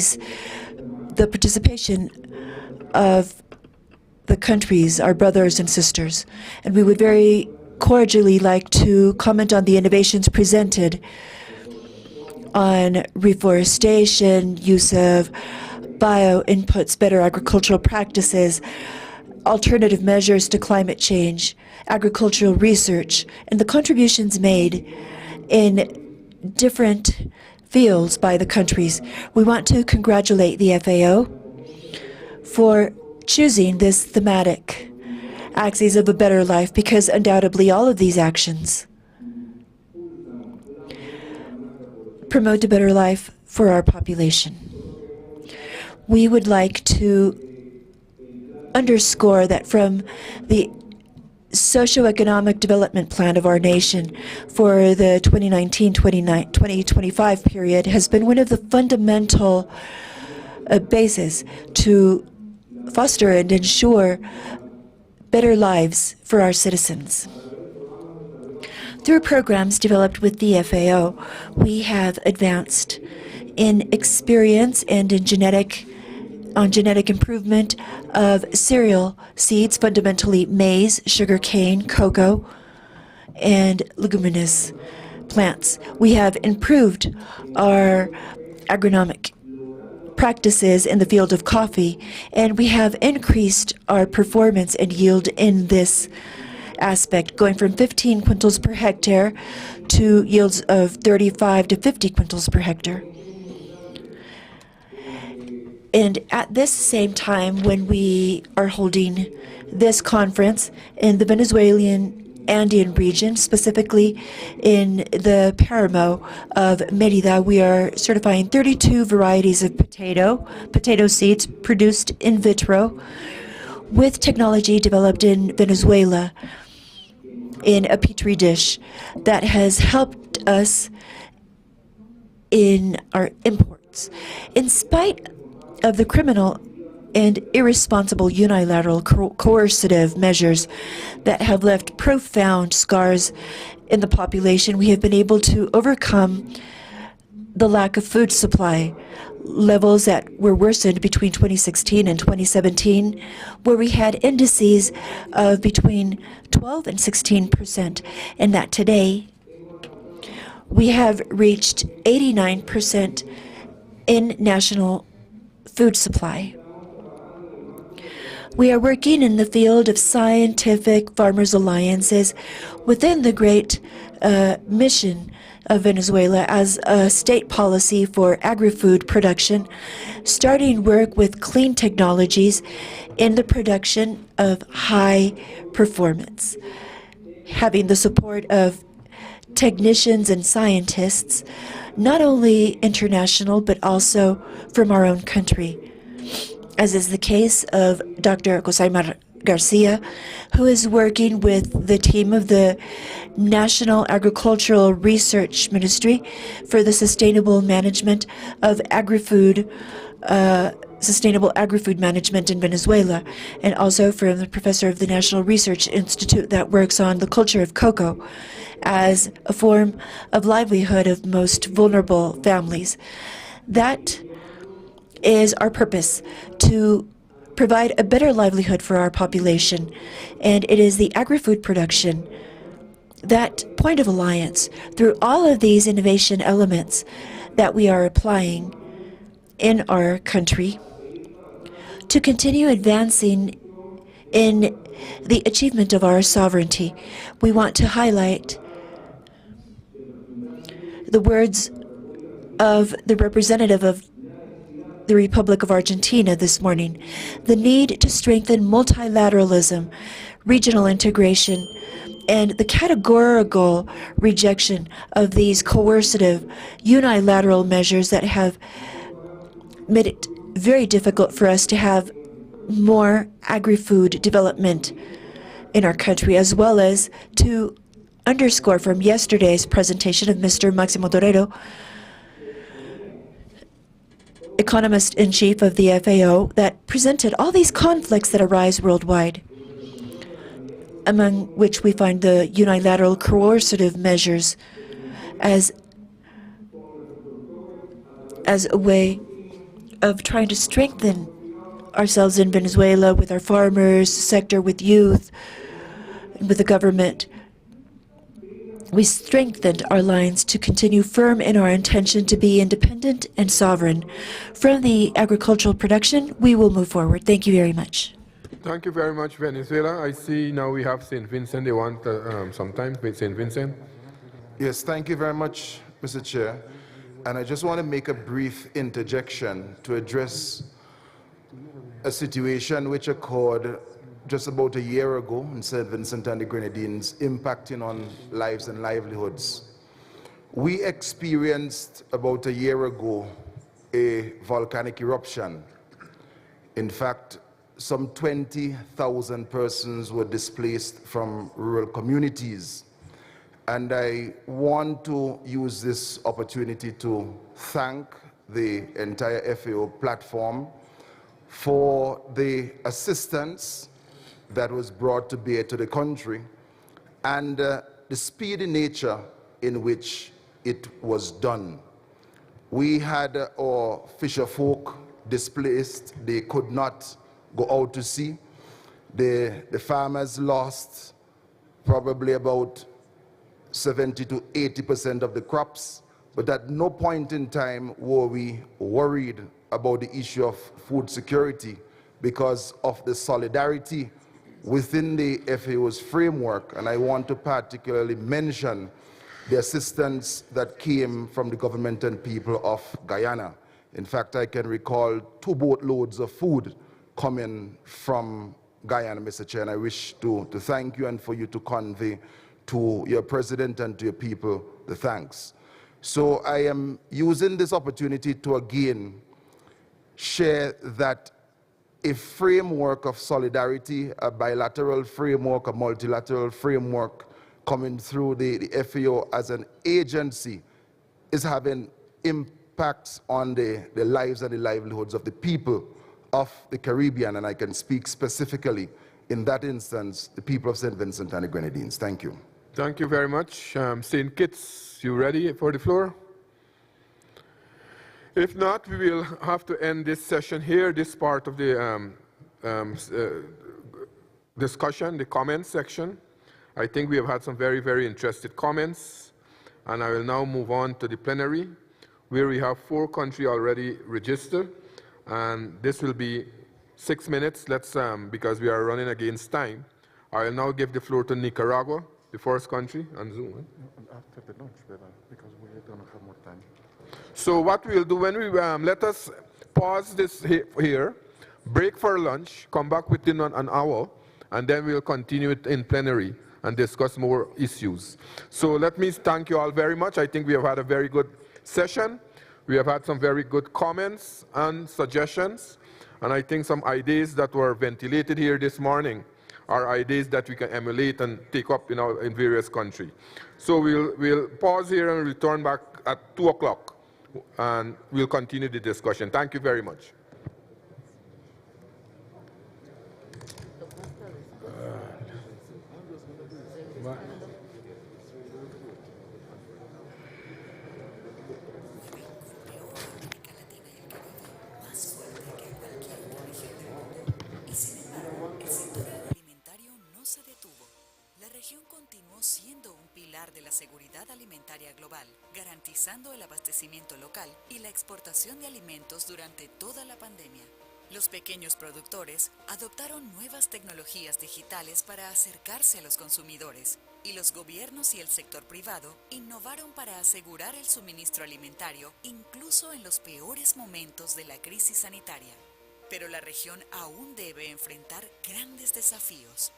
participation of the countries, our brothers and sisters. And we would very cordially like to comment on the innovations presented on reforestation, use of bio inputs, better agricultural practices, alternative measures to climate change, agricultural research, and the contributions made in different fields by the countries. We want to congratulate the FAO for choosing this thematic axis of a better life, because undoubtedly all of these actions promote a better life for our population. We would like to underscore that from the socioeconomic development plan of our nation for the 2019-2025 period has been one of the fundamental bases to foster and ensure better lives for our citizens. Through programs developed with the FAO, we have advanced in experience and in genetic improvement of cereal seeds, fundamentally maize, sugarcane, cocoa, and leguminous plants. We have improved our agronomic practices in the field of coffee, and we have increased our performance and yield in this aspect, going from 15 quintals per hectare to yields of 35 to 50 quintals per hectare. And at this same time, when we are holding this conference in the Venezuelan Andean region, specifically in the Páramo of Mérida, we are certifying 32 varieties of potato seeds produced in vitro with technology developed in Venezuela in a petri dish that has helped us in our imports. In spite of the criminal and irresponsible unilateral coercive measures that have left profound scars in the population, we have been able to overcome the lack of food supply levels that were worsened between 2016 and 2017, where we had indices of between 12 and 16%, and that today we have reached 89% in national food supply. We are working in the field of scientific farmers' alliances within the great mission of Venezuela as a state policy for agri-food production, starting work with clean technologies in the production of high performance, having the support of technicians and scientists, not only international but also from our own country, as is the case of Dr. Cosaymar Garcia, who is working with the team of the National Agricultural Research Ministry for the sustainable management of agri-food, sustainable agri-food management in Venezuela, and also from the professor of the National Research Institute that works on the culture of cocoa as a form of livelihood of most vulnerable families. That is our purpose, to provide a better livelihood for our population, and it is the agri-food production, that point of alliance through all of these innovation elements that we are applying in our country to continue advancing in the achievement of our sovereignty. We want to highlight the words of the representative of the Republic of Argentina this morning. The need to strengthen multilateralism, regional integration, and the categorical rejection of these coercive, unilateral measures that have made it very difficult for us to have more agri-food development in our country, as well as to underscore from yesterday's presentation of Mr. Máximo Torero, economist-in-chief of the FAO, that presented all these conflicts that arise worldwide, among which we find the unilateral coercive measures as a way of trying to strengthen ourselves in Venezuela with our farmers sector, with youth, and with the government. We strengthened our lines to continue firm in our intention to be independent and sovereign. From the agricultural production, we will move forward. Thank you very much. Thank you very much, Venezuela. I see now we have St. Vincent. They want sometimes with St. Vincent. Yes, thank you very much, Mr. Chair. And I just want to make a brief interjection to address a situation which occurred just about a year ago in St. Vincent and the Grenadines, impacting on lives and livelihoods. We experienced about a year ago a volcanic eruption. In fact, some 20,000 persons were displaced from rural communities. And I want to use this opportunity to thank the entire FAO platform for the assistance that was brought to bear to the country and the speedy nature in which it was done. We had our fisher folk displaced. They could not go out to sea. The farmers lost probably about 70 to 80% of the crops, but at no point in time were we worried about the issue of food security because of the solidarity within the FAO's framework. And I want to particularly mention the assistance that came from the government and people of Guyana. In fact, I can recall 2 boatloads of food coming from Guyana, Mr. Chair, and I wish to thank you and for you to convey to your president and to your people the thanks. So I am using this opportunity to again share that a framework of solidarity, a bilateral framework, a multilateral framework coming through the FAO as an agency is having impacts on the lives and the livelihoods of the people of the Caribbean, and I can speak specifically in that instance, the people of St. Vincent and the Grenadines. Thank you. Thank you very much. St. Kitts, you ready for the floor? If not, we will have to end this session here, this part of the discussion, the comments section. I think we have had some very, very interesting comments, and I will now move on to the plenary, where we have 4 countries already registered, and this will be 6 minutes. Let's, because we are running against time, I will now give the floor to Nicaragua, the first country, on Zoom. After the lunch, because we don't have more time. So what we'll do, when we let us pause this here, break for lunch, come back within an hour, and then we'll continue it in plenary and discuss more issues. So let me thank you all very much. I think we have had a very good session. We have had some very good comments and suggestions, and I think some ideas that were ventilated here this morning are ideas that we can emulate and take up in various countries. So we'll pause here and return back at 2 o'clock, and we'll continue the discussion. Thank you very much. De la seguridad alimentaria global, garantizando el abastecimiento local y la exportación de alimentos durante toda la pandemia. Los pequeños productores adoptaron nuevas tecnologías digitales para acercarse a los consumidores, y los gobiernos y el sector privado innovaron para asegurar el suministro alimentario incluso en los peores momentos de la crisis sanitaria. Pero la región aún debe enfrentar grandes desafíos.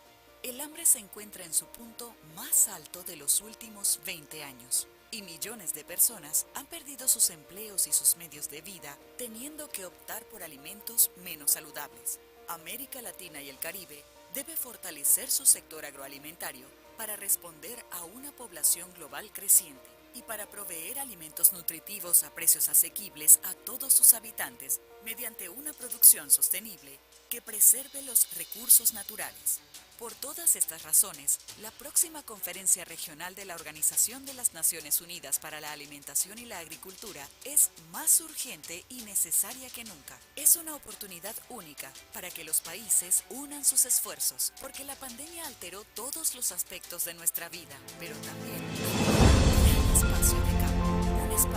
El hambre se encuentra en su punto más alto de los últimos 20 años. Y millones de personas han perdido sus empleos y sus medios de vida, teniendo que optar por alimentos menos saludables. América Latina y el Caribe debe fortalecer su sector agroalimentario para responder a una población global creciente y para proveer alimentos nutritivos a precios asequibles a todos sus habitantes mediante una producción sostenible que preserve los recursos naturales. Por todas estas razones, la próxima Conferencia Regional de la Organización de las Naciones Unidas para la Alimentación y la Agricultura es más urgente y necesaria que nunca. Es una oportunidad única para que los países unan sus esfuerzos, porque la pandemia alteró todos los aspectos de nuestra vida, pero también un espacio de cambio.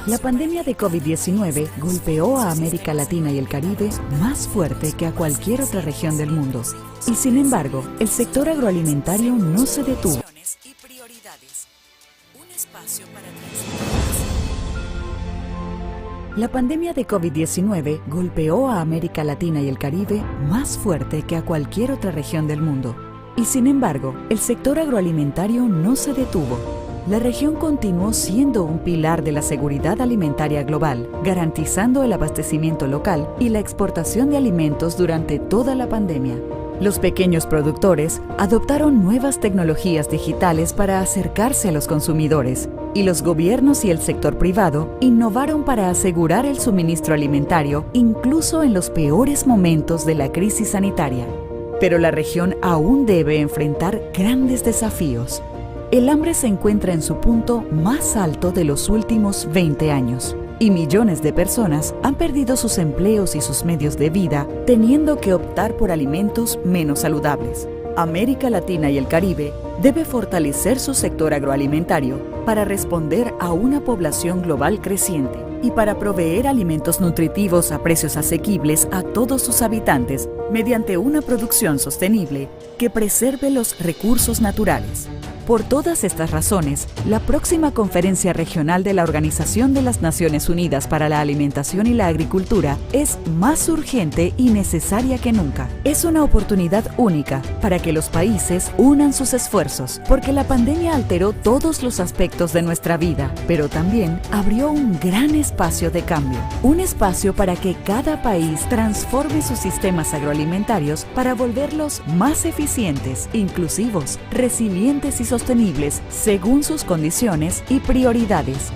La pandemia de COVID-19 golpeó a América Latina y el Caribe más fuerte que a cualquier otra región del mundo. Y sin embargo, el sector agroalimentario no se detuvo. Y prioridades. Un espacio para La pandemia de COVID-19 golpeó a América Latina y el Caribe más fuerte que a cualquier otra región del mundo. Y sin embargo, el sector agroalimentario no se detuvo. La región continuó siendo un pilar de la seguridad alimentaria global, garantizando el abastecimiento local y la exportación de alimentos durante toda la pandemia. Los pequeños productores adoptaron nuevas tecnologías digitales para acercarse a los consumidores, y los gobiernos y el sector privado innovaron para asegurar el suministro alimentario incluso en los peores momentos de la crisis sanitaria. Pero la región aún debe enfrentar grandes desafíos. El hambre se encuentra en su punto más alto de los últimos 20 años, y millones de personas han perdido sus empleos y sus medios de vida, teniendo que optar por alimentos menos saludables. América Latina y el Caribe debe fortalecer su sector agroalimentario para responder a una población global creciente y para proveer alimentos nutritivos a precios asequibles a todos sus habitantes mediante una producción sostenible que preserve los recursos naturales. Por todas estas razones, la próxima Conferencia Regional de la Organización de las Naciones Unidas para la Alimentación y la Agricultura es más urgente y necesaria que nunca. Es una oportunidad única para que los países unan sus esfuerzos, porque la pandemia alteró todos los aspectos de nuestra vida, pero también abrió un gran espacio de cambio. Un espacio para que cada país transforme sus sistemas agroalimentarios para volverlos más eficientes, inclusivos, resilientes y sostenibles según sus condiciones y prioridades.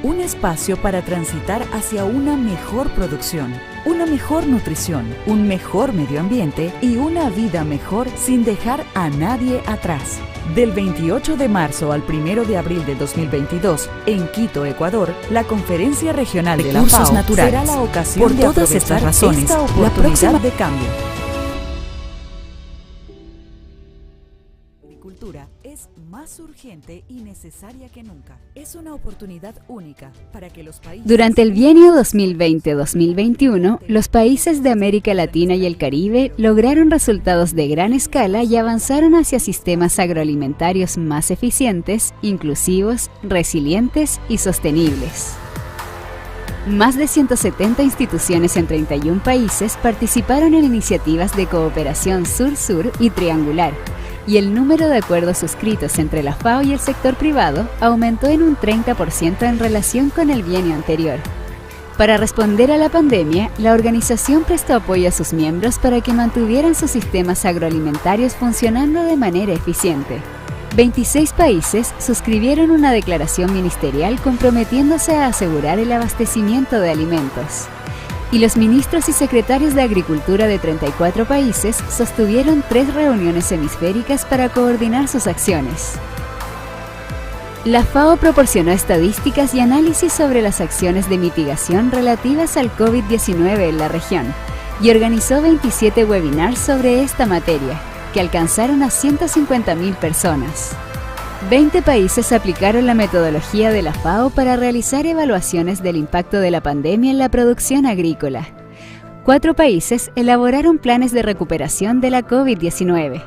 Un espacio para transitar hacia una mejor producción, una mejor nutrición, un mejor medio ambiente y una vida mejor sin dejar a nadie atrás. Del 28 de marzo al 1 de abril de 2022, en Quito, Ecuador, la Conferencia Regional de la FAO será la ocasión de todas estas razones, la próxima de cambio. Es más urgente y necesaria que nunca. Es una oportunidad única para que los países... Durante el bienio 2020-2021, los países de América Latina y el Caribe lograron resultados de gran escala y avanzaron hacia sistemas agroalimentarios más eficientes, inclusivos, resilientes y sostenibles. Más de 170 instituciones en 31 países participaron en iniciativas de cooperación sur-sur y triangular, y el número de acuerdos suscritos entre la FAO y el sector privado aumentó en un 30% en relación con el bienio anterior. Para responder a la pandemia, la organización prestó apoyo a sus miembros para que mantuvieran sus sistemas agroalimentarios funcionando de manera eficiente. 26 países suscribieron una declaración ministerial comprometiéndose a asegurar el abastecimiento de alimentos. Y los ministros y secretarios de Agricultura de 34 países sostuvieron 3 reuniones hemisféricas para coordinar sus acciones. La FAO proporcionó estadísticas y análisis sobre las acciones de mitigación relativas al COVID-19 en la región y organizó 27 webinars sobre esta materia, que alcanzaron a 150.000 personas. 20 países aplicaron la metodología de la FAO para realizar evaluaciones del impacto de la pandemia en la producción agrícola. 4 países elaboraron planes de recuperación de la COVID-19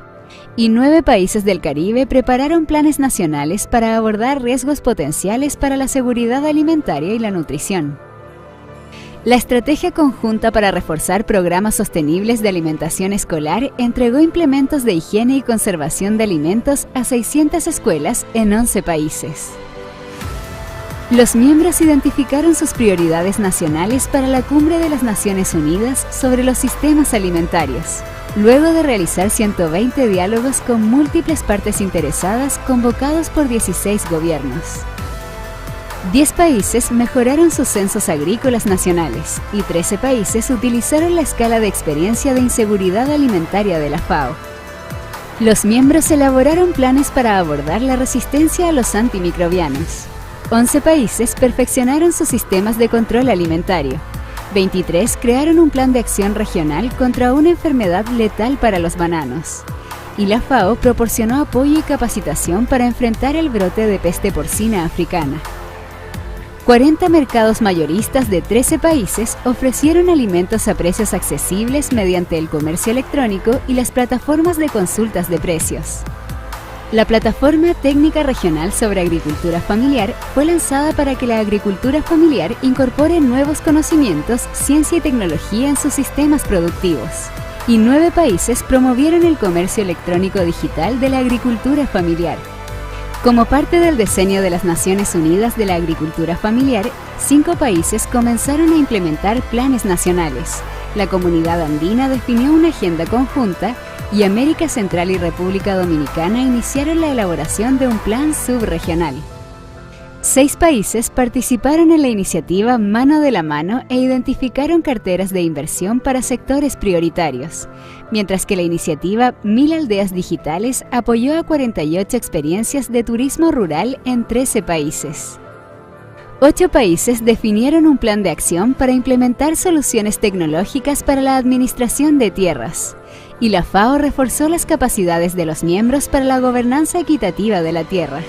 y 9 países del Caribe prepararon planes nacionales para abordar riesgos potenciales para la seguridad alimentaria y la nutrición. La Estrategia Conjunta para Reforzar Programas Sostenibles de Alimentación Escolar entregó implementos de higiene y conservación de alimentos a 600 escuelas en 11 países. Los miembros identificaron sus prioridades nacionales para la Cumbre de las Naciones Unidas sobre los sistemas alimentarios, luego de realizar 120 diálogos con múltiples partes interesadas convocados por 16 gobiernos. 10 países mejoraron sus censos agrícolas nacionales y 13 países utilizaron la escala de experiencia de inseguridad alimentaria de la FAO. Los miembros elaboraron planes para abordar la resistencia a los antimicrobianos. 11 países perfeccionaron sus sistemas de control alimentario. 23 crearon un plan de acción regional contra una enfermedad letal para los bananos. Y la FAO proporcionó apoyo y capacitación para enfrentar el brote de peste porcina africana. 40 mercados mayoristas de 13 países ofrecieron alimentos a precios accesibles mediante el comercio electrónico y las plataformas de consultas de precios. La Plataforma Técnica Regional sobre Agricultura Familiar fue lanzada para que la agricultura familiar incorpore nuevos conocimientos, ciencia y tecnología en sus sistemas productivos. Y 9 países promovieron el comercio electrónico digital de la agricultura familiar. Como parte del diseño de las Naciones Unidas de la Agricultura Familiar, 5 países comenzaron a implementar planes nacionales. La Comunidad Andina definió una agenda conjunta y América Central y República Dominicana iniciaron la elaboración de un plan subregional. 6 países participaron en la iniciativa Mano de la Mano e identificaron carteras de inversión para sectores prioritarios, mientras que la iniciativa 1000 Aldeas Digitales apoyó a 48 experiencias de turismo rural en 13 países. 8 países definieron un plan de acción para implementar soluciones tecnológicas para la administración de tierras, y la FAO reforzó las capacidades de los miembros para la gobernanza equitativa de la tierra.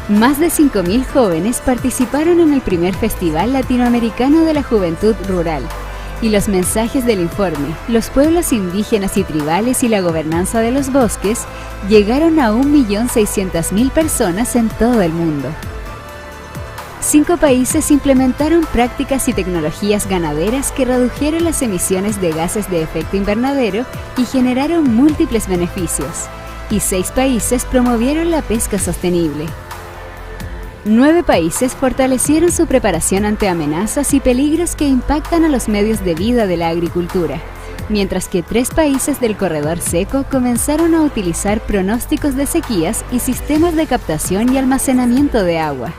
Más de 5.000 jóvenes participaron en el primer Festival Latinoamericano de la Juventud Rural, y los mensajes del informe, los pueblos indígenas y tribales y la gobernanza de los bosques, llegaron a 1.600.000 personas en todo el mundo. 5 países implementaron prácticas y tecnologías ganaderas que redujeron las emisiones de gases de efecto invernadero y generaron múltiples beneficios, y 6 países promovieron la pesca sostenible. 9 países fortalecieron su preparación ante amenazas y peligros que impactan a los medios de vida de la agricultura, mientras que 3 países del corredor seco comenzaron a utilizar pronósticos de sequías y sistemas de captación y almacenamiento de agua.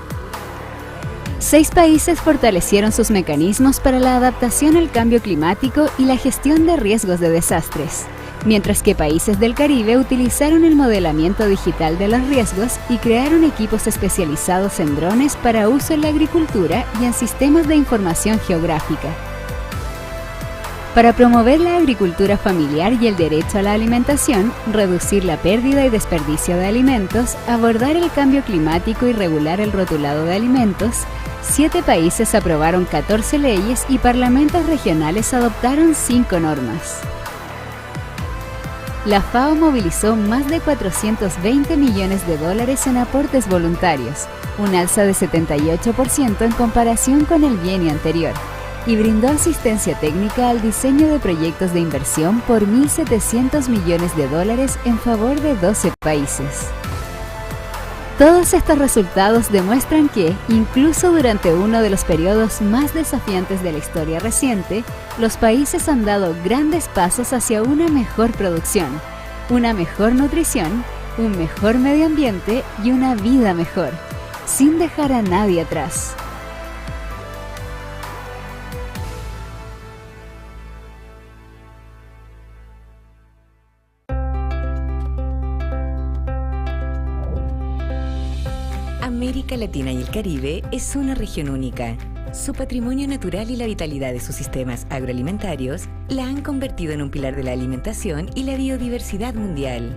6 países fortalecieron sus mecanismos para la adaptación al cambio climático y la gestión de riesgos de desastres, mientras que países del Caribe utilizaron el modelamiento digital de los riesgos y crearon equipos especializados en drones para uso en la agricultura y en sistemas de información geográfica. Para promover la agricultura familiar y el derecho a la alimentación, reducir la pérdida y desperdicio de alimentos, abordar el cambio climático y regular el rotulado de alimentos, 7 países aprobaron 14 leyes y parlamentos regionales adoptaron 5 normas. La FAO movilizó más de $420 millones en aportes voluntarios, un alza de 78% en comparación con el bienio anterior, y brindó asistencia técnica al diseño de proyectos de inversión por $1.700 millones en favor de 12 países. Todos estos resultados demuestran que, incluso durante uno de los periodos más desafiantes de la historia reciente, los países han dado grandes pasos hacia una mejor producción, una mejor nutrición, un mejor medio ambiente y una vida mejor, sin dejar a nadie atrás. América Latina y el Caribe es una región única. Su patrimonio natural y la vitalidad de sus sistemas agroalimentarios la han convertido en un pilar de la alimentación y la biodiversidad mundial.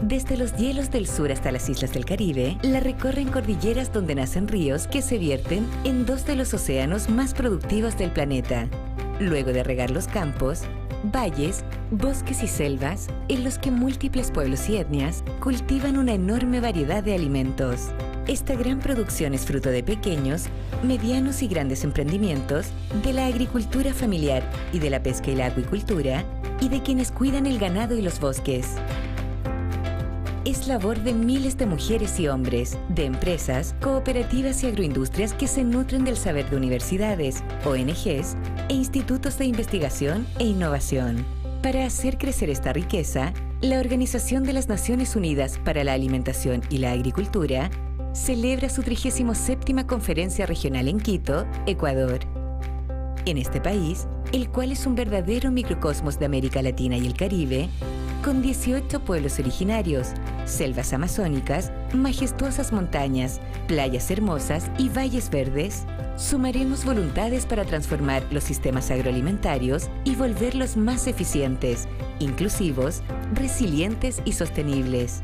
Desde los hielos del sur hasta las islas del Caribe, la recorren cordilleras donde nacen ríos que se vierten en 2 de los océanos más productivos del planeta. luego de regar los campos, valles, bosques y selvas en los que múltiples pueblos y etnias cultivan una enorme variedad de alimentos. Esta gran producción es fruto de pequeños, medianos y grandes emprendimientos, de la agricultura familiar y de la pesca y la acuicultura, y de quienes cuidan el ganado y los bosques. Es labor de miles de mujeres y hombres, de empresas, cooperativas y agroindustrias que se nutren del saber de universidades, ONGs e institutos de investigación e innovación. Para hacer crecer esta riqueza, la Organización de las Naciones Unidas para la Alimentación y la Agricultura celebra su 37ª Conferencia Regional en Quito, Ecuador. En este país, el cual es un verdadero microcosmos de América Latina y el Caribe, con 18 pueblos originarios, selvas amazónicas, majestuosas montañas, playas hermosas y valles verdes, sumaremos voluntades para transformar los sistemas agroalimentarios y volverlos más eficientes, inclusivos, resilientes y sostenibles.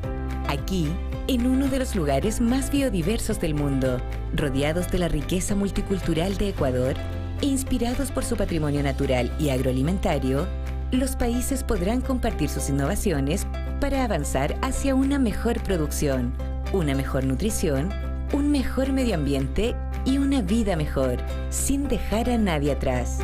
Aquí, en uno de los lugares más biodiversos del mundo, rodeados de la riqueza multicultural de Ecuador e inspirados por su patrimonio natural y agroalimentario, los países podrán compartir sus innovaciones para avanzar hacia una mejor producción, una mejor nutrición, un mejor medio ambiente y una vida mejor, sin dejar a nadie atrás.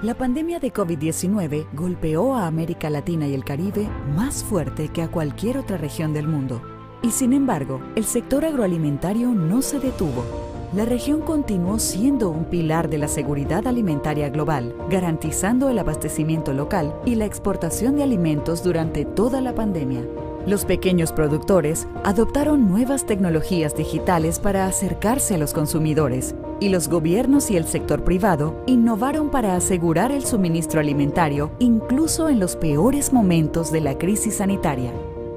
La pandemia de COVID-19 golpeó a América Latina y el Caribe más fuerte que a cualquier otra región del mundo. Y sin embargo, el sector agroalimentario no se detuvo. La región continuó siendo un pilar de la seguridad alimentaria global, garantizando el abastecimiento local y la exportación de alimentos durante toda la pandemia. Los pequeños productores adoptaron nuevas tecnologías digitales para acercarse a los consumidores, y los gobiernos y el sector privado innovaron para asegurar el suministro alimentario incluso en los peores momentos de la crisis sanitaria.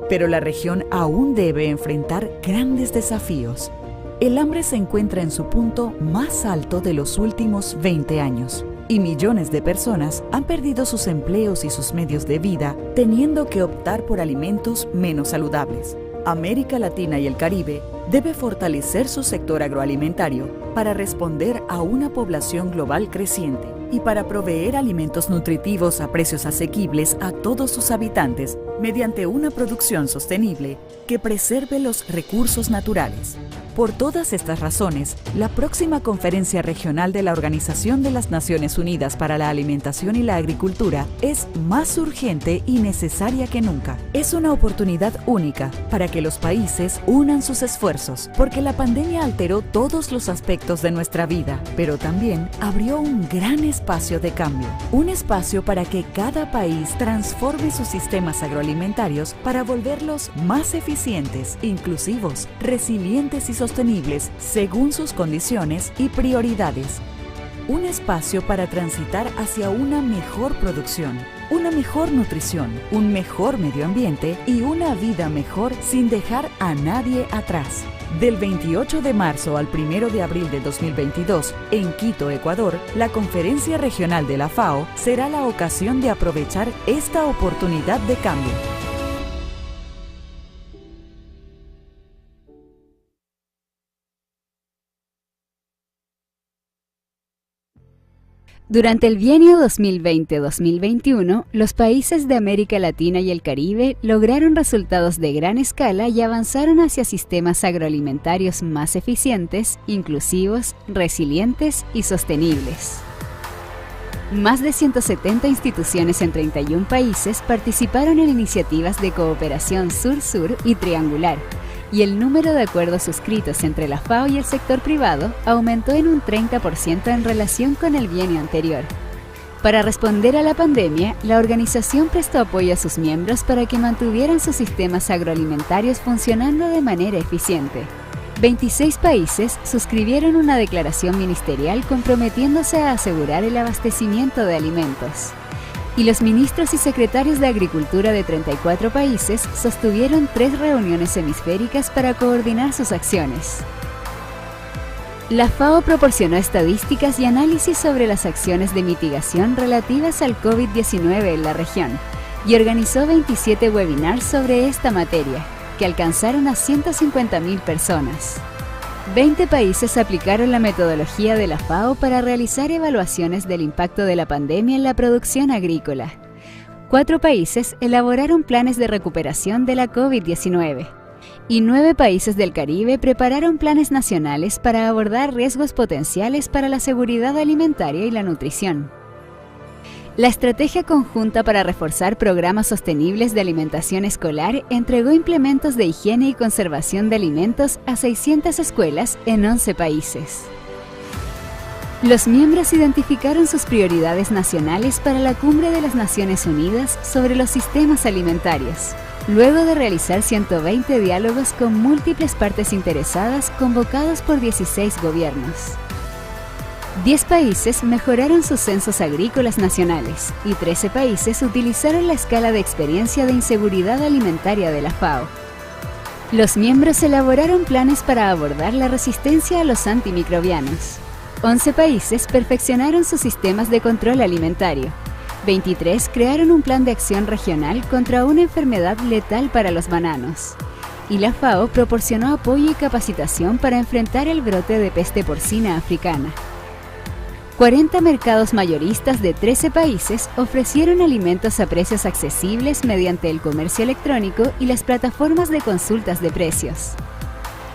Pero la región aún debe enfrentar grandes desafíos. El hambre se encuentra en su punto más alto de los últimos 20 años. Y millones de personas han perdido sus empleos y sus medios de vida, teniendo que optar por alimentos menos saludables. América Latina y el Caribe debe fortalecer su sector agroalimentario para responder a una población global creciente y para proveer alimentos nutritivos a precios asequibles a todos sus habitantes mediante una producción sostenible que preserve los recursos naturales. Por todas estas razones, la próxima Conferencia Regional de la Organización de las Naciones Unidas para la Alimentación y la Agricultura es más urgente y necesaria que nunca. Es una oportunidad única para que los países unan sus esfuerzos, porque la pandemia alteró todos los aspectos de nuestra vida, pero también abrió un gran espacio de cambio. Un espacio para que cada país transforme sus sistemas agroalimentarios para volverlos más eficientes, inclusivos, resilientes y sostenibles según sus condiciones y prioridades. Un espacio para transitar hacia una mejor producción, una mejor nutrición, un mejor medio ambiente y una vida mejor sin dejar a nadie atrás. Del 28 de marzo al 1 de abril de 2022, en Quito, Ecuador, la Conferencia Regional de la FAO será la ocasión de aprovechar esta oportunidad de cambio. Durante el bienio 2020-2021, los países de América Latina y el Caribe lograron resultados de gran escala y avanzaron hacia sistemas agroalimentarios más eficientes, inclusivos, resilientes y sostenibles. Más de 170 instituciones en 31 países participaron en iniciativas de cooperación sur-sur y triangular, y el número de acuerdos suscritos entre la FAO y el sector privado aumentó en un 30% en relación con el bienio anterior. Para responder a la pandemia, la organización prestó apoyo a sus miembros para que mantuvieran sus sistemas agroalimentarios funcionando de manera eficiente. 26 países suscribieron una declaración ministerial comprometiéndose a asegurar el abastecimiento de alimentos. Y los ministros y secretarios de Agricultura de 34 países sostuvieron 3 reuniones hemisféricas para coordinar sus acciones. La FAO proporcionó estadísticas y análisis sobre las acciones de mitigación relativas al COVID-19 en la región, y organizó 27 webinars sobre esta materia, que alcanzaron a 150.000 personas. 20 países aplicaron la metodología de la FAO para realizar evaluaciones del impacto de la pandemia en la producción agrícola. 4 países elaboraron planes de recuperación de la COVID-19 y 9 países del Caribe prepararon planes nacionales para abordar riesgos potenciales para la seguridad alimentaria y la nutrición. La estrategia conjunta para reforzar programas sostenibles de alimentación escolar entregó implementos de higiene y conservación de alimentos a 600 escuelas en 11 países. Los miembros identificaron sus prioridades nacionales para la Cumbre de las Naciones Unidas sobre los sistemas alimentarios, luego de realizar 120 diálogos con múltiples partes interesadas convocados por 16 gobiernos. 10 países mejoraron sus censos agrícolas nacionales y 13 países utilizaron la escala de experiencia de inseguridad alimentaria de la FAO. Los miembros elaboraron planes para abordar la resistencia a los antimicrobianos. 11 países perfeccionaron sus sistemas de control alimentario. 23 crearon un plan de acción regional contra una enfermedad letal para los bananos. Y la FAO proporcionó apoyo y capacitación para enfrentar el brote de peste porcina africana. 40 mercados mayoristas de 13 países ofrecieron alimentos a precios accesibles mediante el comercio electrónico y las plataformas de consultas de precios.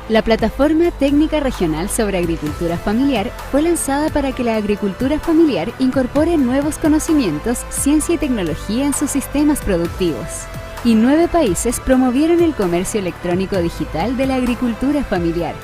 La Plataforma Técnica Regional sobre Agricultura Familiar fue lanzada para que la agricultura familiar incorpore nuevos conocimientos, ciencia y tecnología en sus sistemas productivos. Y 9 países promovieron el comercio electrónico digital de la agricultura familiar.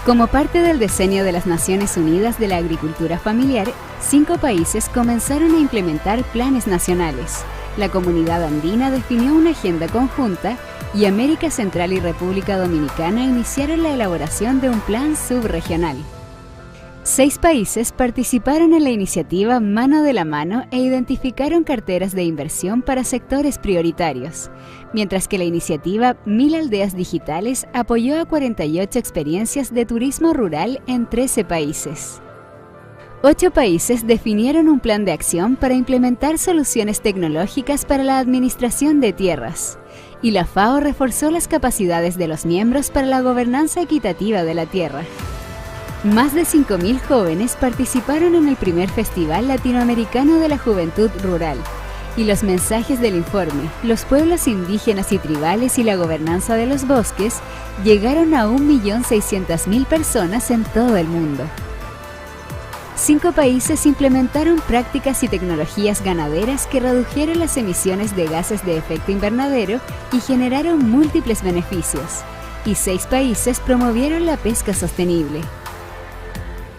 Como parte del diseño de las Naciones Unidas de la Agricultura Familiar, 5 países comenzaron a implementar planes nacionales. La Comunidad Andina definió una agenda conjunta y América Central y República Dominicana iniciaron la elaboración de un plan subregional. 6 países participaron en la iniciativa Mano de la Mano e identificaron carteras de inversión para sectores prioritarios, mientras que la iniciativa 1000 Aldeas Digitales apoyó a 48 experiencias de turismo rural en 13 países. 8 países definieron un plan de acción para implementar soluciones tecnológicas para la administración de tierras, y la FAO reforzó las capacidades de los miembros para la gobernanza equitativa de la tierra. Más de 5.000 jóvenes participaron en el primer Festival Latinoamericano de la Juventud Rural, y los mensajes del informe Los pueblos indígenas y tribales y la gobernanza de los bosques llegaron a 1.600.000 personas en todo el mundo. 5 países implementaron prácticas y tecnologías ganaderas que redujeron las emisiones de gases de efecto invernadero y generaron múltiples beneficios, y 6 países promovieron la pesca sostenible.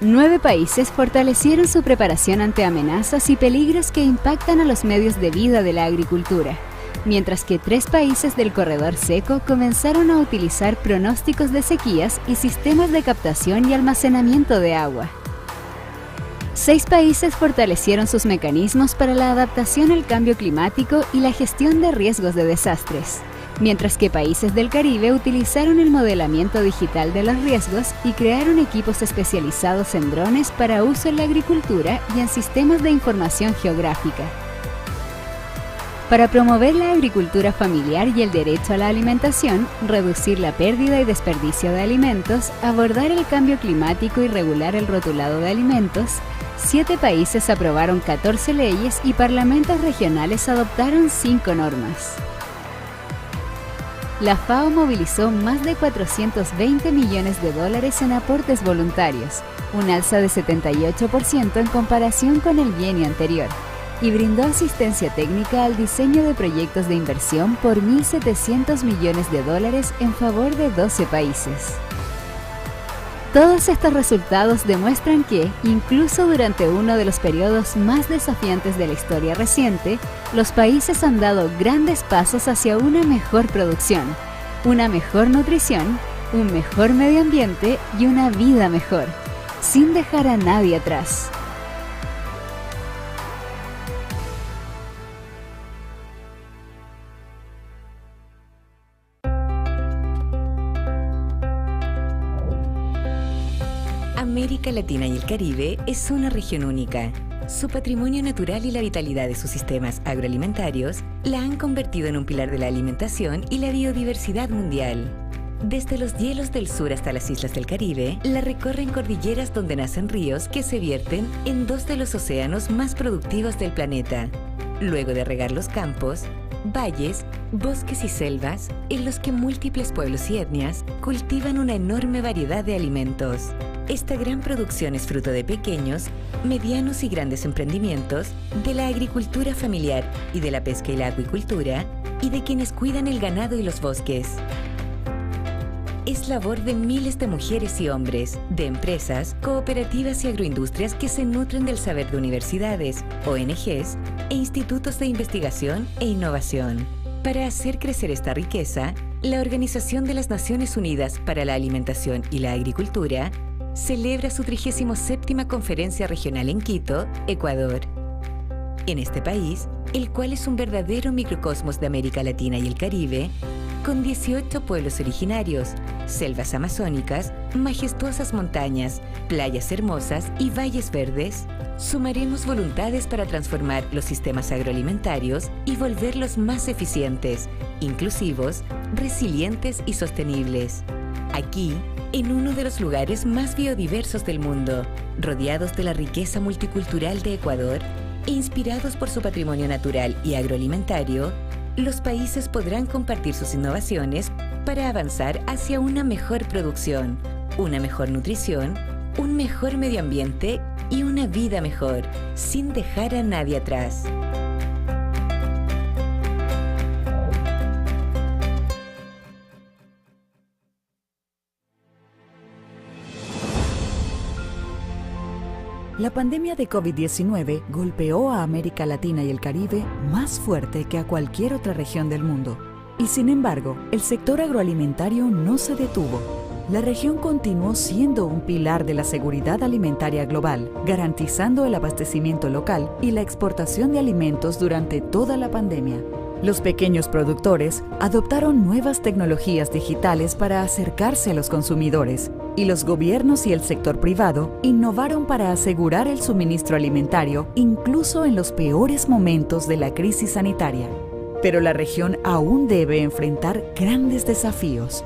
9 países fortalecieron su preparación ante amenazas y peligros que impactan a los medios de vida de la agricultura, mientras que 3 países del corredor seco comenzaron a utilizar pronósticos de sequías y sistemas de captación y almacenamiento de agua. 6 países fortalecieron sus mecanismos para la adaptación al cambio climático y la gestión de riesgos de desastres, mientras que países del Caribe utilizaron el modelamiento digital de los riesgos y crearon equipos especializados en drones para uso en la agricultura y en sistemas de información geográfica. Para promover la agricultura familiar y el derecho a la alimentación, reducir la pérdida y desperdicio de alimentos, abordar el cambio climático y regular el rotulado de alimentos, 7 países aprobaron 14 leyes y parlamentos regionales adoptaron 5 normas. La FAO movilizó más de 420 millones de dólares en aportes voluntarios, un alza de 78% en comparación con el bienio anterior, y brindó asistencia técnica al diseño de proyectos de inversión por 1.700 millones de dólares en favor de 12 países. Todos estos resultados demuestran que, incluso durante uno de los periodos más desafiantes de la historia reciente, los países han dado grandes pasos hacia una mejor producción, una mejor nutrición, un mejor medio ambiente y una vida mejor, sin dejar a nadie atrás. América Latina y el Caribe es una región única. Su patrimonio natural y la vitalidad de sus sistemas agroalimentarios la han convertido en un pilar de la alimentación y la biodiversidad mundial. Desde los hielos del sur hasta las islas del Caribe, la recorren cordilleras donde nacen ríos que se vierten en dos de los océanos más productivos del planeta. Luego de regar los campos, valles, bosques y selvas, en los que múltiples pueblos y etnias cultivan una enorme variedad de alimentos. Esta gran producción es fruto de pequeños, medianos y grandes emprendimientos, de la agricultura familiar y de la pesca y la acuicultura, y de quienes cuidan el ganado y los bosques. Es labor de miles de mujeres y hombres, de empresas, cooperativas y agroindustrias que se nutren del saber de universidades, ONGs e institutos de investigación e innovación. Para hacer crecer esta riqueza, la Organización de las Naciones Unidas para la Alimentación y la Agricultura celebra su 37ª Conferencia Regional en Quito, Ecuador. En este país, el cual es un verdadero microcosmos de América Latina y el Caribe, con 18 pueblos originarios, selvas amazónicas, majestuosas montañas, playas hermosas y valles verdes, sumaremos voluntades para transformar los sistemas agroalimentarios y volverlos más eficientes, inclusivos, resilientes y sostenibles. Aquí, en uno de los lugares más biodiversos del mundo, rodeados de la riqueza multicultural de Ecuador e inspirados por su patrimonio natural y agroalimentario, los países podrán compartir sus innovaciones para avanzar hacia una mejor producción, una mejor nutrición, un mejor medio ambiente y una vida mejor, sin dejar a nadie atrás. La pandemia de COVID-19 golpeó a América Latina y el Caribe más fuerte que a cualquier otra región del mundo. Y sin embargo, el sector agroalimentario no se detuvo. La región continuó siendo un pilar de la seguridad alimentaria global, garantizando el abastecimiento local y la exportación de alimentos durante toda la pandemia. Los pequeños productores adoptaron nuevas tecnologías digitales para acercarse a los consumidores, y los gobiernos y el sector privado innovaron para asegurar el suministro alimentario incluso en los peores momentos de la crisis sanitaria. Pero la región aún debe enfrentar grandes desafíos.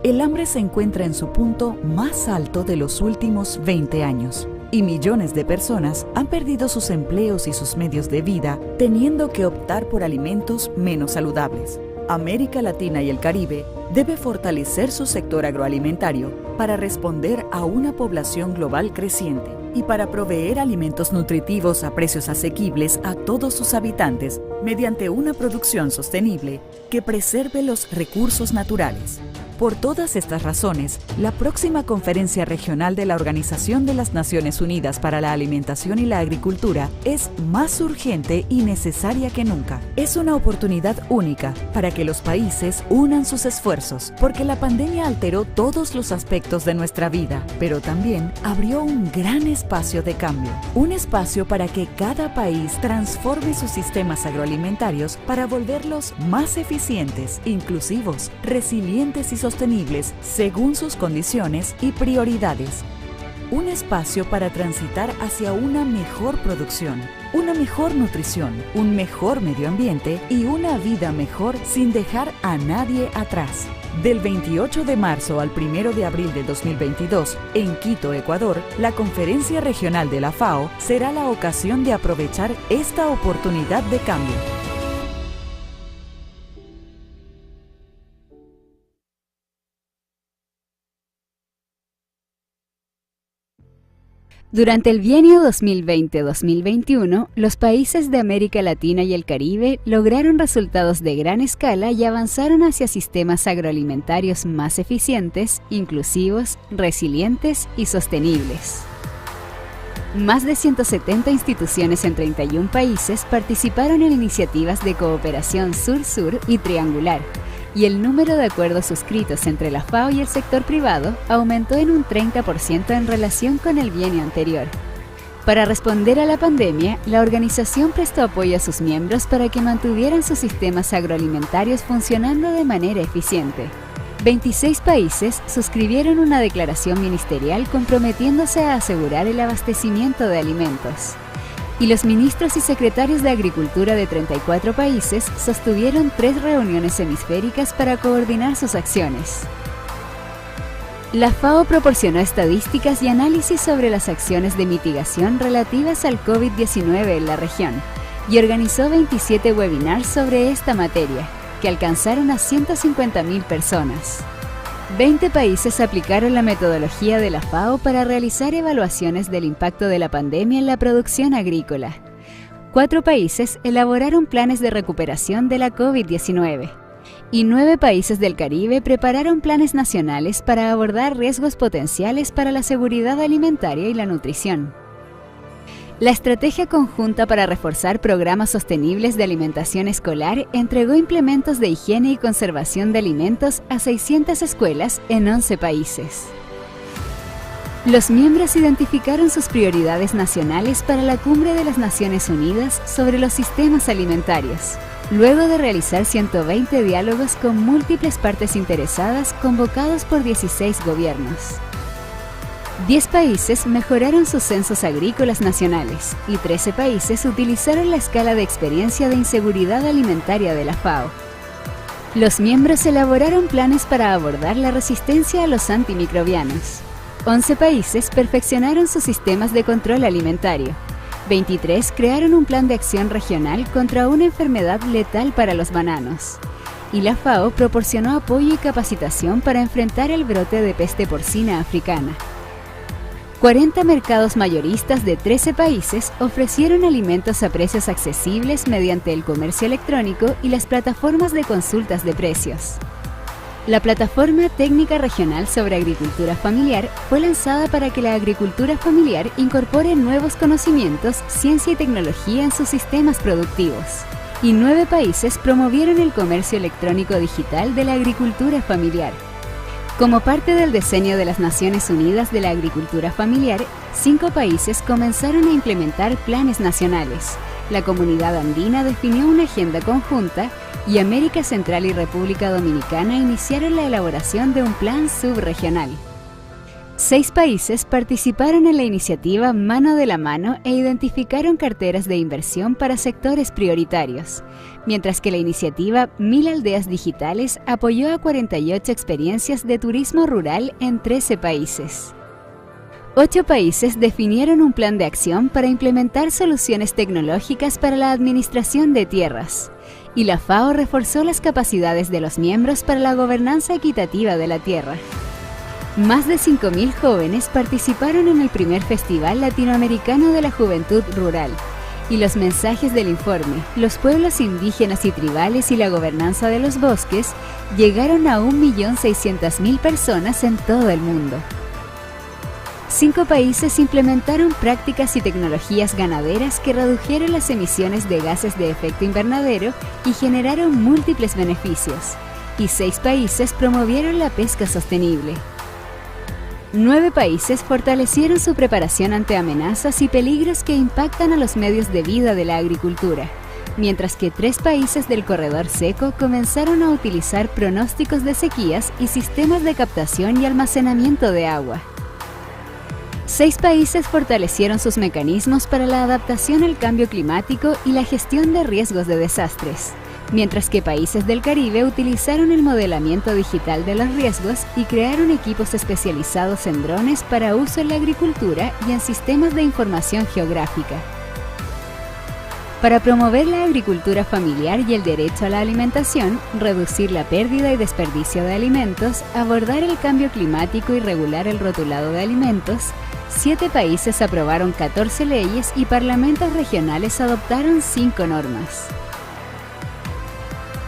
El hambre se encuentra en su punto más alto de los últimos 20 años. Y millones de personas han perdido sus empleos y sus medios de vida, teniendo que optar por alimentos menos saludables. América Latina y el Caribe debe fortalecer su sector agroalimentario para responder a una población global creciente y para proveer alimentos nutritivos a precios asequibles a todos sus habitantes mediante una producción sostenible que preserve los recursos naturales. Por todas estas razones, la próxima Conferencia Regional de la Organización de las Naciones Unidas para la Alimentación y la Agricultura es más urgente y necesaria que nunca. Es una oportunidad única para que los países unan sus esfuerzos, porque la pandemia alteró todos los aspectos de nuestra vida, pero también abrió un gran espacio de cambio. Un espacio para que cada país transforme sus sistemas agroalimentarios para volverlos más eficientes, inclusivos, resilientes y sostenibles según sus condiciones y prioridades. Un espacio para transitar hacia una mejor producción, una mejor nutrición, un mejor medio ambiente y una vida mejor sin dejar a nadie atrás. Del 28 de marzo al 1 de abril de 2022, en Quito, Ecuador, la Conferencia Regional de la FAO será la ocasión de aprovechar esta oportunidad de cambio. Durante el bienio 2020-2021, los países de América Latina y el Caribe lograron resultados de gran escala y avanzaron hacia sistemas agroalimentarios más eficientes, inclusivos, resilientes y sostenibles. Más de 170 instituciones en 31 países participaron en iniciativas de cooperación sur-sur y triangular, y el número de acuerdos suscritos entre la FAO y el sector privado aumentó en un 30% en relación con el bienio anterior. Para responder a la pandemia, la organización prestó apoyo a sus miembros para que mantuvieran sus sistemas agroalimentarios funcionando de manera eficiente. 26 países suscribieron una declaración ministerial comprometiéndose a asegurar el abastecimiento de alimentos. y los ministros y secretarios de Agricultura de 34 países sostuvieron 3 reuniones hemisféricas para coordinar sus acciones. La FAO proporcionó estadísticas y análisis sobre las acciones de mitigación relativas al COVID-19 en la región y organizó 27 webinars sobre esta materia, que alcanzaron a 150.000 personas. 20 países aplicaron la metodología de la FAO para realizar evaluaciones del impacto de la pandemia en la producción agrícola. 4 países elaboraron planes de recuperación de la COVID-19. Y 9 países del Caribe prepararon planes nacionales para abordar riesgos potenciales para la seguridad alimentaria y la nutrición. La estrategia conjunta para reforzar programas sostenibles de alimentación escolar entregó implementos de higiene y conservación de alimentos a 600 escuelas en 11 países. Los miembros identificaron sus prioridades nacionales para la Cumbre de las Naciones Unidas sobre los sistemas alimentarios, luego de realizar 120 diálogos con múltiples partes interesadas convocados por 16 gobiernos. 10 países mejoraron sus censos agrícolas nacionales y 13 países utilizaron la escala de experiencia de inseguridad alimentaria de la FAO. Los miembros elaboraron planes para abordar la resistencia a los antimicrobianos. 11 países perfeccionaron sus sistemas de control alimentario. 23 crearon un plan de acción regional contra una enfermedad letal para los bananos. Y la FAO proporcionó apoyo y capacitación para enfrentar el brote de peste porcina africana. 40 mercados mayoristas de 13 países ofrecieron alimentos a precios accesibles mediante el comercio electrónico y las plataformas de consultas de precios. La Plataforma Técnica Regional sobre Agricultura Familiar fue lanzada para que la agricultura familiar incorpore nuevos conocimientos, ciencia y tecnología en sus sistemas productivos. Y 9 países promovieron el comercio electrónico digital de la agricultura familiar. Como parte del diseño de las Naciones Unidas de la Agricultura Familiar, 5 países comenzaron a implementar planes nacionales. La Comunidad Andina definió una agenda conjunta y América Central y República Dominicana iniciaron la elaboración de un plan subregional. 6 países participaron en la iniciativa Mano de la Mano e identificaron carteras de inversión para sectores prioritarios, mientras que la iniciativa 1000 Aldeas Digitales apoyó a 48 experiencias de turismo rural en 13 países. 8 países definieron un plan de acción para implementar soluciones tecnológicas para la administración de tierras, y la FAO reforzó las capacidades de los miembros para la gobernanza equitativa de la tierra. Más de 5.000 jóvenes participaron en el primer Festival Latinoamericano de la Juventud Rural, y los mensajes del informe, los pueblos indígenas y tribales y la gobernanza de los bosques, llegaron a 1.600.000 personas en todo el mundo. 5 países implementaron prácticas y tecnologías ganaderas que redujeron las emisiones de gases de efecto invernadero y generaron múltiples beneficios, y 6 países promovieron la pesca sostenible. 9 países fortalecieron su preparación ante amenazas y peligros que impactan a los medios de vida de la agricultura, mientras que 3 países del corredor seco comenzaron a utilizar pronósticos de sequías y sistemas de captación y almacenamiento de agua. 6 países fortalecieron sus mecanismos para la adaptación al cambio climático y la gestión de riesgos de desastres, mientras que países del Caribe utilizaron el modelamiento digital de los riesgos y crearon equipos especializados en drones para uso en la agricultura y en sistemas de información geográfica. Para promover la agricultura familiar y el derecho a la alimentación, reducir la pérdida y desperdicio de alimentos, abordar el cambio climático y regular el rotulado de alimentos, 7 países aprobaron 14 leyes y parlamentos regionales adoptaron 5 normas.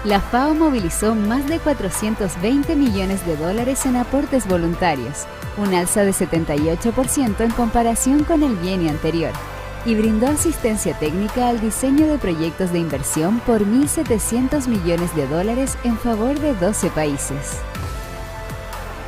La FAO movilizó más de 420 millones de dólares en aportes voluntarios, un alza de 78% en comparación con el bienio anterior, y brindó asistencia técnica al diseño de proyectos de inversión por 1.700 millones de dólares en favor de 12 países.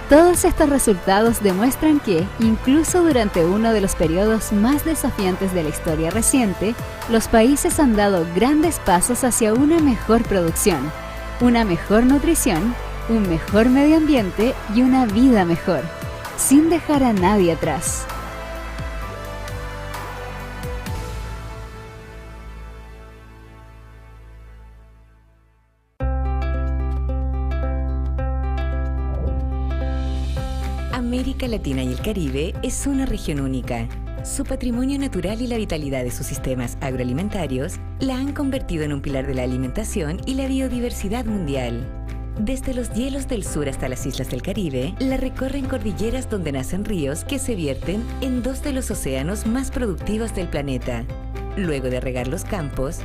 Todos estos resultados demuestran que, incluso durante uno de los periodos más desafiantes de la historia reciente, los países han dado grandes pasos hacia una mejor producción, una mejor nutrición, un mejor medio ambiente y una vida mejor, sin dejar a nadie atrás. América Latina y el Caribe es una región única. Su patrimonio natural y la vitalidad de sus sistemas agroalimentarios la han convertido en un pilar de la alimentación y la biodiversidad mundial. Desde los hielos del sur hasta las islas del Caribe, la recorren cordilleras donde nacen ríos que se vierten en dos de los océanos más productivos del planeta. Luego de regar los campos,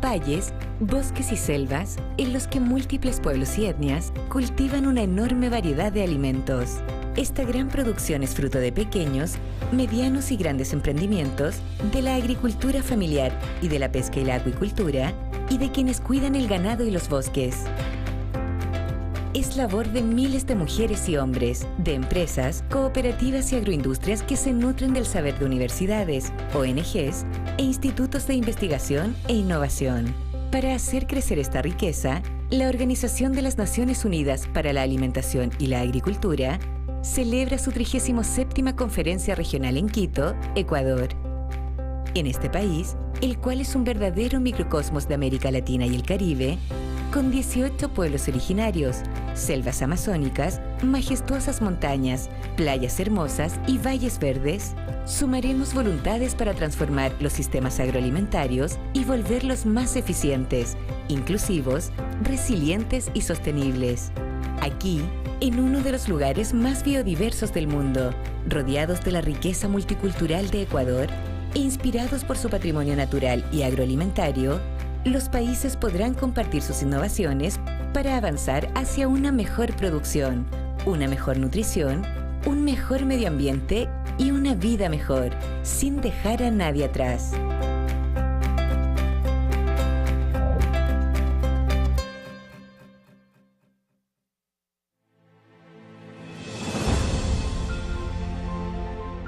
valles, bosques y selvas, en los que múltiples pueblos y etnias cultivan una enorme variedad de alimentos. Esta gran producción es fruto de pequeños, medianos y grandes emprendimientos, de la agricultura familiar y de la pesca y la acuicultura, y de quienes cuidan el ganado y los bosques. Es labor de miles de mujeres y hombres, de empresas, cooperativas y agroindustrias que se nutren del saber de universidades, ONGs e institutos de investigación e innovación. Para hacer crecer esta riqueza, la Organización de las Naciones Unidas para la Alimentación y la Agricultura celebra su 37ª Conferencia Regional en Quito, Ecuador. En este país, el cual es un verdadero microcosmos de América Latina y el Caribe, con 18 pueblos originarios, selvas amazónicas, majestuosas montañas, playas hermosas y valles verdes, sumaremos voluntades para transformar los sistemas agroalimentarios y volverlos más eficientes, inclusivos, resilientes y sostenibles. Aquí, en uno de los lugares más biodiversos del mundo, rodeados de la riqueza multicultural de Ecuador e inspirados por su patrimonio natural y agroalimentario, los países podrán compartir sus innovaciones para avanzar hacia una mejor producción, una mejor nutrición, un mejor medio ambiente y una vida mejor, sin dejar a nadie atrás.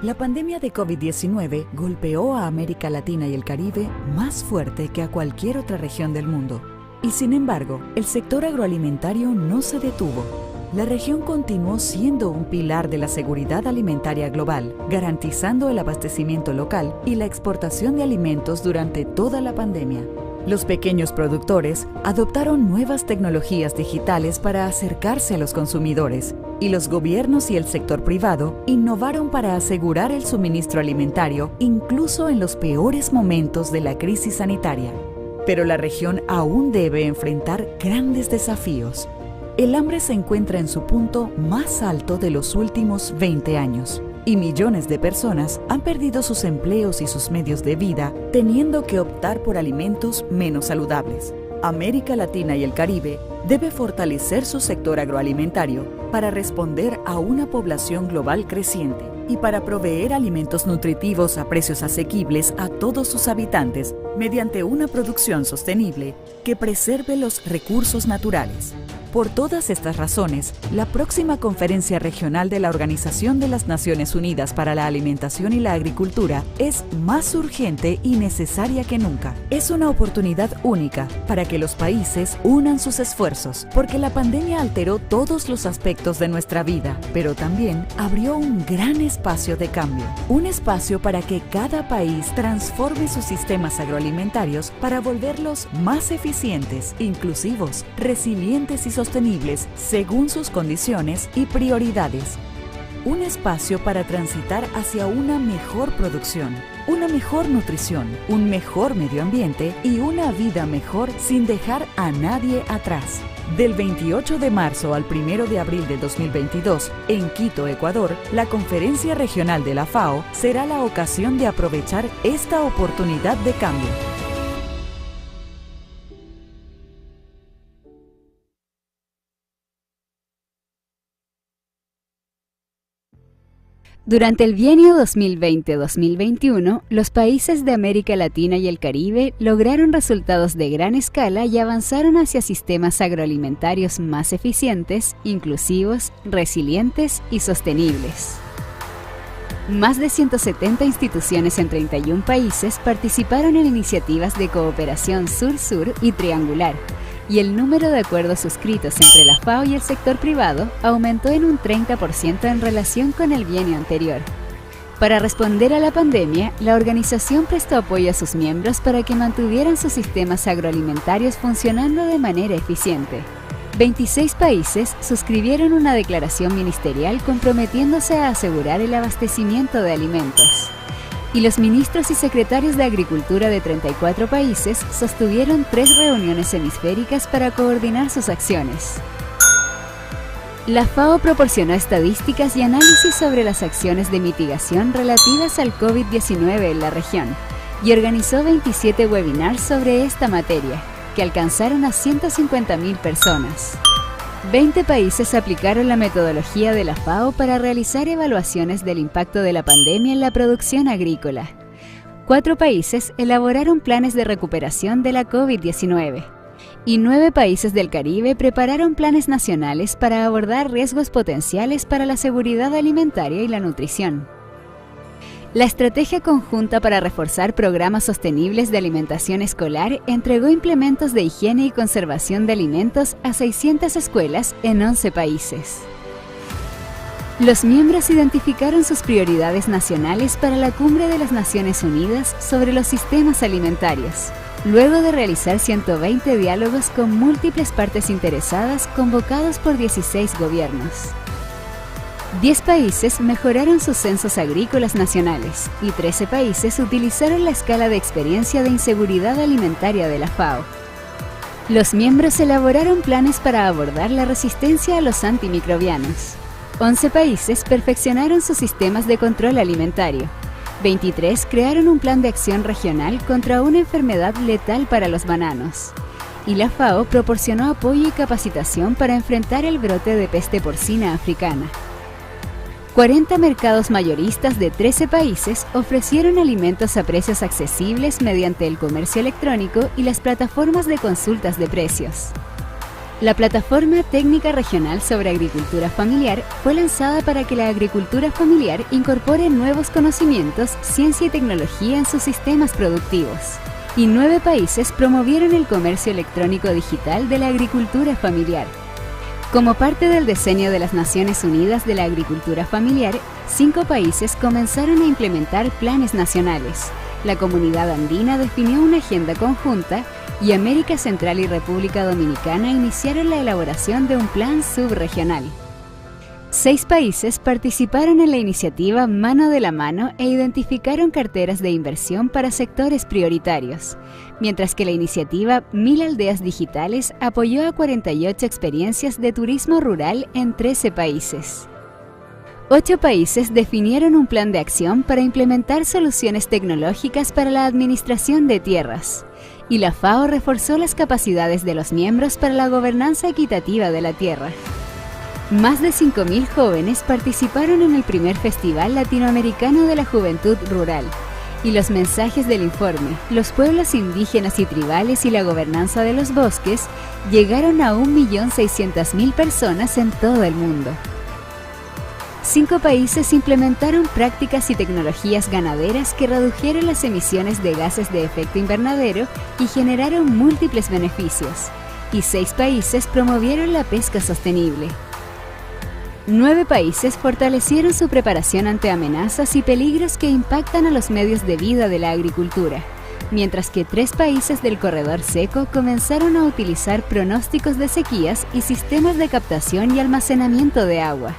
La pandemia de COVID-19 golpeó a América Latina y el Caribe más fuerte que a cualquier otra región del mundo. Y sin embargo, el sector agroalimentario no se detuvo. La región continuó siendo un pilar de la seguridad alimentaria global, garantizando el abastecimiento local y la exportación de alimentos durante toda la pandemia. Los pequeños productores adoptaron nuevas tecnologías digitales para acercarse a los consumidores, y los gobiernos y el sector privado innovaron para asegurar el suministro alimentario incluso en los peores momentos de la crisis sanitaria. Pero la región aún debe enfrentar grandes desafíos. El hambre se encuentra en su punto más alto de los últimos 20 años. Y millones de personas han perdido sus empleos y sus medios de vida, teniendo que optar por alimentos menos saludables. América Latina y el Caribe debe fortalecer su sector agroalimentario para responder a una población global creciente y para proveer alimentos nutritivos a precios asequibles a todos sus habitantes mediante una producción sostenible que preserve los recursos naturales. Por todas estas razones, la próxima Conferencia Regional de la Organización de las Naciones Unidas para la Alimentación y la Agricultura es más urgente y necesaria que nunca. Es una oportunidad única para que los países unan sus esfuerzos, porque la pandemia alteró todos los aspectos de nuestra vida, pero también abrió un gran espacio de cambio. Un espacio para que cada país transforme sus sistemas agroalimentarios para volverlos más eficientes, inclusivos, resilientes y sostenibles según sus condiciones y prioridades. Un espacio para transitar hacia una mejor producción, una mejor nutrición, un mejor medio ambiente y una vida mejor sin dejar a nadie atrás. Del 28 de marzo al 1 de abril de 2022, en Quito, Ecuador, la Conferencia Regional de la FAO será la ocasión de aprovechar esta oportunidad de cambio. Durante el bienio 2020-2021, los países de América Latina y el Caribe lograron resultados de gran escala y avanzaron hacia sistemas agroalimentarios más eficientes, inclusivos, resilientes y sostenibles. Más de 170 instituciones en 31 países participaron en iniciativas de cooperación sur-sur y triangular, y el número de acuerdos suscritos entre la FAO y el sector privado aumentó en un 30% en relación con el bienio anterior. Para responder a la pandemia, la organización prestó apoyo a sus miembros para que mantuvieran sus sistemas agroalimentarios funcionando de manera eficiente. 26 países suscribieron una declaración ministerial comprometiéndose a asegurar el abastecimiento de alimentos. Y los ministros y secretarios de Agricultura de 34 países sostuvieron 3 reuniones hemisféricas para coordinar sus acciones. La FAO proporcionó estadísticas y análisis sobre las acciones de mitigación relativas al COVID-19 en la región y organizó 27 webinars sobre esta materia, que alcanzaron a 150.000 personas. 20 países aplicaron la metodología de la FAO para realizar evaluaciones del impacto de la pandemia en la producción agrícola. 4 países elaboraron planes de recuperación de la COVID-19. Y 9 países del Caribe prepararon planes nacionales para abordar riesgos potenciales para la seguridad alimentaria y la nutrición. La estrategia conjunta para reforzar programas sostenibles de alimentación escolar entregó implementos de higiene y conservación de alimentos a 600 escuelas en 11 países. Los miembros identificaron sus prioridades nacionales para la Cumbre de las Naciones Unidas sobre los sistemas alimentarios, luego de realizar 120 diálogos con múltiples partes interesadas convocados por 16 gobiernos. 10 países mejoraron sus censos agrícolas nacionales y 13 países utilizaron la escala de experiencia de inseguridad alimentaria de la FAO. Los miembros elaboraron planes para abordar la resistencia a los antimicrobianos. 11 países perfeccionaron sus sistemas de control alimentario. 23 crearon un plan de acción regional contra una enfermedad letal para los bananos. Y la FAO proporcionó apoyo y capacitación para enfrentar el brote de peste porcina africana. 40 mercados mayoristas de 13 países ofrecieron alimentos a precios accesibles mediante el comercio electrónico y las plataformas de consultas de precios. La Plataforma Técnica Regional sobre Agricultura Familiar fue lanzada para que la agricultura familiar incorpore nuevos conocimientos, ciencia y tecnología en sus sistemas productivos. Y 9 países promovieron el comercio electrónico digital de la agricultura familiar. Como parte del diseño de las Naciones Unidas de la Agricultura Familiar, 5 países comenzaron a implementar planes nacionales. La Comunidad Andina definió una agenda conjunta y América Central y República Dominicana iniciaron la elaboración de un plan subregional. 6 países participaron en la iniciativa Mano de la Mano e identificaron carteras de inversión para sectores prioritarios, mientras que la iniciativa 1000 Aldeas Digitales apoyó a 48 experiencias de turismo rural en 13 países. 8 países definieron un plan de acción para implementar soluciones tecnológicas para la administración de tierras, y la FAO reforzó las capacidades de los miembros para la gobernanza equitativa de la tierra. Más de 5.000 jóvenes participaron en el primer Festival Latinoamericano de la Juventud Rural, y los mensajes del informe, los pueblos indígenas y tribales y la gobernanza de los bosques, llegaron a 1.600.000 personas en todo el mundo. 5 países implementaron prácticas y tecnologías ganaderas que redujeron las emisiones de gases de efecto invernadero y generaron múltiples beneficios, y 6 países promovieron la pesca sostenible. 9 países fortalecieron su preparación ante amenazas y peligros que impactan a los medios de vida de la agricultura, mientras que 3 países del corredor seco comenzaron a utilizar pronósticos de sequías y sistemas de captación y almacenamiento de agua.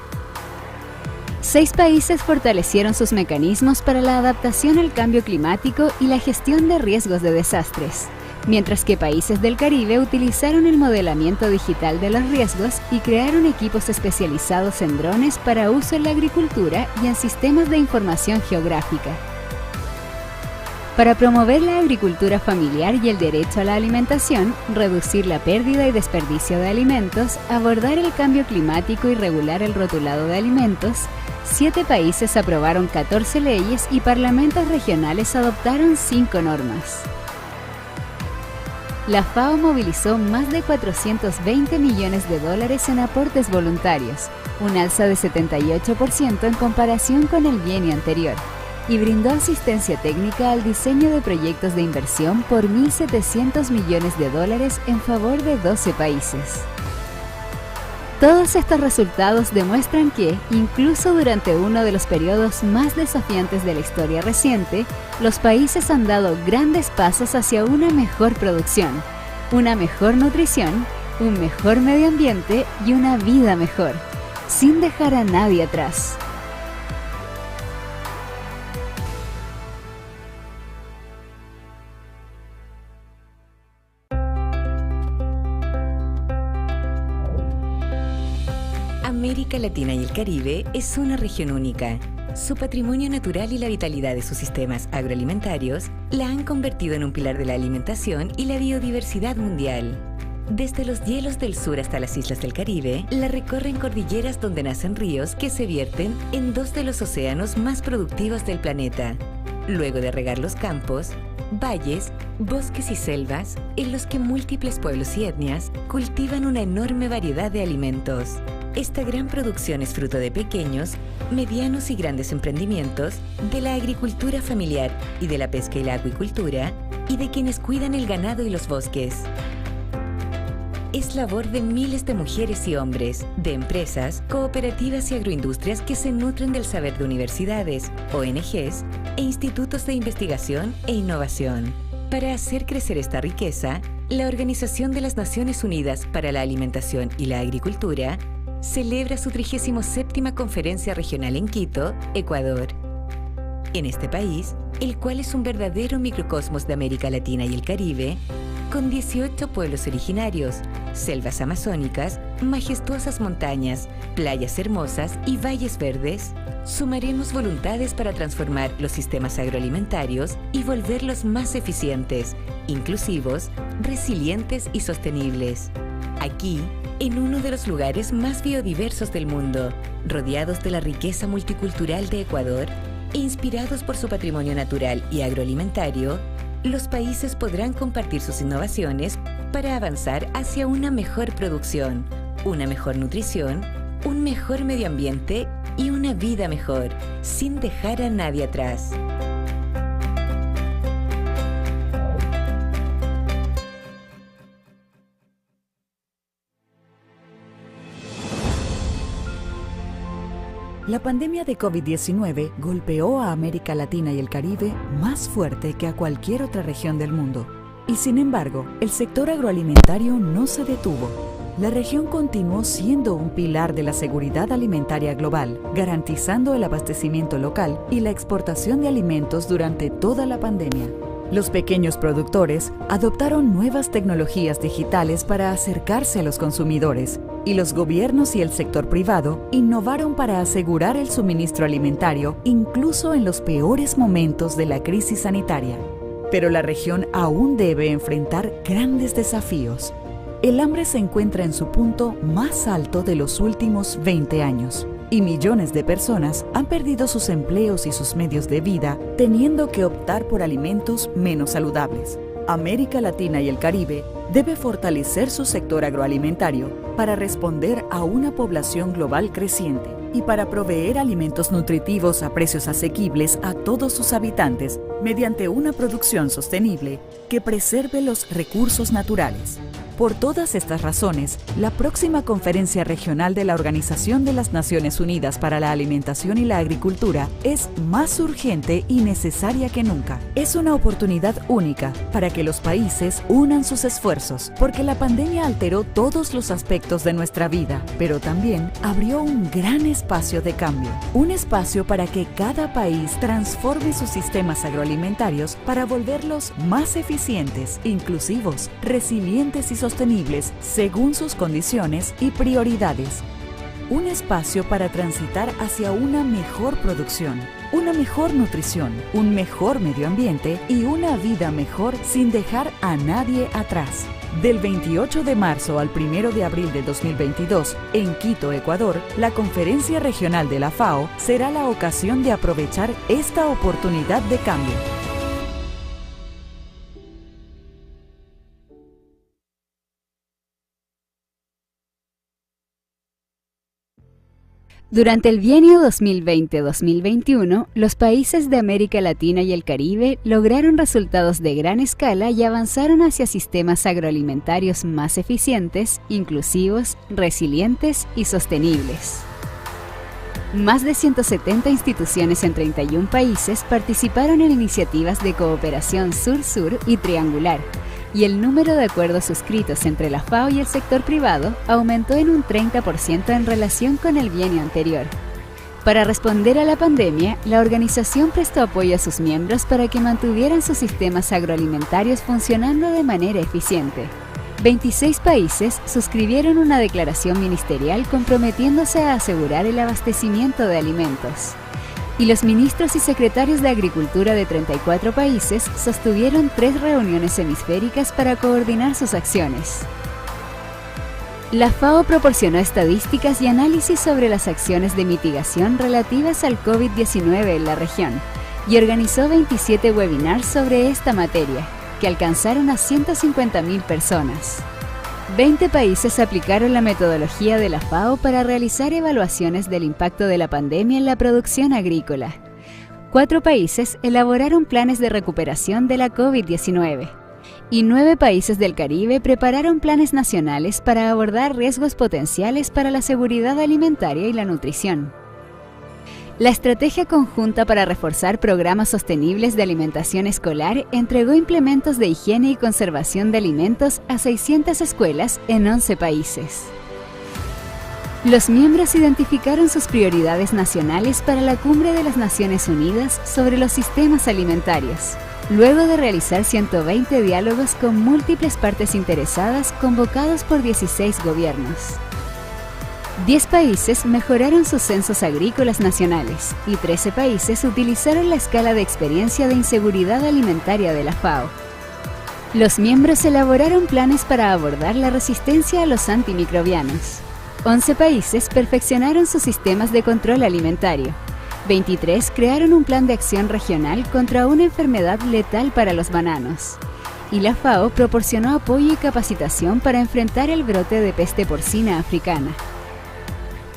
6 países fortalecieron sus mecanismos para la adaptación al cambio climático y la gestión de riesgos de desastres, mientras que países del Caribe utilizaron el modelamiento digital de los riesgos y crearon equipos especializados en drones para uso en la agricultura y en sistemas de información geográfica. Para promover la agricultura familiar y el derecho a la alimentación, reducir la pérdida y desperdicio de alimentos, abordar el cambio climático y regular el rotulado de alimentos, 7 países aprobaron 14 leyes y parlamentos regionales adoptaron 5 normas. La FAO movilizó más de $420 millones en aportes voluntarios, un alza de 78% en comparación con el bienio anterior, y brindó asistencia técnica al diseño de proyectos de inversión por $1.700 millones en favor de 12 países. Todos estos resultados demuestran que, incluso durante uno de los periodos más desafiantes de la historia reciente, los países han dado grandes pasos hacia una mejor producción, una mejor nutrición un mejor medio ambiente y una vida mejor, sin dejar a nadie atrás. América Latina y el Caribe es una región única. Su patrimonio natural y la vitalidad de sus sistemas agroalimentarios la han convertido en un pilar de la alimentación y la biodiversidad mundial. Desde los hielos del sur hasta las islas del Caribe, la recorren cordilleras donde nacen ríos que se vierten en dos de los océanos más productivos del planeta. Luego de regar los campos, valles, bosques y selvas, en los que múltiples pueblos y etnias cultivan una enorme variedad de alimentos. Esta gran producción es fruto de pequeños, medianos y grandes emprendimientos, de la agricultura familiar y de la pesca y la acuicultura, y de quienes cuidan el ganado y los bosques. Es labor de miles de mujeres y hombres, de empresas, cooperativas y agroindustrias que se nutren del saber de universidades, ONGs e institutos de investigación e innovación. Para hacer crecer esta riqueza, la Organización de las Naciones Unidas para la Alimentación y la Agricultura celebra su 37ª Conferencia Regional en Quito, Ecuador. En este país, el cual es un verdadero microcosmos de América Latina y el Caribe, con 18 pueblos originarios, selvas amazónicas, majestuosas montañas, playas hermosas y valles verdes, sumaremos voluntades para transformar los sistemas agroalimentarios y volverlos más eficientes, inclusivos, resilientes y sostenibles. Aquí, en uno de los lugares más biodiversos del mundo, rodeados de la riqueza multicultural de Ecuador e inspirados por su patrimonio natural y agroalimentario, los países podrán compartir sus innovaciones para avanzar hacia una mejor producción, una mejor nutrición, un mejor medio ambiente y una vida mejor, sin dejar a nadie atrás. La pandemia de COVID-19 golpeó a América Latina y el Caribe más fuerte que a cualquier otra región del mundo. Y sin embargo, el sector agroalimentario no se detuvo. La región continuó siendo un pilar de la seguridad alimentaria global, garantizando el abastecimiento local y la exportación de alimentos durante toda la pandemia. Los pequeños productores adoptaron nuevas tecnologías digitales para acercarse a los consumidores, y los gobiernos y el sector privado innovaron para asegurar el suministro alimentario incluso en los peores momentos de la crisis sanitaria. Pero la región aún debe enfrentar grandes desafíos. El hambre se encuentra en su punto más alto de los últimos 20 años. Y millones de personas han perdido sus empleos y sus medios de vida, teniendo que optar por alimentos menos saludables. América Latina y el Caribe debe fortalecer su sector agroalimentario para responder a una población global creciente y para proveer alimentos nutritivos a precios asequibles a todos sus habitantes mediante una producción sostenible que preserve los recursos naturales. Por todas estas razones, la próxima Conferencia Regional de la Organización de las Naciones Unidas para la Alimentación y la Agricultura es más urgente y necesaria que nunca. Es una oportunidad única para que los países unan sus esfuerzos, porque la pandemia alteró todos los aspectos de nuestra vida, pero también abrió un gran espacio de cambio. Un espacio para que cada país transforme sus sistemas agroalimentarios para volverlos más eficientes, inclusivos, resilientes y sostenibles según sus condiciones y prioridades. Un espacio para transitar hacia una mejor producción, una mejor nutrición, un mejor medio ambiente y una vida mejor sin dejar a nadie atrás. Del 28 de marzo al 1 de abril de 2022, en Quito, Ecuador, la Conferencia Regional de la FAO será la ocasión de aprovechar esta oportunidad de cambio. Durante el bienio 2020-2021, los países de América Latina y el Caribe lograron resultados de gran escala y avanzaron hacia sistemas agroalimentarios más eficientes, inclusivos, resilientes y sostenibles. Más de 170 instituciones en 31 países participaron en iniciativas de cooperación sur-sur y triangular, y el número de acuerdos suscritos entre la FAO y el sector privado aumentó en un 30% en relación con el bienio anterior. Para responder a la pandemia, la organización prestó apoyo a sus miembros para que mantuvieran sus sistemas agroalimentarios funcionando de manera eficiente. 26 países suscribieron una declaración ministerial comprometiéndose a asegurar el abastecimiento de alimentos. Y los ministros y secretarios de Agricultura de 34 países sostuvieron 3 reuniones hemisféricas para coordinar sus acciones. La FAO proporcionó estadísticas y análisis sobre las acciones de mitigación relativas al COVID-19 en la región y organizó 27 webinars sobre esta materia, que alcanzaron a 150.000 personas. 20 países aplicaron la metodología de la FAO para realizar evaluaciones del impacto de la pandemia en la producción agrícola. 4 países elaboraron planes de recuperación de la COVID-19. Y 9 países del Caribe prepararon planes nacionales para abordar riesgos potenciales para la seguridad alimentaria y la nutrición. La Estrategia Conjunta para Reforzar Programas Sostenibles de Alimentación Escolar entregó implementos de higiene y conservación de alimentos a 600 escuelas en 11 países. Los miembros identificaron sus prioridades nacionales para la Cumbre de las Naciones Unidas sobre los sistemas alimentarios, luego de realizar 120 diálogos con múltiples partes interesadas convocados por 16 gobiernos. 10 países mejoraron sus censos agrícolas nacionales y 13 países utilizaron la escala de experiencia de inseguridad alimentaria de la FAO. Los miembros elaboraron planes para abordar la resistencia a los antimicrobianos. 11 países perfeccionaron sus sistemas de control alimentario. 23 crearon un plan de acción regional contra una enfermedad letal para los bananos. Y la FAO proporcionó apoyo y capacitación para enfrentar el brote de peste porcina africana.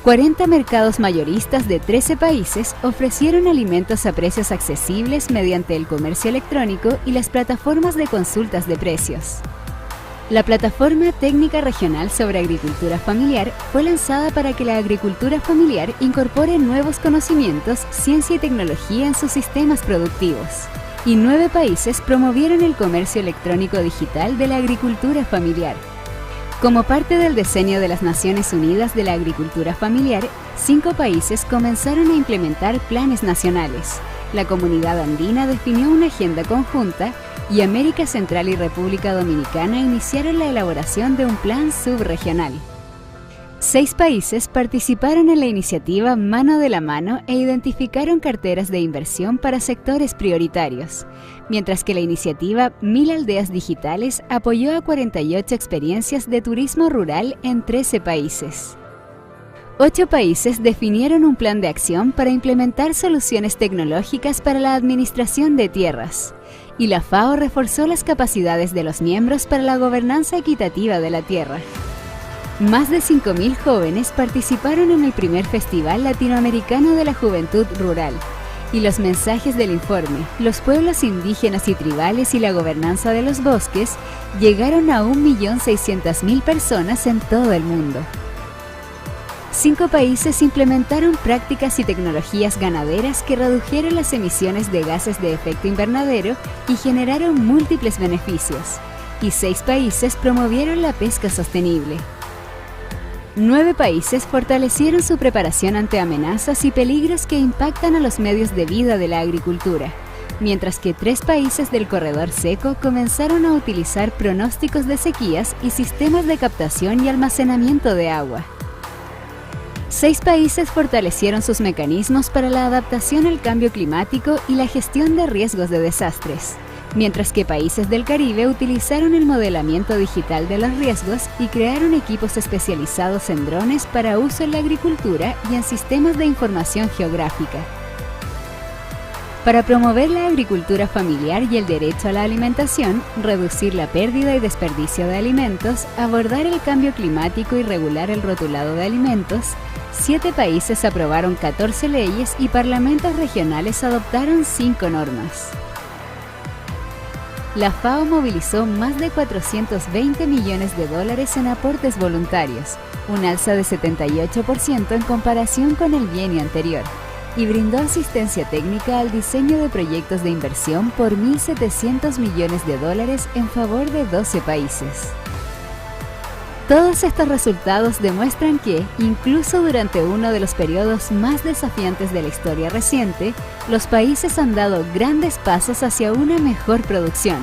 40 mercados mayoristas de 13 países ofrecieron alimentos a precios accesibles mediante el comercio electrónico y las plataformas de consultas de precios. La Plataforma Técnica Regional sobre Agricultura Familiar fue lanzada para que la agricultura familiar incorpore nuevos conocimientos, ciencia y tecnología en sus sistemas productivos. Y 9 países promovieron el comercio electrónico digital de la agricultura familiar. Como parte del diseño de las Naciones Unidas de la Agricultura Familiar, 5 países comenzaron a implementar planes nacionales. La Comunidad Andina definió una agenda conjunta y América Central y República Dominicana iniciaron la elaboración de un plan subregional. 6 países participaron en la iniciativa Mano de la Mano e identificaron carteras de inversión para sectores prioritarios, mientras que la iniciativa 1000 Aldeas Digitales apoyó a 48 experiencias de turismo rural en 13 países. 8 países definieron un plan de acción para implementar soluciones tecnológicas para la administración de tierras, y la FAO reforzó las capacidades de los miembros para la gobernanza equitativa de la tierra. Más de 5.000 jóvenes participaron en el primer Festival Latinoamericano de la Juventud Rural, y los mensajes del informe, los pueblos indígenas y tribales y la gobernanza de los bosques, llegaron a 1.600.000 personas en todo el mundo. 5 países implementaron prácticas y tecnologías ganaderas que redujeron las emisiones de gases de efecto invernadero y generaron múltiples beneficios, y 6 países promovieron la pesca sostenible. 9 países fortalecieron su preparación ante amenazas y peligros que impactan a los medios de vida de la agricultura, mientras que 3 países del corredor seco comenzaron a utilizar pronósticos de sequías y sistemas de captación y almacenamiento de agua. 6 países fortalecieron sus mecanismos para la adaptación al cambio climático y la gestión de riesgos de desastres, mientras que países del Caribe utilizaron el modelamiento digital de los riesgos y crearon equipos especializados en drones para uso en la agricultura y en sistemas de información geográfica. Para promover la agricultura familiar y el derecho a la alimentación, reducir la pérdida y desperdicio de alimentos, abordar el cambio climático y regular el rotulado de alimentos, 7 países aprobaron 14 leyes y parlamentos regionales adoptaron 5 normas. La FAO movilizó más de 420 millones de dólares en aportes voluntarios, un alza de 78% en comparación con el bienio anterior, y brindó asistencia técnica al diseño de proyectos de inversión por $1.700 millones en favor de 12 países. Todos estos resultados demuestran que, incluso durante uno de los periodos más desafiantes de la historia reciente, los países han dado grandes pasos hacia una mejor producción,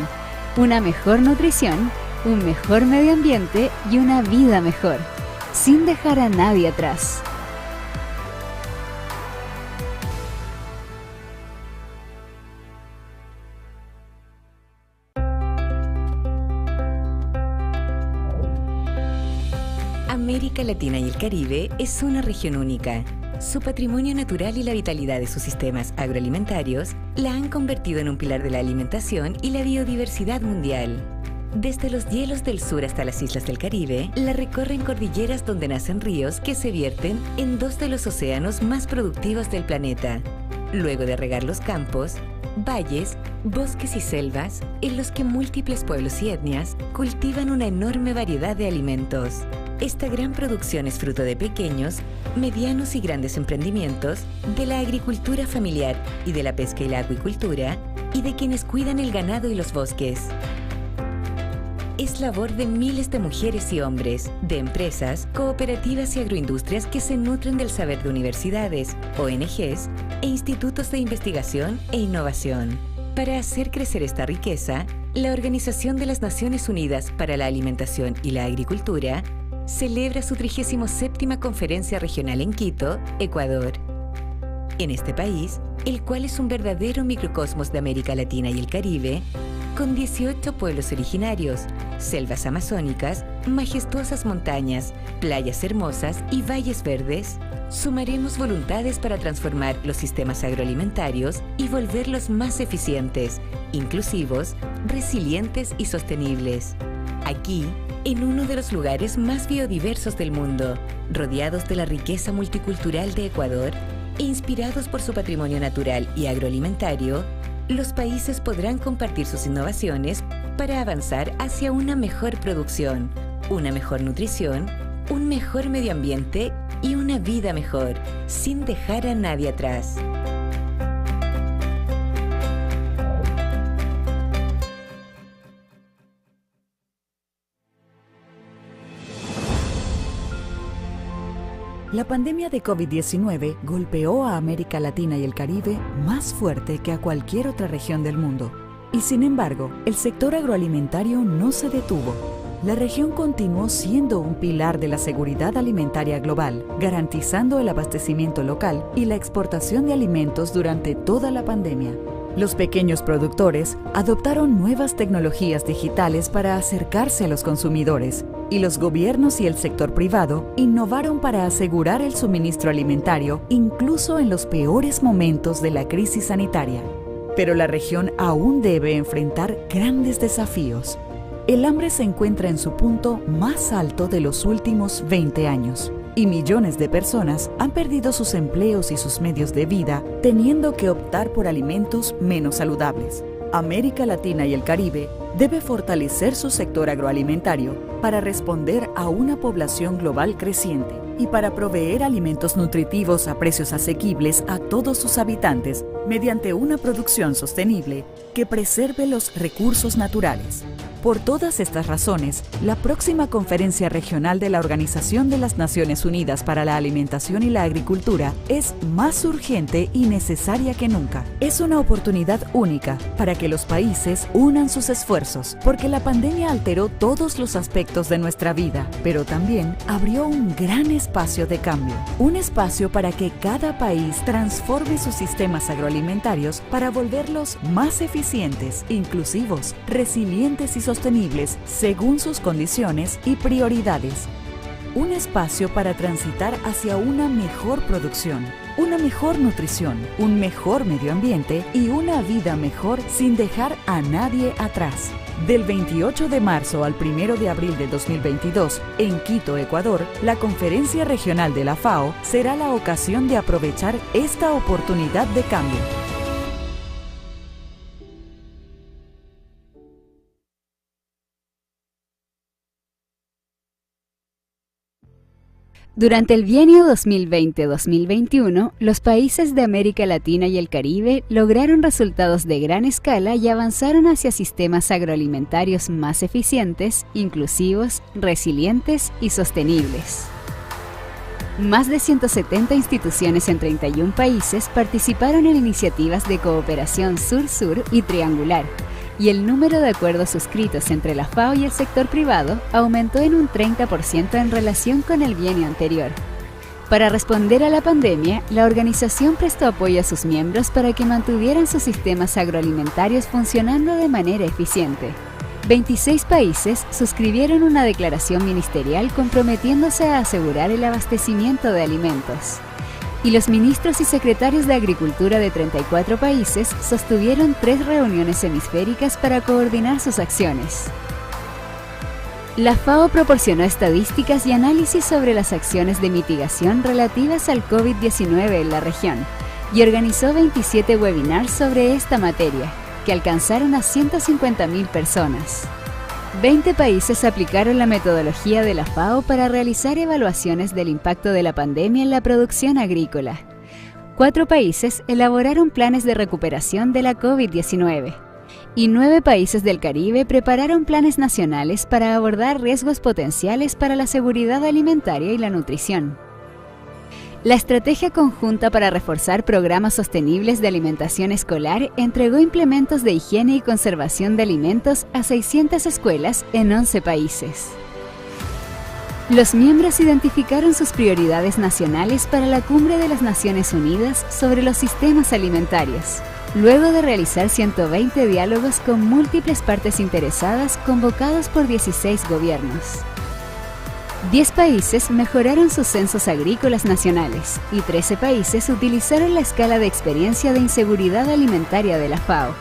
una mejor nutrición, un mejor medio ambiente y una vida mejor, sin dejar a nadie atrás. América Latina y el Caribe es una región única. Su patrimonio natural y la vitalidad de sus sistemas agroalimentarios la han convertido en un pilar de la alimentación y la biodiversidad mundial. Desde los hielos del sur hasta las islas del Caribe, la recorren cordilleras donde nacen ríos que se vierten en dos de los océanos más productivos del planeta. Luego de regar los campos, valles, bosques y selvas, en los que múltiples pueblos y etnias cultivan una enorme variedad de alimentos. Esta gran producción es fruto de pequeños, medianos y grandes emprendimientos, de la agricultura familiar y de la pesca y la acuicultura, y de quienes cuidan el ganado y los bosques. Es labor de miles de mujeres y hombres, de empresas, cooperativas y agroindustrias que se nutren del saber de universidades, ONGs e institutos de investigación e innovación. Para hacer crecer esta riqueza, la Organización de las Naciones Unidas para la Alimentación y la Agricultura celebra su 37ª Conferencia Regional en Quito, Ecuador. En este país, el cual es un verdadero microcosmos de América Latina y el Caribe, con 18 pueblos originarios, selvas amazónicas, majestuosas montañas, playas hermosas y valles verdes, sumaremos voluntades para transformar los sistemas agroalimentarios y volverlos más eficientes, inclusivos, resilientes y sostenibles. Aquí, en uno de los lugares más biodiversos del mundo, rodeados de la riqueza multicultural de Ecuador e inspirados por su patrimonio natural y agroalimentario, los países podrán compartir sus innovaciones para avanzar hacia una mejor producción, una mejor nutrición, un mejor medio ambiente y una vida mejor, sin dejar a nadie atrás. La pandemia de COVID-19 golpeó a América Latina y el Caribe más fuerte que a cualquier otra región del mundo. Y sin embargo, el sector agroalimentario no se detuvo. La región continuó siendo un pilar de la seguridad alimentaria global, garantizando el abastecimiento local y la exportación de alimentos durante toda la pandemia. Los pequeños productores adoptaron nuevas tecnologías digitales para acercarse a los consumidores, y los gobiernos y el sector privado innovaron para asegurar el suministro alimentario incluso en los peores momentos de la crisis sanitaria. Pero la región aún debe enfrentar grandes desafíos. El hambre se encuentra en su punto más alto de los últimos 20 años. Y millones de personas han perdido sus empleos y sus medios de vida, teniendo que optar por alimentos menos saludables. América Latina y el Caribe debe fortalecer su sector agroalimentario para responder a una población global creciente y para proveer alimentos nutritivos a precios asequibles a todos sus habitantes mediante una producción sostenible que preserve los recursos naturales. Por todas estas razones, la próxima Conferencia Regional de la Organización de las Naciones Unidas para la Alimentación y la Agricultura es más urgente y necesaria que nunca. Es una oportunidad única para que los países unan sus esfuerzos, porque la pandemia alteró todos los aspectos de nuestra vida, pero también abrió un gran espacio de cambio. Un espacio para que cada país transforme sus sistemas agroalimentarios para volverlos más eficientes, inclusivos, resilientes y sostenibles según sus condiciones y prioridades. Un espacio para transitar hacia una mejor producción, una mejor nutrición, un mejor medio ambiente y una vida mejor sin dejar a nadie atrás. Del 28 de marzo al 1 de abril de 2022, en Quito, Ecuador, la Conferencia Regional de la FAO será la ocasión de aprovechar esta oportunidad de cambio. Durante el bienio 2020-2021, los países de América Latina y el Caribe lograron resultados de gran escala y avanzaron hacia sistemas agroalimentarios más eficientes, inclusivos, resilientes y sostenibles. Más de 170 instituciones en 31 países participaron en iniciativas de cooperación sur-sur y triangular, y el número de acuerdos suscritos entre la FAO y el sector privado aumentó en un 30% en relación con el bienio anterior. Para responder a la pandemia, la organización prestó apoyo a sus miembros para que mantuvieran sus sistemas agroalimentarios funcionando de manera eficiente. 26 países suscribieron una declaración ministerial comprometiéndose a asegurar el abastecimiento de alimentos. Y los ministros y secretarios de Agricultura de 34 países sostuvieron 3 reuniones hemisféricas para coordinar sus acciones. La FAO proporcionó estadísticas y análisis sobre las acciones de mitigación relativas al COVID-19 en la región y organizó 27 webinars sobre esta materia, que alcanzaron a 150.000 personas. 20 países aplicaron la metodología de la FAO para realizar evaluaciones del impacto de la pandemia en la producción agrícola. 4 países elaboraron planes de recuperación de la COVID-19. Y 9 países del Caribe prepararon planes nacionales para abordar riesgos potenciales para la seguridad alimentaria y la nutrición. La Estrategia Conjunta para Reforzar Programas Sostenibles de Alimentación Escolar entregó implementos de higiene y conservación de alimentos a 600 escuelas en 11 países. Los miembros identificaron sus prioridades nacionales para la Cumbre de las Naciones Unidas sobre los sistemas alimentarios, luego de realizar 120 diálogos con múltiples partes interesadas convocados por 16 gobiernos. 10 países mejoraron sus censos agrícolas nacionales y 13 países utilizaron la escala de experiencia de inseguridad alimentaria de la FAO.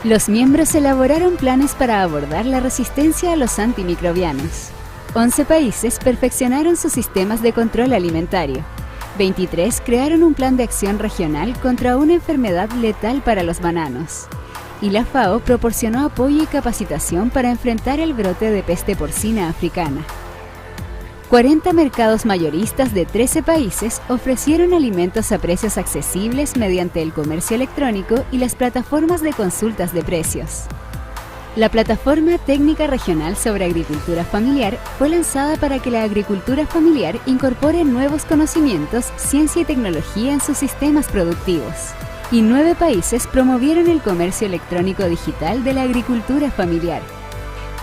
Los miembros elaboraron planes para abordar la resistencia a los antimicrobianos. 11 países perfeccionaron sus sistemas de control alimentario. 23 crearon un plan de acción regional contra una enfermedad letal para los bananos. Y la FAO proporcionó apoyo y capacitación para enfrentar el brote de peste porcina africana. 40 mercados mayoristas de 13 países ofrecieron alimentos a precios accesibles mediante el comercio electrónico y las plataformas de consultas de precios. La Plataforma Técnica Regional sobre Agricultura Familiar fue lanzada para que la agricultura familiar incorpore nuevos conocimientos, ciencia y tecnología en sus sistemas productivos. Y 9 países promovieron el comercio electrónico digital de la agricultura familiar.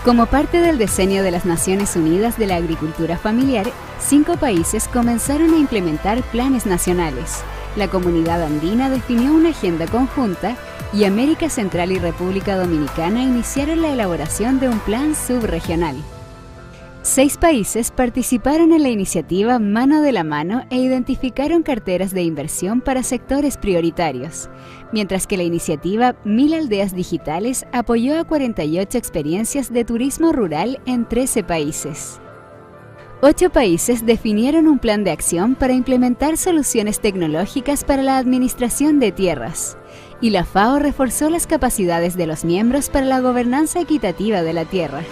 Como parte del diseño de las Naciones Unidas de la Agricultura Familiar, 5 países comenzaron a implementar planes nacionales. La Comunidad Andina definió una agenda conjunta y América Central y República Dominicana iniciaron la elaboración de un plan subregional. 6 países participaron en la iniciativa Mano de la Mano e identificaron carteras de inversión para sectores prioritarios, mientras que la iniciativa 1000 Aldeas Digitales apoyó a 48 experiencias de turismo rural en 13 países. 8 países definieron un plan de acción para implementar soluciones tecnológicas para la administración de tierras, y la FAO reforzó las capacidades de los miembros para la gobernanza equitativa de la tierra.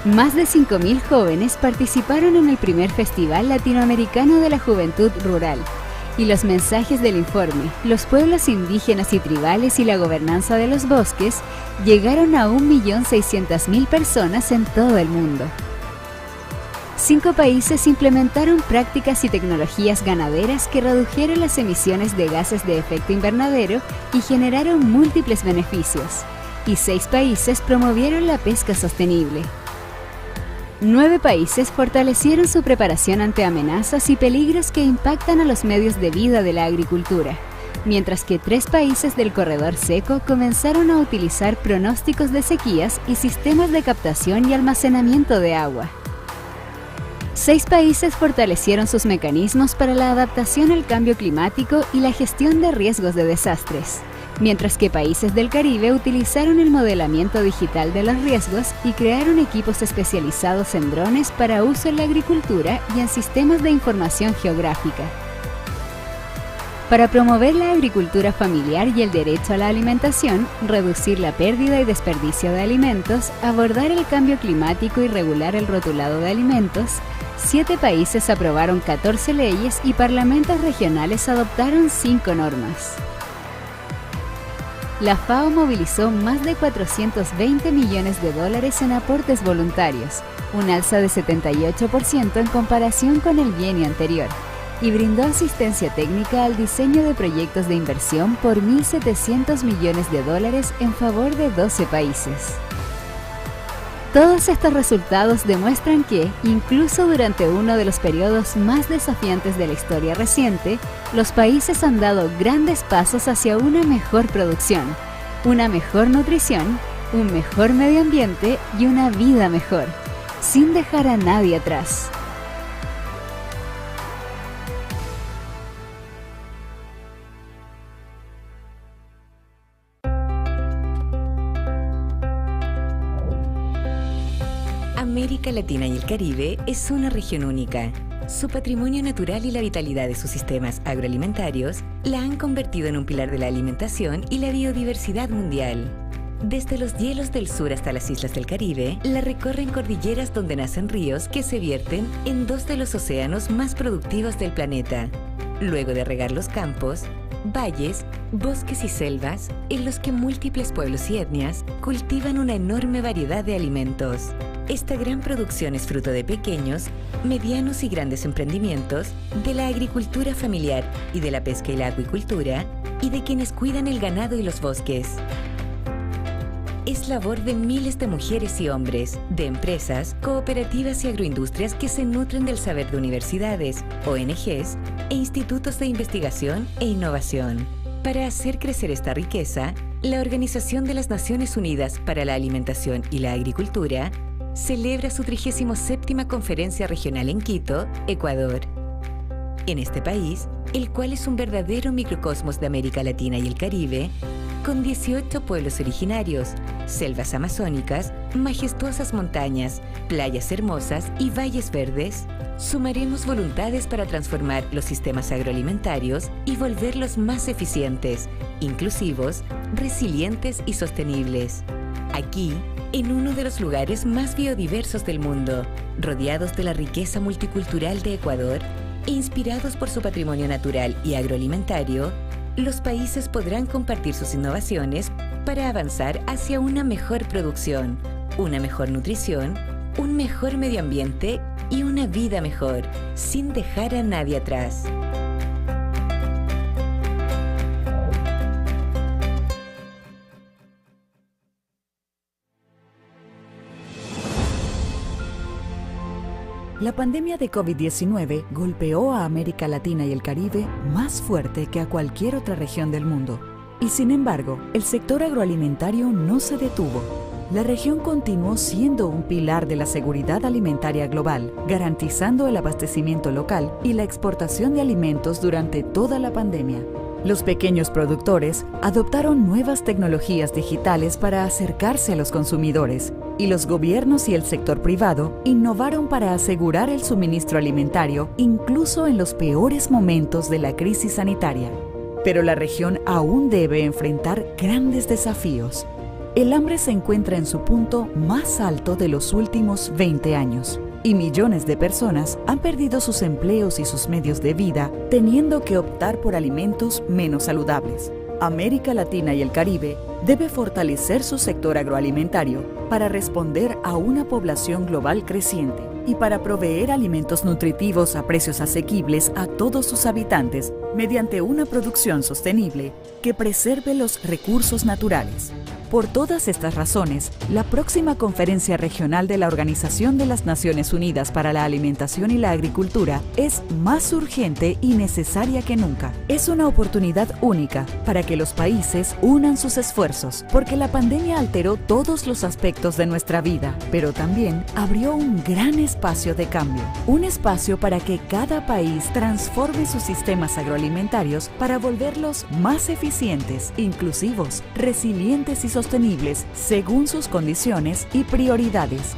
Más de 5.000 jóvenes participaron en el primer Festival Latinoamericano de la Juventud Rural, y los mensajes del informe, los pueblos indígenas y tribales y la gobernanza de los bosques, llegaron a 1.600.000 personas en todo el mundo. 5 países implementaron prácticas y tecnologías ganaderas que redujeron las emisiones de gases de efecto invernadero y generaron múltiples beneficios, y 6 países promovieron la pesca sostenible. 9 países fortalecieron su preparación ante amenazas y peligros que impactan a los medios de vida de la agricultura, mientras que 3 países del corredor seco comenzaron a utilizar pronósticos de sequías y sistemas de captación y almacenamiento de agua. 6 países fortalecieron sus mecanismos para la adaptación al cambio climático y la gestión de riesgos de desastres, mientras que países del Caribe utilizaron el modelamiento digital de los riesgos y crearon equipos especializados en drones para uso en la agricultura y en sistemas de información geográfica. Para promover la agricultura familiar y el derecho a la alimentación, reducir la pérdida y desperdicio de alimentos, abordar el cambio climático y regular el rotulado de alimentos, 7 países aprobaron 14 leyes y parlamentos regionales adoptaron 5 normas. La FAO movilizó más de 420 millones de dólares en aportes voluntarios, un alza de 78% en comparación con el bienio anterior, y brindó asistencia técnica al diseño de proyectos de inversión por 1.700 millones de dólares en favor de 12 países. Todos estos resultados demuestran que, incluso durante uno de los periodos más desafiantes de la historia reciente, los países han dado grandes pasos hacia una mejor producción, una mejor nutrición, un mejor medio ambiente y una vida mejor, sin dejar a nadie atrás. América Latina y el Caribe es una región única. Su patrimonio natural y la vitalidad de sus sistemas agroalimentarios la han convertido en un pilar de la alimentación y la biodiversidad mundial. Desde los hielos del sur hasta las islas del Caribe, la recorren cordilleras donde nacen ríos que se vierten en 2 de los océanos más productivos del planeta. Luego de regar los campos, valles, bosques y selvas, en los que múltiples pueblos y etnias cultivan una enorme variedad de alimentos. Esta gran producción es fruto de pequeños, medianos y grandes emprendimientos, de la agricultura familiar y de la pesca y la acuicultura, y de quienes cuidan el ganado y los bosques. Es labor de miles de mujeres y hombres, de empresas, cooperativas y agroindustrias que se nutren del saber de universidades, ONGs e institutos de investigación e innovación. Para hacer crecer esta riqueza, la Organización de las Naciones Unidas para la Alimentación y la Agricultura celebra su 37ª Conferencia Regional en Quito, Ecuador. En este país, el cual es un verdadero microcosmos de América Latina y el Caribe, con 18 pueblos originarios, selvas amazónicas, majestuosas montañas, playas hermosas y valles verdes, sumaremos voluntades para transformar los sistemas agroalimentarios y volverlos más eficientes, inclusivos, resilientes y sostenibles. Aquí, en uno de los lugares más biodiversos del mundo, rodeados de la riqueza multicultural de Ecuador e inspirados por su patrimonio natural y agroalimentario, los países podrán compartir sus innovaciones para avanzar hacia una mejor producción, una mejor nutrición, un mejor medio ambiente y una vida mejor, sin dejar a nadie atrás. La pandemia de COVID-19 golpeó a América Latina y el Caribe más fuerte que a cualquier otra región del mundo. Y sin embargo, el sector agroalimentario no se detuvo. La región continuó siendo un pilar de la seguridad alimentaria global, garantizando el abastecimiento local y la exportación de alimentos durante toda la pandemia. Los pequeños productores adoptaron nuevas tecnologías digitales para acercarse a los consumidores, y los gobiernos y el sector privado innovaron para asegurar el suministro alimentario incluso en los peores momentos de la crisis sanitaria. Pero la región aún debe enfrentar grandes desafíos. El hambre se encuentra en su punto más alto de los últimos 20 años. Y millones de personas han perdido sus empleos y sus medios de vida, teniendo que optar por alimentos menos saludables. América Latina y el Caribe debe fortalecer su sector agroalimentario para responder a una población global creciente y para proveer alimentos nutritivos a precios asequibles a todos sus habitantes mediante una producción sostenible que preserve los recursos naturales. Por todas estas razones, la próxima Conferencia Regional de la Organización de las Naciones Unidas para la Alimentación y la Agricultura es más urgente y necesaria que nunca. Es una oportunidad única para que los países unan sus esfuerzos, porque la pandemia alteró todos los aspectos de nuestra vida, pero también abrió un gran espacio de cambio. Un espacio para que cada país transforme sus sistemas agroalimentarios para volverlos más eficientes, inclusivos, resilientes y sostenibles según sus condiciones y prioridades.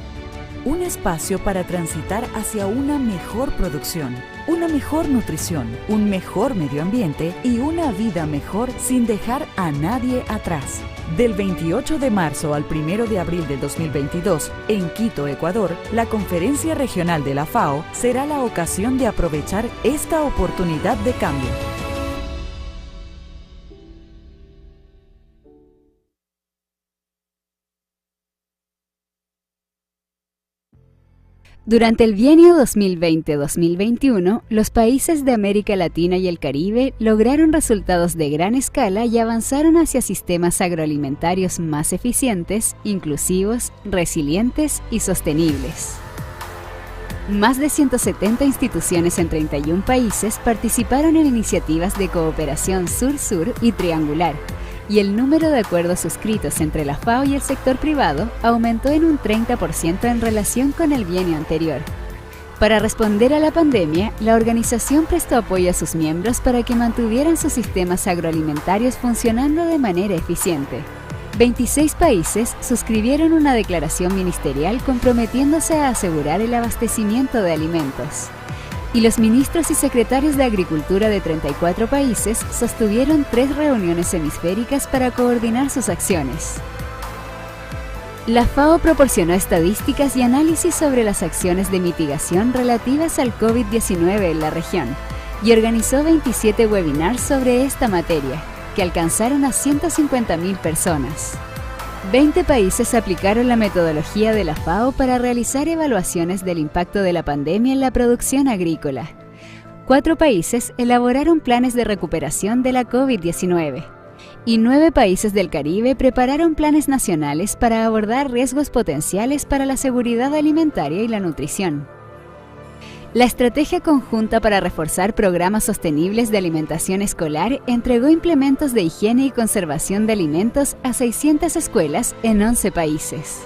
Un espacio para transitar hacia una mejor producción, una mejor nutrición, un mejor medio ambiente y una vida mejor sin dejar a nadie atrás. Del 28 de marzo al 1 de abril del 2022, en Quito, Ecuador, la Conferencia Regional de la FAO será la ocasión de aprovechar esta oportunidad de cambio. Durante el bienio 2020-2021, los países de América Latina y el Caribe lograron resultados de gran escala y avanzaron hacia sistemas agroalimentarios más eficientes, inclusivos, resilientes y sostenibles. Más de 170 instituciones en 31 países participaron en iniciativas de cooperación sur-sur y triangular, y el número de acuerdos suscritos entre la FAO y el sector privado aumentó en un 30% en relación con el bienio anterior. Para responder a la pandemia, la organización prestó apoyo a sus miembros para que mantuvieran sus sistemas agroalimentarios funcionando de manera eficiente. 26 países suscribieron una declaración ministerial comprometiéndose a asegurar el abastecimiento de alimentos. Y los ministros y secretarios de Agricultura de 34 países sostuvieron 3 reuniones hemisféricas para coordinar sus acciones. La FAO proporcionó estadísticas y análisis sobre las acciones de mitigación relativas al COVID-19 en la región y organizó 27 webinars sobre esta materia, que alcanzaron a 150.000 personas. 20 países aplicaron la metodología de la FAO para realizar evaluaciones del impacto de la pandemia en la producción agrícola. 4 países elaboraron planes de recuperación de la COVID-19 y 9 países del Caribe prepararon planes nacionales para abordar riesgos potenciales para la seguridad alimentaria y la nutrición. La estrategia conjunta para reforzar programas sostenibles de alimentación escolar entregó implementos de higiene y conservación de alimentos a 600 escuelas en 11 países.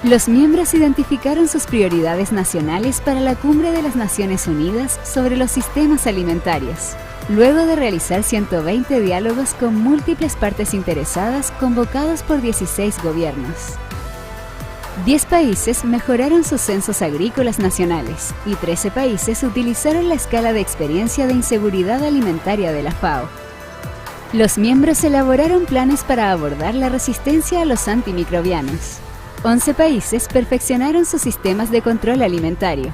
Los miembros identificaron sus prioridades nacionales para la Cumbre de las Naciones Unidas sobre los sistemas alimentarios, luego de realizar 120 diálogos con múltiples partes interesadas convocados por 16 gobiernos. 10 países mejoraron sus censos agrícolas nacionales y 13 países utilizaron la escala de experiencia de inseguridad alimentaria de la FAO. Los miembros elaboraron planes para abordar la resistencia a los antimicrobianos. 11 países perfeccionaron sus sistemas de control alimentario.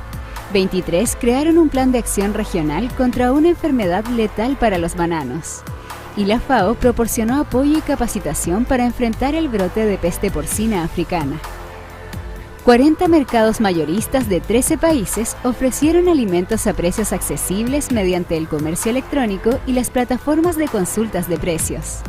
23 crearon un plan de acción regional contra una enfermedad letal para los bananos. Y la FAO proporcionó apoyo y capacitación para enfrentar el brote de peste porcina africana. 40 mercados mayoristas de 13 países ofrecieron alimentos a precios accesibles mediante el comercio electrónico y las plataformas de consultas de precios.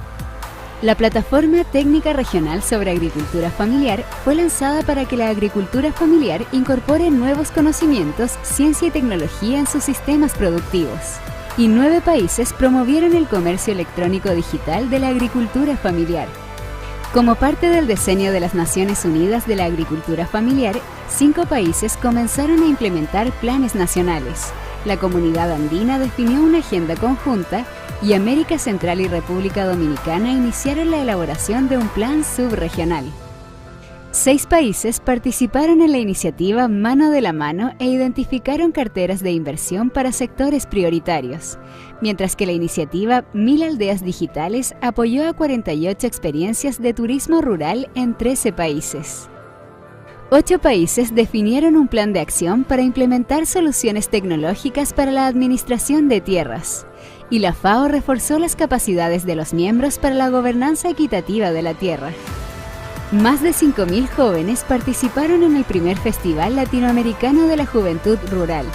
La Plataforma Técnica Regional sobre Agricultura Familiar fue lanzada para que la agricultura familiar incorpore nuevos conocimientos, ciencia y tecnología en sus sistemas productivos. Y 9 países promovieron el comercio electrónico digital de la agricultura familiar. Como parte del diseño de las Naciones Unidas de la Agricultura Familiar, 5 países comenzaron a implementar planes nacionales. La Comunidad Andina definió una agenda conjunta y América Central y República Dominicana iniciaron la elaboración de un plan subregional. 6 países participaron en la iniciativa Mano de la Mano e identificaron carteras de inversión para sectores prioritarios, mientras que la iniciativa 1000 Aldeas Digitales apoyó a 48 experiencias de turismo rural en 13 países. 8 países definieron un plan de acción para implementar soluciones tecnológicas para la administración de tierras, y la FAO reforzó las capacidades de los miembros para la gobernanza equitativa de la tierra. Más de 5.000 jóvenes participaron en el primer Festival Latinoamericano de la Juventud Rural,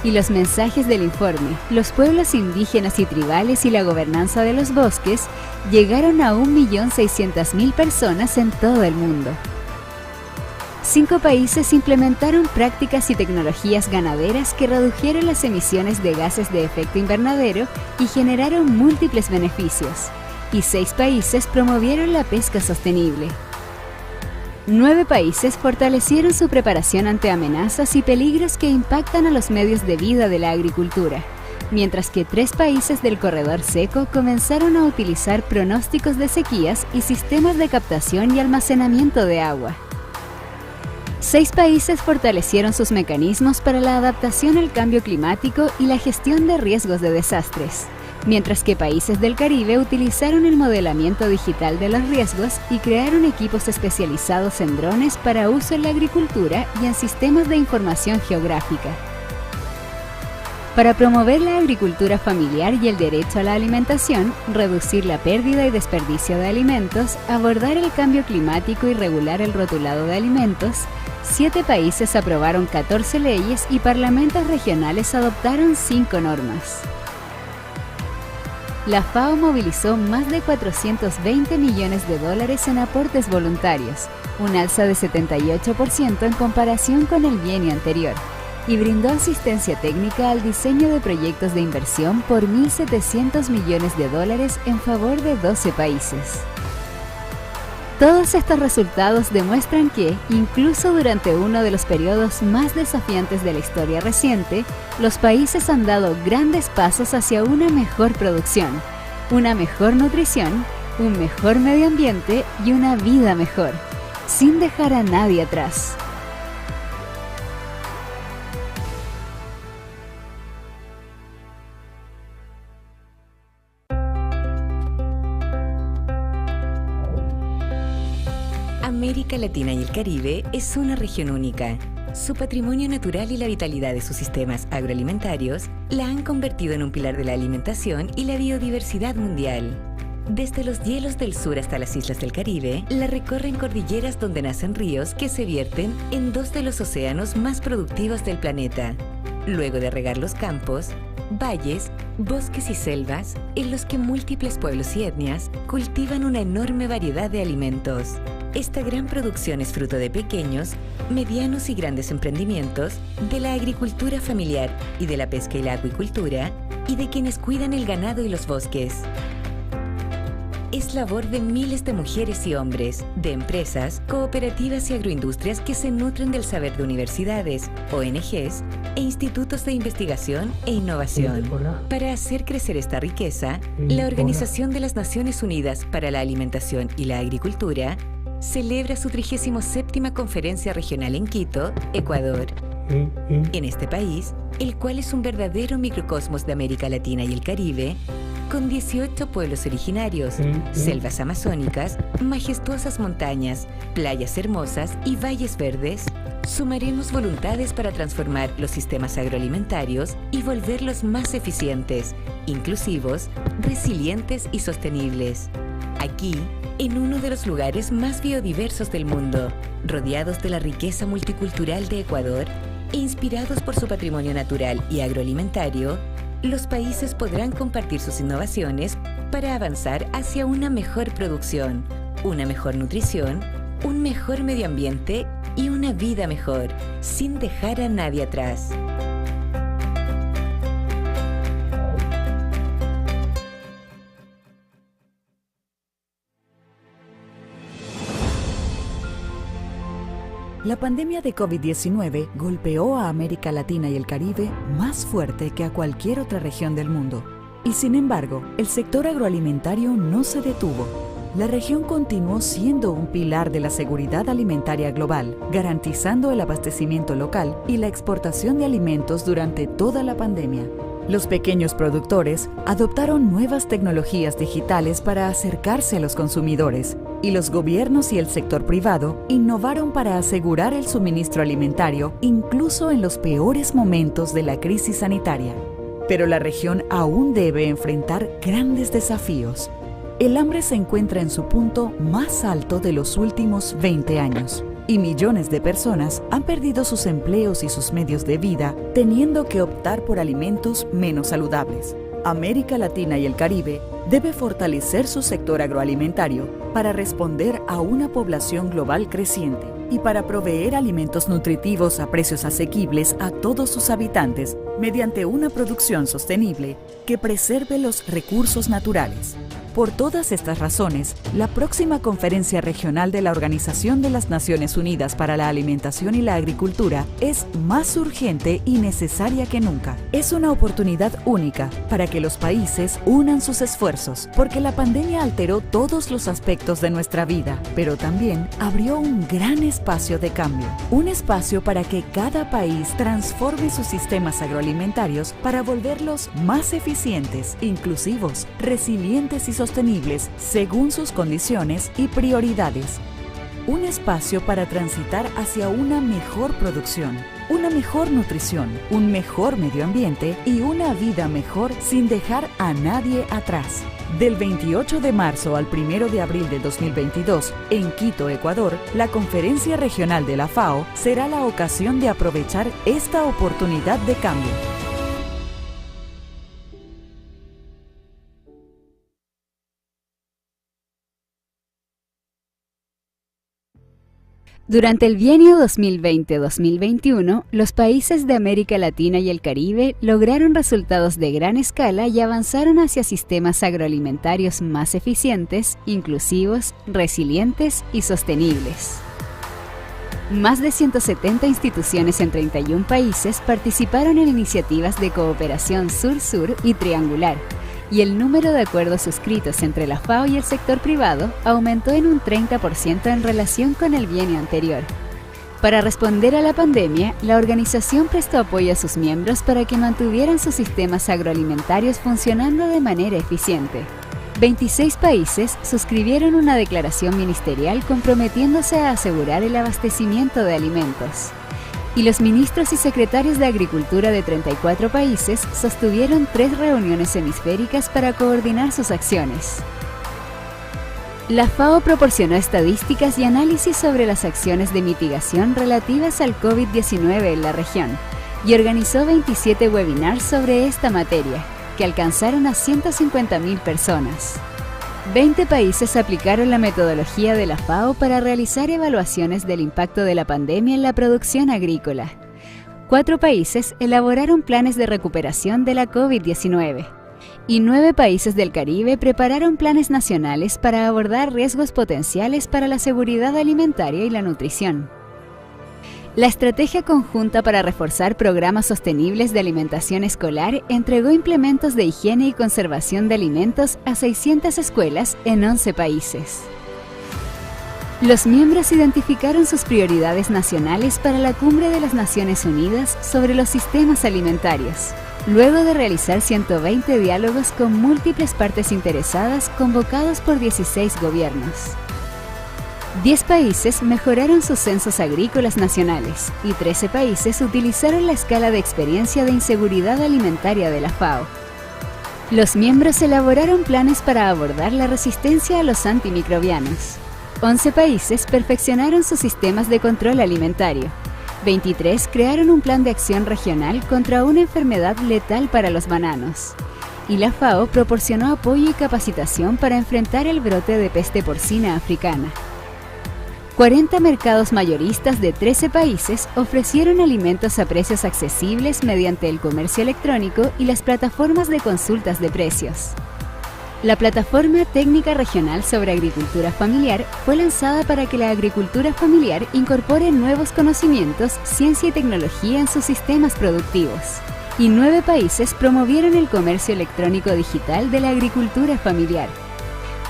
y los mensajes del informe Los pueblos indígenas y tribales y la gobernanza de los bosques llegaron a 1.600.000 personas en todo el mundo. 5 países implementaron prácticas y tecnologías ganaderas que redujeron las emisiones de gases de efecto invernadero y generaron múltiples beneficios, y 6 países promovieron la pesca sostenible. 9 países fortalecieron su preparación ante amenazas y peligros que impactan a los medios de vida de la agricultura, mientras que 3 países del corredor seco comenzaron a utilizar pronósticos de sequías y sistemas de captación y almacenamiento de agua. 6 países fortalecieron sus mecanismos para la adaptación al cambio climático y la gestión de riesgos de desastres, mientras que países del Caribe utilizaron el modelamiento digital de los riesgos y crearon equipos especializados en drones para uso en la agricultura y en sistemas de información geográfica. Para promover la agricultura familiar y el derecho a la alimentación, reducir la pérdida y desperdicio de alimentos, abordar el cambio climático y regular el rotulado de alimentos, 7 países aprobaron 14 leyes y parlamentos regionales adoptaron 5 normas. La FAO movilizó más de 420 millones de dólares en aportes voluntarios, un alza de 78% en comparación con el bienio anterior, y brindó asistencia técnica al diseño de proyectos de inversión por 1.700 millones de dólares en favor de 12 países. Todos estos resultados demuestran que, incluso durante uno de los periodos más desafiantes de la historia reciente, los países han dado grandes pasos hacia una mejor producción, una mejor nutrición, un mejor medio ambiente y una vida mejor, sin dejar a nadie atrás. América Latina y el Caribe es una región única. Su patrimonio natural y la vitalidad de sus sistemas agroalimentarios la han convertido en un pilar de la alimentación y la biodiversidad mundial. Desde los hielos del sur hasta las islas del Caribe, la recorren cordilleras donde nacen ríos que se vierten en 2 de los océanos más productivos del planeta. Luego de regar los campos, valles, bosques y selvas, en los que múltiples pueblos y etnias cultivan una enorme variedad de alimentos. Esta gran producción es fruto de pequeños, medianos y grandes emprendimientos, de la agricultura familiar y de la pesca y la acuicultura, y de quienes cuidan el ganado y los bosques. Es labor de miles de mujeres y hombres, de empresas, cooperativas y agroindustrias que se nutren del saber de universidades, ONGs e institutos de investigación e innovación. Para hacer crecer esta riqueza, la Organización de las Naciones Unidas para la Alimentación y la Agricultura celebra su 37ª Conferencia Regional en Quito, Ecuador. En este país, el cual es un verdadero microcosmos de América Latina y el Caribe, con 18 pueblos originarios, selvas amazónicas, majestuosas montañas, playas hermosas y valles verdes, sumaremos voluntades para transformar los sistemas agroalimentarios y volverlos más eficientes, inclusivos, resilientes y sostenibles. Aquí, en uno de los lugares más biodiversos del mundo, rodeados de la riqueza multicultural de Ecuador e inspirados por su patrimonio natural y agroalimentario, los países podrán compartir sus innovaciones para avanzar hacia una mejor producción, una mejor nutrición, un mejor medio ambiente y una vida mejor, sin dejar a nadie atrás. La pandemia de COVID-19 golpeó a América Latina y el Caribe más fuerte que a cualquier otra región del mundo. Y sin embargo, el sector agroalimentario no se detuvo. La región continuó siendo un pilar de la seguridad alimentaria global, garantizando el abastecimiento local y la exportación de alimentos durante toda la pandemia. Los pequeños productores adoptaron nuevas tecnologías digitales para acercarse a los consumidores, y los gobiernos y el sector privado innovaron para asegurar el suministro alimentario incluso en los peores momentos de la crisis sanitaria. Pero la región aún debe enfrentar grandes desafíos. El hambre se encuentra en su punto más alto de los últimos 20 años. Y millones de personas han perdido sus empleos y sus medios de vida, teniendo que optar por alimentos menos saludables. América Latina y el Caribe debe fortalecer su sector agroalimentario para responder a una población global creciente y para proveer alimentos nutritivos a precios asequibles a todos sus habitantes mediante una producción sostenible que preserve los recursos naturales. Por todas estas razones, la próxima Conferencia Regional de la Organización de las Naciones Unidas para la Alimentación y la Agricultura es más urgente y necesaria que nunca. Es una oportunidad única para que los países unan sus esfuerzos, porque la pandemia alteró todos los aspectos de nuestra vida, pero también abrió un gran espacio de cambio. Un espacio para que cada país transforme sus sistemas agroalimentarios para volverlos más eficientes, inclusivos, resilientes y sostenibles según sus condiciones y prioridades. Un espacio para transitar hacia una mejor producción, una mejor nutrición, un mejor medio ambiente y una vida mejor sin dejar a nadie atrás. Del 28 de marzo al 1 de abril de 2022, en Quito, Ecuador, la Conferencia Regional de la FAO será la ocasión de aprovechar esta oportunidad de cambio. Durante el bienio 2020-2021, los países de América Latina y el Caribe lograron resultados de gran escala y avanzaron hacia sistemas agroalimentarios más eficientes, inclusivos, resilientes y sostenibles. Más de 170 instituciones en 31 países participaron en iniciativas de cooperación sur-sur y triangular, y el número de acuerdos suscritos entre la FAO y el sector privado aumentó en un 30% en relación con el bienio anterior. Para responder a la pandemia, la organización prestó apoyo a sus miembros para que mantuvieran sus sistemas agroalimentarios funcionando de manera eficiente. 26 países suscribieron una declaración ministerial comprometiéndose a asegurar el abastecimiento de alimentos. Y los ministros y secretarios de Agricultura de 34 países sostuvieron 3 reuniones hemisféricas para coordinar sus acciones. La FAO proporcionó estadísticas y análisis sobre las acciones de mitigación relativas al COVID-19 en la región y organizó 27 webinars sobre esta materia, que alcanzaron a 150.000 personas. 20 países aplicaron la metodología de la FAO para realizar evaluaciones del impacto de la pandemia en la producción agrícola. 4 países elaboraron planes de recuperación de la COVID-19. Y 9 países del Caribe prepararon planes nacionales para abordar riesgos potenciales para la seguridad alimentaria y la nutrición. La Estrategia Conjunta para Reforzar Programas Sostenibles de Alimentación Escolar entregó implementos de higiene y conservación de alimentos a 600 escuelas en 11 países. Los miembros identificaron sus prioridades nacionales para la Cumbre de las Naciones Unidas sobre los sistemas alimentarios, luego de realizar 120 diálogos con múltiples partes interesadas convocados por 16 gobiernos. 10 países mejoraron sus censos agrícolas nacionales y 13 países utilizaron la escala de experiencia de inseguridad alimentaria de la FAO. Los miembros elaboraron planes para abordar la resistencia a los antimicrobianos. 11 países perfeccionaron sus sistemas de control alimentario. 23 crearon un plan de acción regional contra una enfermedad letal para los bananos. Y la FAO proporcionó apoyo y capacitación para enfrentar el brote de peste porcina africana. 40 mercados mayoristas de 13 países ofrecieron alimentos a precios accesibles mediante el comercio electrónico y las plataformas de consultas de precios. La Plataforma Técnica Regional sobre Agricultura Familiar fue lanzada para que la agricultura familiar incorpore nuevos conocimientos, ciencia y tecnología en sus sistemas productivos. Y 9 países promovieron el comercio electrónico digital de la agricultura familiar.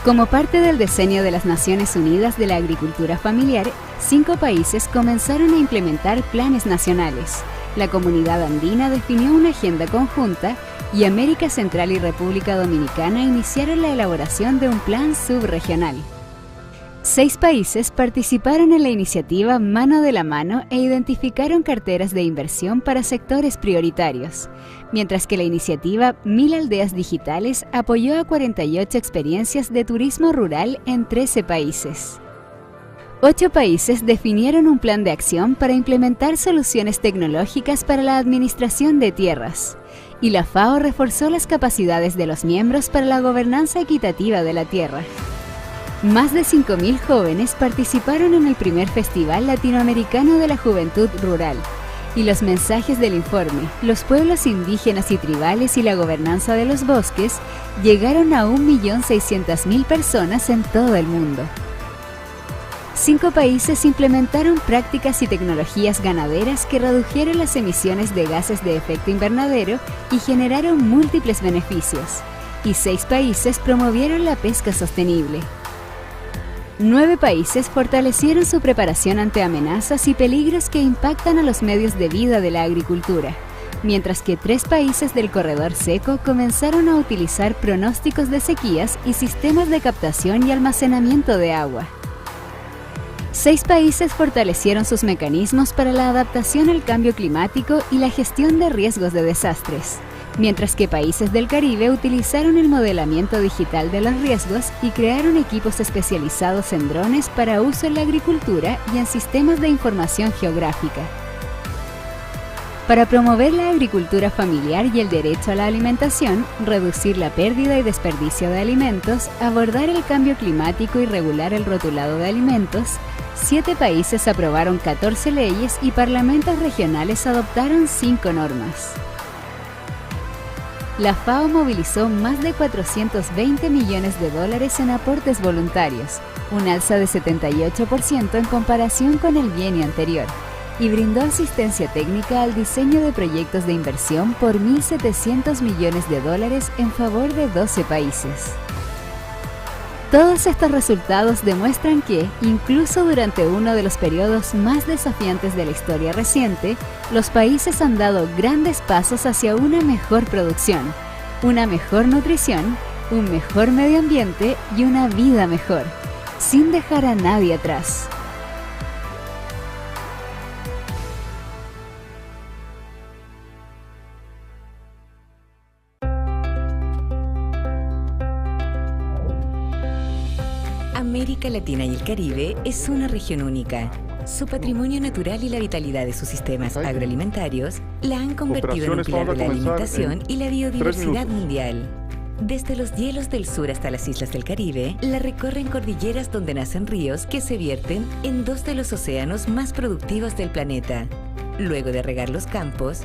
Como parte del diseño de las Naciones Unidas de la Agricultura Familiar, 5 países comenzaron a implementar planes nacionales. La Comunidad Andina definió una agenda conjunta y América Central y República Dominicana iniciaron la elaboración de un plan subregional. 6 países participaron en la iniciativa Mano de la Mano e identificaron carteras de inversión para sectores prioritarios, mientras que la iniciativa 1000 Aldeas Digitales apoyó a 48 experiencias de turismo rural en 13 países. 8 países definieron un plan de acción para implementar soluciones tecnológicas para la administración de tierras, y la FAO reforzó las capacidades de los miembros para la gobernanza equitativa de la tierra. Más de 5.000 jóvenes participaron en el primer Festival Latinoamericano de la Juventud Rural, y los mensajes del informe, los pueblos indígenas y tribales y la gobernanza de los bosques, llegaron a 1.600.000 personas en todo el mundo. 5 países implementaron prácticas y tecnologías ganaderas que redujeron las emisiones de gases de efecto invernadero y generaron múltiples beneficios. Y 6 países promovieron la pesca sostenible. 9 países fortalecieron su preparación ante amenazas y peligros que impactan a los medios de vida de la agricultura, mientras que 3 países del corredor seco comenzaron a utilizar pronósticos de sequías y sistemas de captación y almacenamiento de agua. 6 países fortalecieron sus mecanismos para la adaptación al cambio climático y la gestión de riesgos de desastres, mientras que países del Caribe utilizaron el modelamiento digital de los riesgos y crearon equipos especializados en drones para uso en la agricultura y en sistemas de información geográfica. Para promover la agricultura familiar y el derecho a la alimentación, reducir la pérdida y desperdicio de alimentos, abordar el cambio climático y regular el rotulado de alimentos, 7 países aprobaron 14 leyes y parlamentos regionales adoptaron 5 normas. La FAO movilizó más de 420 millones de dólares en aportes voluntarios, un alza de 78% en comparación con el bienio anterior, y brindó asistencia técnica al diseño de proyectos de inversión por 1.700 millones de dólares en favor de 12 países. Todos estos resultados demuestran que, incluso durante uno de los periodos más desafiantes de la historia reciente, los países han dado grandes pasos hacia una mejor producción, una mejor nutrición, un mejor medio ambiente y una vida mejor, sin dejar a nadie atrás. América Latina y el Caribe es una región única. Su patrimonio natural y la vitalidad de sus sistemas agroalimentarios la han convertido en un pilar de la alimentación y la biodiversidad mundial. Desde los hielos del sur hasta las islas del Caribe, la recorren cordilleras donde nacen ríos que se vierten en 2 de los océanos más productivos del planeta. Luego de regar los campos,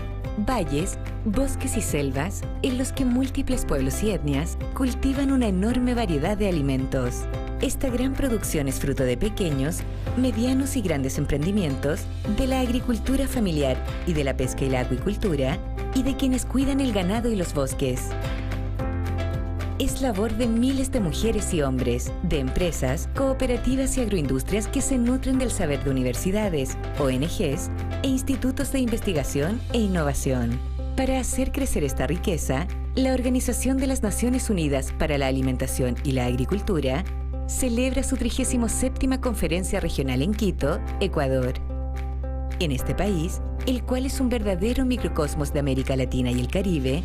valles, bosques y selvas, en los que múltiples pueblos y etnias cultivan una enorme variedad de alimentos. Esta gran producción es fruto de pequeños, medianos y grandes emprendimientos, de la agricultura familiar y de la pesca y la acuicultura, y de quienes cuidan el ganado y los bosques. Es labor de miles de mujeres y hombres, de empresas, cooperativas y agroindustrias que se nutren del saber de universidades, ONGs e institutos de investigación e innovación. Para hacer crecer esta riqueza, la Organización de las Naciones Unidas para la Alimentación y la Agricultura celebra su 37ª Conferencia Regional en Quito, Ecuador. En este país, el cual es un verdadero microcosmos de América Latina y el Caribe,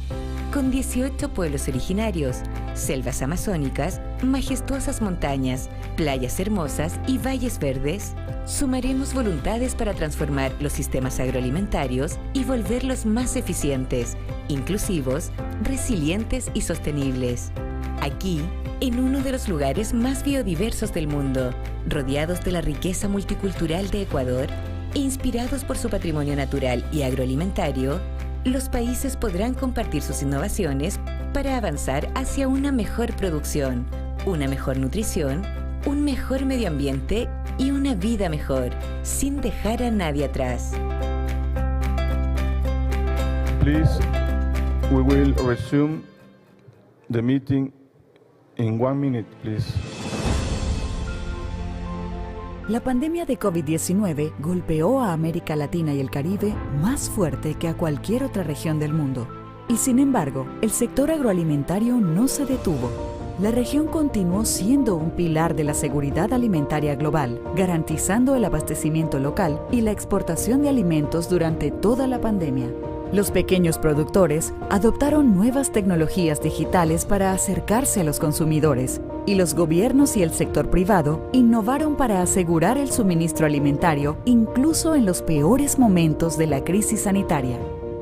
con 18 pueblos originarios, selvas amazónicas, majestuosas montañas, playas hermosas y valles verdes, sumaremos voluntades para transformar los sistemas agroalimentarios y volverlos más eficientes, inclusivos, resilientes y sostenibles. Aquí, en uno de los lugares más biodiversos del mundo, rodeados de la riqueza multicultural de Ecuador e inspirados por su patrimonio natural y agroalimentario, los países podrán compartir sus innovaciones para avanzar hacia una mejor producción, una mejor nutrición, un mejor medio ambiente y una vida mejor, sin dejar a nadie atrás. Please, we will resume the meeting in 1 minute, please. La pandemia de COVID-19 golpeó a América Latina y el Caribe más fuerte que a cualquier otra región del mundo. Y sin embargo, el sector agroalimentario no se detuvo. La región continuó siendo un pilar de la seguridad alimentaria global, garantizando el abastecimiento local y la exportación de alimentos durante toda la pandemia. Los pequeños productores adoptaron nuevas tecnologías digitales para acercarse a los consumidores, y los gobiernos y el sector privado innovaron para asegurar el suministro alimentario incluso en los peores momentos de la crisis sanitaria.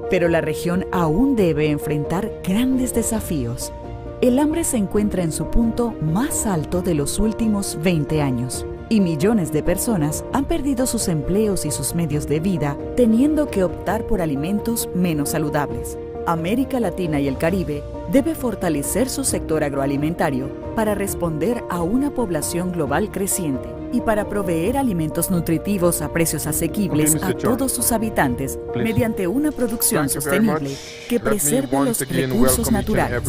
Pero la región aún debe enfrentar grandes desafíos. El hambre se encuentra en su punto más alto de los últimos 20 años. y millones de personas han perdido sus empleos y sus medios de vida, teniendo que optar por alimentos menos saludables. América Latina y el Caribe debe fortalecer su sector agroalimentario para responder a una población global creciente y para proveer alimentos nutritivos a precios asequibles a todos sus habitantes mediante una producción sostenible que preserve los recursos naturales.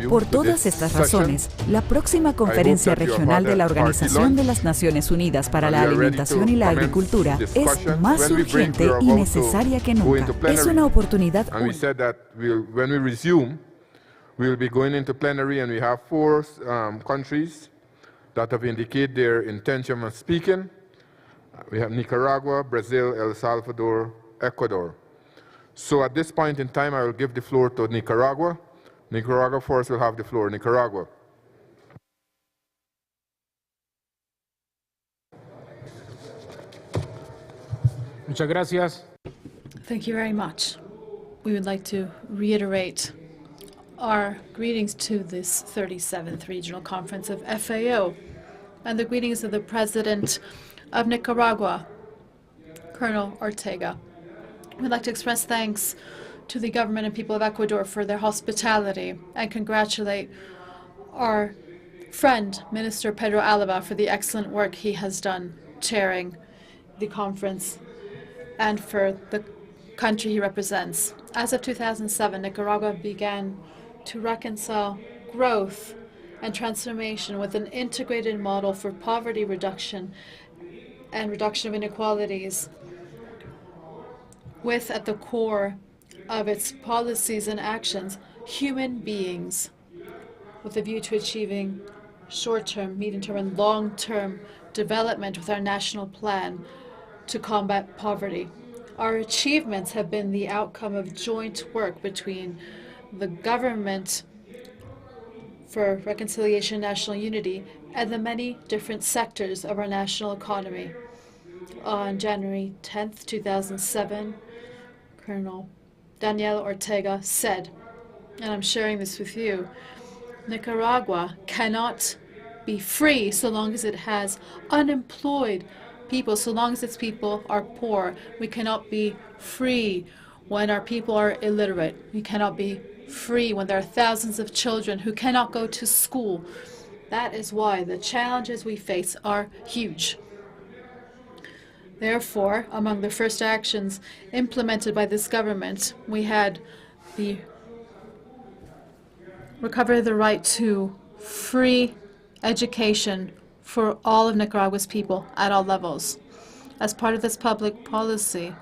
Por todas estas razones, la próxima Conferencia Regional de la Organización de las Naciones Unidas para la Alimentación y la Agricultura es más urgente y necesaria que nunca. Es una oportunidad única. When we resume, we'll be going into plenary, and we have 4 countries that have indicated their intention of speaking. We have Nicaragua, Brazil, El Salvador, Ecuador. So at this point in time, I will give the floor to Nicaragua. Nicaragua first will have the floor. Nicaragua. Muchas gracias. Thank you very much. We would like to reiterate our greetings to this 37th Regional Conference of FAO and the greetings of the President of Nicaragua, Colonel Ortega. We'd like to express thanks to the government and people of Ecuador for their hospitality and congratulate our friend, Minister Pedro Alava, for the excellent work he has done chairing the conference and for the country he represents. As of 2007, Nicaragua began to reconcile growth and transformation with an integrated model for poverty reduction and reduction of inequalities, with at the core of its policies and actions human beings, with a view to achieving short-term, medium-term, and long-term development with our national plan to combat poverty. Our achievements have been the outcome of joint work between the government for reconciliation and national unity and the many different sectors of our national economy. On January 10th, 2007, Colonel Daniel Ortega said, and I'm sharing this with you, Nicaragua cannot be free so long as it has unemployed people, so long as its people are poor. We cannot be free when our people are illiterate. We cannot be free when there are thousands of children who cannot go to school. That is why the challenges we face are huge. Therefore, among the first actions implemented by this government, we had the recover the right to free education for all of Nicaragua's people at all levels. As part of this public policy,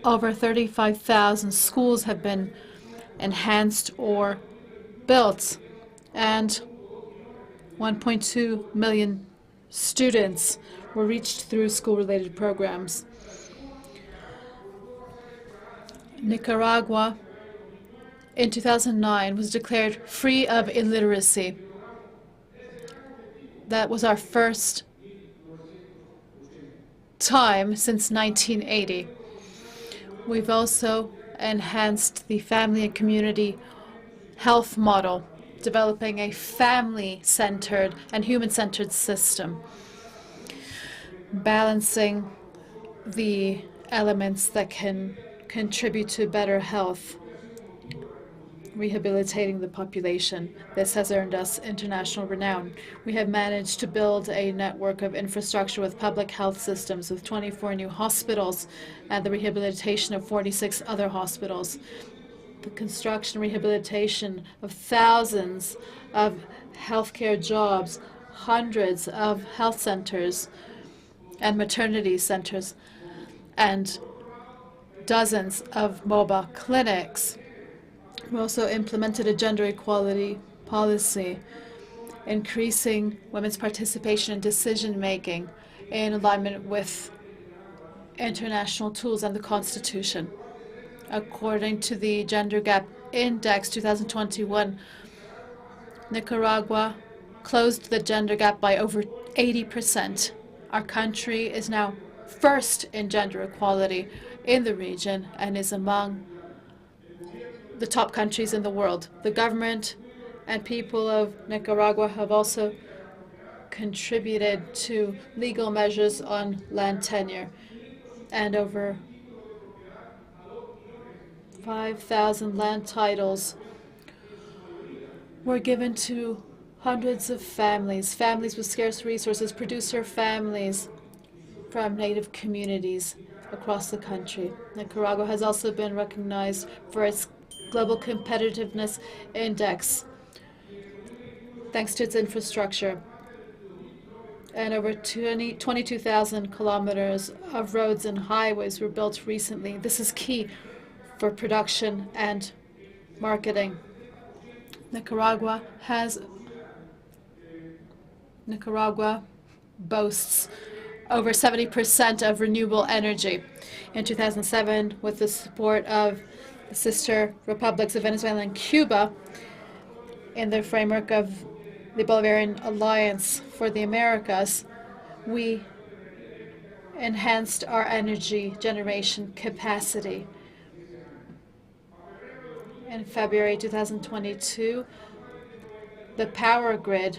over 35,000 schools have been enhanced or built, and 1.2 million students were reached through school-related programs. Nicaragua, in 2009, was declared free of illiteracy. That was our first time since 1980. We've also enhanced the family and community health model, developing a family-centered and human-centered system, balancing the elements that can contribute to better health, rehabilitating the population. This has earned us international renown. We have managed to build a network of infrastructure with public health systems, with 24 new hospitals and the rehabilitation of 46 other hospitals. The construction and rehabilitation of thousands of healthcare jobs, hundreds of health centers and maternity centers, and dozens of mobile clinics. We also implemented a gender equality policy, increasing women's participation in decision-making in alignment with international tools and the Constitution. According to the Gender Gap Index 2021, Nicaragua closed the gender gap by over 80%. Our country is now first in gender equality in the region and is among the top countries in the world. The government and people of Nicaragua have also contributed to legal measures on land tenure, and over 5,000 land titles were given to hundreds of families, families with scarce resources, producer families from native communities across the country. Nicaragua has also been recognized for its Global Competitiveness Index, thanks to its infrastructure. And over 22,000 kilometers of roads and highways were built recently. This is key for production and marketing. Nicaragua boasts over 70% of renewable energy. In 2007, with the support of the sister republics of Venezuela and Cuba, in the framework of the Bolivarian Alliance for the Americas, we enhanced our energy generation capacity. In February 2022, the power grid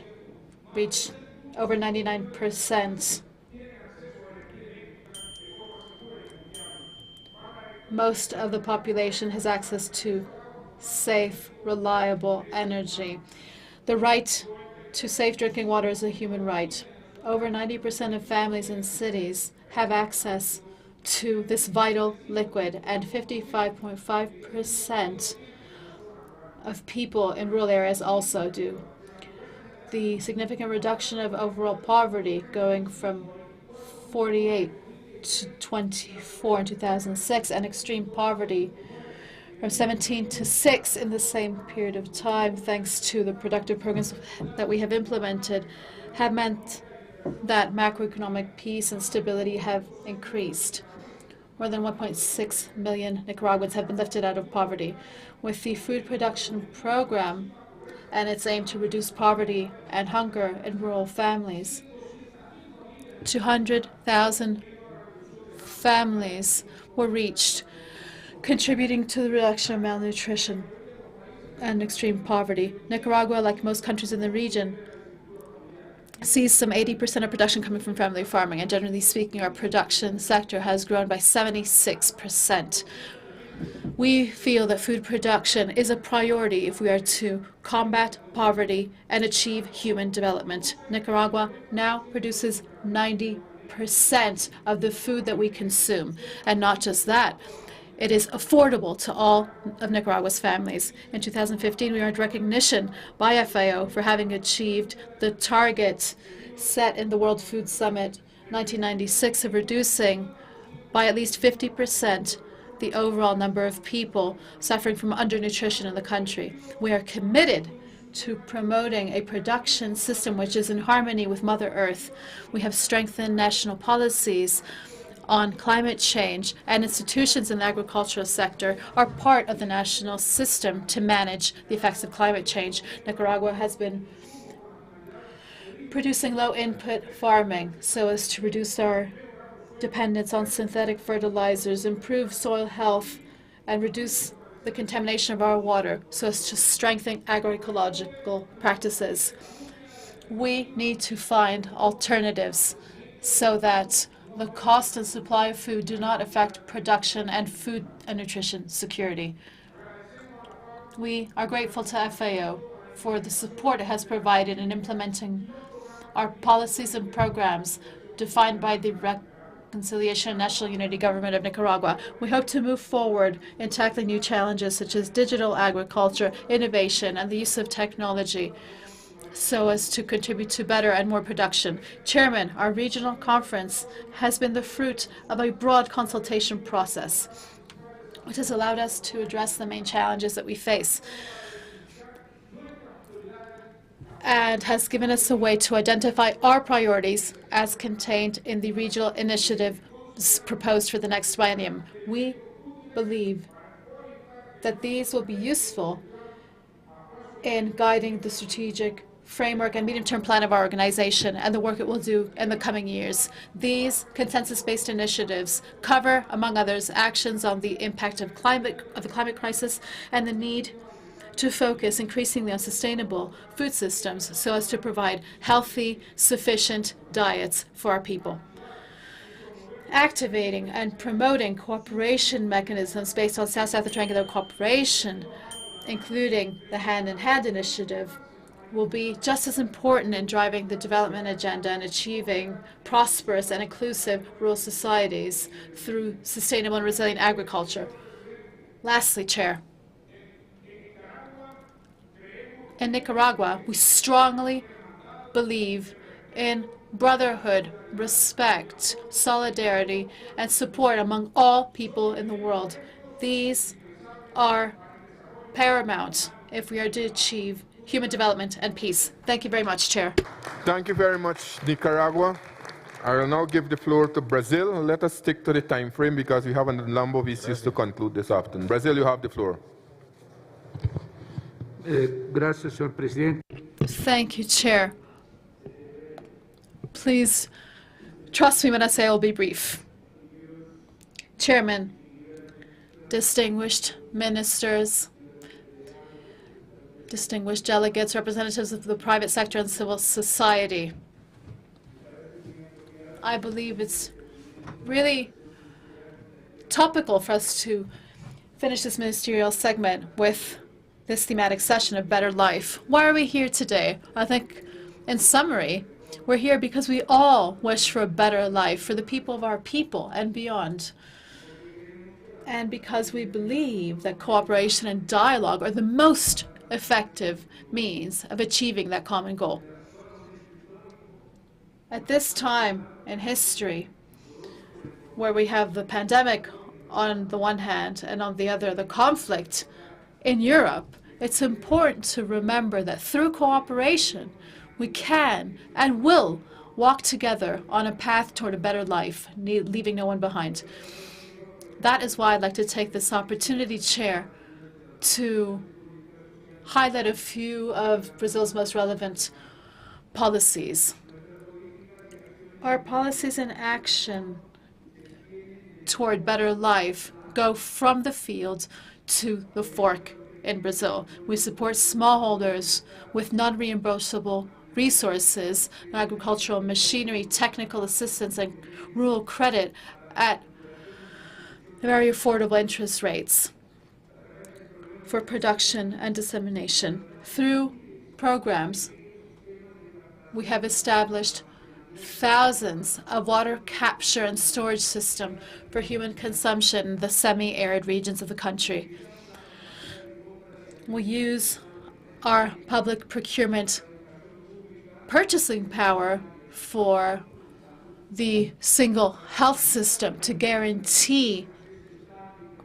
reached over 99%. Most of the population has access to safe, reliable energy. The right to safe drinking water is a human right. Over 90% of families in cities have access to this vital liquid, and 55.5% of people in rural areas also do. The significant reduction of overall poverty, going from 48 to 24 in 2006, and extreme poverty from 17 to 6 in the same period of time, thanks to the productive programs that we have implemented, have meant that macroeconomic peace and stability have increased. More than 1.6 million Nicaraguans have been lifted out of poverty. With the food production program and its aim to reduce poverty and hunger in rural families, 200,000 families were reached, contributing to the reduction of malnutrition and extreme poverty. Nicaragua, like most countries in the region, sees some 80% of production coming from family farming, and generally speaking, our production sector has grown by 76%. We feel that food production is a priority if we are to combat poverty and achieve human development. Nicaragua now produces 90% of the food that we consume, and not just that, it is affordable to all of Nicaragua's families. In 2015, we earned recognition by FAO for having achieved the target set in the World Food Summit 1996 of reducing by at least 50% the overall number of people suffering from undernutrition in the country. We are committed to promoting a production system which is in harmony with Mother Earth. We have strengthened national policies on climate change, and institutions in the agricultural sector are part of the national system to manage the effects of climate change. Nicaragua has been producing low-input farming so as to reduce our dependence on synthetic fertilizers, improve soil health, and reduce the contamination of our water so as to strengthen agroecological practices. We need to find alternatives so that the cost and supply of food do not affect production and food and nutrition security. We are grateful to FAO for the support it has provided in implementing our policies and programs defined by the Reconciliation and National Unity Government of Nicaragua. We hope to move forward in tackling new challenges such as digital agriculture, innovation, and the use of technology, so as to contribute to better and more production. Chairman, our regional conference has been the fruit of a broad consultation process, which has allowed us to address the main challenges that we face and has given us a way to identify our priorities as contained in the regional initiative proposed for the next biennium. We believe that these will be useful in guiding the strategic framework and medium-term plan of our organization and the work it will do in the coming years. These consensus-based initiatives cover, among others, actions on the impact of the climate crisis and the need to focus increasingly on sustainable food systems so as to provide healthy, sufficient diets for our people. Activating and promoting cooperation mechanisms based on South-South Triangular cooperation, including the Hand-in-Hand initiative, will be just as important in driving the development agenda and achieving prosperous and inclusive rural societies through sustainable and resilient agriculture. Lastly, Chair, in Nicaragua, we strongly believe in brotherhood, respect, solidarity, and support among all people in the world. These are paramount if we are to achieve human development and peace. Thank you very much, Chair. Thank you very much, Nicaragua. I will now give the floor to Brazil. Let us stick to the time frame because we have a number of issues to conclude this afternoon. Brazil, you have the floor. Gracias, señor presidente. Thank you, Chair. Please trust me when I say I'll be brief. Chairman, distinguished ministers, distinguished delegates, representatives of the private sector and civil society. I believe it's really topical for us to finish this ministerial segment with this thematic session of better life. Why are we here today? I think, in summary, we're here because we all wish for a better life for the people of our people and beyond. And because we believe that cooperation and dialogue are the most effective means of achieving that common goal. At this time in history, where we have the pandemic on the one hand and on the other the conflict in Europe, it's important to remember that through cooperation, we can and will walk together on a path toward a better life, leaving no one behind. That is why I'd like to take this opportunity, Chair, to highlight a few of Brazil's most relevant policies. Our policies in action toward better life go from the field to the fork in Brazil. We support smallholders with non-reimbursable resources, agricultural machinery, technical assistance, and rural credit at very affordable interest rates for production and dissemination. Through programs, we have established thousands of water capture and storage systems for human consumption in the semi-arid regions of the country. We use our public procurement purchasing power for the single health system to guarantee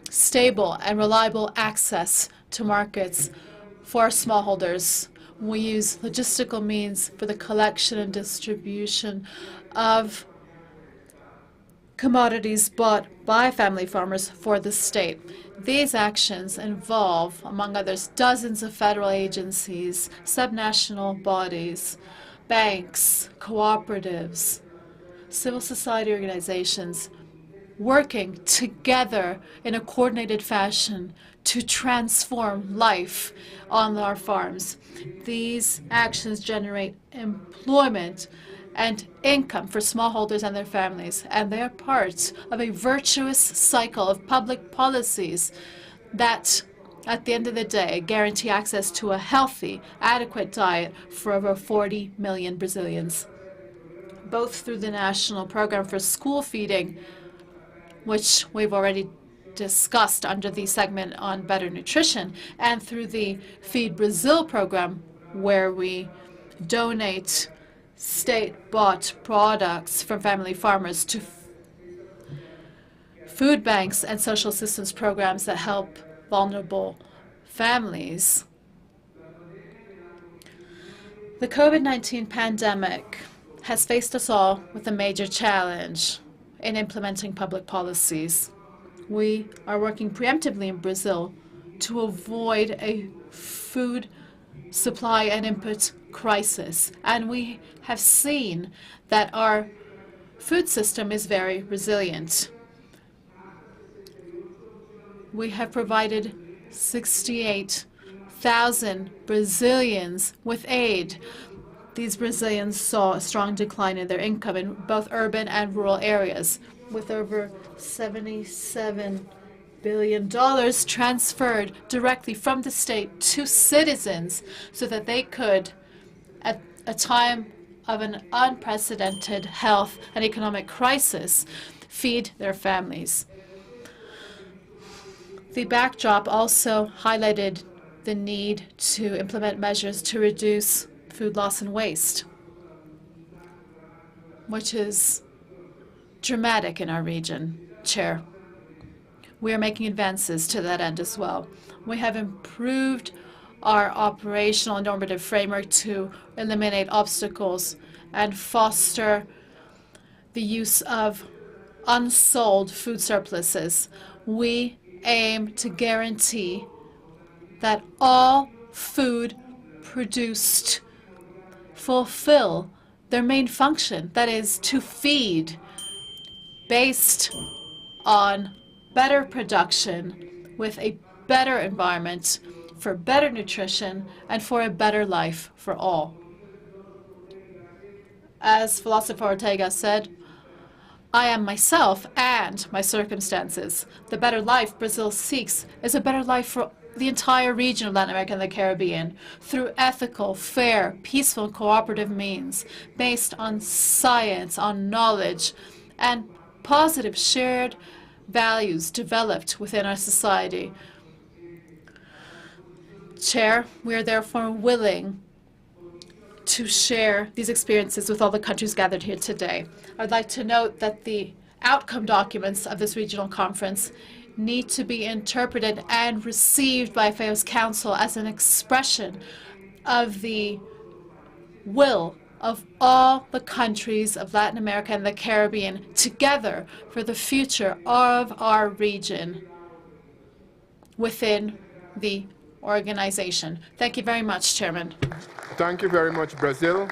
stable and reliable access to markets for smallholders. We use logistical means for the collection and distribution of commodities bought by family farmers for the state. These actions involve, among others, dozens of federal agencies, subnational bodies, banks, cooperatives, civil society organizations, working together in a coordinated fashion to transform life on our farms. These actions generate employment and income for smallholders and their families, and they are part of a virtuous cycle of public policies that, at the end of the day, guarantee access to a healthy, adequate diet for over 40 million Brazilians, both through the National Program for School Feeding, which we've already discussed under the segment on better nutrition, and through the Feed Brazil program, where we donate state-bought products from family farmers to food banks and social assistance programs that help vulnerable families. The COVID-19 pandemic has faced us all with a major challenge in implementing public policies. We are working preemptively in Brazil to avoid a food supply and input crisis, and we have seen that our food system is very resilient. We have provided 68 100,000 Brazilians with aid. These Brazilians saw a strong decline in their income in both urban and rural areas, with over $77 billion transferred directly from the state to citizens so that they could, at a time of an unprecedented health and economic crisis, feed their families. The backdrop also highlighted the need to implement measures to reduce food loss and waste, which is dramatic in our region, Chair. We are making advances to that end as well. We have improved our operational and normative framework to eliminate obstacles and foster the use of unsold food surpluses. We aim to guarantee that all food produced fulfill their main function, that is, to feed, based on better production with a better environment, for better nutrition, and for a better life for all. As philosopher Ortega said, I am myself and my circumstances. The better life Brazil seeks is a better life for the entire region of Latin America and the Caribbean through ethical, fair, peaceful, and cooperative means based on science, on knowledge, and positive shared values developed within our society. Chair, we are therefore willing to share these experiences with all the countries gathered here today. I'd like to note that the outcome documents of this regional conference need to be interpreted and received by FAO's Council as an expression of the will of all the countries of Latin America and the Caribbean together for the future of our region within the organization. Thank you very much, Chairman. Thank you very much, Brazil.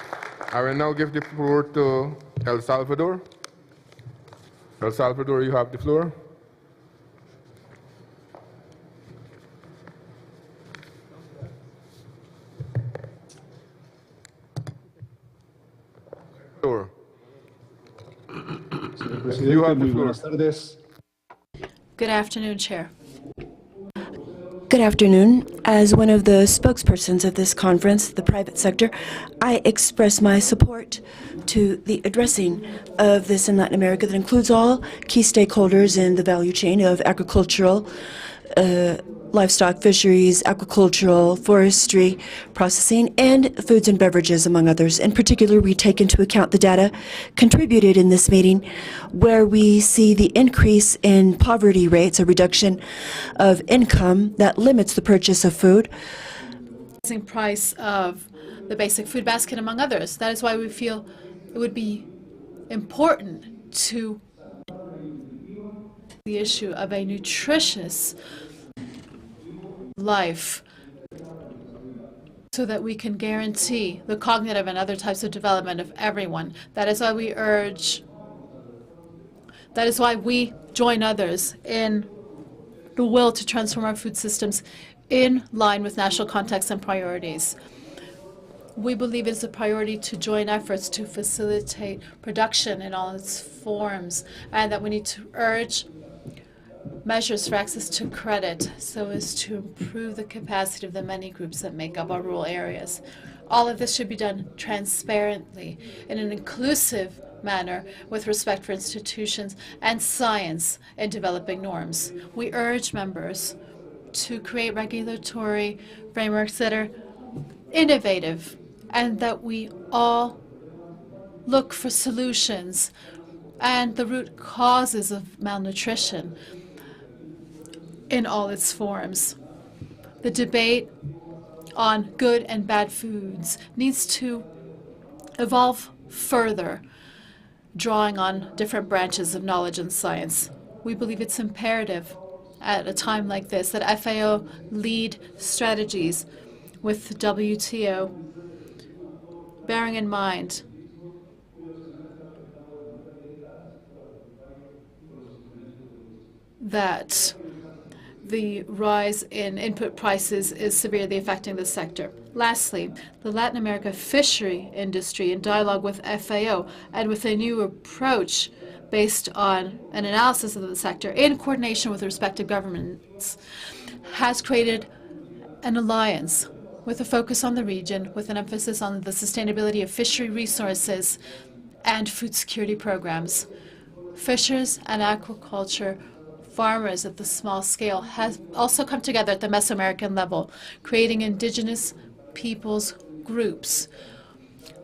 I will now give the floor to El Salvador. El Salvador, you have the floor. You have the floor. Good afternoon, Chair. Good afternoon. As one of the spokespersons of this conference, the private sector, I express my support to the addressing of this in Latin America that includes all key stakeholders in the value chain of agricultural, livestock, fisheries, aquacultural, forestry, processing, and foods and beverages, among others. In particular, we take into account the data contributed in this meeting, where we see the increase in poverty rates, a reduction of income that limits the purchase of food. Price of the basic food basket, among others. That is why we feel it would be important to the issue of a nutritious life so that we can guarantee the cognitive and other types of development of everyone. That is why we urge, that is why we join others in the will to transform our food systems in line with national contexts and priorities. We believe it's a priority to join efforts to facilitate production in all its forms, and that we need to urge measures for access to credit so as to improve the capacity of the many groups that make up our rural areas. All of this should be done transparently, in an inclusive manner, with respect for institutions and science in developing norms. We urge members to create regulatory frameworks that are innovative and that we all look for solutions and the root causes of malnutrition in all its forms. The debate on good and bad foods needs to evolve further, drawing on different branches of knowledge and science. We believe it's imperative at a time like this that FAO lead strategies with the WTO, bearing in mind that the rise in input prices is severely affecting the sector. Lastly, the Latin America fishery industry, in dialogue with FAO and with a new approach based on an analysis of the sector in coordination with respective governments, has created an alliance with a focus on the region, with an emphasis on the sustainability of fishery resources and food security programs. Fishers and aquaculture farmers at the small scale have also come together at the Mesoamerican level, creating indigenous peoples groups,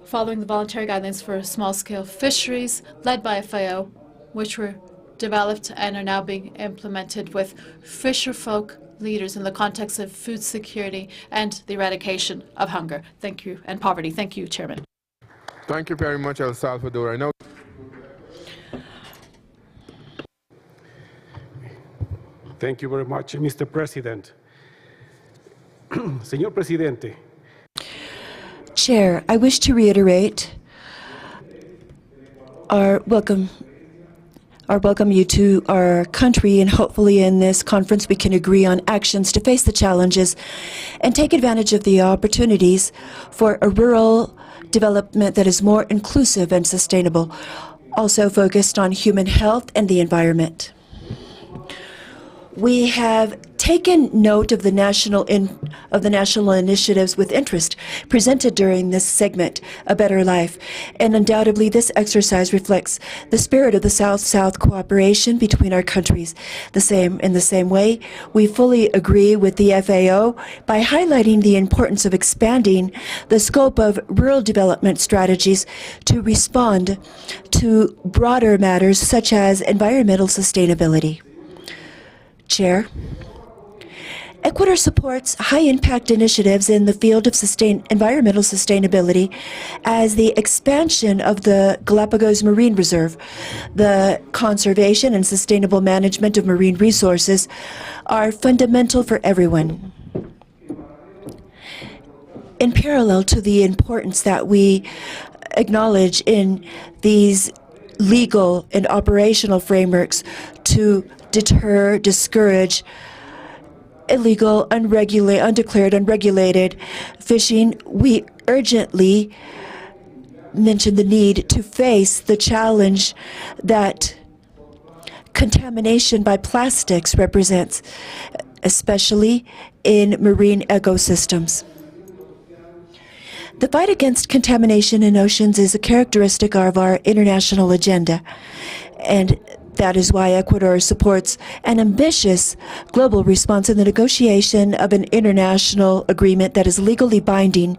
following the voluntary guidelines for small-scale fisheries led by FAO, which were developed and are now being implemented with fisherfolk leaders in the context of food security and the eradication of hunger. Thank you, and poverty. Thank you, Chairman. Thank you very much, El Salvador. I know. Thank you very much, Mr. President. Señor Presidente. Chair, I wish to reiterate our welcome you to our country, and hopefully in this conference we can agree on actions to face the challenges and take advantage of the opportunities for a rural development that is more inclusive and sustainable, also focused on human health and the environment. We have taken note of the national initiatives with interest presented during this segment, A Better Life, and undoubtedly this exercise reflects the spirit of the South-South cooperation between our countries. In the same way, we fully agree with the FAO by highlighting the importance of expanding the scope of rural development strategies to respond to broader matters such as environmental sustainability. Chair, Ecuador supports high-impact initiatives in the field of environmental sustainability as the expansion of the Galapagos Marine Reserve, the conservation and sustainable management of marine resources are fundamental for everyone. In parallel to the importance that we acknowledge in these legal and operational frameworks to deter, discourage illegal, undeclared, unregulated fishing, we urgently mention the need to face the challenge that contamination by plastics represents, especially in marine ecosystems. The fight against contamination in oceans is a characteristic of our international agenda, and that is why Ecuador supports an ambitious global response in the negotiation of an international agreement that is legally binding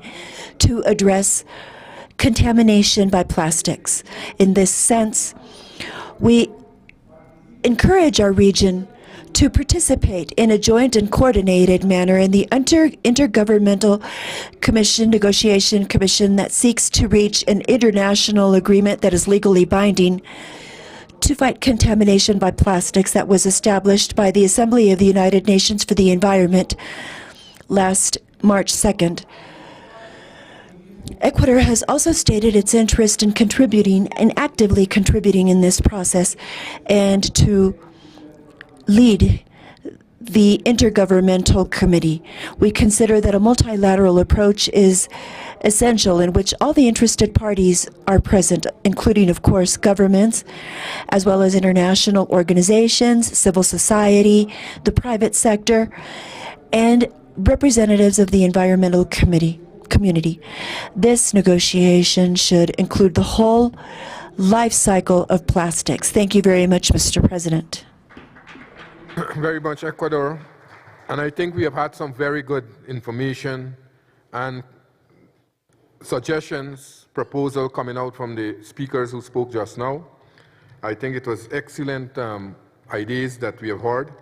to address contamination by plastics. In this sense, we encourage our region to participate in a joint and coordinated manner in the Intergovernmental Negotiation Commission that seeks to reach an international agreement that is legally binding to fight contamination by plastics that was established by the Assembly of the United Nations for the Environment last March 2nd. Ecuador has also stated its interest in contributing and actively contributing in this process and to lead the Intergovernmental Committee. We consider that a multilateral approach is essential in which all the interested parties are present, including, of course, governments, as well as international organizations, civil society, the private sector, and representatives of the environmental community. This negotiation should include the whole life cycle of plastics. Thank you very much, Mr. President. Very much, Ecuador. And I think we have had some very good information and suggestions, proposal coming out from the speakers who spoke just now. I think it was excellent ideas that we have heard.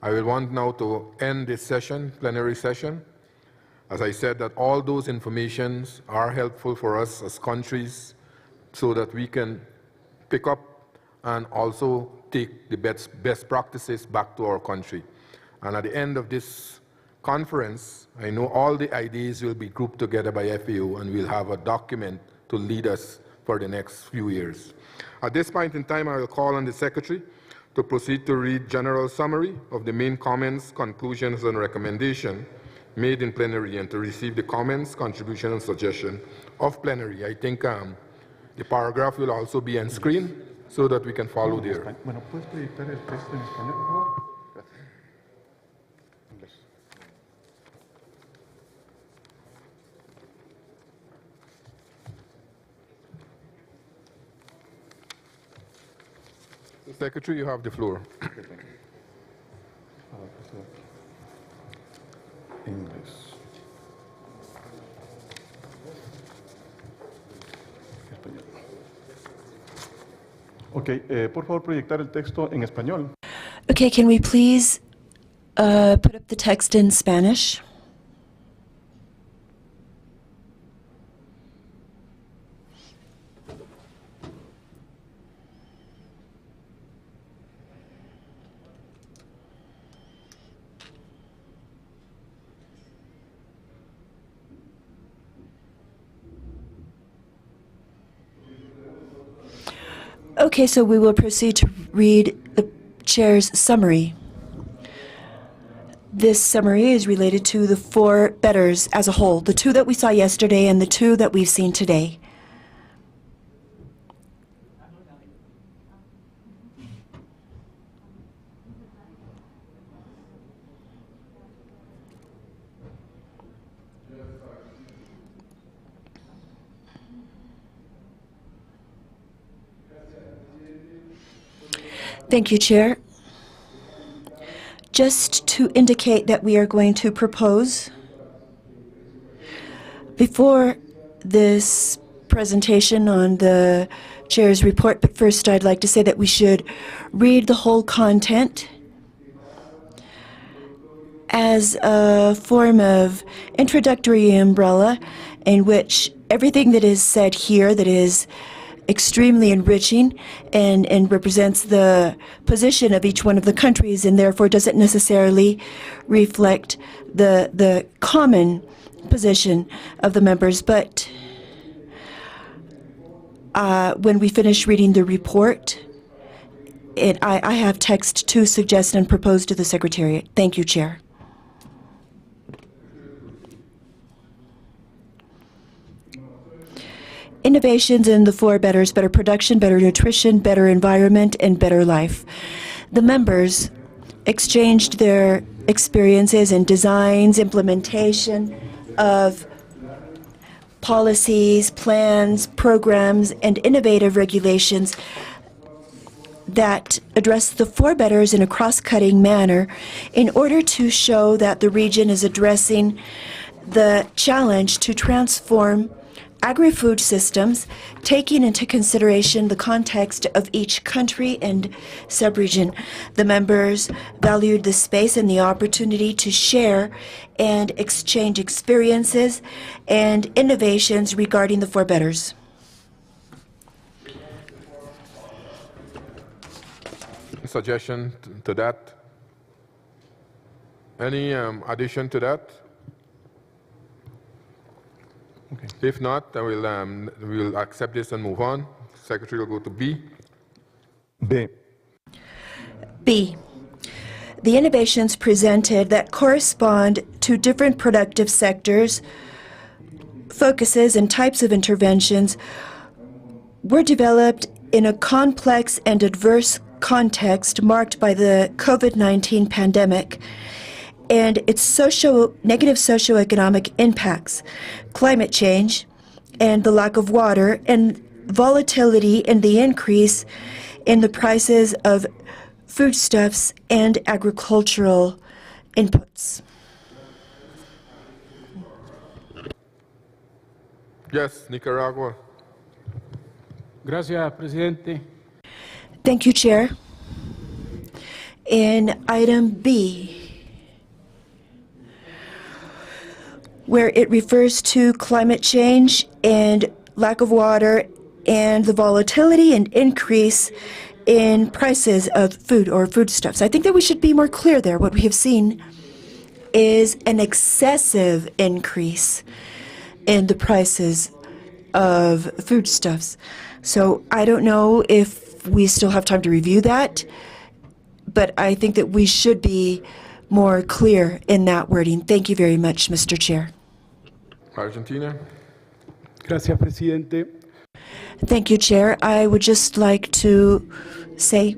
I will want now to end this session, plenary session. As I said, that all those informations are helpful for us as countries so that we can pick up and also take the best practices back to our country. And at the end of this conference, I know all the ideas will be grouped together by FAO and we'll have a document to lead us for the next few years. At this point in time, I will call on the Secretary to proceed to read general summary of the main comments, conclusions, and recommendation made in plenary and to receive the comments, contribution, and suggestion of plenary. I think the paragraph will also be on screen so that we can follow there. Secretary, you have the floor. English. Ok, por favor proyectar el texto en español. Okay, can we please put up the text in Spanish? Okay, so we will proceed to read the chair's summary. This summary is related to the 4 betters as a whole, the 2 that we saw yesterday and the 2 that we've seen today. Thank you, Chair. Just to indicate that we are going to propose, before this presentation on the Chair's report, but first I'd like to say that we should read the whole content as a form of introductory umbrella in which everything that is said here that is extremely enriching and represents the position of each one of the countries and therefore doesn't necessarily reflect the common position of the members. But when we finish reading the report, I have text to suggest and propose to the Secretariat. Thank you, Chair. Innovations in the 4 betters: better production, better nutrition, better environment, and better life. The members exchanged their experiences in designs, implementation of policies, plans, programs, and innovative regulations that address the 4 betters in a cross-cutting manner in order to show that the region is addressing the challenge to transform agri-food systems, taking into consideration the context of each country and sub-region. The members valued the space and the opportunity to share and exchange experiences and innovations regarding the 4 betters. Suggestion to that? Any addition to that? Okay. If not, then we'll accept this and move on. Secretary will go to B. B. B. The innovations presented that correspond to different productive sectors, focuses, and types of interventions were developed in a complex and adverse context marked by the COVID-19 pandemic and its negative socioeconomic impacts, climate change, and the lack of water, and volatility and the increase in the prices of foodstuffs and agricultural inputs. Yes, Nicaragua. Gracias, Presidente. Thank you, Chair. In item B, where it refers to climate change and lack of water and the volatility and increase in prices of food or foodstuffs. I think that we should be more clear there. What we have seen is an excessive increase in the prices of foodstuffs. So I don't know if we still have time to review that but I think that we should be more clear in that wording. Thank you very much, Mr. Chair. Argentina. Gracias, presidente. Thank you, Chair. I would just like to say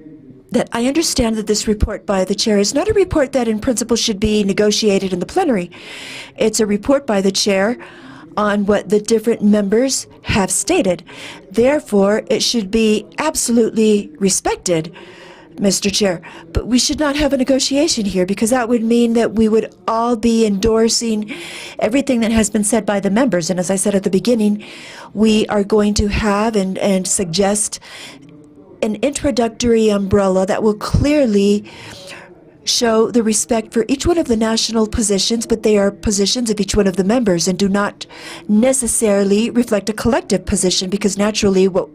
that I understand that this report by the Chair is not a report that in principle should be negotiated in the plenary. It's a report by the Chair on what the different members have stated. Therefore, it should be absolutely respected, Mr. Chair. But we should not have a negotiation here, because that would mean that we would all be endorsing everything that has been said by the members. And as I said at the beginning, we are going to have and suggest an introductory umbrella that will clearly show the respect for each one of the national positions, but they are positions of each one of the members and do not necessarily reflect a collective position, because naturally what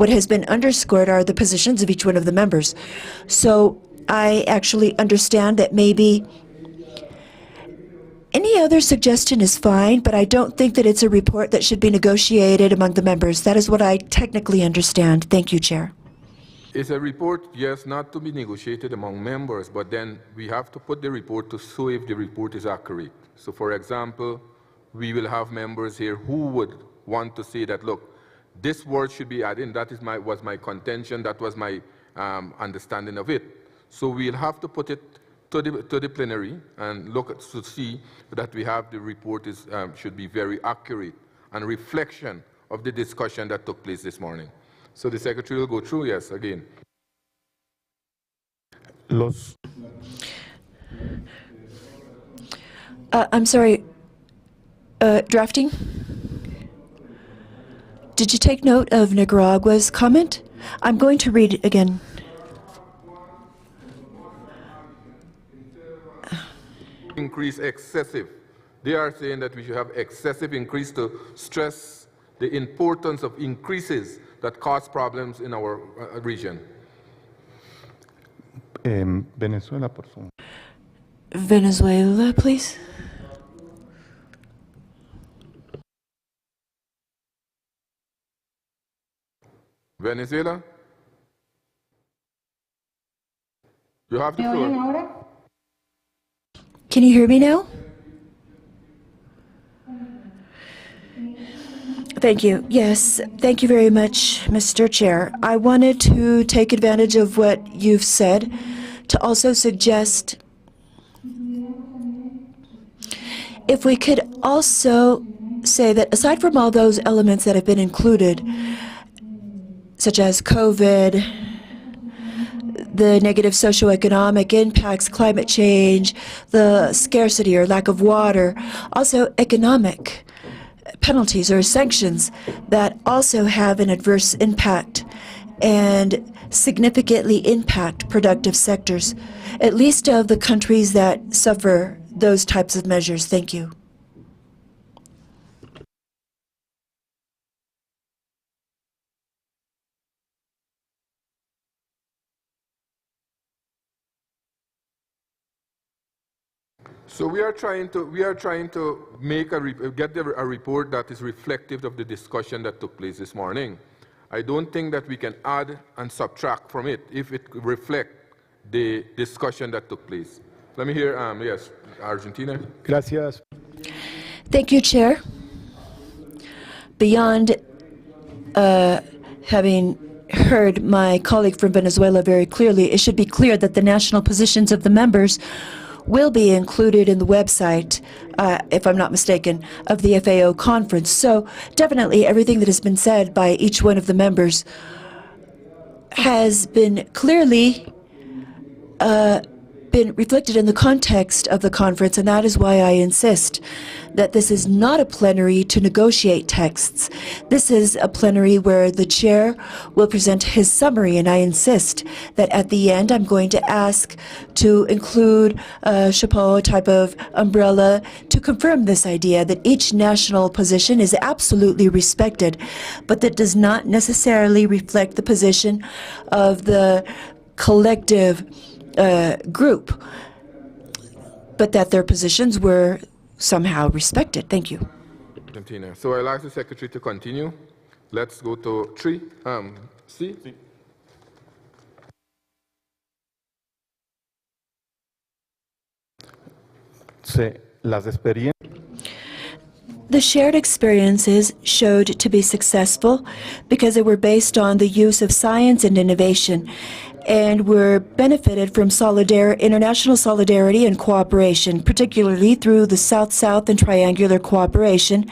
has been underscored are the positions of each one of the members. So I actually understand that maybe any other suggestion is fine, but I don't think that it's a report that should be negotiated among the members. That is what I technically understand. Thank you, Chair. It's a report, yes, not to be negotiated among members, but then we have to put the report to show if the report is accurate. So, for example, we will have members here who would want to say that, look, this word should be added, and that is was my contention, that was my understanding of it. So we'll have to put it to the plenary and look to see that we have the report should be very accurate and reflection of the discussion that took place this morning. So the Secretary will go through, yes, again. I'm sorry, drafting? Did you take note of Nicaragua's comment? I'm going to read it again. Increase excessive. They are saying that we should have excessive increase to stress the importance of increases that cause problems in our region. Venezuela, por favor. Venezuela, please. Venezuela? You have the floor. Can you hear me now? Thank you. Yes, thank you very much, Mr. Chair. I wanted to take advantage of what you've said to also suggest if we could also say that aside from all those elements that have been included, such as COVID, the negative socioeconomic impacts, climate change, the scarcity or lack of water, also economic penalties or sanctions that also have an adverse impact and significantly impact productive sectors, at least of the countries that suffer those types of measures. Thank you. So we are trying to make a report that is reflective of the discussion that took place this morning. I don't think that we can add and subtract from it if it reflects the discussion that took place. Let me hear, yes, Argentina. Gracias. Thank you, Chair. Beyond having heard my colleague from Venezuela very clearly, it should be clear that the national positions of the members will be included in the website, if I'm not mistaken, of the FAO conference. So definitely everything that has been said by each one of the members has been clearly been reflected in the context of the conference, and that is why I insist that this is not a plenary to negotiate texts. This is a plenary where the chair will present his summary, and I insist that at the end I'm going to ask to include a chapeau type of umbrella to confirm this idea that each national position is absolutely respected, but that does not necessarily reflect the position of the collective group, but that their positions were somehow respected. Thank you. Argentina. So I'll ask the Secretary to continue. Let's go to C. las experiencias. The shared experiences showed to be successful because they were based on the use of science and innovation and were benefited from international solidarity and cooperation, particularly through the South-South and triangular cooperation,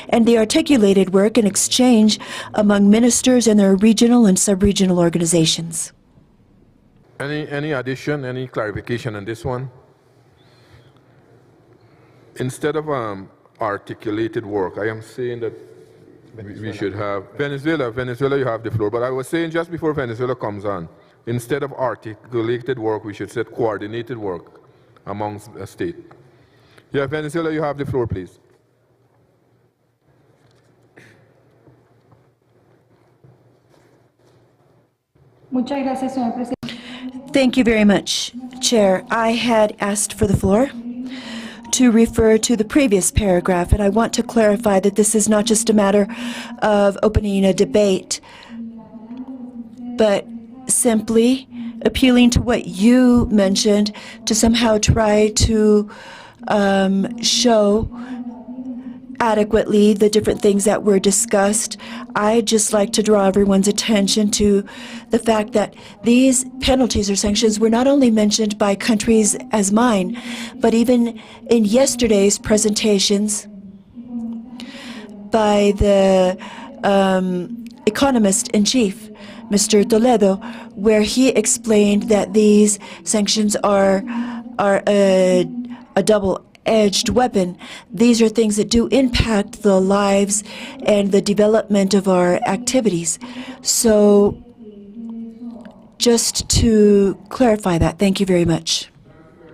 and the articulated work and exchange among ministers and their regional and sub-regional organizations. Any addition, any clarification on this one? Instead of articulated work, I am saying that we should have Venezuela, you have the floor. But I was saying just before Venezuela comes on, instead of articulated work, we should say coordinated work amongst a state. Yeah, Venezuela, you have the floor, please. Muchas gracias, señor presidente. Thank you very much, Chair. I had asked for the floor to refer to the previous paragraph, and I want to clarify that this is not just a matter of opening a debate, but simply appealing to what you mentioned to somehow try to show adequately the different things that were discussed. I'd just like to draw everyone's attention to the fact that these penalties or sanctions were not only mentioned by countries as mine, but even in yesterday's presentations by the economist-in-chief, Mr. Toledo, where he explained that these sanctions are a double-edged weapon. These are things that do impact the lives and the development of our activities. So just to clarify that, thank you very much.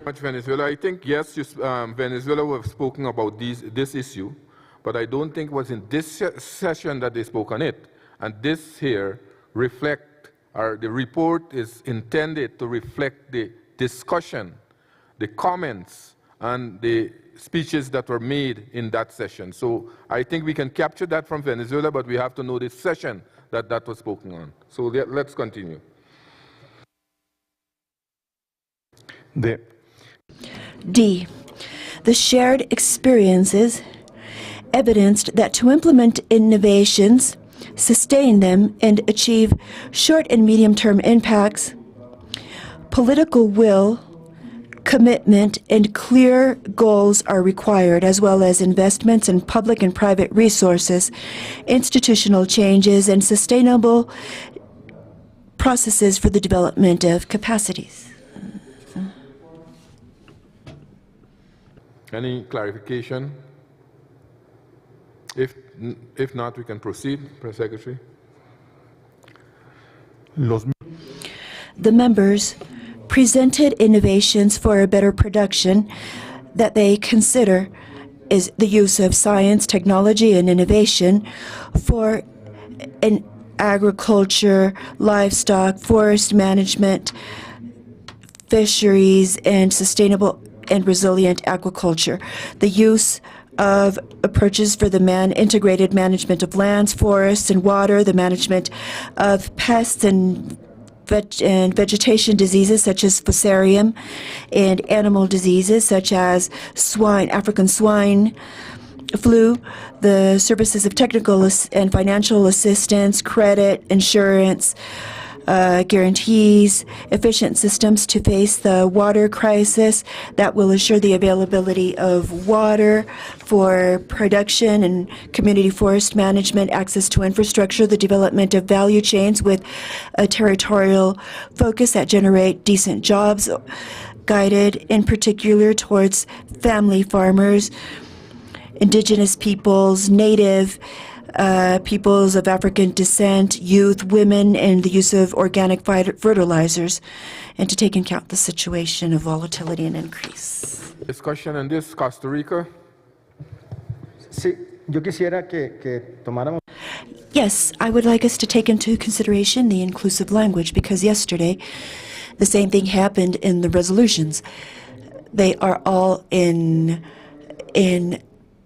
Venezuela, I think, yes, Venezuela have spoken about this issue, but I don't think it was in this session that they spoke on it. And this here the report is intended to reflect the discussion, the comments, and the speeches that were made in that session. So I think we can capture that from Venezuela, but we have to know the session that was spoken on. So let's continue. D. The shared experiences evidenced that to implement innovations, sustain them, and achieve short and medium-term impacts, political will, commitment, and clear goals are required, as well as investments in public and private resources, institutional changes, and sustainable processes for the development of capacities. Any clarification? If not, we can proceed, Press Secretary. The members presented innovations for a better production that they consider is the use of science, technology, and innovation for an agriculture, livestock, forest management, fisheries, and sustainable and resilient aquaculture. The use of approaches for the integrated management of lands, forests, and water, the management of pests and vegetation diseases such as fusarium, and animal diseases such as swine, African swine flu, the services of technical and financial assistance, credit, insurance, guarantees, efficient systems to face the water crisis that will assure the availability of water for production and community forest management, access to infrastructure, the development of value chains with a territorial focus that generate decent jobs, guided in particular towards family farmers, indigenous peoples, native peoples of African descent, youth, women, and the use of organic fertilizers, and to take into account the situation of volatility and increase. Discussion on this, Costa Rica. Sí, yo quisiera que tomáramos. Yes, I would like us to take into consideration the inclusive language, because yesterday the same thing happened in the resolutions. They are all in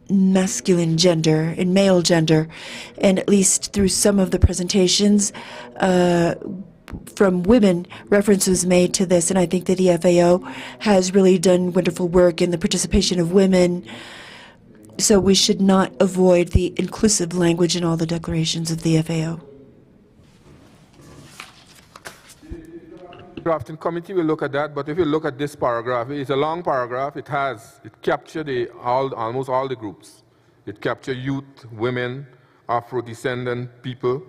masculine gender, in male gender, and at least through some of the presentations, from women, reference was made to this, and I think that the FAO has really done wonderful work in the participation of women. So we should not avoid the inclusive language in all the declarations of the FAO. Drafting committee will look at that, but if you look at this paragraph, it's a long paragraph. It captures almost all the groups. It captures youth, women, Afro-descendant people,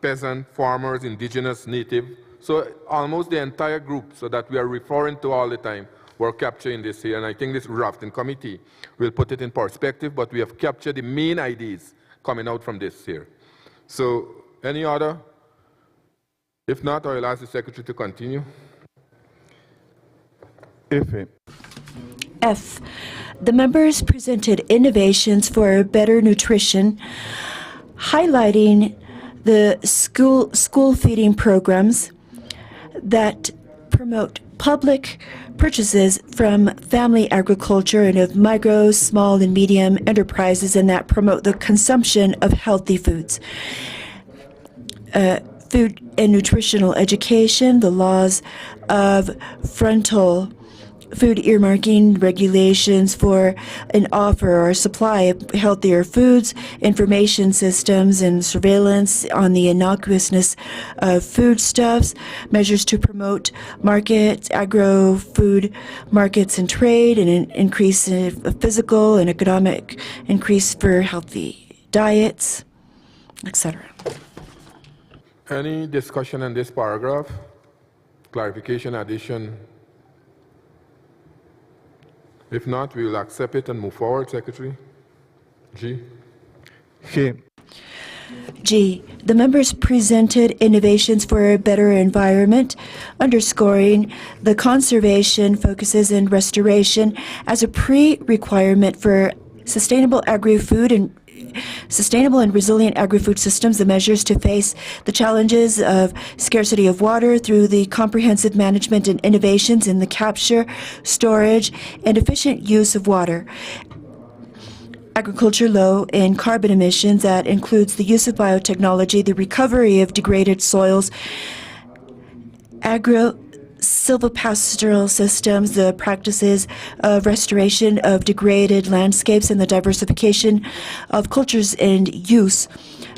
peasant, farmers, indigenous, native. So almost the entire group, so that we are referring to all the time, we're capturing this here. And I think this drafting committee will put it in perspective, but we have captured the main ideas coming out from this here. So any other? If not, I will ask the Secretary to continue. F. The members presented innovations for better nutrition, highlighting the school feeding programs that promote public purchases from family agriculture and of micro, small, and medium enterprises, and that promote the consumption of healthy foods. Food and nutritional education, the laws of frontal food earmarking, regulations for an offer or supply of healthier foods, information systems and surveillance on the innocuousness of foodstuffs, measures to promote markets, agro-food markets and trade, and an increase in physical and economic increase for healthy diets, etc. Any discussion on this paragraph? Clarification, addition? If not, we will accept it and move forward, Secretary. G. G. The members presented innovations for a better environment, underscoring the conservation focuses and restoration as a pre-requirement for sustainable agri-food and sustainable and resilient agri-food systems, the measures to face the challenges of scarcity of water through the comprehensive management and innovations in the capture, storage, and efficient use of water. Agriculture low in carbon emissions that includes the use of biotechnology, the recovery of degraded soils, silvipastoral systems, the practices of restoration of degraded landscapes, and the diversification of cultures and use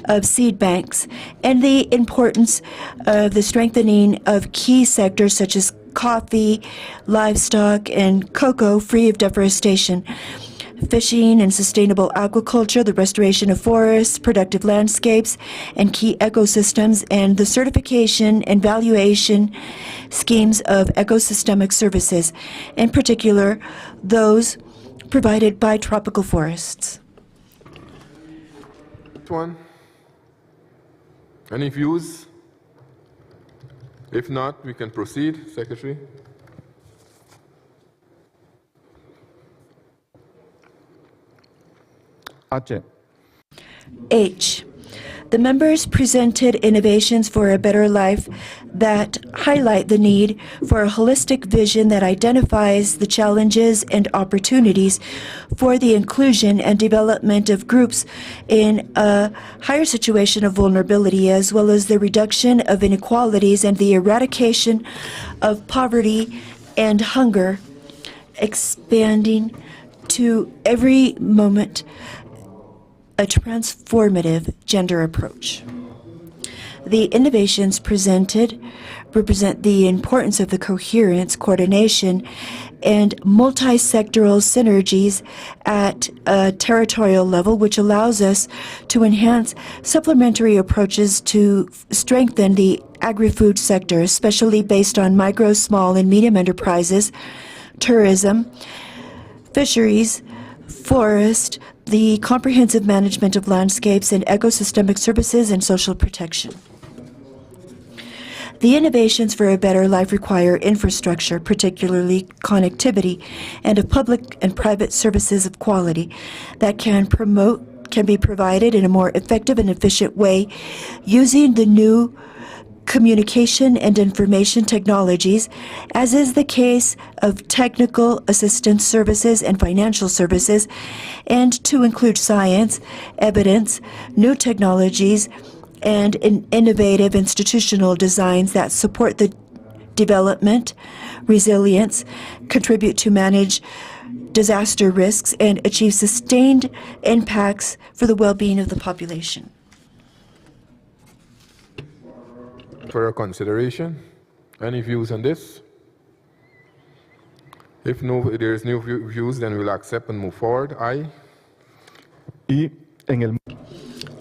of seed banks, and the importance of the strengthening of key sectors such as coffee, livestock, and cocoa free of deforestation. Fishing and sustainable aquaculture, the restoration of forests, productive landscapes, and key ecosystems, and the certification and valuation schemes of ecosystemic services, in particular those provided by tropical forests. One. Any views? If not, we can proceed, Secretary. H. The members presented innovations for a better life that highlight the need for a holistic vision that identifies the challenges and opportunities for the inclusion and development of groups in a higher situation of vulnerability, as well as the reduction of inequalities and the eradication of poverty and hunger, expanding to every moment a transformative gender approach. The innovations presented represent the importance of the coherence, coordination, and multi-sectoral synergies at a territorial level, which allows us to enhance supplementary approaches to strengthen the agri-food sector, especially based on micro, small, and medium enterprises, tourism, fisheries, forest, the comprehensive management of landscapes and ecosystemic services, and social protection. The innovations for a better life require infrastructure, particularly connectivity, and of public and private services of quality that can be provided in a more effective and efficient way using the new communication and information technologies, as is the case of technical assistance services and financial services, and to include science, evidence, new technologies, and innovative institutional designs that support the development, resilience, contribute to manage disaster risks, and achieve sustained impacts for the well-being of the population. For your consideration, any views on this? If there is no views, then we'll accept and move forward. Aye.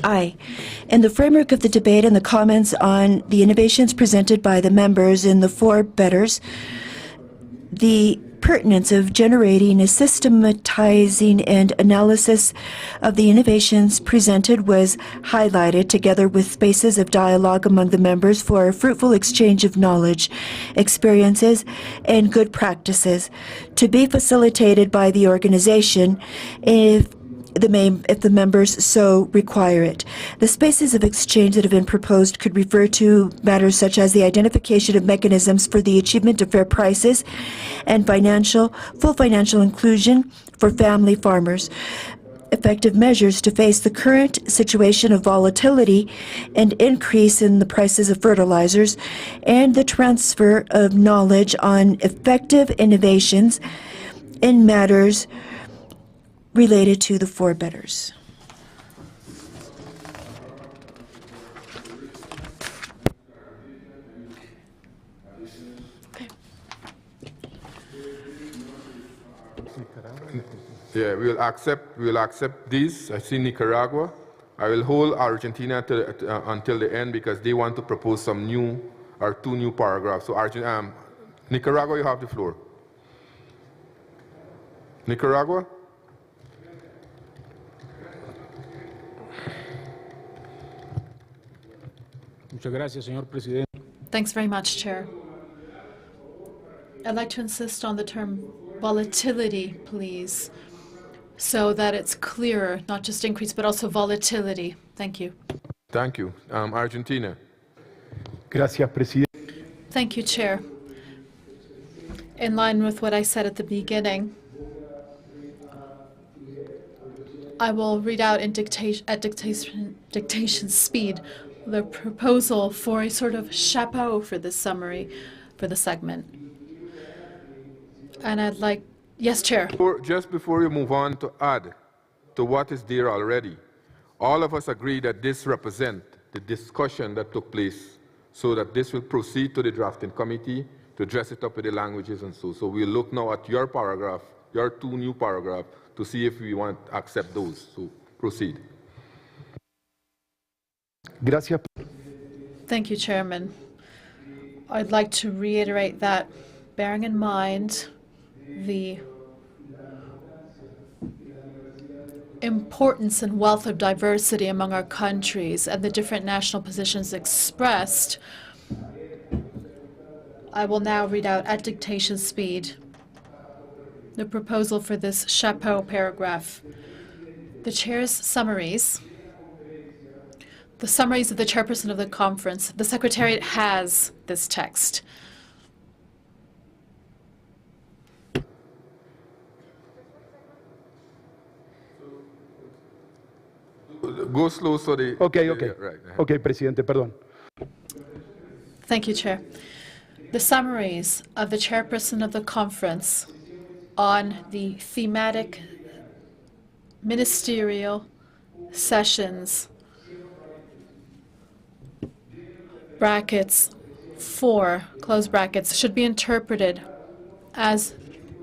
Aye. In the framework of the debate and the comments on the innovations presented by the members in the four betters, the pertinence of generating a systematizing and analysis of the innovations presented was highlighted, together with spaces of dialogue among the members for a fruitful exchange of knowledge, experiences, and good practices to be facilitated by the organization if the members so require it. The spaces of exchange that have been proposed could refer to matters such as the identification of mechanisms for the achievement of fair prices and full financial inclusion for family farmers, effective measures to face the current situation of volatility and increase in the prices of fertilizers, and the transfer of knowledge on effective innovations in matters related to the four betters. Yeah, we'll accept these. I see Nicaragua. I will hold Argentina until the end because they want to propose some two new paragraphs. So Nicaragua, you have the floor. Nicaragua? Muchas gracias, señor presidente. Thanks very much, Chair. I'd like to insist on the term volatility, please, so that it's clearer, not just increase, but also volatility. Thank you. Thank you. Argentina. Gracias, presidente. Thank you, Chair. In line with what I said at the beginning, I will read out at dictation speed the proposal for a sort of chapeau for this summary, for the segment. And I'd like, yes, Chair. Just before you move on, to add to what is there already, all of us agree that this represents the discussion that took place, so that this will proceed to the drafting committee to dress it up with the languages and so. So we'll look now at your paragraph, your two new paragraphs, to see if we want to accept those. So proceed. Gracias. Thank you, Chairman. I'd like to reiterate that, bearing in mind the importance and wealth of diversity among our countries and the different national positions expressed, I will now read out at dictation speed the proposal for this chapeau paragraph. The Chair's summaries. The summaries of the chairperson of the conference. The Secretariat has this text. Go slow so they... Okay. Right. Okay, Presidente, perdón. Thank you, Chair. The summaries of the chairperson of the conference on the thematic Ministerial Sessions brackets 4, close brackets, should be interpreted as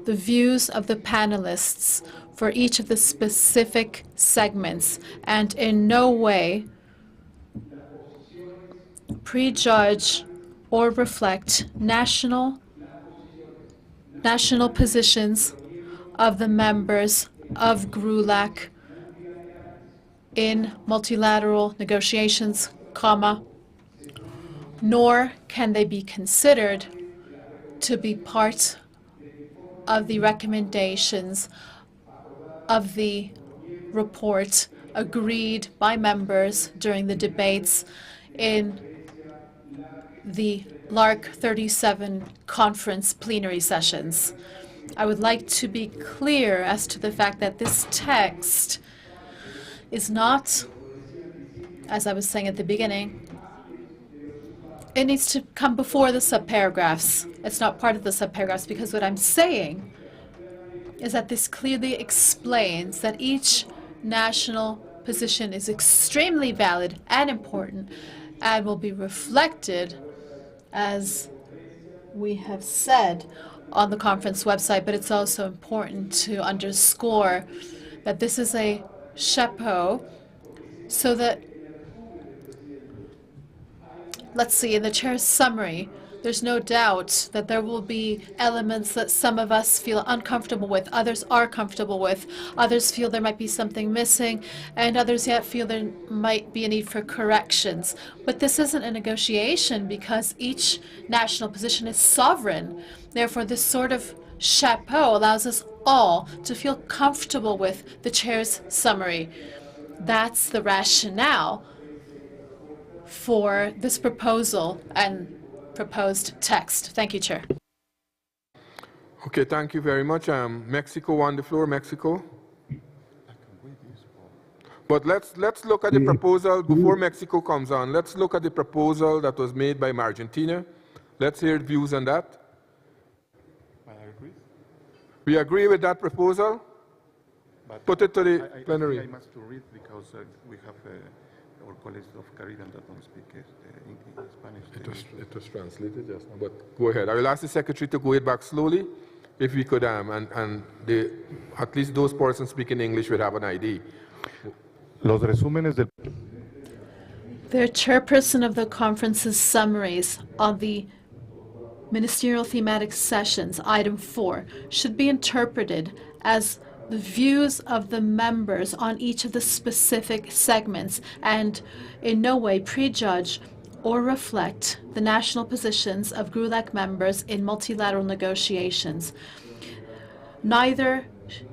the views of the panelists for each of the specific segments, and in no way prejudge or reflect national positions of the members of GRULAC in multilateral negotiations, nor can they be considered to be part of the recommendations of the report agreed by members during the debates in the LARC37 conference plenary sessions. I would like to be clear as to the fact that this text is not as I was saying at the beginning, it needs to come before the subparagraphs. It's not part of the subparagraphs, because what I'm saying is that this clearly explains that each national position is extremely valid and important and will be reflected, as we have said, on the conference website. But it's also important to underscore that this is a chapeau, so that, let's see, in the chair's summary, there's no doubt that there will be elements that some of us feel uncomfortable with, others are comfortable with, others feel there might be something missing, and others yet feel there might be a need for corrections. But this isn't a negotiation, because each national position is sovereign. Therefore, this sort of chapeau allows us all to feel comfortable with the chair's summary. That's the rationale for this proposal and proposed text. Thank you, Chair. Okay, thank you very much. Mexico on the floor. Mexico. But let's look at the proposal before Mexico comes on. Let's look at the proposal that was made by Argentina. Let's hear views on that. We agree with that proposal. But put it to the plenary. I must read because we have our colleagues of Caribbean that don't speak Spanish. It was translated just now, but go ahead. I will ask the Secretary to go it back slowly, if we could, and at least those persons speaking English would have an ID. Los resúmenes del The chairperson of the conference's summaries on the Ministerial Thematic Sessions, item 4, should be interpreted as the views of the members on each of the specific segments, and in no way prejudge or reflect the national positions of GRULAC members in multilateral negotiations. Neither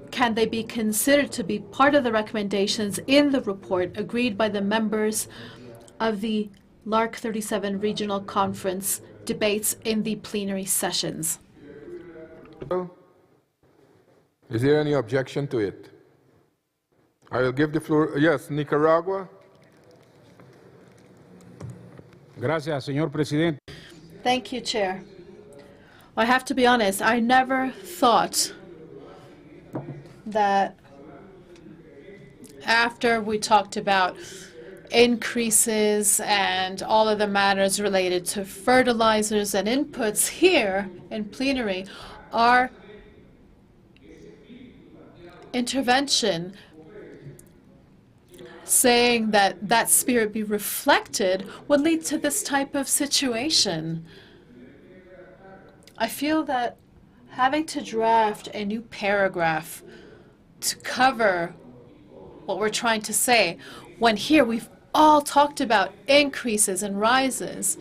can they be considered to be part of the recommendations in the report agreed by the members of the LARC37 Regional Conference debates in the plenary sessions. Is there any objection to it? I will give the floor. Yes, Nicaragua. Gracias, señor presidente. Thank you, Chair. I have to be honest, I never thought that after we talked about increases and all of the matters related to fertilizers and inputs here in plenary, our intervention saying that that spirit be reflected would lead to this type of situation. I feel that having to draft a new paragraph to cover what we're trying to say, when here we've all talked about increases and rises,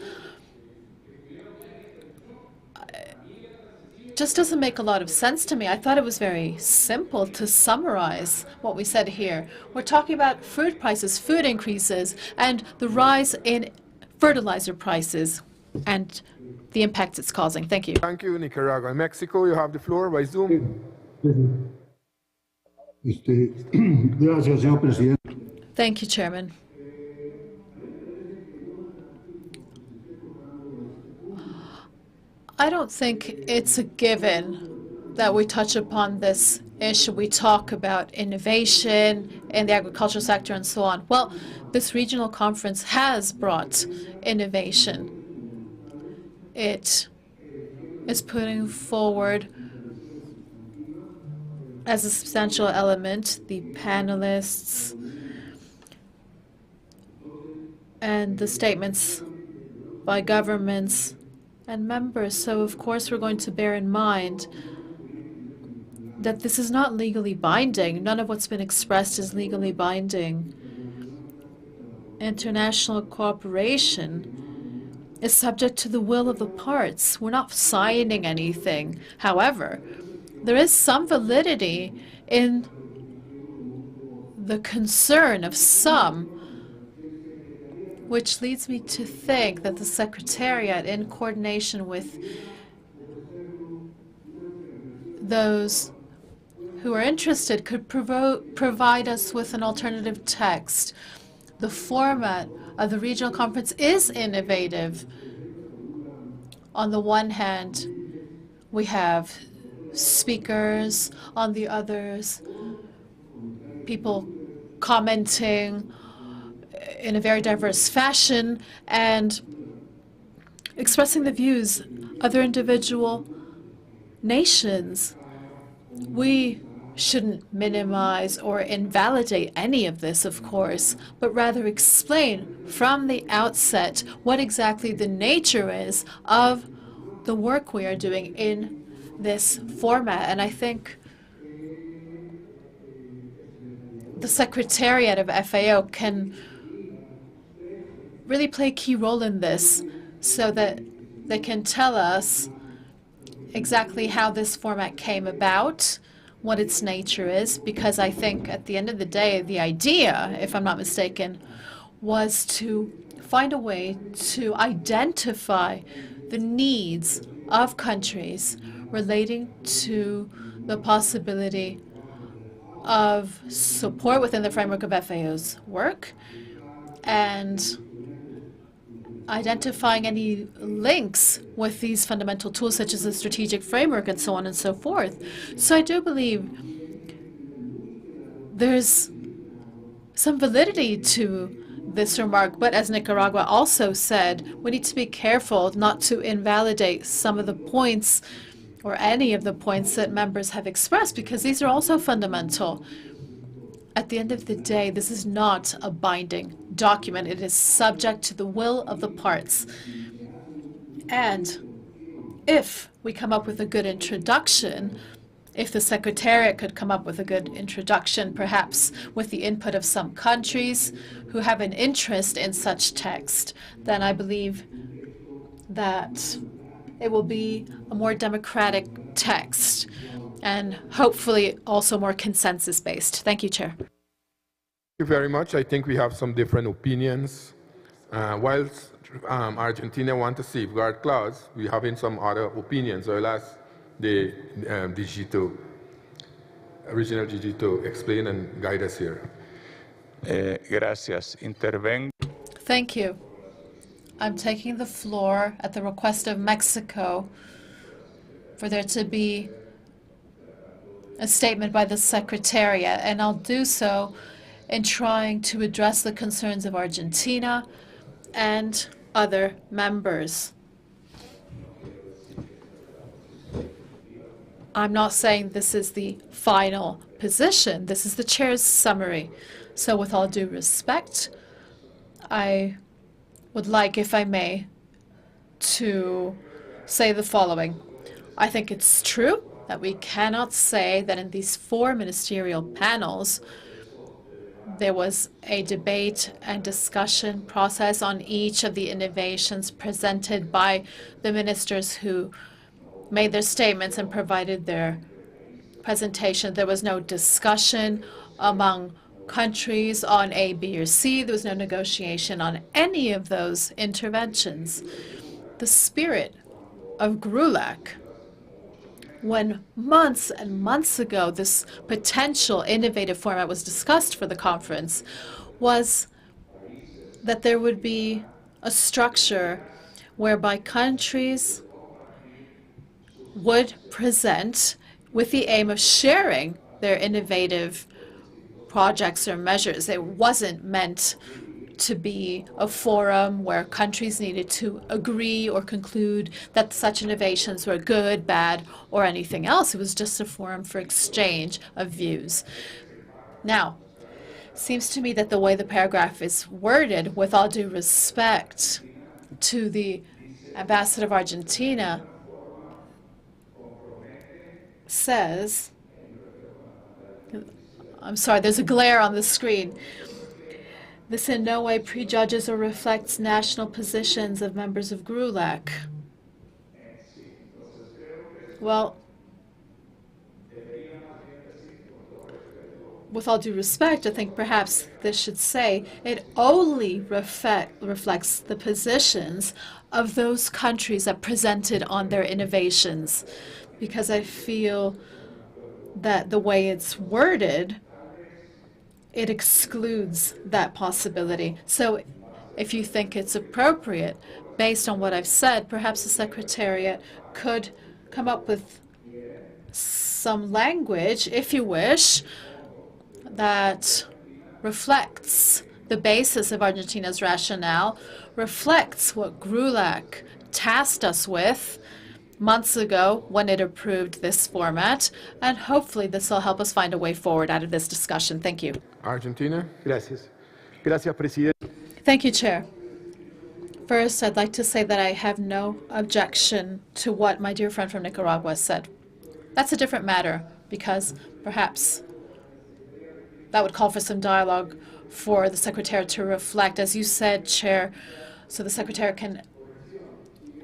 just doesn't make a lot of sense to me. I thought it was very simple to summarize what we said here. We're talking about food prices, food increases, and the rise in fertilizer prices and the impacts it's causing. Thank you. Thank you, Nicaragua. Mexico, you have the floor by Zoom. Thank you, Chairman. I don't think it's a given that we touch upon this issue. We talk about innovation in the agricultural sector and so on. Well, this regional conference has brought innovation. It is putting forward as a substantial element the panelists and the statements by governments and members. So, of course, we're going to bear in mind that this is not legally binding. None of what's been expressed is legally binding. International cooperation is subject to the will of the parts. We're not signing anything. However, there is some validity in the concern of some, which leads me to think that the Secretariat, in coordination with those who are interested, could provide us with an alternative text the format of the regional conference is innovative. On the one hand, we have speakers, on the others, people commenting in a very diverse fashion and expressing the views of other individual nations. We shouldn't minimize or invalidate any of this, of course, but rather explain from the outset what exactly the nature is of the work we are doing in this format. And I think the Secretariat of FAO can really play a key role in this so that they can tell us exactly how this format came about, what its nature is, because I think at the end of the day, the idea, if I'm not mistaken, was to find a way to identify the needs of countries relating to the possibility of support within the framework of FAO's work and identifying any links with these fundamental tools such as the strategic framework and so on and so forth. So I do believe there's some validity to this remark, but as Nicaragua also said, we need to be careful not to invalidate some of the points or any of the points that members have expressed, because these are also fundamental. At the end of the day, this is not a binding document. It is subject to the will of the parts. And if we come up with a good introduction, if the Secretariat could come up with a good introduction, perhaps with the input of some countries who have an interest in such text, then I believe that it will be a more democratic text and hopefully also more consensus-based. Thank you, Chair. Thank you very much. I think we have some different opinions. Whilst Argentina wants a safeguard clause, we have in some other opinions. So I'll ask the original DG to explain and guide us here. Gracias. Thank you. I'm taking the floor at the request of Mexico for there to be a statement by the Secretariat, and I'll do so in trying to address the concerns of Argentina and other members. I'm not saying this is the final position. This is the Chair's summary. So with all due respect, I would like, if I may, to say the following. I think it's true that we cannot say that in these 4 ministerial panels there was a debate and discussion process on each of the innovations presented by the ministers who made their statements and provided their presentation. There was no discussion among countries on A, B, or C. There was no negotiation on any of those interventions. The spirit of GRULAC, when months and months ago this potential innovative format was discussed for the conference, was that there would be a structure whereby countries would present with the aim of sharing their innovative projects or measures. It wasn't meant to be a forum where countries needed to agree or conclude that such innovations were good, bad, or anything else. It was just a forum for exchange of views. Now, it seems to me that the way the paragraph is worded, with all due respect to the ambassador of Argentina, says, I'm sorry, there's a glare on the screen. This in no way prejudges or reflects national positions of members of GRULAC. Well, with all due respect, I think perhaps this should say it only reflects the positions of those countries that presented on their innovations, because I feel that the way it's worded it excludes that possibility. So if you think it's appropriate, based on what I've said, perhaps the Secretariat could come up with some language, if you wish, that reflects the basis of Argentina's rationale, reflects what GRULAC tasked us with months ago when it approved this format, and hopefully this will help us find a way forward out of this discussion. Thank you. Argentina. Gracias. Gracias, Presidente. Thank you, Chair. First, I'd like to say that I have no objection to what my dear friend from Nicaragua said. That's a different matter, because perhaps that would call for some dialogue for the Secretariat to reflect, as you said, Chair, so the Secretariat can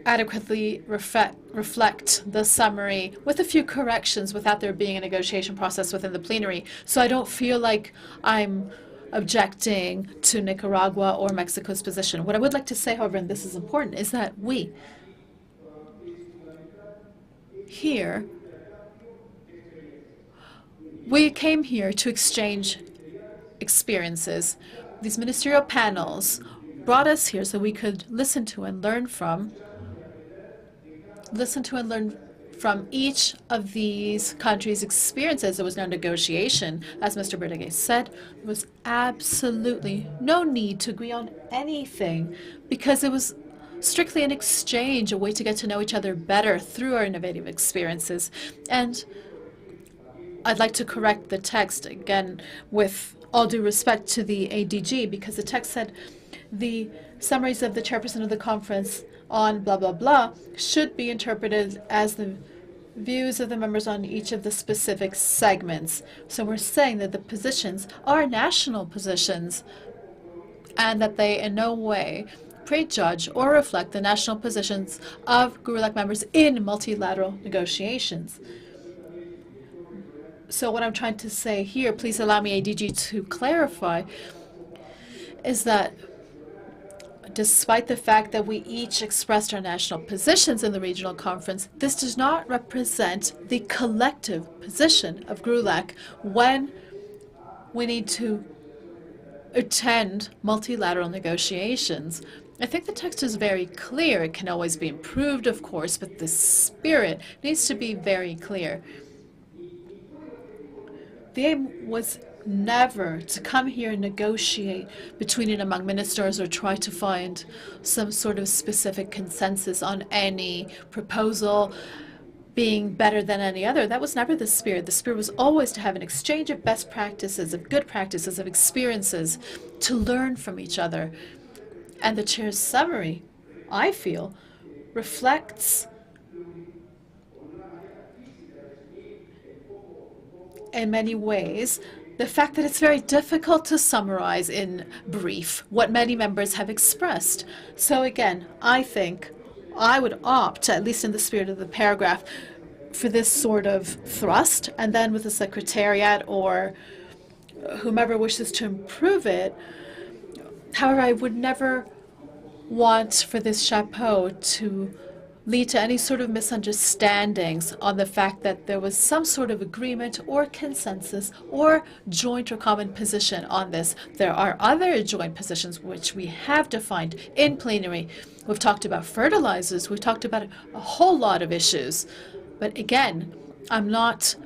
adequately reflect the summary with a few corrections without there being a negotiation process within the plenary. So I don't feel like I'm objecting to Nicaragua or Mexico's position. What I would like to say, however, and this is important, is that we here, we came here to exchange experiences. These ministerial panels brought us here so we could listen to and learn from each of these countries' experiences. There was no negotiation. As Mr. Berdegues said, there was absolutely no need to agree on anything because it was strictly an exchange, a way to get to know each other better through our innovative experiences. And I'd like to correct the text again with all due respect to the ADG, because the text said the summaries of the chairperson of the conference on blah, blah, blah should be interpreted as the views of the members on each of the specific segments. So we're saying that the positions are national positions and that they in no way prejudge or reflect the national positions of GRULAC members in multilateral negotiations. So what I'm trying to say here, please allow me, ADG, to clarify, is that despite the fact that we each expressed our national positions in the regional conference, this does not represent the collective position of GRULAC when we need to attend multilateral negotiations. I think the text is very clear. It can always be improved, of course, but the spirit needs to be very clear. The aim was never to come here and negotiate between and among ministers or try to find some sort of specific consensus on any proposal being better than any other. That was never the spirit. The spirit was always to have an exchange of best practices, of good practices, of experiences, to learn from each other. And the chair's summary, I feel, reflects in many ways the fact that it's very difficult to summarize in brief what many members have expressed. So again, I think I would opt, at least in the spirit of the paragraph, for this sort of thrust, and then with the Secretariat or whomever wishes to improve it. However, I would never want for this chapeau to lead to any sort of misunderstandings on the fact that there was some sort of agreement or consensus or joint or common position on this. There are other joint positions which we have defined in plenary. We've talked about fertilizers. We've talked about a whole lot of issues. But again, I'm not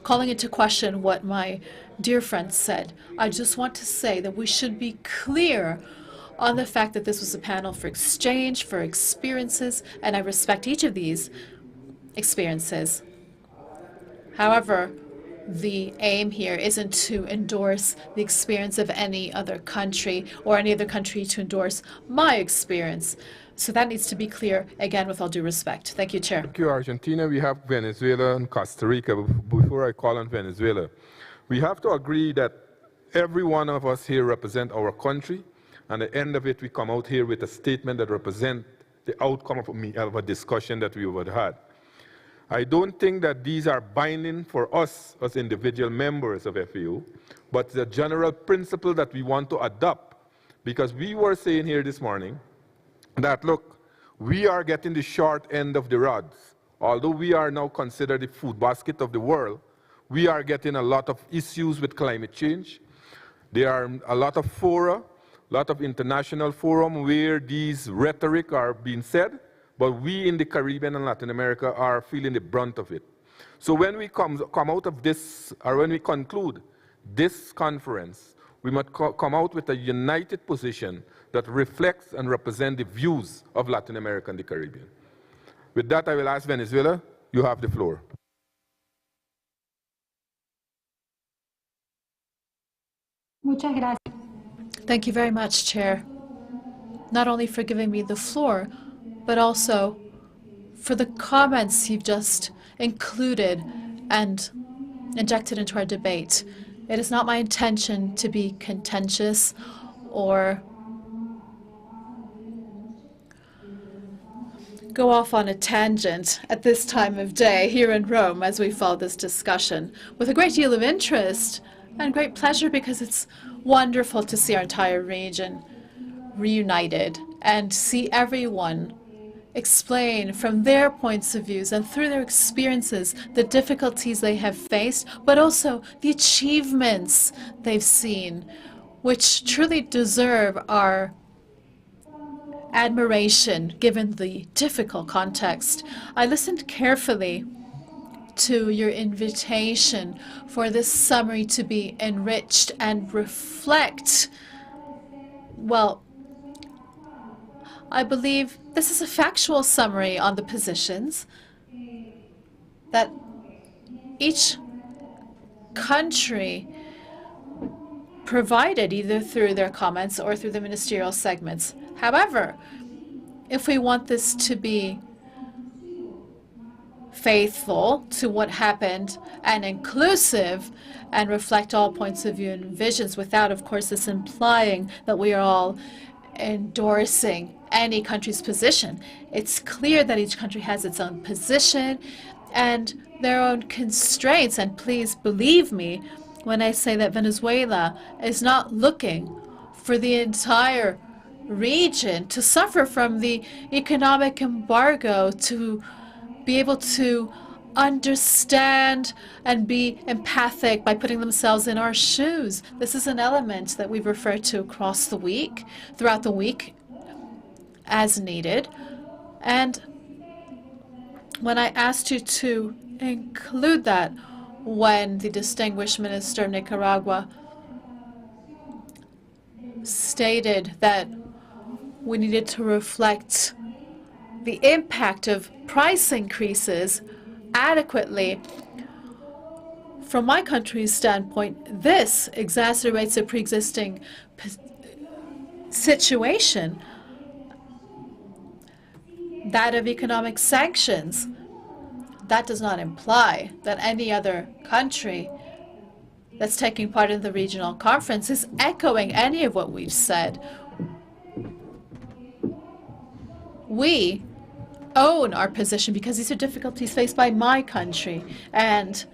calling into question what my dear friend said. I just want to say that we should be clear on the fact that this was a panel for exchange, for experiences, and I respect each of these experiences. However, the aim here isn't to endorse the experience of any other country or any other country to endorse my experience. So that needs to be clear, again, with all due respect. Thank you, Chair. Thank you, Argentina. We have Venezuela and Costa Rica. Before I call on Venezuela, we have to agree that every one of us here represent our country. And at the end of it, we come out here with a statement that represents the outcome of a discussion that we would have had. I don't think that these are binding for us as individual members of FAO, but the general principle that we want to adopt. Because we were saying here this morning that, look, we are getting the short end of the rods. Although we are now considered the food basket of the world, we are getting a lot of issues with climate change. There are a lot of fora, a lot of international forum where these rhetoric are being said, but we in the Caribbean and Latin America are feeling the brunt of it. So when we come out of this, or when we conclude this conference, we must come out with a united position that reflects and represents the views of Latin America and the Caribbean. With that, I will ask Venezuela, you have the floor. Muchas gracias. Thank you very much, Chair, not only for giving me the floor, but also for the comments you've just included and injected into our debate. It is not my intention to be contentious or go off on a tangent at this time of day here in Rome as we follow this discussion with a great deal of interest and great pleasure, because it's wonderful to see our entire region reunited and see everyone explain from their points of views and through their experiences the difficulties they have faced, but also the achievements they've seen, which truly deserve our admiration given the difficult context. I listened carefully to your invitation for this summary to be enriched and reflect, well, I believe this is a factual summary on the positions that each country provided either through their comments or through the ministerial segments. However, if we want this to be faithful to what happened and inclusive and reflect all points of view and visions without, of course, this implying that we are all endorsing any country's position. It's clear that each country has its own position and their own constraints. And please believe me when I say that Venezuela is not looking for the entire region to suffer from the economic embargo, to be able to understand and be empathic by putting themselves in our shoes. This is an element that we've referred to across the week, throughout the week, as needed. And when I asked you to include that, when the distinguished minister of Nicaragua stated that we needed to reflect the impact of price increases adequately, from my country's standpoint, this exacerbates a pre-existing situation, that of economic sanctions. That does not imply that any other country that's taking part in the regional conference is echoing any of what we've said. We own our position because these are difficulties faced by my country, and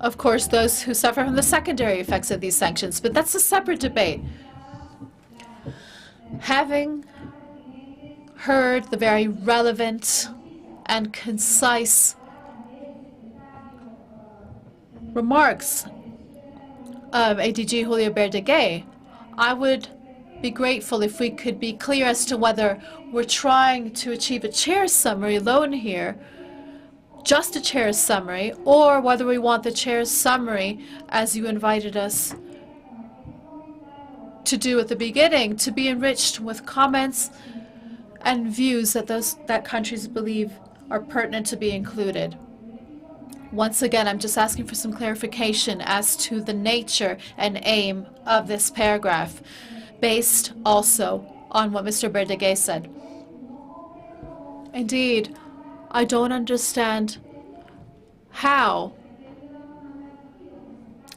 of course those who suffer from the secondary effects of these sanctions, but that's a separate debate. Having heard the very relevant and concise remarks of ADG Julio Verdeguer, I would be grateful if we could be clear as to whether we're trying to achieve a chair's summary alone here, just a chair's summary, or whether we want the chair's summary, as you invited us to do at the beginning, to be enriched with comments and views that countries believe are pertinent to be included. Once again, I'm just asking for some clarification as to the nature and aim of this paragraph, based also on what Mr. Verdeguer said. Indeed, I don't understand how.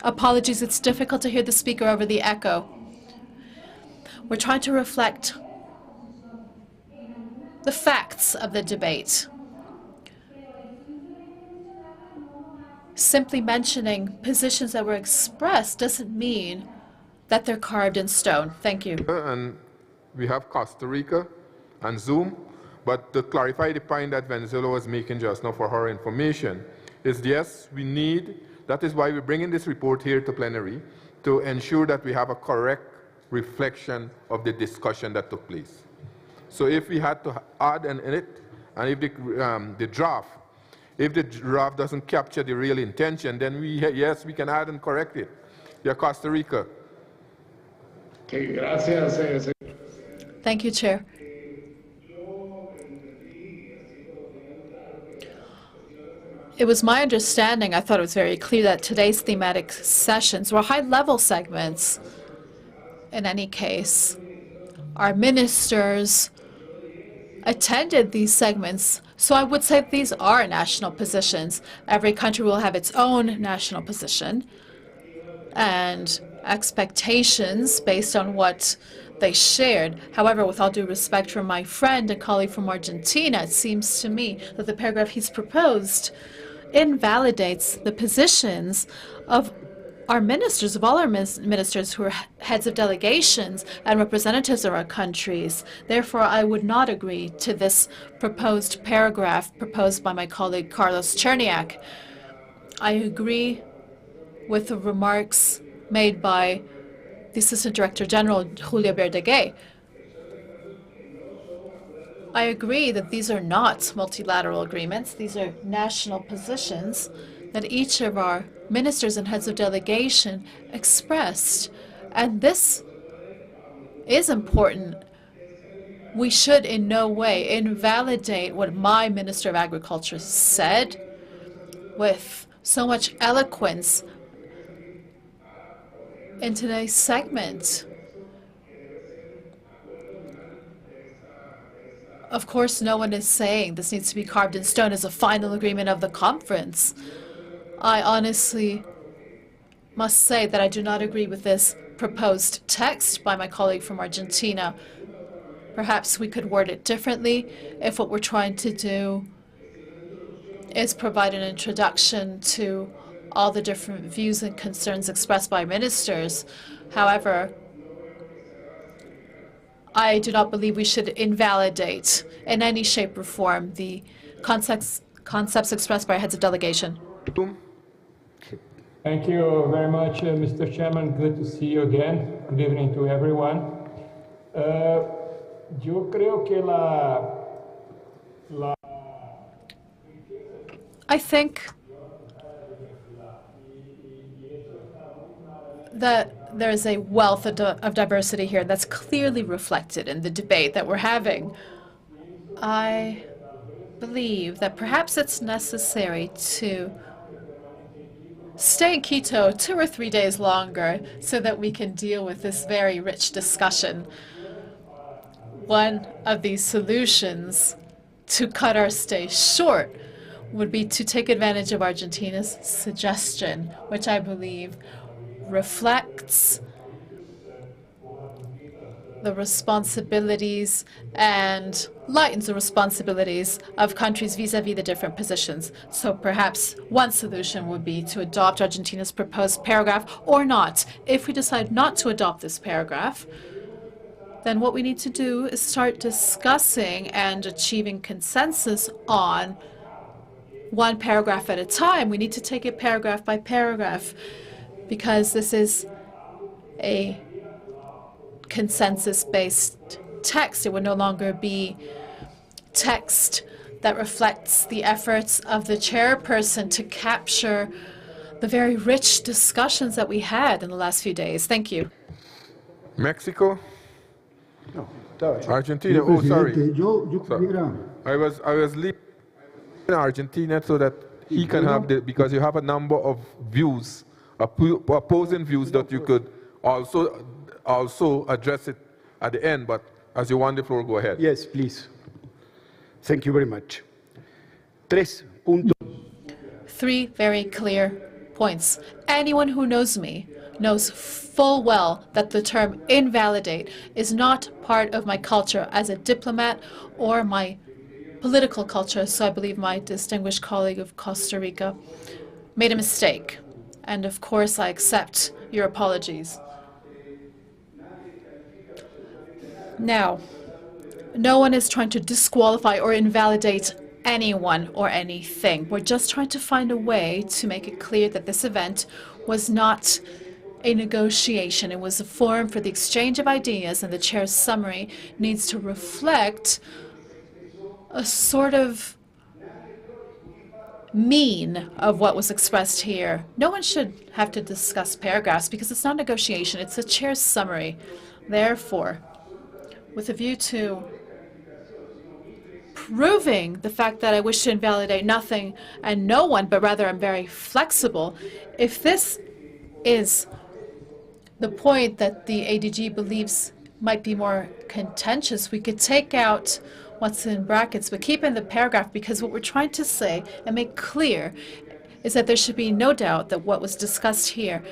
Apologies, it's difficult to hear the speaker over the echo. We're trying to reflect the facts of the debate. Simply mentioning positions that were expressed doesn't mean that they're carved in stone. Thank you. And we have Costa Rica and Zoom, but to clarify the point that Venezuela was making just now for her information, is yes, we need, that is why we're bringing this report here to plenary, to ensure that we have a correct reflection of the discussion that took place. So if we had to add in it, and if the draft doesn't capture the real intention, then yes, we can add and correct it. Yeah, Costa Rica. Thank you, Chair. It was my understanding, I thought it was very clear, that today's thematic sessions were high-level segments. In any case, our ministers attended these segments, so I would say these are national positions. Every country will have its own national position and expectations based on what they shared. However, with all due respect for my friend and colleague from Argentina, it seems to me that the paragraph he's proposed invalidates the positions of our ministers, of all our ministers who are heads of delegations and representatives of our countries. Therefore, I would not agree to this proposed paragraph proposed by my colleague Carlos Cherniak. I agree with the remarks made by the Assistant Director General, Julio Verdaguer. I agree that these are not multilateral agreements. These are national positions that each of our ministers and heads of delegation expressed. And this is important. We should in no way invalidate what my Minister of Agriculture said with so much eloquence in today's segment. Of course, no one is saying this needs to be carved in stone as a final agreement of the conference. I honestly must say that I do not agree with this proposed text by my colleague from Argentina. Perhaps we could word it differently if what we're trying to do is provide an introduction to all the different views and concerns expressed by ministers. However, I do not believe we should invalidate in any shape or form the concepts expressed by our heads of delegation. Thank you very much, Mr. Chairman. Good to see you again. Good evening to everyone. Yo creo que I think that there is a wealth of diversity here that's clearly reflected in the debate that we're having. I believe that perhaps it's necessary to stay in Quito 2 or 3 days longer so that we can deal with this very rich discussion. One of these solutions to cut our stay short would be to take advantage of Argentina's suggestion, which I believe reflects the responsibilities and lightens the responsibilities of countries vis-à-vis the different positions. So perhaps one solution would be to adopt Argentina's proposed paragraph or not. If we decide not to adopt this paragraph, then what we need to do is start discussing and achieving consensus on one paragraph at a time. We need to take it paragraph by paragraph, because this is a consensus-based text. It would no longer be text that reflects the efforts of the chairperson to capture the very rich discussions that we had in the last few days. Thank you. Mexico? Argentina? Oh, sorry. I was leaving Argentina so that he can have the, because you have a number of views, opposing views that you could also address it at the end, but as you want the floor, go ahead. Yes, please. Thank you very much. 3 very clear points. Anyone who knows me knows full well that the term invalidate is not part of my culture as a diplomat or my political culture, so I believe my distinguished colleague of Costa Rica made a mistake. And of course, I accept your apologies. Now, no one is trying to disqualify or invalidate anyone or anything. We're just trying to find a way to make it clear that this event was not a negotiation. It was a forum for the exchange of ideas, and the chair's summary needs to reflect a sort of mean of what was expressed here. No one should have to discuss paragraphs because it's not negotiation, it's the chair's summary. Therefore, with a view to proving the fact that I wish to invalidate nothing and no one, but rather I'm very flexible, if this is the point that the ADG believes might be more contentious, we could take out what's in brackets, but keep in the paragraph, because what we're trying to say and make clear is that there should be no doubt that what was discussed here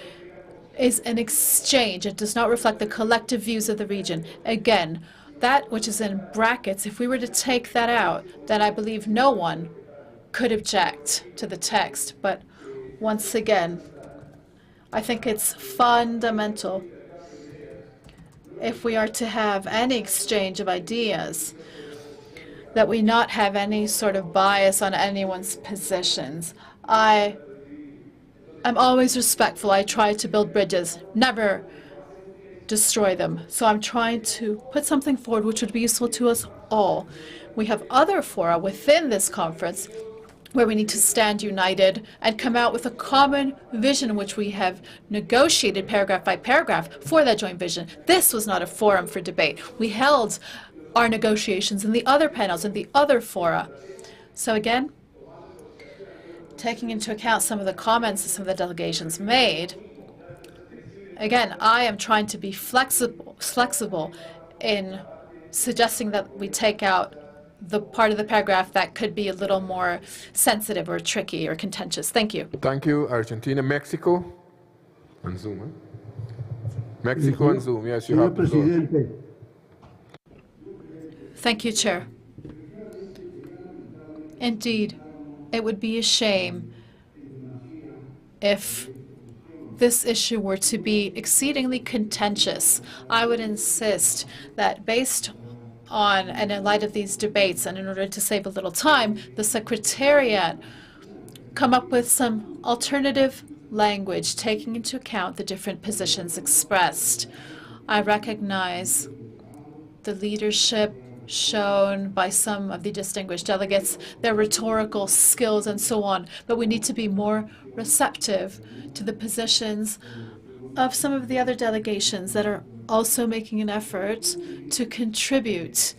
is an exchange. It does not reflect the collective views of the region. Again, that which is in brackets, if we were to take that out, then I believe no one could object to the text. But once again, I think it's fundamental, if we are to have any exchange of ideas, that we not have any sort of bias on anyone's positions. I am always respectful. I try to build bridges, never destroy them. So I'm trying to put something forward which would be useful to us all. We have other fora within this conference where we need to stand united and come out with a common vision in which we have negotiated paragraph by paragraph for that joint vision. This was not a forum for debate. We held our negotiations in the other panels and the other fora. So again, taking into account some of the comments that some of the delegations made, again, I am trying to be flexible in suggesting that we take out the part of the paragraph that could be a little more sensitive or tricky or contentious. Thank you. Thank you. Argentina, Mexico, and Zoom. Mexico and Zoom. Yes, you have the floor. Thank you, Chair. Indeed, it would be a shame if this issue were to be exceedingly contentious. I would insist that based on and in light of these debates, and in order to save a little time, the Secretariat come up with some alternative language taking into account the different positions expressed. I recognize the leadership shown by some of the distinguished delegates, their rhetorical skills and so on, but we need to be more receptive to the positions of some of the other delegations that are also making an effort to contribute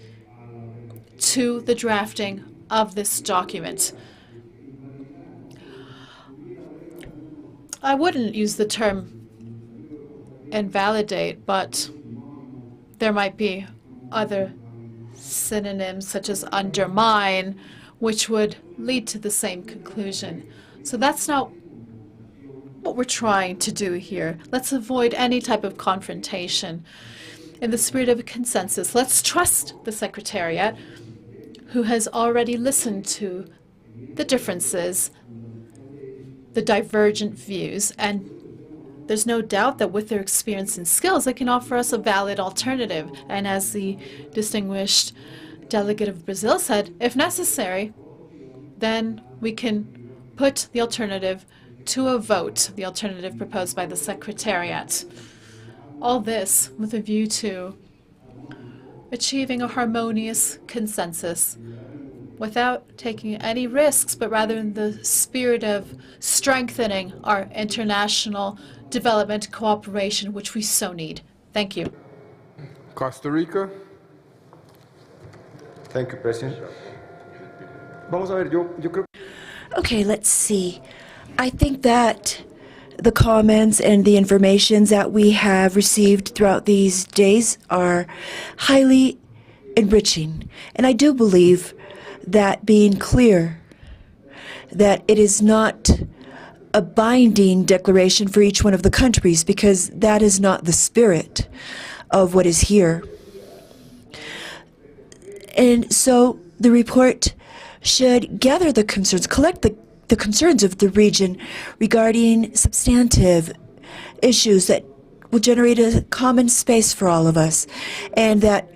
to the drafting of this document. I wouldn't use the term invalidate, but there might be other synonyms such as undermine, which would lead to the same conclusion. So that's not what we're trying to do here. Let's avoid any type of confrontation. In the spirit of a consensus, let's trust the Secretariat, who has already listened to the differences, the divergent views, and there's no doubt that with their experience and skills, they can offer us a valid alternative. And as the distinguished delegate of Brazil said, if necessary, then we can put the alternative to a vote, the alternative proposed by the Secretariat. All this with a view to achieving a harmonious consensus without taking any risks, but rather in the spirit of strengthening our international development cooperation, which we so need. Thank you. Costa Rica. Thank you, President. Vamos a ver, yo creo. Okay, let's see. I think that the comments and the information that we have received throughout these days are highly enriching. And I do believe that being clear that it is not a binding declaration for each one of the countries, because that is not the spirit of what is here. And so the report should gather the concerns, collect the concerns of the region regarding substantive issues that will generate a common space for all of us, and that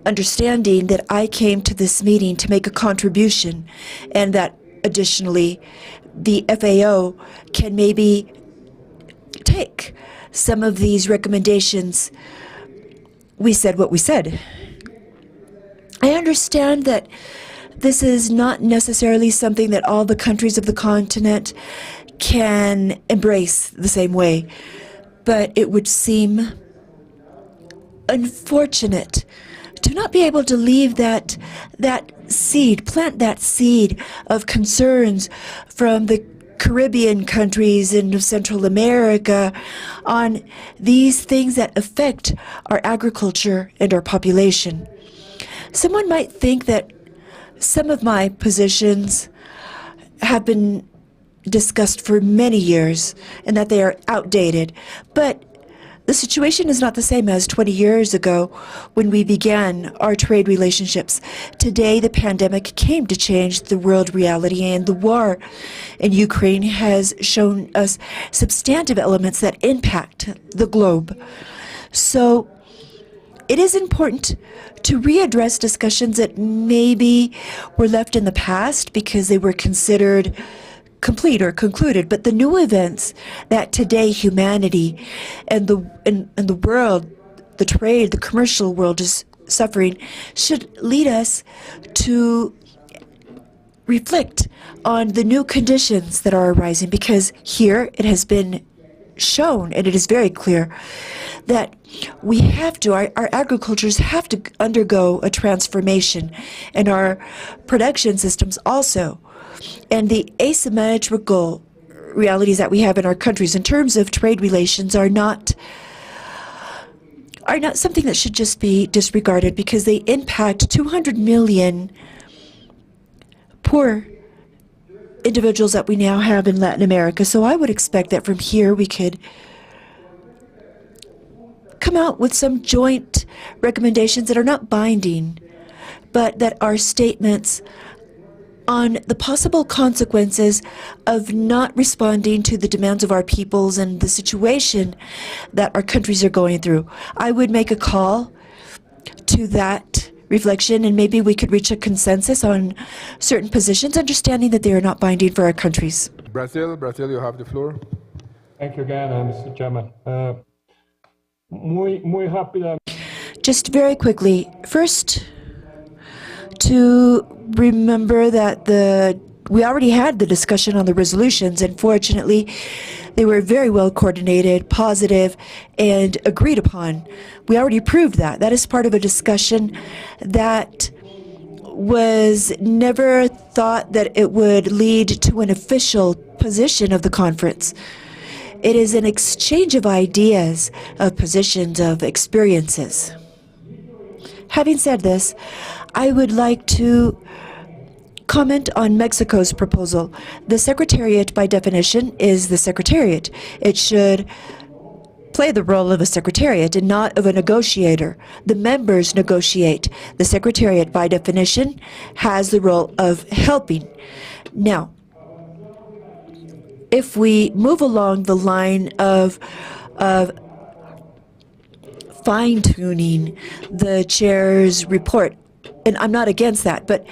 understanding that I came to this meeting to make a contribution, and that additionally the FAO can maybe take some of these recommendations. We said what we said. I understand that this is not necessarily something that all the countries of the continent can embrace the same way, but it would seem unfortunate to not be able to leave that seed, plant that seed of concerns from the Caribbean countries and Central America on these things that affect our agriculture and our population. Someone might think that some of my positions have been discussed for many years and that they are outdated, but the situation is not the same as 20 years ago when we began our trade relationships. Today, the pandemic came to change the world reality, and the war in Ukraine has shown us substantive elements that impact the globe. So it is important to readdress discussions that maybe were left in the past because they were considered complete or concluded, but the new events that today humanity and the world, the trade, the commercial world is suffering should lead us to reflect on the new conditions that are arising, because here it has been shown, and it is very clear, that we have to, our agricultures have to undergo a transformation, and our production systems also. And the asymmetrical realities that we have in our countries in terms of trade relations are not something that should just be disregarded, because they impact 200 million poor individuals that we now have in Latin America. So I would expect that from here we could come out with some joint recommendations that are not binding, but that are statements on the possible consequences of not responding to the demands of our peoples and the situation that our countries are going through. I would make a call to that reflection, and maybe we could reach a consensus on certain positions, understanding that they are not binding for our countries. Brazil, you have the floor. Thank you again, Mr. Chairman. Muy rápida. Just very quickly, first, to remember that we already had the discussion on the resolutions, and fortunately they were very well coordinated, positive, and agreed upon. We already proved that. That is part of a discussion that was never thought that it would lead to an official position of the conference. It is an exchange of ideas, of positions, of experiences. Having said this, I would like to comment on Mexico's proposal. The Secretariat, by definition, is the Secretariat. It should play the role of a Secretariat and not of a negotiator. The members negotiate. The Secretariat, by definition, has the role of helping. Now, if we move along the line of fine-tuning the chair's report, and I'm not against that, but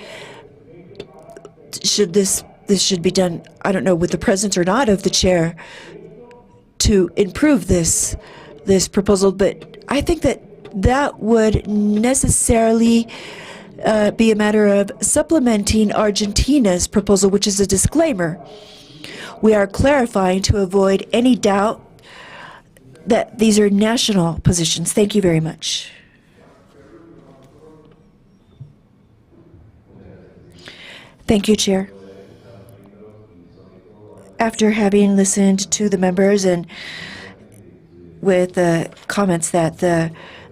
this should be done, I don't know, with the presence or not of the chair to improve this proposal, but I think that would necessarily be a matter of supplementing Argentina's proposal, which is a disclaimer. We are clarifying to avoid any doubt that these are national positions. Thank you very much. Thank you, Chair. After having listened to the members and with the comments that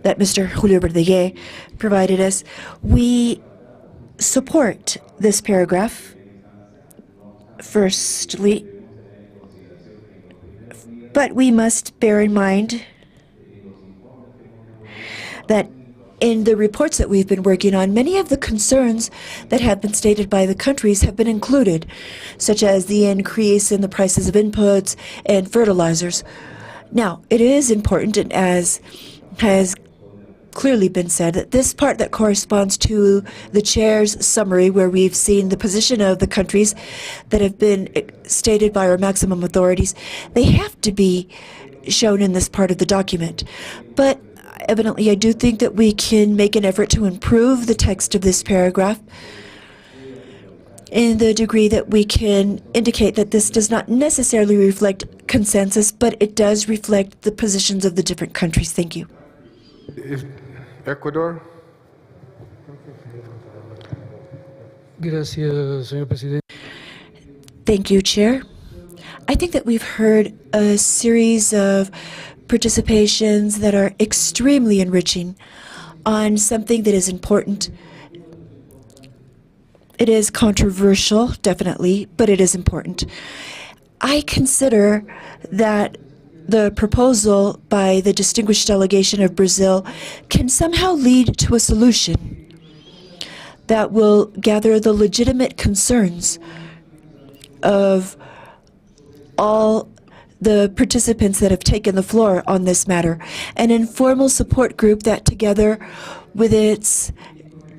Mr. Julio Verdeguer provided us, we support this paragraph. Firstly, but we must bear in mind that in the reports that we've been working on, many of the concerns that have been stated by the countries have been included, such as the increase in the prices of inputs and fertilizers. Now, it is important, and as has clearly been said, that this part that corresponds to the chair's summary, where we've seen the position of the countries that have been stated by our maximum authorities, they have to be shown in this part of the document. But evidently, I do think that we can make an effort to improve the text of this paragraph in the degree that we can indicate that this does not necessarily reflect consensus, but it does reflect the positions of the different countries. Thank you. Ecuador. Gracias, señor presidente. Thank you, Chair. I think that we've heard a series of participations that are extremely enriching on something that is important. It is controversial, definitely, but it is important. I consider that the proposal by the distinguished delegation of Brazil can somehow lead to a solution that will gather the legitimate concerns of all the participants that have taken the floor on this matter. An informal support group that, together with its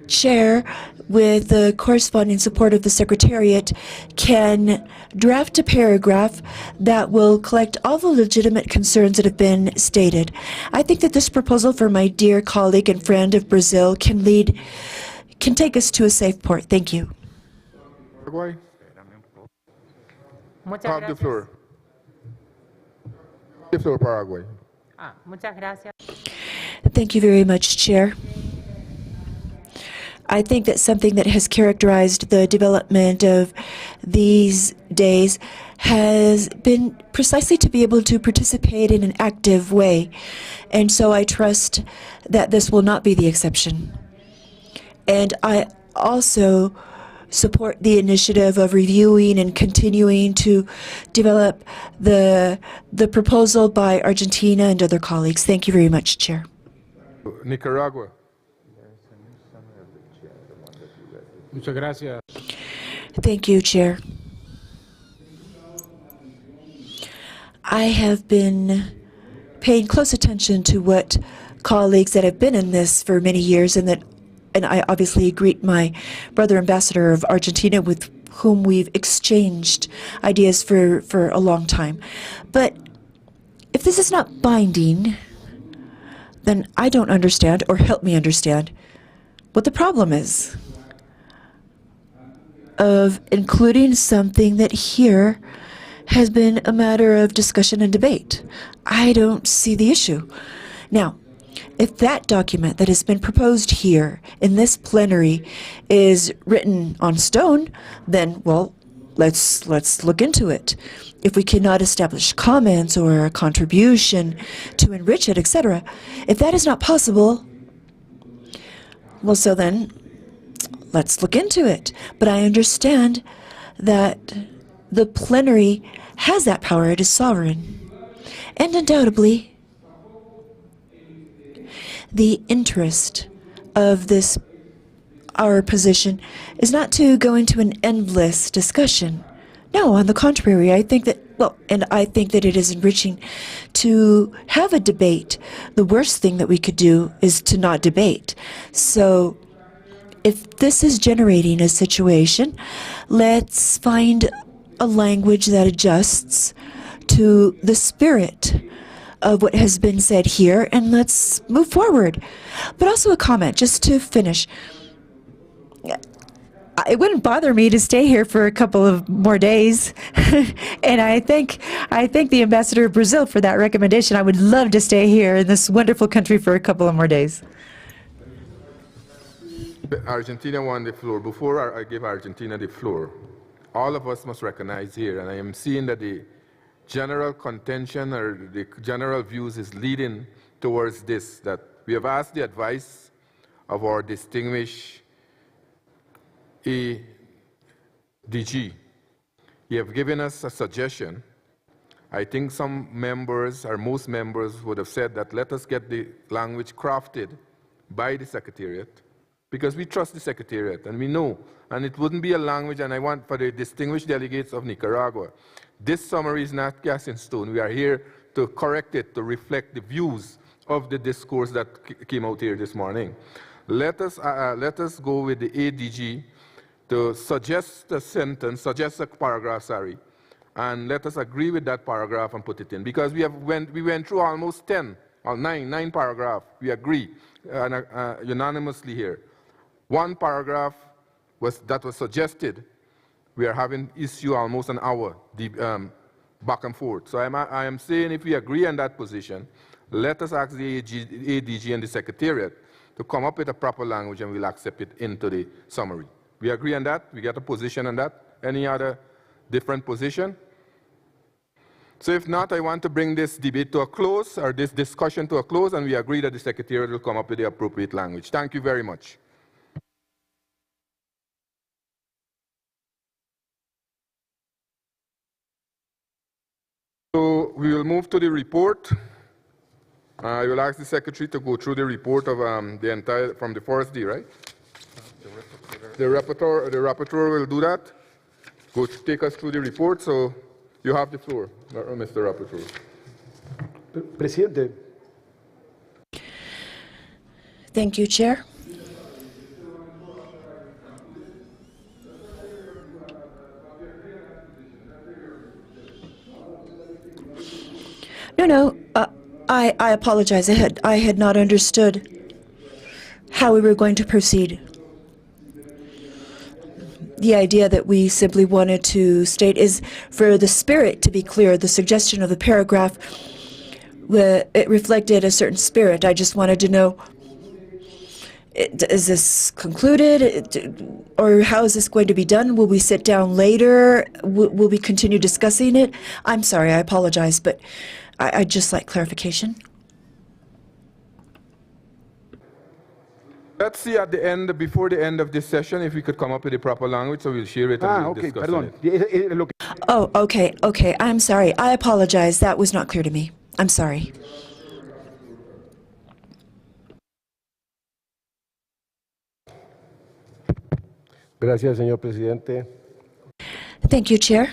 chair, with the corresponding support of the Secretariat, can draft a paragraph that will collect all the legitimate concerns that have been stated. I think that this proposal for my dear colleague and friend of Brazil can take us to a safe port. Thank you. Paraguay. Have the floor. The floor, Paraguay. Muchas gracias. Thank you very much, Chair. I think that something that has characterized the development of these days has been precisely to be able to participate in an active way. And so I trust that this will not be the exception. And I also support the initiative of reviewing and continuing to develop the proposal by Argentina and other colleagues. Thank you very much, Chair. Nicaragua. Muchas gracias. Thank you, Chair. I have been paying close attention to what colleagues that have been in this for many years, and I obviously greet my brother ambassador of Argentina, with whom we've exchanged ideas for a long time. But if this is not binding, then I don't understand, or help me understand, what the problem is of including something that here has been a matter of discussion and debate. I don't see the issue. Now, if that document that has been proposed here in this plenary is written on stone, then, well, let's look into it. If we cannot establish comments or a contribution to enrich it, etc., if that is not possible, well, so then let's look into it. But I understand that the plenary has that power. It is sovereign. And undoubtedly, the interest of this, our position, is not to go into an endless discussion. No, on the contrary, I think that, I think that it is enriching to have a debate. The worst thing that we could do is to not debate. So if this is generating a situation, let's find a language that adjusts to the spirit of what has been said here, and let's move forward. But also a comment, just to finish. It wouldn't bother me to stay here for a couple of more days. And I thank the Ambassador of Brazil for that recommendation. I would love to stay here in this wonderful country for a couple of more days. Argentina won the floor. Before I give Argentina the floor, all of us must recognize here, and I am seeing that the general contention or the general views is leading towards this, that we have asked the advice of our distinguished DG. He have given us a suggestion. I think some members, or most members, would have said that let us get the language crafted by the Secretariat, because we trust the Secretariat, and we know, and it wouldn't be a language, and I want for the distinguished delegates of Nicaragua, this summary is not cast in stone. We are here to correct it, to reflect the views of the discourse that came out here this morning. Let us go with the ADG to suggest a sentence, suggest a paragraph, sorry, and let us agree with that paragraph and put it in. Because we went through almost 10 or 9 paragraphs. We agree unanimously here. One paragraph that was suggested. We are having issue almost an hour back and forth. So I am saying if we agree on that position, let us ask the ADG and the Secretariat to come up with a proper language and we'll accept it into the summary. We agree on that? We got a position on that? Any other different position? So if not, I want to bring this debate to a close, or this discussion to a close, and we agree that the Secretariat will come up with the appropriate language. Thank you very much. So we will move to the report. I will ask the Secretary to go through the report of the entire, from the first day, right? The rapporteur will do that. Go take us through the report. So you have the floor, Mr. Rapporteur. Presidente. Thank you, Chair. No, I apologize. I had not understood how we were going to proceed. The idea that we simply wanted to state is for the spirit to be clear. The suggestion of the paragraph, it reflected a certain spirit. I just wanted to know, is this concluded, or how is this going to be done? Will we sit down later? Will we continue discussing it? I'm sorry, I apologize, but I'd just like clarification. Let's see at the end, before the end of this session, if we could come up with the proper language, so we'll share it and we'll discuss it. Oh, okay. I'm sorry. I apologize. That was not clear to me. I'm sorry. Gracias, señor presidente. Thank you, Chair.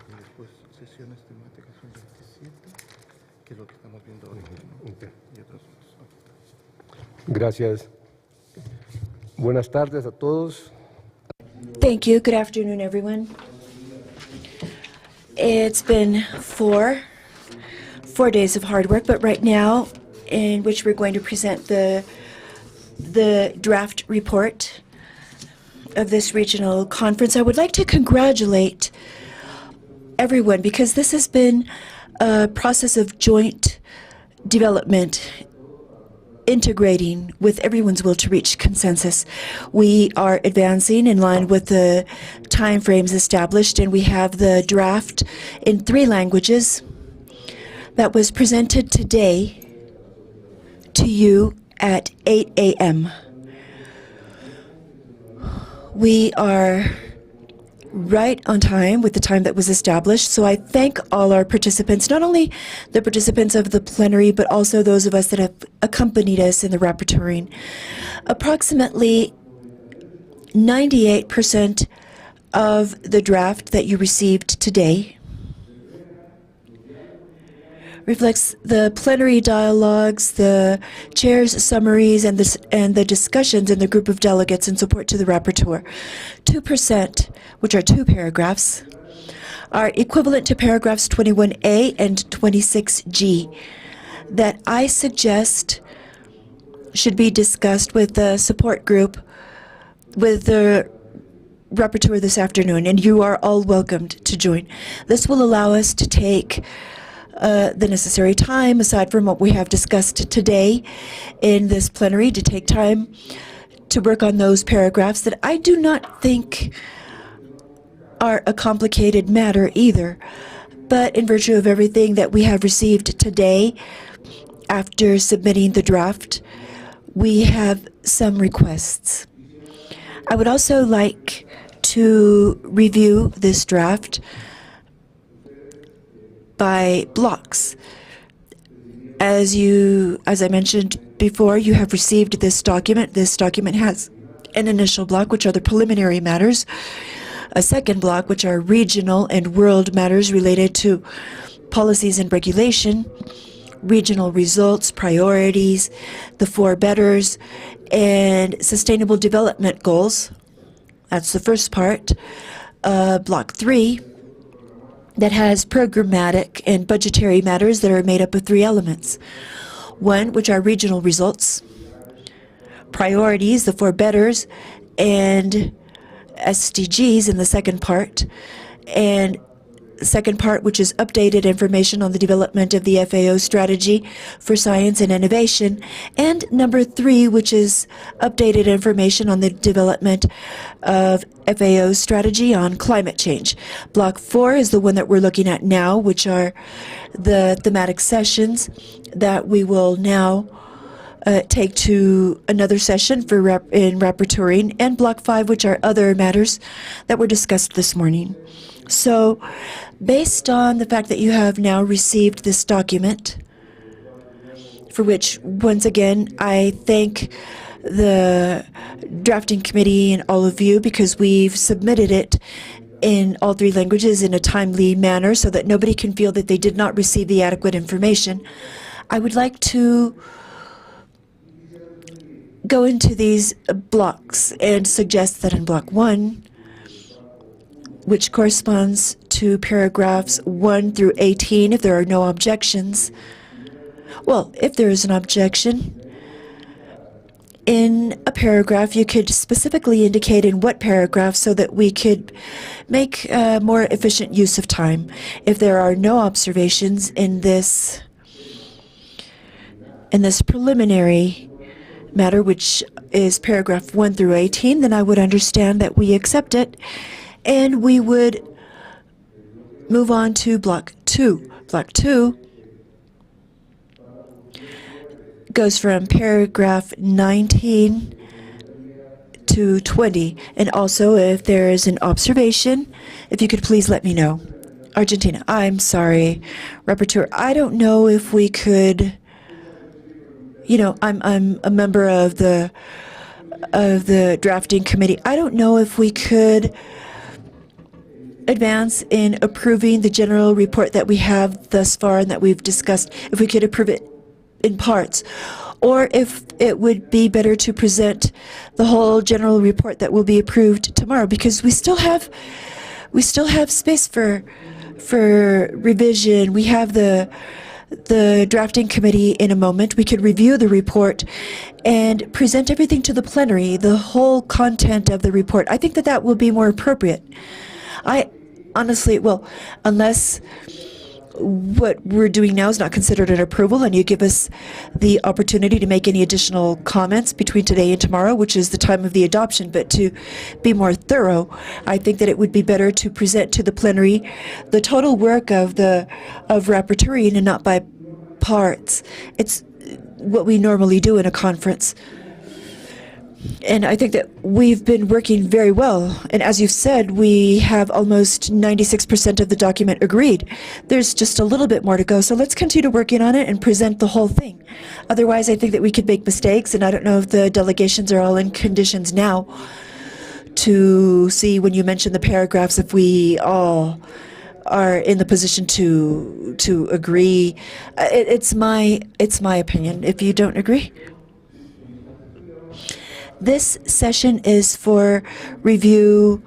Y después sesiones temáticas son 27, que es lo que estamos viendo ahora. Y otros. Gracias. Buenas tardes a todos. Thank you. Good afternoon, everyone. It's been four days of hard work, but right now, in which we're going to present the draft report of this regional conference, I would like to congratulate everyone, because this has been a process of joint development, integrating with everyone's will to reach consensus. We are advancing in line with the timeframes established, and we have the draft in 3 languages that was presented today to you at 8 a.m. We are right on time with the time that was established, so I thank all our participants, not only the participants of the plenary, but also those of us that have accompanied us in the rapporteuring. Approximately 98% of the draft that you received today reflects the plenary dialogues, the chair's summaries, and the discussions in the group of delegates in support to the rapporteur. 2%, which are 2 paragraphs, are equivalent to paragraphs 21A and 26G that I suggest should be discussed with the support group with the rapporteur this afternoon, and you are all welcomed to join. This will allow us to take the necessary time, aside from what we have discussed today in this plenary, to take time to work on those paragraphs that I do not think are a complicated matter either. But in virtue of everything that we have received today, after submitting the draft, we have some requests. I would also like to review this draft by blocks. As I mentioned before, you have received this document. This document has an initial block, which are the preliminary matters, a second block, which are regional and world matters related to policies and regulation, regional results, priorities, the four betters, and sustainable development goals. That's the first part. Block 3, that has programmatic and budgetary matters that are made up of 3 elements. 1, which are regional results, priorities, the 4 betters, and SDGs in the second part. And second part, which is updated information on the development of the FAO strategy for science and innovation, and number 3, which is updated information on the development of FAO strategy on climate change. Block 4 is the one that we're looking at now, which are the thematic sessions that we will now take to another session in rapporteuring, and block 5, which are other matters that were discussed this morning. So, based on the fact that you have now received this document, for which, once again, I thank the drafting committee and all of you, because we've submitted it in all 3 languages in a timely manner so that nobody can feel that they did not receive the adequate information. I would like to go into these blocks and suggest that in block 1, which corresponds to paragraphs 1 through 18, if there are no objections. Well, if there is an objection, in a paragraph, you could specifically indicate in what paragraph so that we could make more efficient use of time. If there are no observations in this preliminary matter, which is paragraph 1 through 18, then I would understand that we accept it, and we would move on to block 2. Block 2 goes from paragraph 19 to 20. And also, if there is an observation, if you could please let me know. Argentina, I'm sorry, Rapporteur, I don't know if we could, I'm a member of the drafting committee. I don't know if we could advance in approving the general report that we have thus far and that we've discussed, if we could approve it in parts, or if it would be better to present the whole general report that will be approved tomorrow, because we still have space for revision. We have the drafting committee in a moment. We could review the report and present everything to the plenary, the whole content of the report. I think that will be more appropriate. I honestly, unless what we're doing now is not considered an approval and you give us the opportunity to make any additional comments between today and tomorrow, which is the time of the adoption, but to be more thorough, I think that it would be better to present to the plenary the total work of rapporteuring and not by parts. It's what we normally do in a conference. And I think that we've been working very well. And as you've said, we have almost 96% of the document agreed. There's just a little bit more to go. So let's continue working on it and present the whole thing. Otherwise, I think that we could make mistakes. And I don't know if the delegations are all in conditions now to see, when you mention the paragraphs, if we all are in the position to agree. It's my opinion. If you don't agree. This session is for review,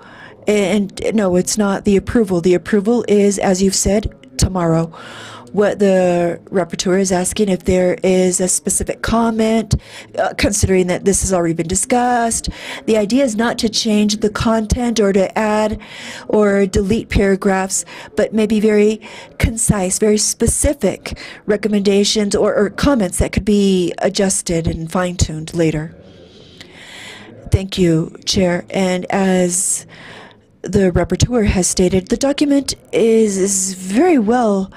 and no, it's not the approval. The approval is, as you've said, tomorrow. What the rapporteur is asking, if there is a specific comment, considering that this has already been discussed. The idea is not to change the content or to add or delete paragraphs, but maybe very concise, very specific recommendations or comments that could be adjusted and fine-tuned later. Thank you, Chair. And as the rapporteur has stated, the document is very well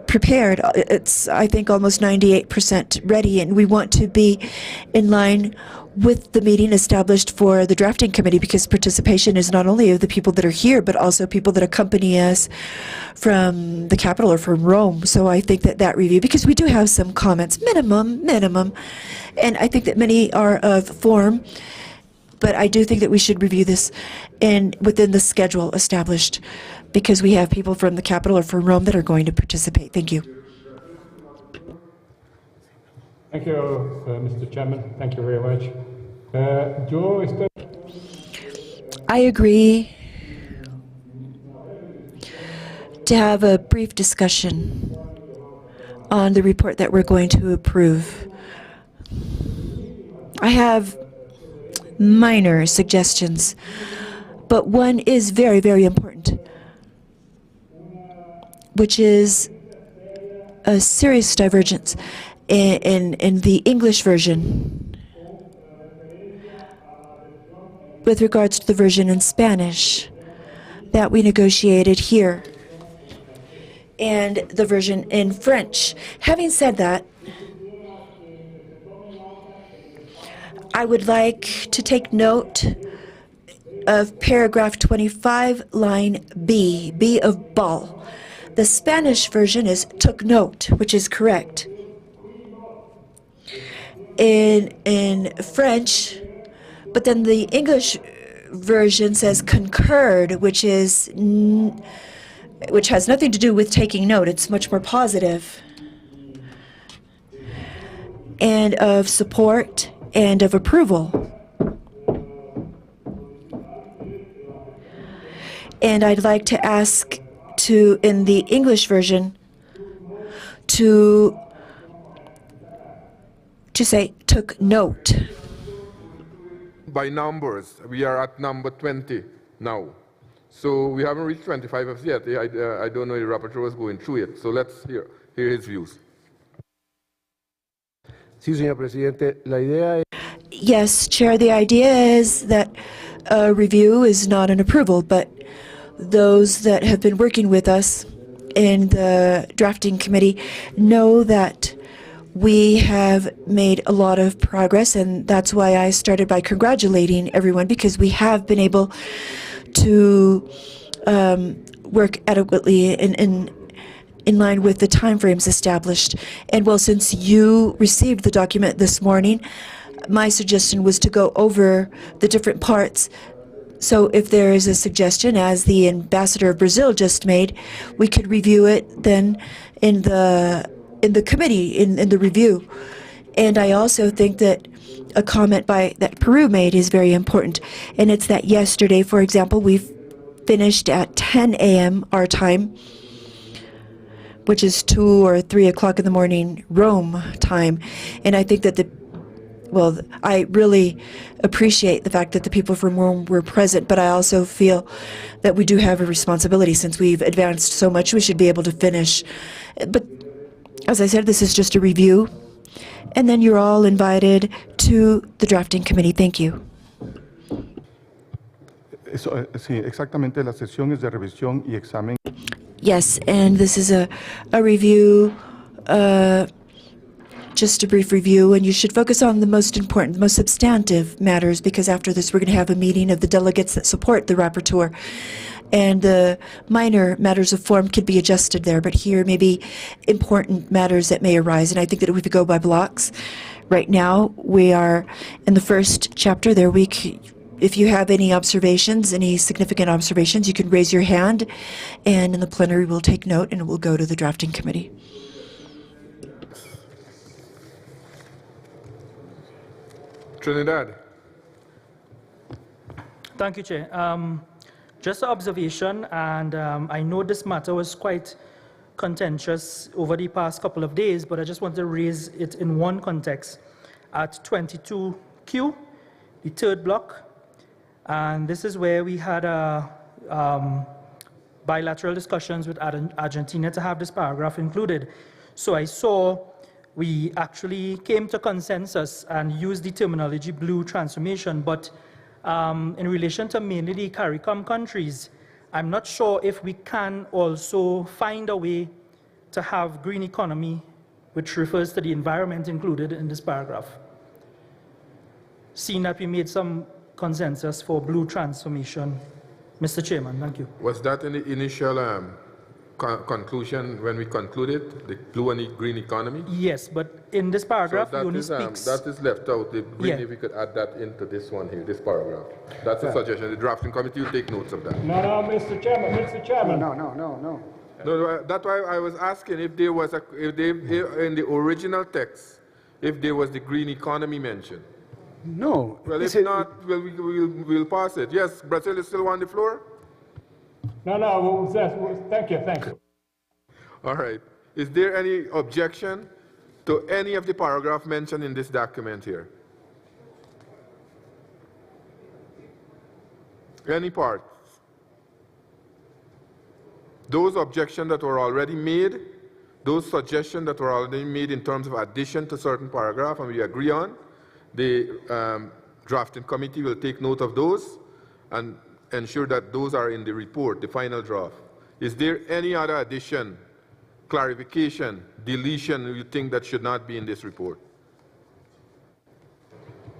prepared. It's, I think, almost 98% ready, and we want to be in line with the meeting established for the drafting committee, because participation is not only of the people that are here, but also people that accompany us from the capital or from Rome. So I think that that review, because we do have some comments, minimum, and I think that many are of form, but I do think that we should review this within the schedule established, because we have people from the capital or from Rome that are going to participate. Thank you. Thank you, Mr. Chairman. Thank you very much. Joe, I agree to have a brief discussion on the report that we're going to approve. I have minor suggestions, but one is very, very important, which is a serious divergence in the English version with regards to the version in Spanish that we negotiated here and the version in French. Having said that, I would like to take note of paragraph 25, line B, B of ball. The Spanish version is took note, which is correct. In French, but then the English version says concurred, which has nothing to do with taking note. It's much more positive, and of support and of approval. And I'd like to ask in the English version to say took note. By numbers, we are at number 20 now. So we haven't reached 25 as yet. I don't know if the rapporteur was going through it. So let's hear his views. Sí, señor presidente. La idea es... Yes, Chair, the idea is that a review is not an approval, but those that have been working with us in the drafting committee know that we have made a lot of progress, and that's why I started by congratulating everyone, because we have been able to work adequately in line with the timeframes established. And well, since you received the document this morning, my suggestion was to go over the different parts. So if there is a suggestion, as the ambassador of Brazil just made, we could review it then in the committee, in the review. And I also think that a comment that Peru made is very important, and it's that yesterday, for example, we finished at 10 a.m. our time, which is 2 or 3 o'clock in the morning Rome time. And I think that I really appreciate the fact that the people from Rome were present, but I also feel that we do have a responsibility. Since we've advanced so much, we should be able to finish. But as I said, this is just a review, and then you're all invited to the drafting committee. Thank you. Sí, exactamente, la sesión es de revisión y examen. Yes, and this is a review, just a brief review, and you should focus on the most important, the most substantive matters, because after this we're going to have a meeting of the delegates that support the rapporteur, and the minor matters of form could be adjusted there, but here may be important matters that may arise, and I think that if we go by blocks, right now we are in the first chapter there. If you have any observations, any significant observations, you can raise your hand, and in the plenary we'll take note and it will go to the drafting committee. Trinidad. Thank you, Chair. Just an observation, and I know this matter was quite contentious over the past couple of days, but I just want to raise it in one context. At 22Q, the third block, and this is where we had bilateral discussions with Argentina to have this paragraph included. So I saw we actually came to consensus and used the terminology blue transformation, but in relation to mainly the CARICOM countries, I'm not sure if we can also find a way to have green economy, which refers to the environment included in this paragraph. Seeing that we made some consensus for blue transformation, Mr. Chairman, thank you. Was that in the initial conclusion when we concluded the blue and green economy? Yes, but in this paragraph, so it only speaks... that is left out. The green, if we could add that into this one here, this paragraph. That's a suggestion. The drafting committee will take notes of that. No, Mr. Chairman, Mr. Chairman. No, that's why I was asking if there was in the original text, if there was the green economy mentioned. No. Well, if not, we'll pass it. Yes, Brazil is still on the floor? No, thank you. All right. Is there any objection to any of the paragraph mentioned in this document here? Any part? Those objections that were already made, those suggestions that were already made in terms of addition to certain paragraph and we agree on, the drafting committee will take note of those and ensure that those are in the report, the final draft. Is there any other addition, clarification, deletion you think that should not be in this report?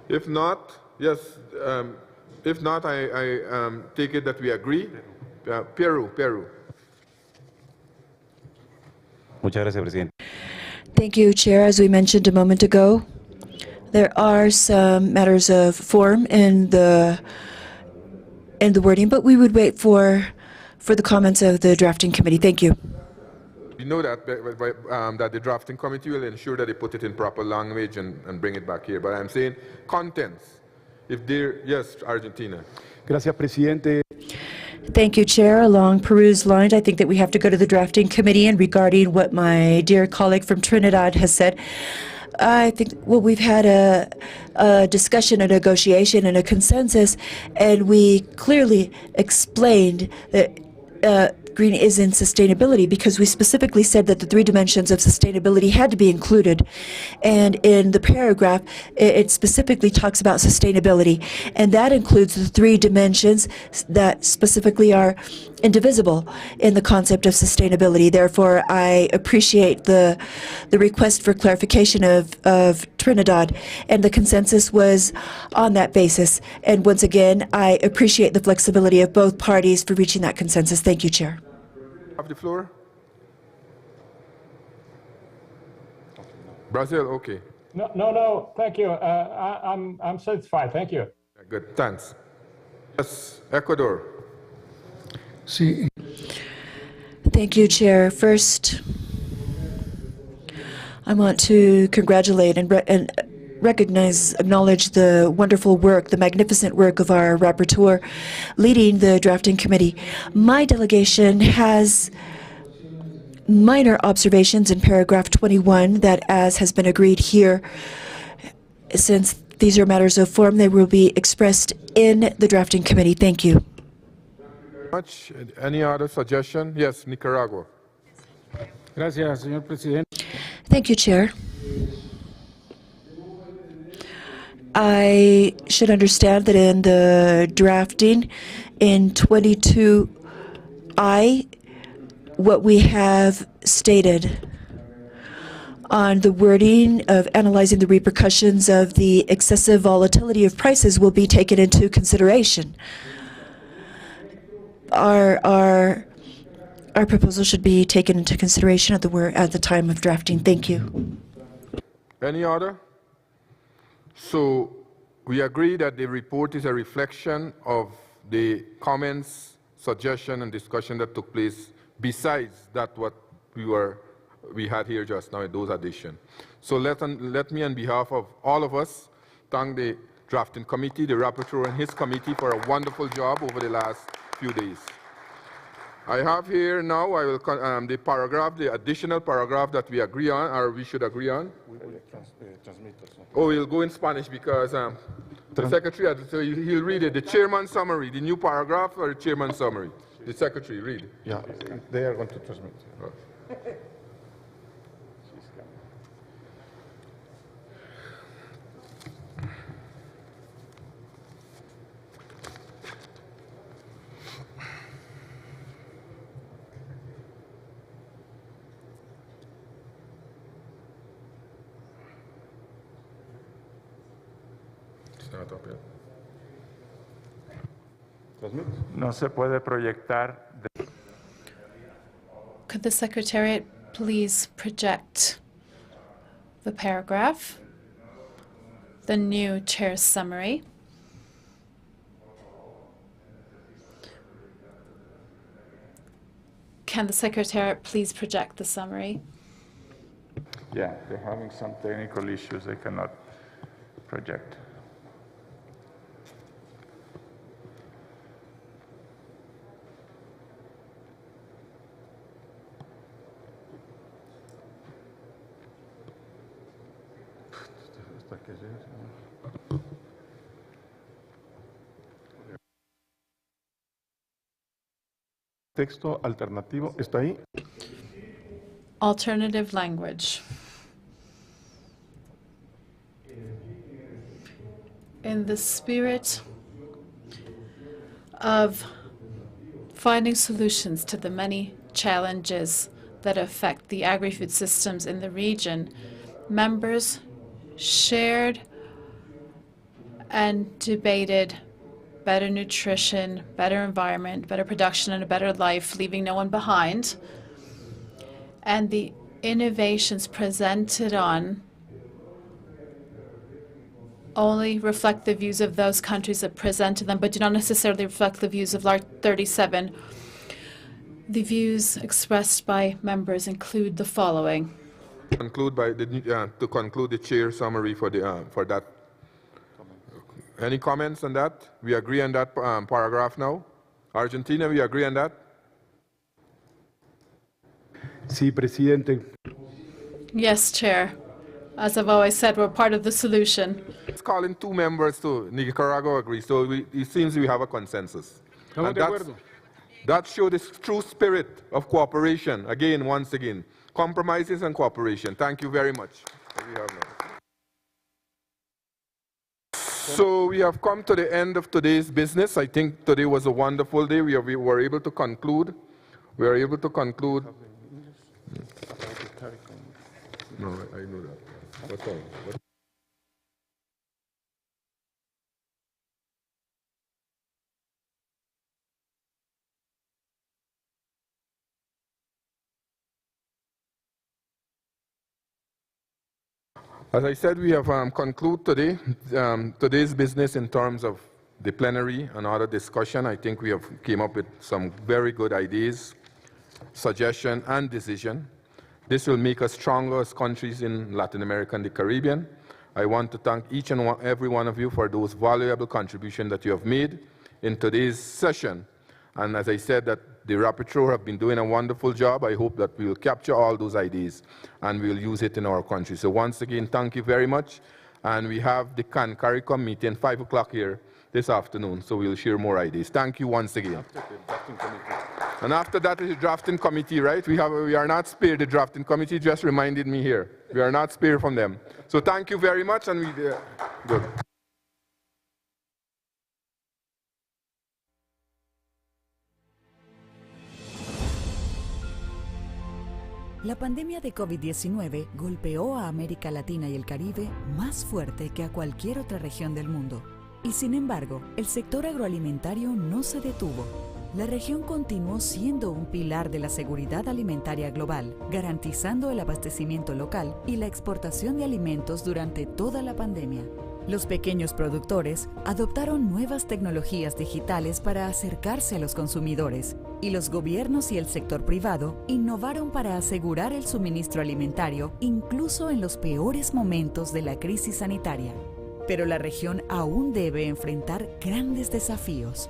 If not, yes. If not, I take it that we agree. Peru. Muchas gracias, Presidente. Thank you, Chair. As we mentioned a moment ago, there are some matters of form in the wording, but we would wait for the comments of the drafting committee. Thank you. You know that the drafting committee will ensure that they put it in proper language and bring it back here. But I'm saying contents. If there, yes, Argentina. Gracias, Presidente. Thank you, Chair. Along Peru's lines, I think that we have to go to the drafting committee, and regarding what my dear colleague from Trinidad has said, I think, well, we've had a discussion, a negotiation, and a consensus, and we clearly explained that green is in sustainability because we specifically said that the 3 dimensions of sustainability had to be included. And in the paragraph, it specifically talks about sustainability. And that includes the 3 dimensions that specifically are indivisible in the concept of sustainability. Therefore, I appreciate the request for clarification of Trinidad, and the consensus was on that basis. And once again, I appreciate the flexibility of both parties for reaching that consensus. Thank you, Chair. Have the floor. Brazil, okay. No, thank you. I'm satisfied. Thank you. Good, thanks. Yes, Ecuador. Sí. Thank you, Chair. First, I want to congratulate and acknowledge the wonderful work, the magnificent work of our rapporteur leading the drafting committee. My delegation has minor observations in paragraph 21 that, as has been agreed here, since these are matters of form, they will be expressed in the drafting committee. Thank you. Much. Any other suggestion? Yes, Nicaragua. Gracias, señor presidente. Thank you, Chair. I should understand that in the drafting in 22I, what we have stated on the wording of analyzing the repercussions of the excessive volatility of prices will be taken into consideration. Our proposal should be taken into consideration at the time of drafting. Thank you. Any other? So we agree that the report is a reflection of the comments, suggestion, and discussion that took place besides that what we had here just now, those additions. So let me, on behalf of all of us, thank the drafting committee, the rapporteur and his committee for a wonderful job over the last few days. I have here now, I will the paragraph, the additional paragraph that we agree on, or we should agree on. Oh, we'll go in Spanish because the secretary, so he'll read it. The chairman summary, the new paragraph or the chairman summary? The secretary, read. Yeah, they are going to transmit. Oh. No se puede proyectar. Could the Secretariat please project the paragraph, the new chair's summary? Can the Secretariat please project the summary? Yeah, they're having some technical issues they cannot project. Texto alternativo, ¿está ahí? Alternative language. In the spirit of finding solutions to the many challenges that affect the agri-food systems in the region, members shared and debated better nutrition, better environment, better production, and a better life, leaving no one behind. And the innovations presented on only reflect the views of those countries that presented them, but do not necessarily reflect the views of LARC37. The views expressed by members include the following. To conclude the chair summary for that. Any comments on that? We agree on that paragraph now. Argentina, we agree on that? Sí, Presidente. Yes, Chair. As I've always said, we're part of the solution. It's calling 2 members to Nicaragua agree, so it seems we have a consensus. And that shows the true spirit of cooperation, once again. Compromises and cooperation. Thank you very much. So we have come to the end of today's business. I think today was a wonderful day. We were able to conclude. We are able to conclude. No, I know that. What's all? As I said, we have concluded today today's business in terms of the plenary and other discussion. I think we have came up with some very good ideas, suggestion, and decision. This will make us stronger as countries in Latin America and the Caribbean. I want to thank each and every one of you for those valuable contributions that you have made in today's session. And as I said, that the rapporteur have been doing a wonderful job. I hope that we will capture all those ideas and we will use it in our country. So once again, thank you very much. And we have the CARICOM meeting 5 o'clock here this afternoon, so we'll share more ideas. Thank you once again. And after that is the drafting committee, right? We are not spared. The drafting committee just reminded me here. We are not spared from them. So thank you very much, and good. La pandemia de COVID-19 golpeó a América Latina y el Caribe más fuerte que a cualquier otra región del mundo. Y sin embargo, el sector agroalimentario no se detuvo. La región continuó siendo un pilar de la seguridad alimentaria global, garantizando el abastecimiento local y la exportación de alimentos durante toda la pandemia. Los pequeños productores adoptaron nuevas tecnologías digitales para acercarse a los consumidores, y los gobiernos y el sector privado innovaron para asegurar el suministro alimentario incluso en los peores momentos de la crisis sanitaria. Pero la región aún debe enfrentar grandes desafíos.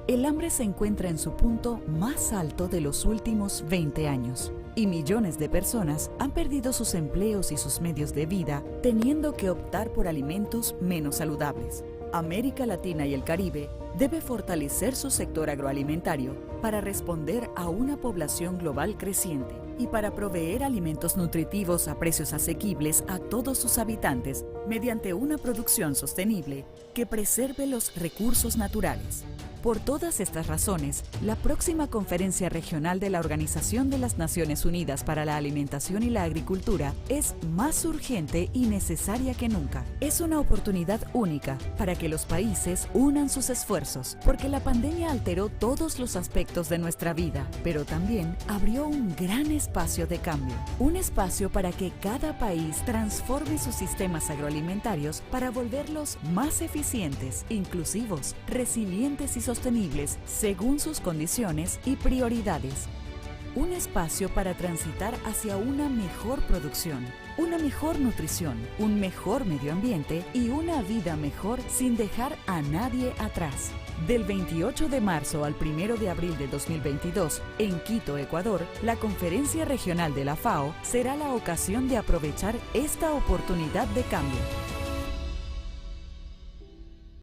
El hambre se encuentra en su punto más alto de los últimos 20 años. Y millones de personas han perdido sus empleos y sus medios de vida, teniendo que optar por alimentos menos saludables. América Latina y el Caribe debe fortalecer su sector agroalimentario para responder a una población global creciente y para proveer alimentos nutritivos a precios asequibles a todos sus habitantes mediante una producción sostenible que preserve los recursos naturales. Por todas estas razones, la próxima Conferencia Regional de la Organización de las Naciones Unidas para la Alimentación y la Agricultura es más urgente y necesaria que nunca. Es una oportunidad única para que los países unan sus esfuerzos, porque la pandemia alteró todos los aspectos de nuestra vida, pero también abrió un gran espacio de cambio. Un espacio para que cada país transforme sus sistemas agroalimentarios para volverlos más eficientes, inclusivos, resilientes y sostenibles según sus condiciones y prioridades. Un espacio para transitar hacia una mejor producción, una mejor nutrición, un mejor medio ambiente y una vida mejor sin dejar a nadie atrás. Del 28 de marzo al 1 de abril de 2022, en Quito, Ecuador, la Conferencia Regional de la FAO será la ocasión de aprovechar esta oportunidad de cambio.